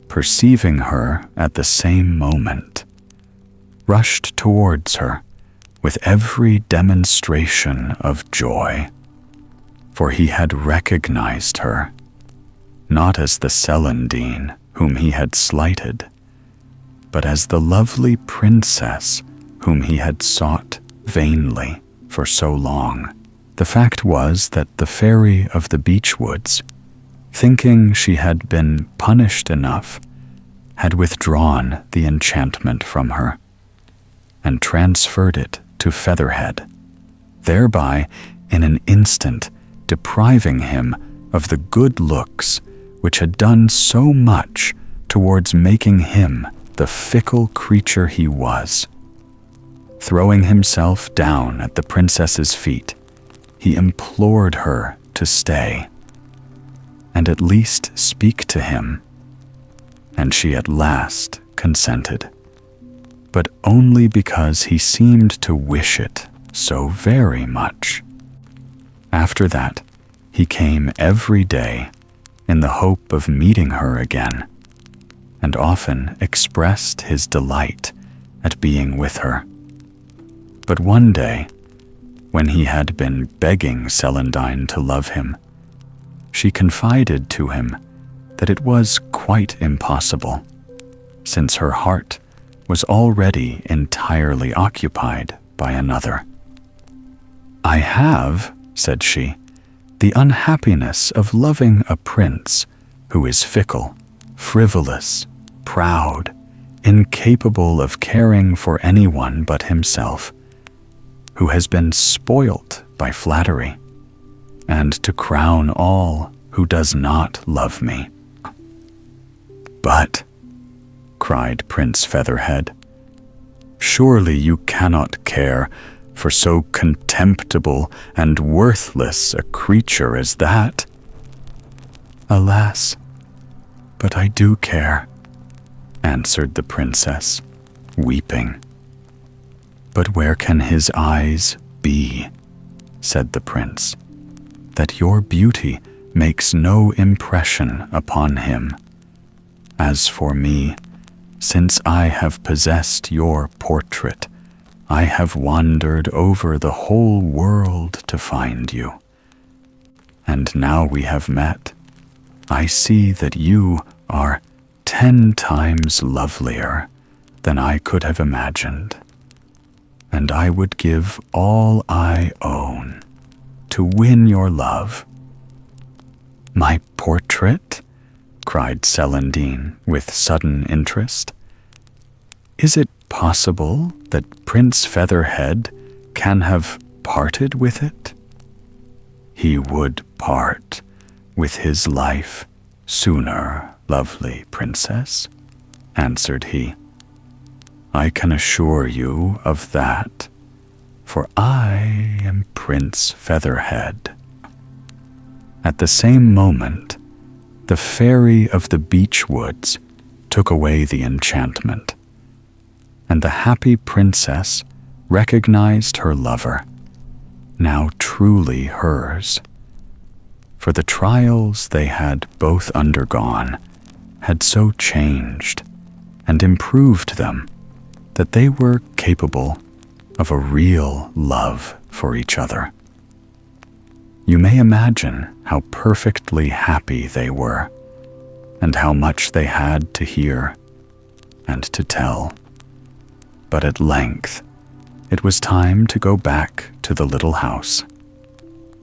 perceiving her at the same moment, rushed towards her with every demonstration of joy, for he had recognized her, not as the Celandine whom he had slighted, but as the lovely princess whom he had sought vainly for so long. The fact was that the fairy of the beech woods, thinking she had been punished enough, had withdrawn the enchantment from her and transferred it to Featherhead, thereby in an instant depriving him of the good looks which had done so much towards making him the fickle creature he was. Throwing himself down at the princess's feet, he implored her to stay and at least speak to him, and she at last consented, but only because he seemed to wish it so very much. After that, he came every day in the hope of meeting her again, and often expressed his delight at being with her. But one day, when he had been begging Celandine to love him, she confided to him that it was quite impossible, since her heart was already entirely occupied by another. "I have," said she, "the unhappiness of loving a prince who is fickle, frivolous, proud, incapable of caring for anyone but himself, who has been spoilt by flattery, and to crown all, who does not love me." "But," cried Prince Featherhead, "surely you cannot care for so contemptible and worthless a creature as that." "Alas, but I do care," answered the princess, weeping. "But where can his eyes be?" said the prince, "that your beauty makes no impression upon him? As for me, since I have possessed your portrait, I have wandered over the whole world to find you. And now we have met, I see that you are 10 times lovelier than I could have imagined, and I would give all I own to win your love." "My portrait?" cried Celandine with sudden interest. "Is it possible that Prince Featherhead can have parted with it?" "He would part with his life sooner, lovely princess," answered he. "I can assure you of that, for I am Prince Featherhead." At the same moment, the fairy of the beech woods took away the enchantment, and the happy princess recognized her lover, now truly hers. For the trials they had both undergone had so changed and improved them that they were capable of a real love for each other. You may imagine how perfectly happy they were, and how much they had to hear and to tell. But at length, it was time to go back to the little house.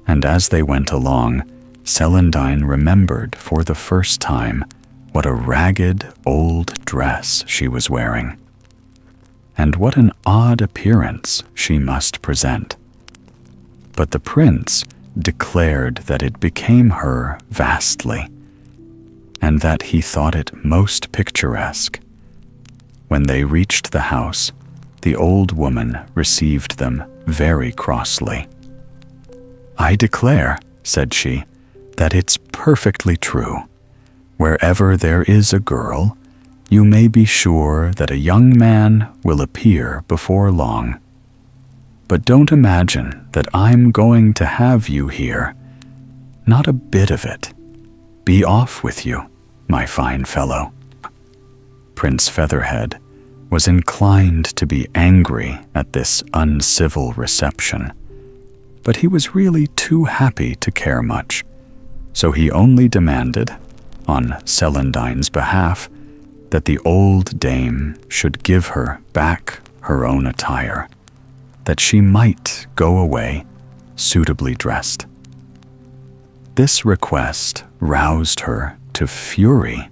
And as they went along, Celandine remembered for the first time what a ragged old dress she was wearing, and what an odd appearance she must present. But the prince declared that it became her vastly, and that he thought it most picturesque. When they reached the house, the old woman received them very crossly. "I declare," said she, "that it's perfectly true. Wherever there is a girl, you may be sure that a young man will appear before long. But don't imagine that I'm going to have you here. Not a bit of it. Be off with you, my fine fellow." Prince Featherhead was inclined to be angry at this uncivil reception, but he was really too happy to care much, so he only demanded, on Celandine's behalf, that the old dame should give her back her own attire, that she might go away suitably dressed. This request roused her to fury,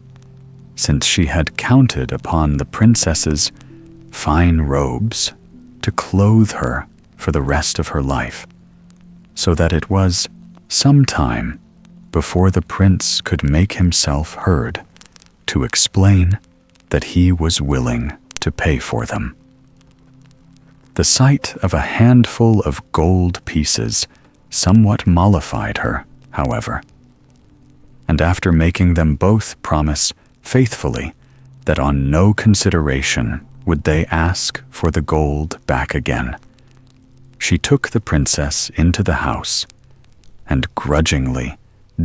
since she had counted upon the princess's fine robes to clothe her for the rest of her life, so that it was some time before the prince could make himself heard to explain that he was willing to pay for them. The sight of a handful of gold pieces somewhat mollified her, however, and after making them both promise faithfully that on no consideration would they ask for the gold back again, she took the princess into the house and grudgingly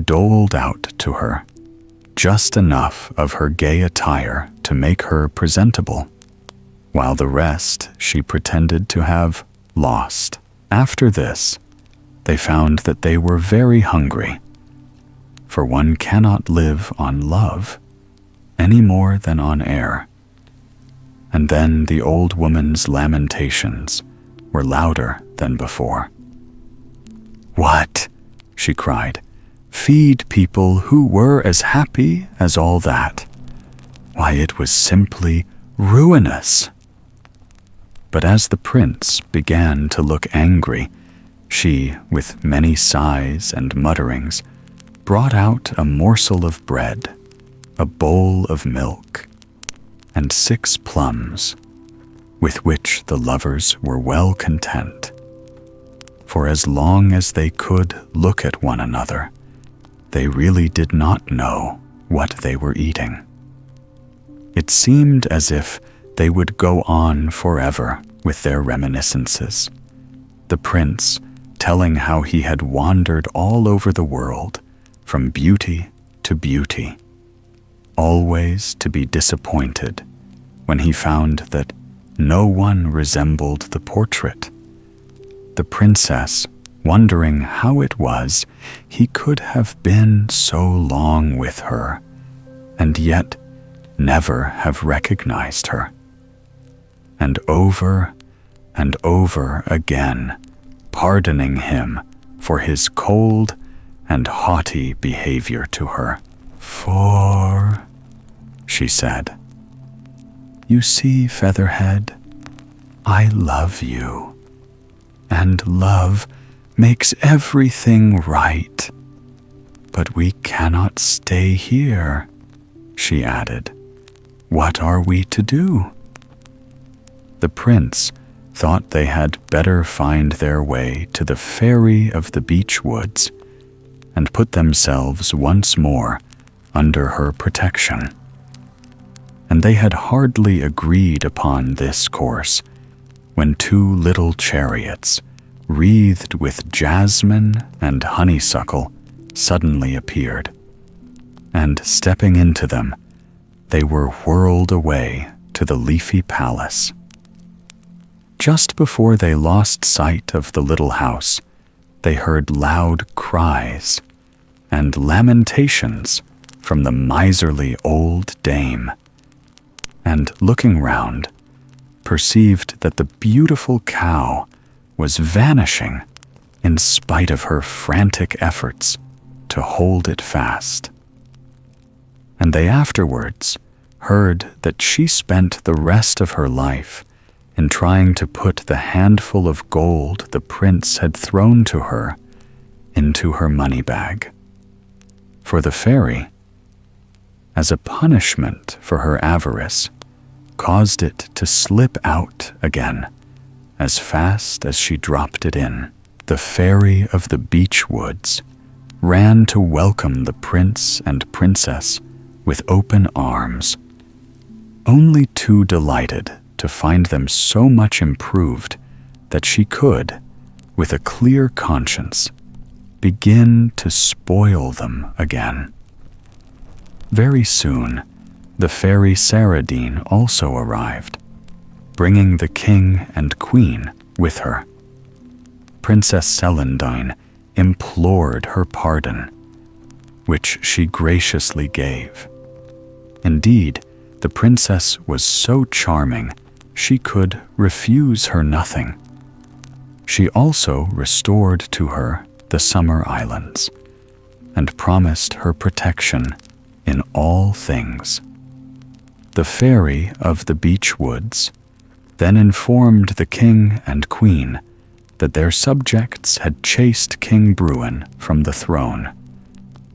doled out to her just enough of her gay attire to make her presentable, while the rest she pretended to have lost. After this, they found that they were very hungry, for one cannot live on love any more than on air. And then the old woman's lamentations were louder than before. "What?" she cried. "Feed people who were as happy as all that? Why, it was simply ruinous." But as the prince began to look angry, she, with many sighs and mutterings, brought out a morsel of bread, a bowl of milk, and 6 plums, with which the lovers were well content. For as long as they could look at one another, they really did not know what they were eating. It seemed as if they would go on forever with their reminiscences. The prince telling how he had wandered all over the world, from beauty to beauty, always to be disappointed when he found that no one resembled the portrait. The princess wondering how it was he could have been so long with her, and yet never have recognized her. And over again, pardoning him for his cold and haughty behavior to her. "For," she said, "you see, Featherhead, I love you, and love makes everything right. But we cannot stay here," she added. "What are we to do?" The prince thought they had better find their way to the fairy of the beech woods and put themselves once more under her protection. And they had hardly agreed upon this course when two little chariots, wreathed with jasmine and honeysuckle, suddenly appeared, and stepping into them, they were whirled away to the leafy palace. Just before they lost sight of the little house, they heard loud cries and lamentations from the miserly old dame, and looking round, perceived that the beautiful cow was vanishing in spite of her frantic efforts to hold it fast. And they afterwards heard that she spent the rest of her life in trying to put the handful of gold the prince had thrown to her into her money bag. For the fairy, as a punishment for her avarice, caused it to slip out again as fast as she dropped it in. The fairy of the beech woods ran to welcome the prince and princess with open arms, only too delighted to find them so much improved that she could, with a clear conscience, begin to spoil them again. Very soon, the fairy Celandine also arrived, bringing the king and queen with her. Princess Celandine implored her pardon, which she graciously gave. Indeed, the princess was so charming she could refuse her nothing. She also restored to her the summer islands, and promised her protection in all things. The fairy of the beech woods then informed the king and queen that their subjects had chased King Bruin from the throne,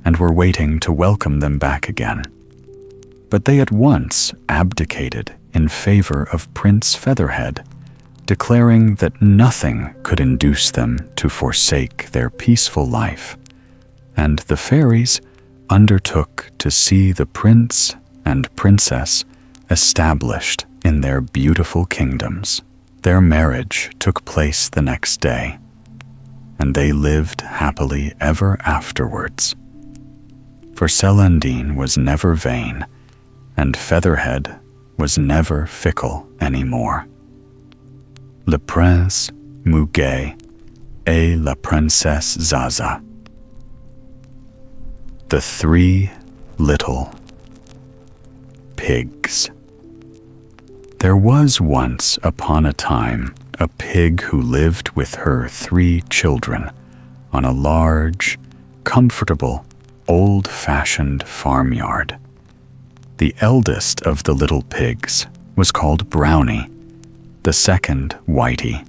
and were waiting to welcome them back again. But they at once abdicated in favor of Prince Featherhead, declaring that nothing could induce them to forsake their peaceful life, and the fairies undertook to see the prince and princess established in their beautiful kingdoms. Their marriage took place the next day, and they lived happily ever afterwards. For Celandine was never vain, and Featherhead was never fickle anymore. Le prince Muguet et la princesse Zaza. The Three Little Pigs. There was once upon a time a pig who lived with her 3 children on a large, comfortable, old-fashioned farmyard. The eldest of the little pigs was called Brownie, the second Whitey,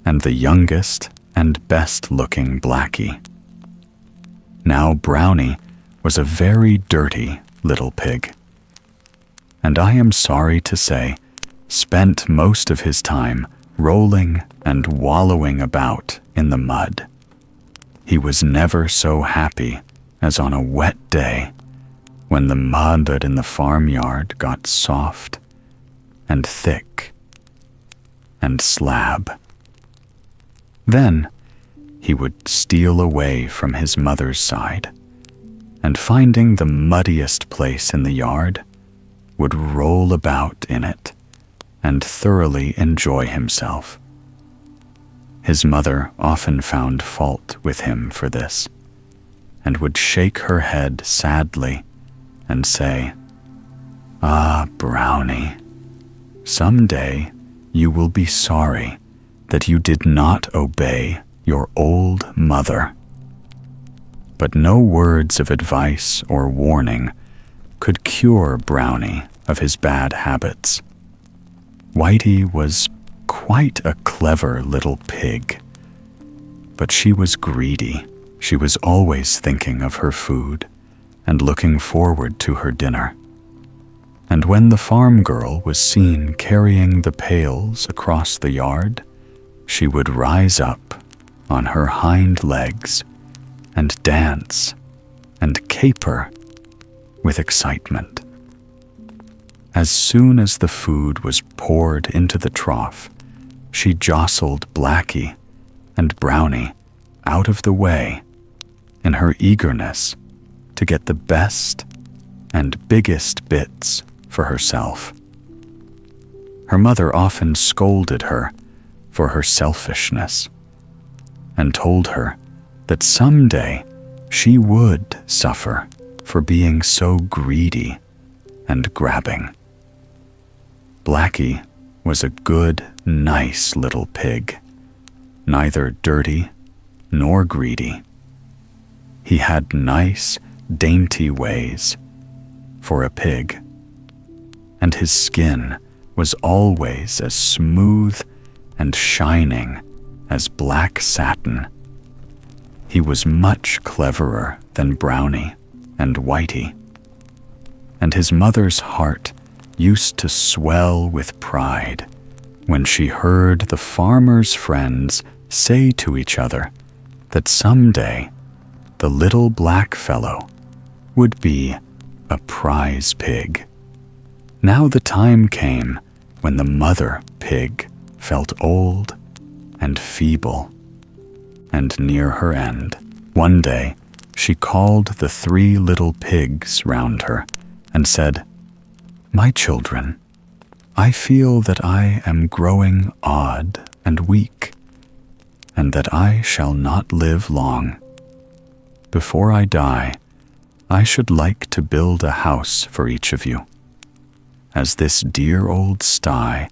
and the youngest and best-looking Blackie. Now Brownie was a very dirty little pig, and I am sorry to say, spent most of his time rolling and wallowing about in the mud. He was never so happy as on a wet day, when the mud in the farmyard got soft and thick, and slab. Then he would steal away from his mother's side, and finding the muddiest place in the yard, would roll about in it and thoroughly enjoy himself. His mother often found fault with him for this, and would shake her head sadly and say, "Ah, Brownie, some day you will be sorry that you did not obey your old mother." But no words of advice or warning could cure Brownie of his bad habits. Whitey was quite a clever little pig, but she was greedy. She was always thinking of her food and looking forward to her dinner. And when the farm girl was seen carrying the pails across the yard, she would rise up on her hind legs and dance and caper with excitement. As soon as the food was poured into the trough, she jostled Blackie and Brownie out of the way in her eagerness to get the best and biggest bits for herself. Her mother often scolded her for her selfishness and told her that someday she would suffer for being so greedy and grabbing. Blackie was a good, nice little pig, neither dirty nor greedy. He had nice, dainty ways for a pig, and his skin was always as smooth and shining as black satin. He was much cleverer than Brownie and Whitey, and his mother's heart used to swell with pride when she heard the farmers' friends say to each other that someday the little black fellow would be a prize pig. Now the time came when the mother pig felt old and feeble and near her end. One day she called the 3 little pigs round her and said, "My children, I feel that I am growing odd and weak, and that I shall not live long. Before I die, I should like to build a house for each of you, as this dear old sty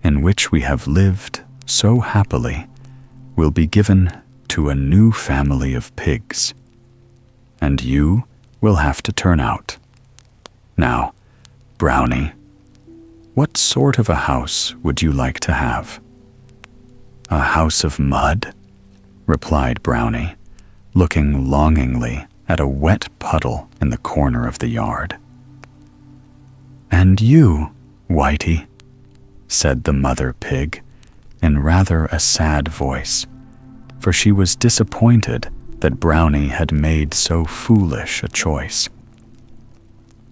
in which we have lived so happily will be given to a new family of pigs, and you will have to turn out. Now, Brownie, what sort of a house would you like to have?" "A house of mud," replied Brownie, looking longingly at a wet puddle in the corner of the yard. "And you, Whitey," said the mother pig in rather a sad voice, for she was disappointed that Brownie had made so foolish a choice.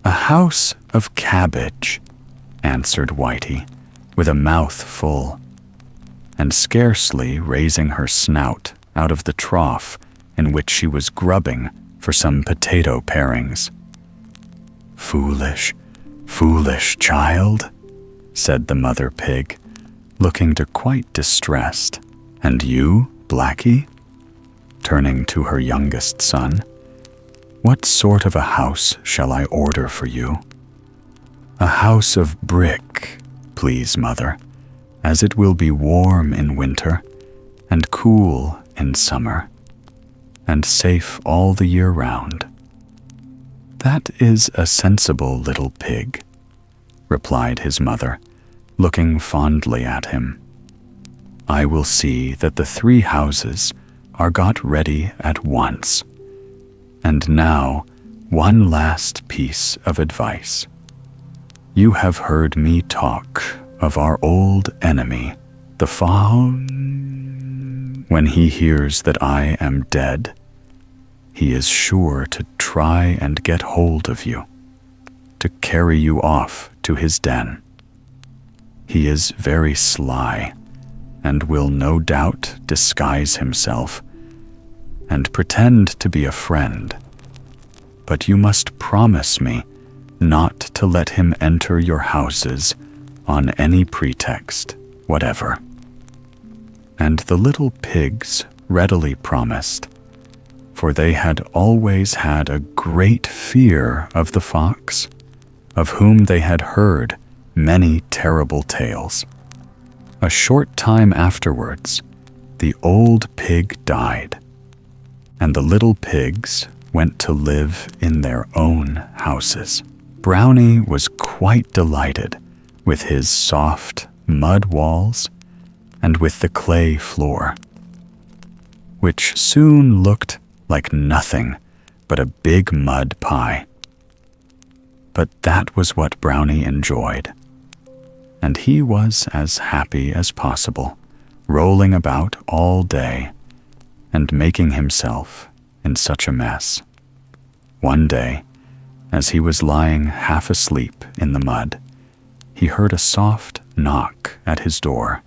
"A house of cabbage," answered Whitey, with a mouth full, and scarcely raising her snout out of the trough in which she was grubbing for some potato parings. "Foolish, foolish child," said the mother pig, looking quite distressed. "And you, Blackie?" turning to her youngest son, "what sort of a house shall I order for you?" "A house of brick, please, mother, as it will be warm in winter and cool in summer, and safe all the year round." "That is a sensible little pig," replied his mother, looking fondly at him. "I will see that the 3 houses are got ready at once. And now, one last piece of advice. You have heard me talk of our old enemy, the faun. When he hears that I am dead, he is sure to try and get hold of you, to carry you off to his den. He is very sly and will no doubt disguise himself and pretend to be a friend. But you must promise me not to let him enter your houses on any pretext whatever." And the little pigs readily promised, for they had always had a great fear of the fox, of whom they had heard many terrible tales. A short time afterwards, the old pig died, and the little pigs went to live in their own houses. Brownie was quite delighted with his soft mud walls and with the clay floor, which soon looked like nothing but a big mud pie. But that was what Brownie enjoyed, and he was as happy as possible, rolling about all day and making himself in such a mess. One day, as he was lying half asleep in the mud, he heard a soft knock at his door,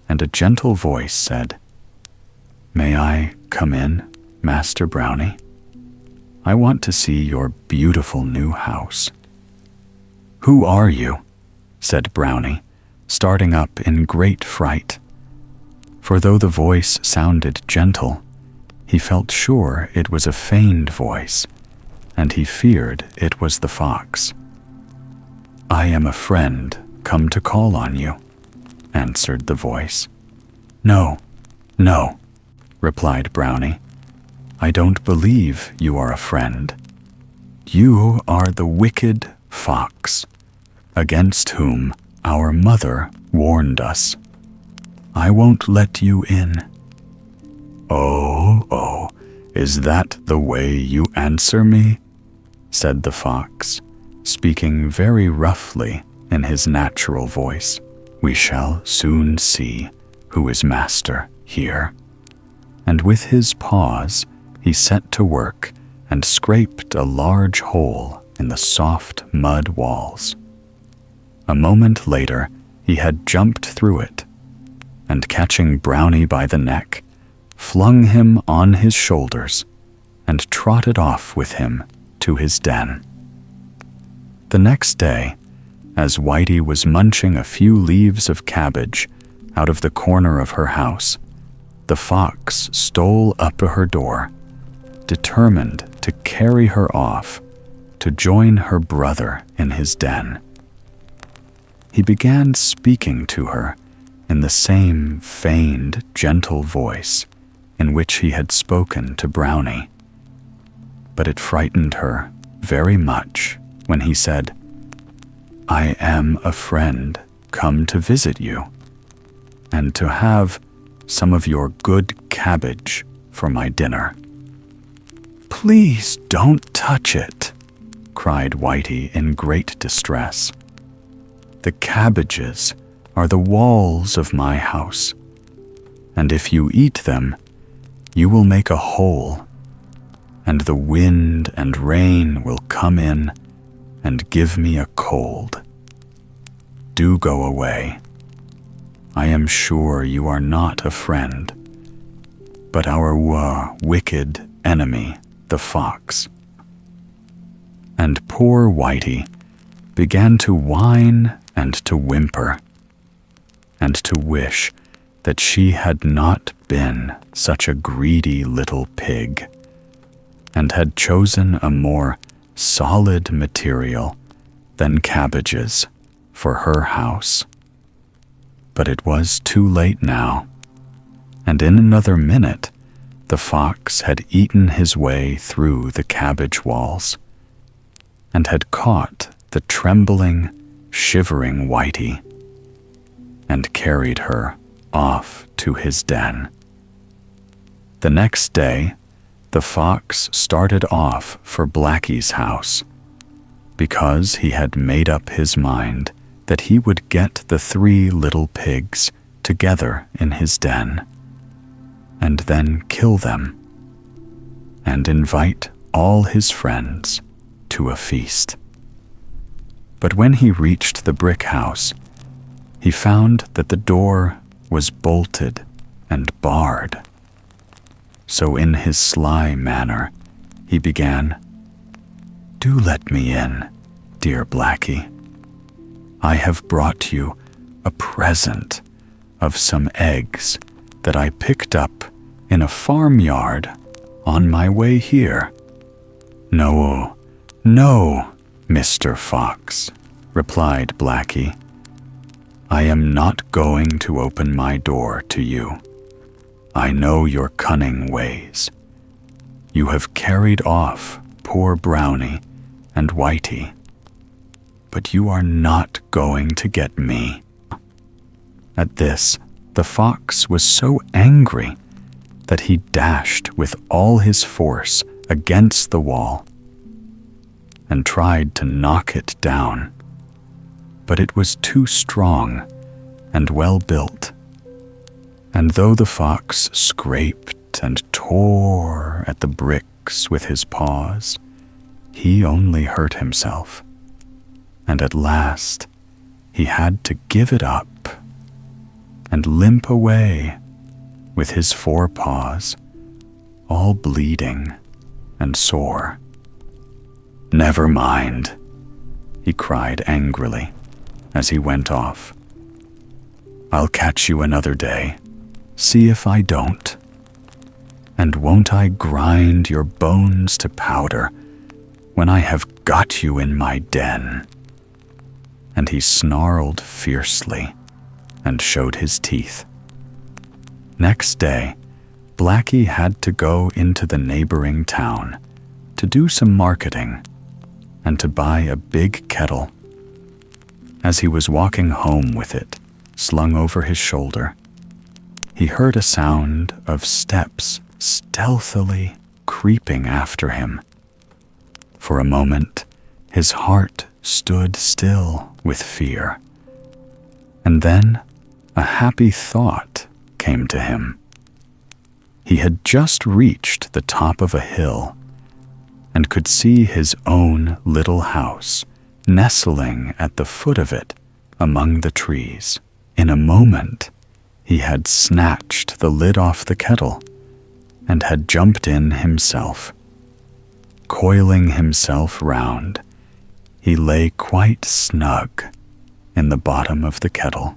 and a gentle voice said, "May I come in, Master Brownie? I want to see your beautiful new house." "Who are you?" said Brownie, starting up in great fright. For though the voice sounded gentle, he felt sure it was a feigned voice, and he feared it was the fox. "I am a friend come to call on you," answered the voice. "No, no," replied Brownie. "I don't believe you are a friend. You are the wicked fox, against whom our mother warned us. I won't let you in." Oh, is that the way you answer me?" said the fox, speaking very roughly in his natural voice. "We shall soon see who is master here." And with his paws, he set to work and scraped a large hole in the soft mud walls. A moment later, he had jumped through it, and catching Brownie by the neck, flung him on his shoulders and trotted off with him to his den. The next day, as Whitey was munching a few leaves of cabbage out of the corner of her house, the fox stole up to her door, determined to carry her off to join her brother in his den. He began speaking to her in the same feigned, gentle voice in which he had spoken to Brownie. But it frightened her very much when he said, "I am a friend come to visit you, and to have some of your good cabbage for my dinner." "Please don't touch it," cried Whitey in great distress. "The cabbages are the walls of my house, and if you eat them, you will make a hole, and the wind and rain will come in and give me a cold. Do go away. I am sure you are not a friend, but our wicked enemy, the fox." And poor Whitey began to whine and to whimper, and to wish that she had not been such a greedy little pig, and had chosen a more solid material than cabbages for her house. But it was too late now, and in another minute the fox had eaten his way through the cabbage walls, and had caught the trembling, shivering Whitey, and carried her off to his den. The next day, the fox started off for Blackie's house, because he had made up his mind that he would get the 3 little pigs together in his den, and then kill them, and invite all his friends to a feast. But when he reached the brick house, he found that the door was bolted and barred. So in his sly manner, he began, "Do let me in, dear Blackie. I have brought you a present of some eggs that I picked up in a farmyard on my way here." "No, no, Mr. Fox," replied Blackie. "I am not going to open my door to you. I know your cunning ways. You have carried off poor Brownie and Whitey, but you are not going to get me." At this, the fox was so angry that he dashed with all his force against the wall and tried to knock it down, but it was too strong and well built, and though the fox scraped and tore at the bricks with his paws, he only hurt himself, and at last he had to give it up and limp away with his 4 paws all bleeding and sore. "Never mind," he cried angrily as he went off. "I'll catch you another day, see if I don't. And won't I grind your bones to powder when I have got you in my den?" And he snarled fiercely and showed his teeth. Next day, Blackie had to go into the neighboring town to do some marketing and to buy a big kettle. As he was walking home with it slung over his shoulder, he heard a sound of steps stealthily creeping after him. For a moment, his heart stood still with fear, and then a happy thought came to him. He had just reached the top of a hill and could see his own little house nestling at the foot of it among the trees. In a moment, he had snatched the lid off the kettle and had jumped in himself. Coiling himself round, he lay quite snug in the bottom of the kettle,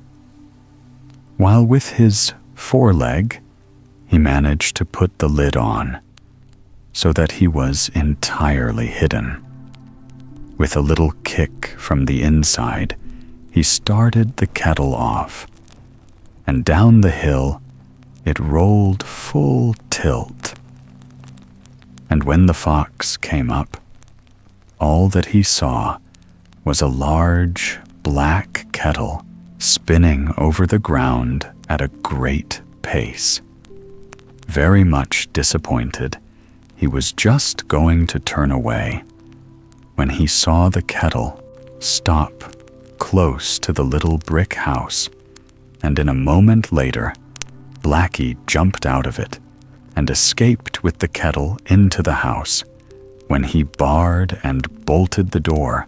while with his foreleg he managed to put the lid on so that he was entirely hidden. With a little kick from the inside, he started the kettle off, and down the hill it rolled full tilt. And when the fox came up, all that he saw was a large black kettle spinning over the ground at a great pace. Very much disappointed, he was just going to turn away when he saw the kettle stop close to the little brick house, and in a moment later, Blackie jumped out of it and escaped with the kettle into the house when he barred and bolted the door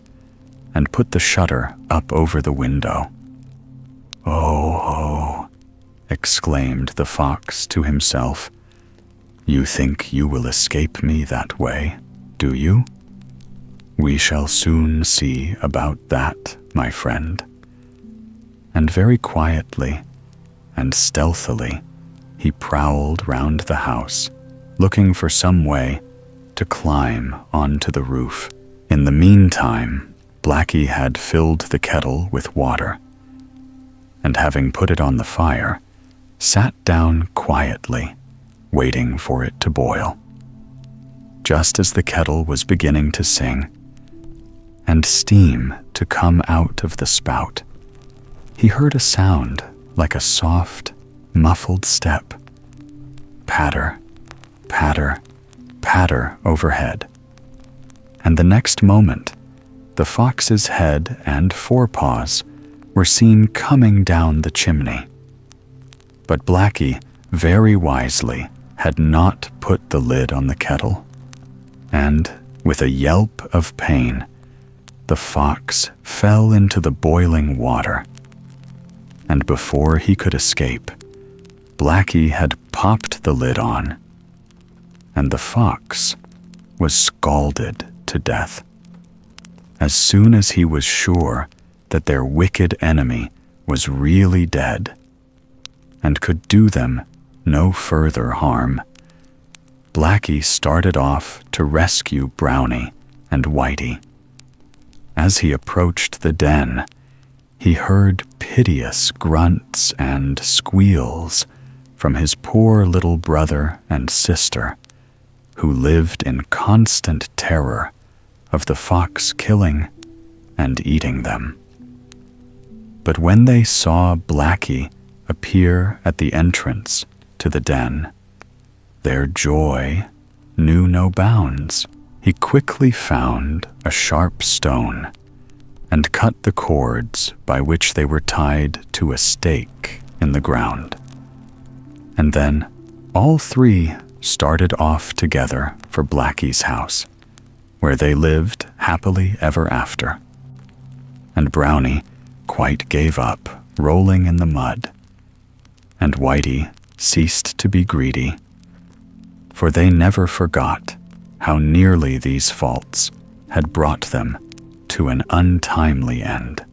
and put the shutter up over the window. "Oh, oh," exclaimed the fox to himself. "You think you will escape me that way, do you? We shall soon see about that, my friend." And very quietly and stealthily, he prowled round the house, looking for some way to climb onto the roof. In the meantime, Blackie had filled the kettle with water, and having put it on the fire, sat down quietly, waiting for it to boil. Just as the kettle was beginning to sing, and steam to come out of the spout, he heard a sound like a soft, muffled step. Patter, patter, patter overhead. And the next moment, the fox's head and forepaws were seen coming down the chimney. But Blackie, very wisely, had not put the lid on the kettle, and, with a yelp of pain, the fox fell into the boiling water. and before he could escape, Blackie had popped the lid on, and the fox was scalded to death. As soon as he was sure that their wicked enemy was really dead and could do them no further harm, Blackie started off to rescue Brownie and Whitey. As he approached the den, he heard piteous grunts and squeals from his poor little brother and sister, who lived in constant terror of the fox killing and eating them. But when they saw Blackie appear at the entrance to the den, their joy knew no bounds. He quickly found a sharp stone and cut the cords by which they were tied to a stake in the ground. And then all three started off together for Blackie's house, where they lived happily ever after. And Brownie quite gave up rolling in the mud, and Whitey ceased to be greedy, for they never forgot how nearly these faults had brought them to an untimely end.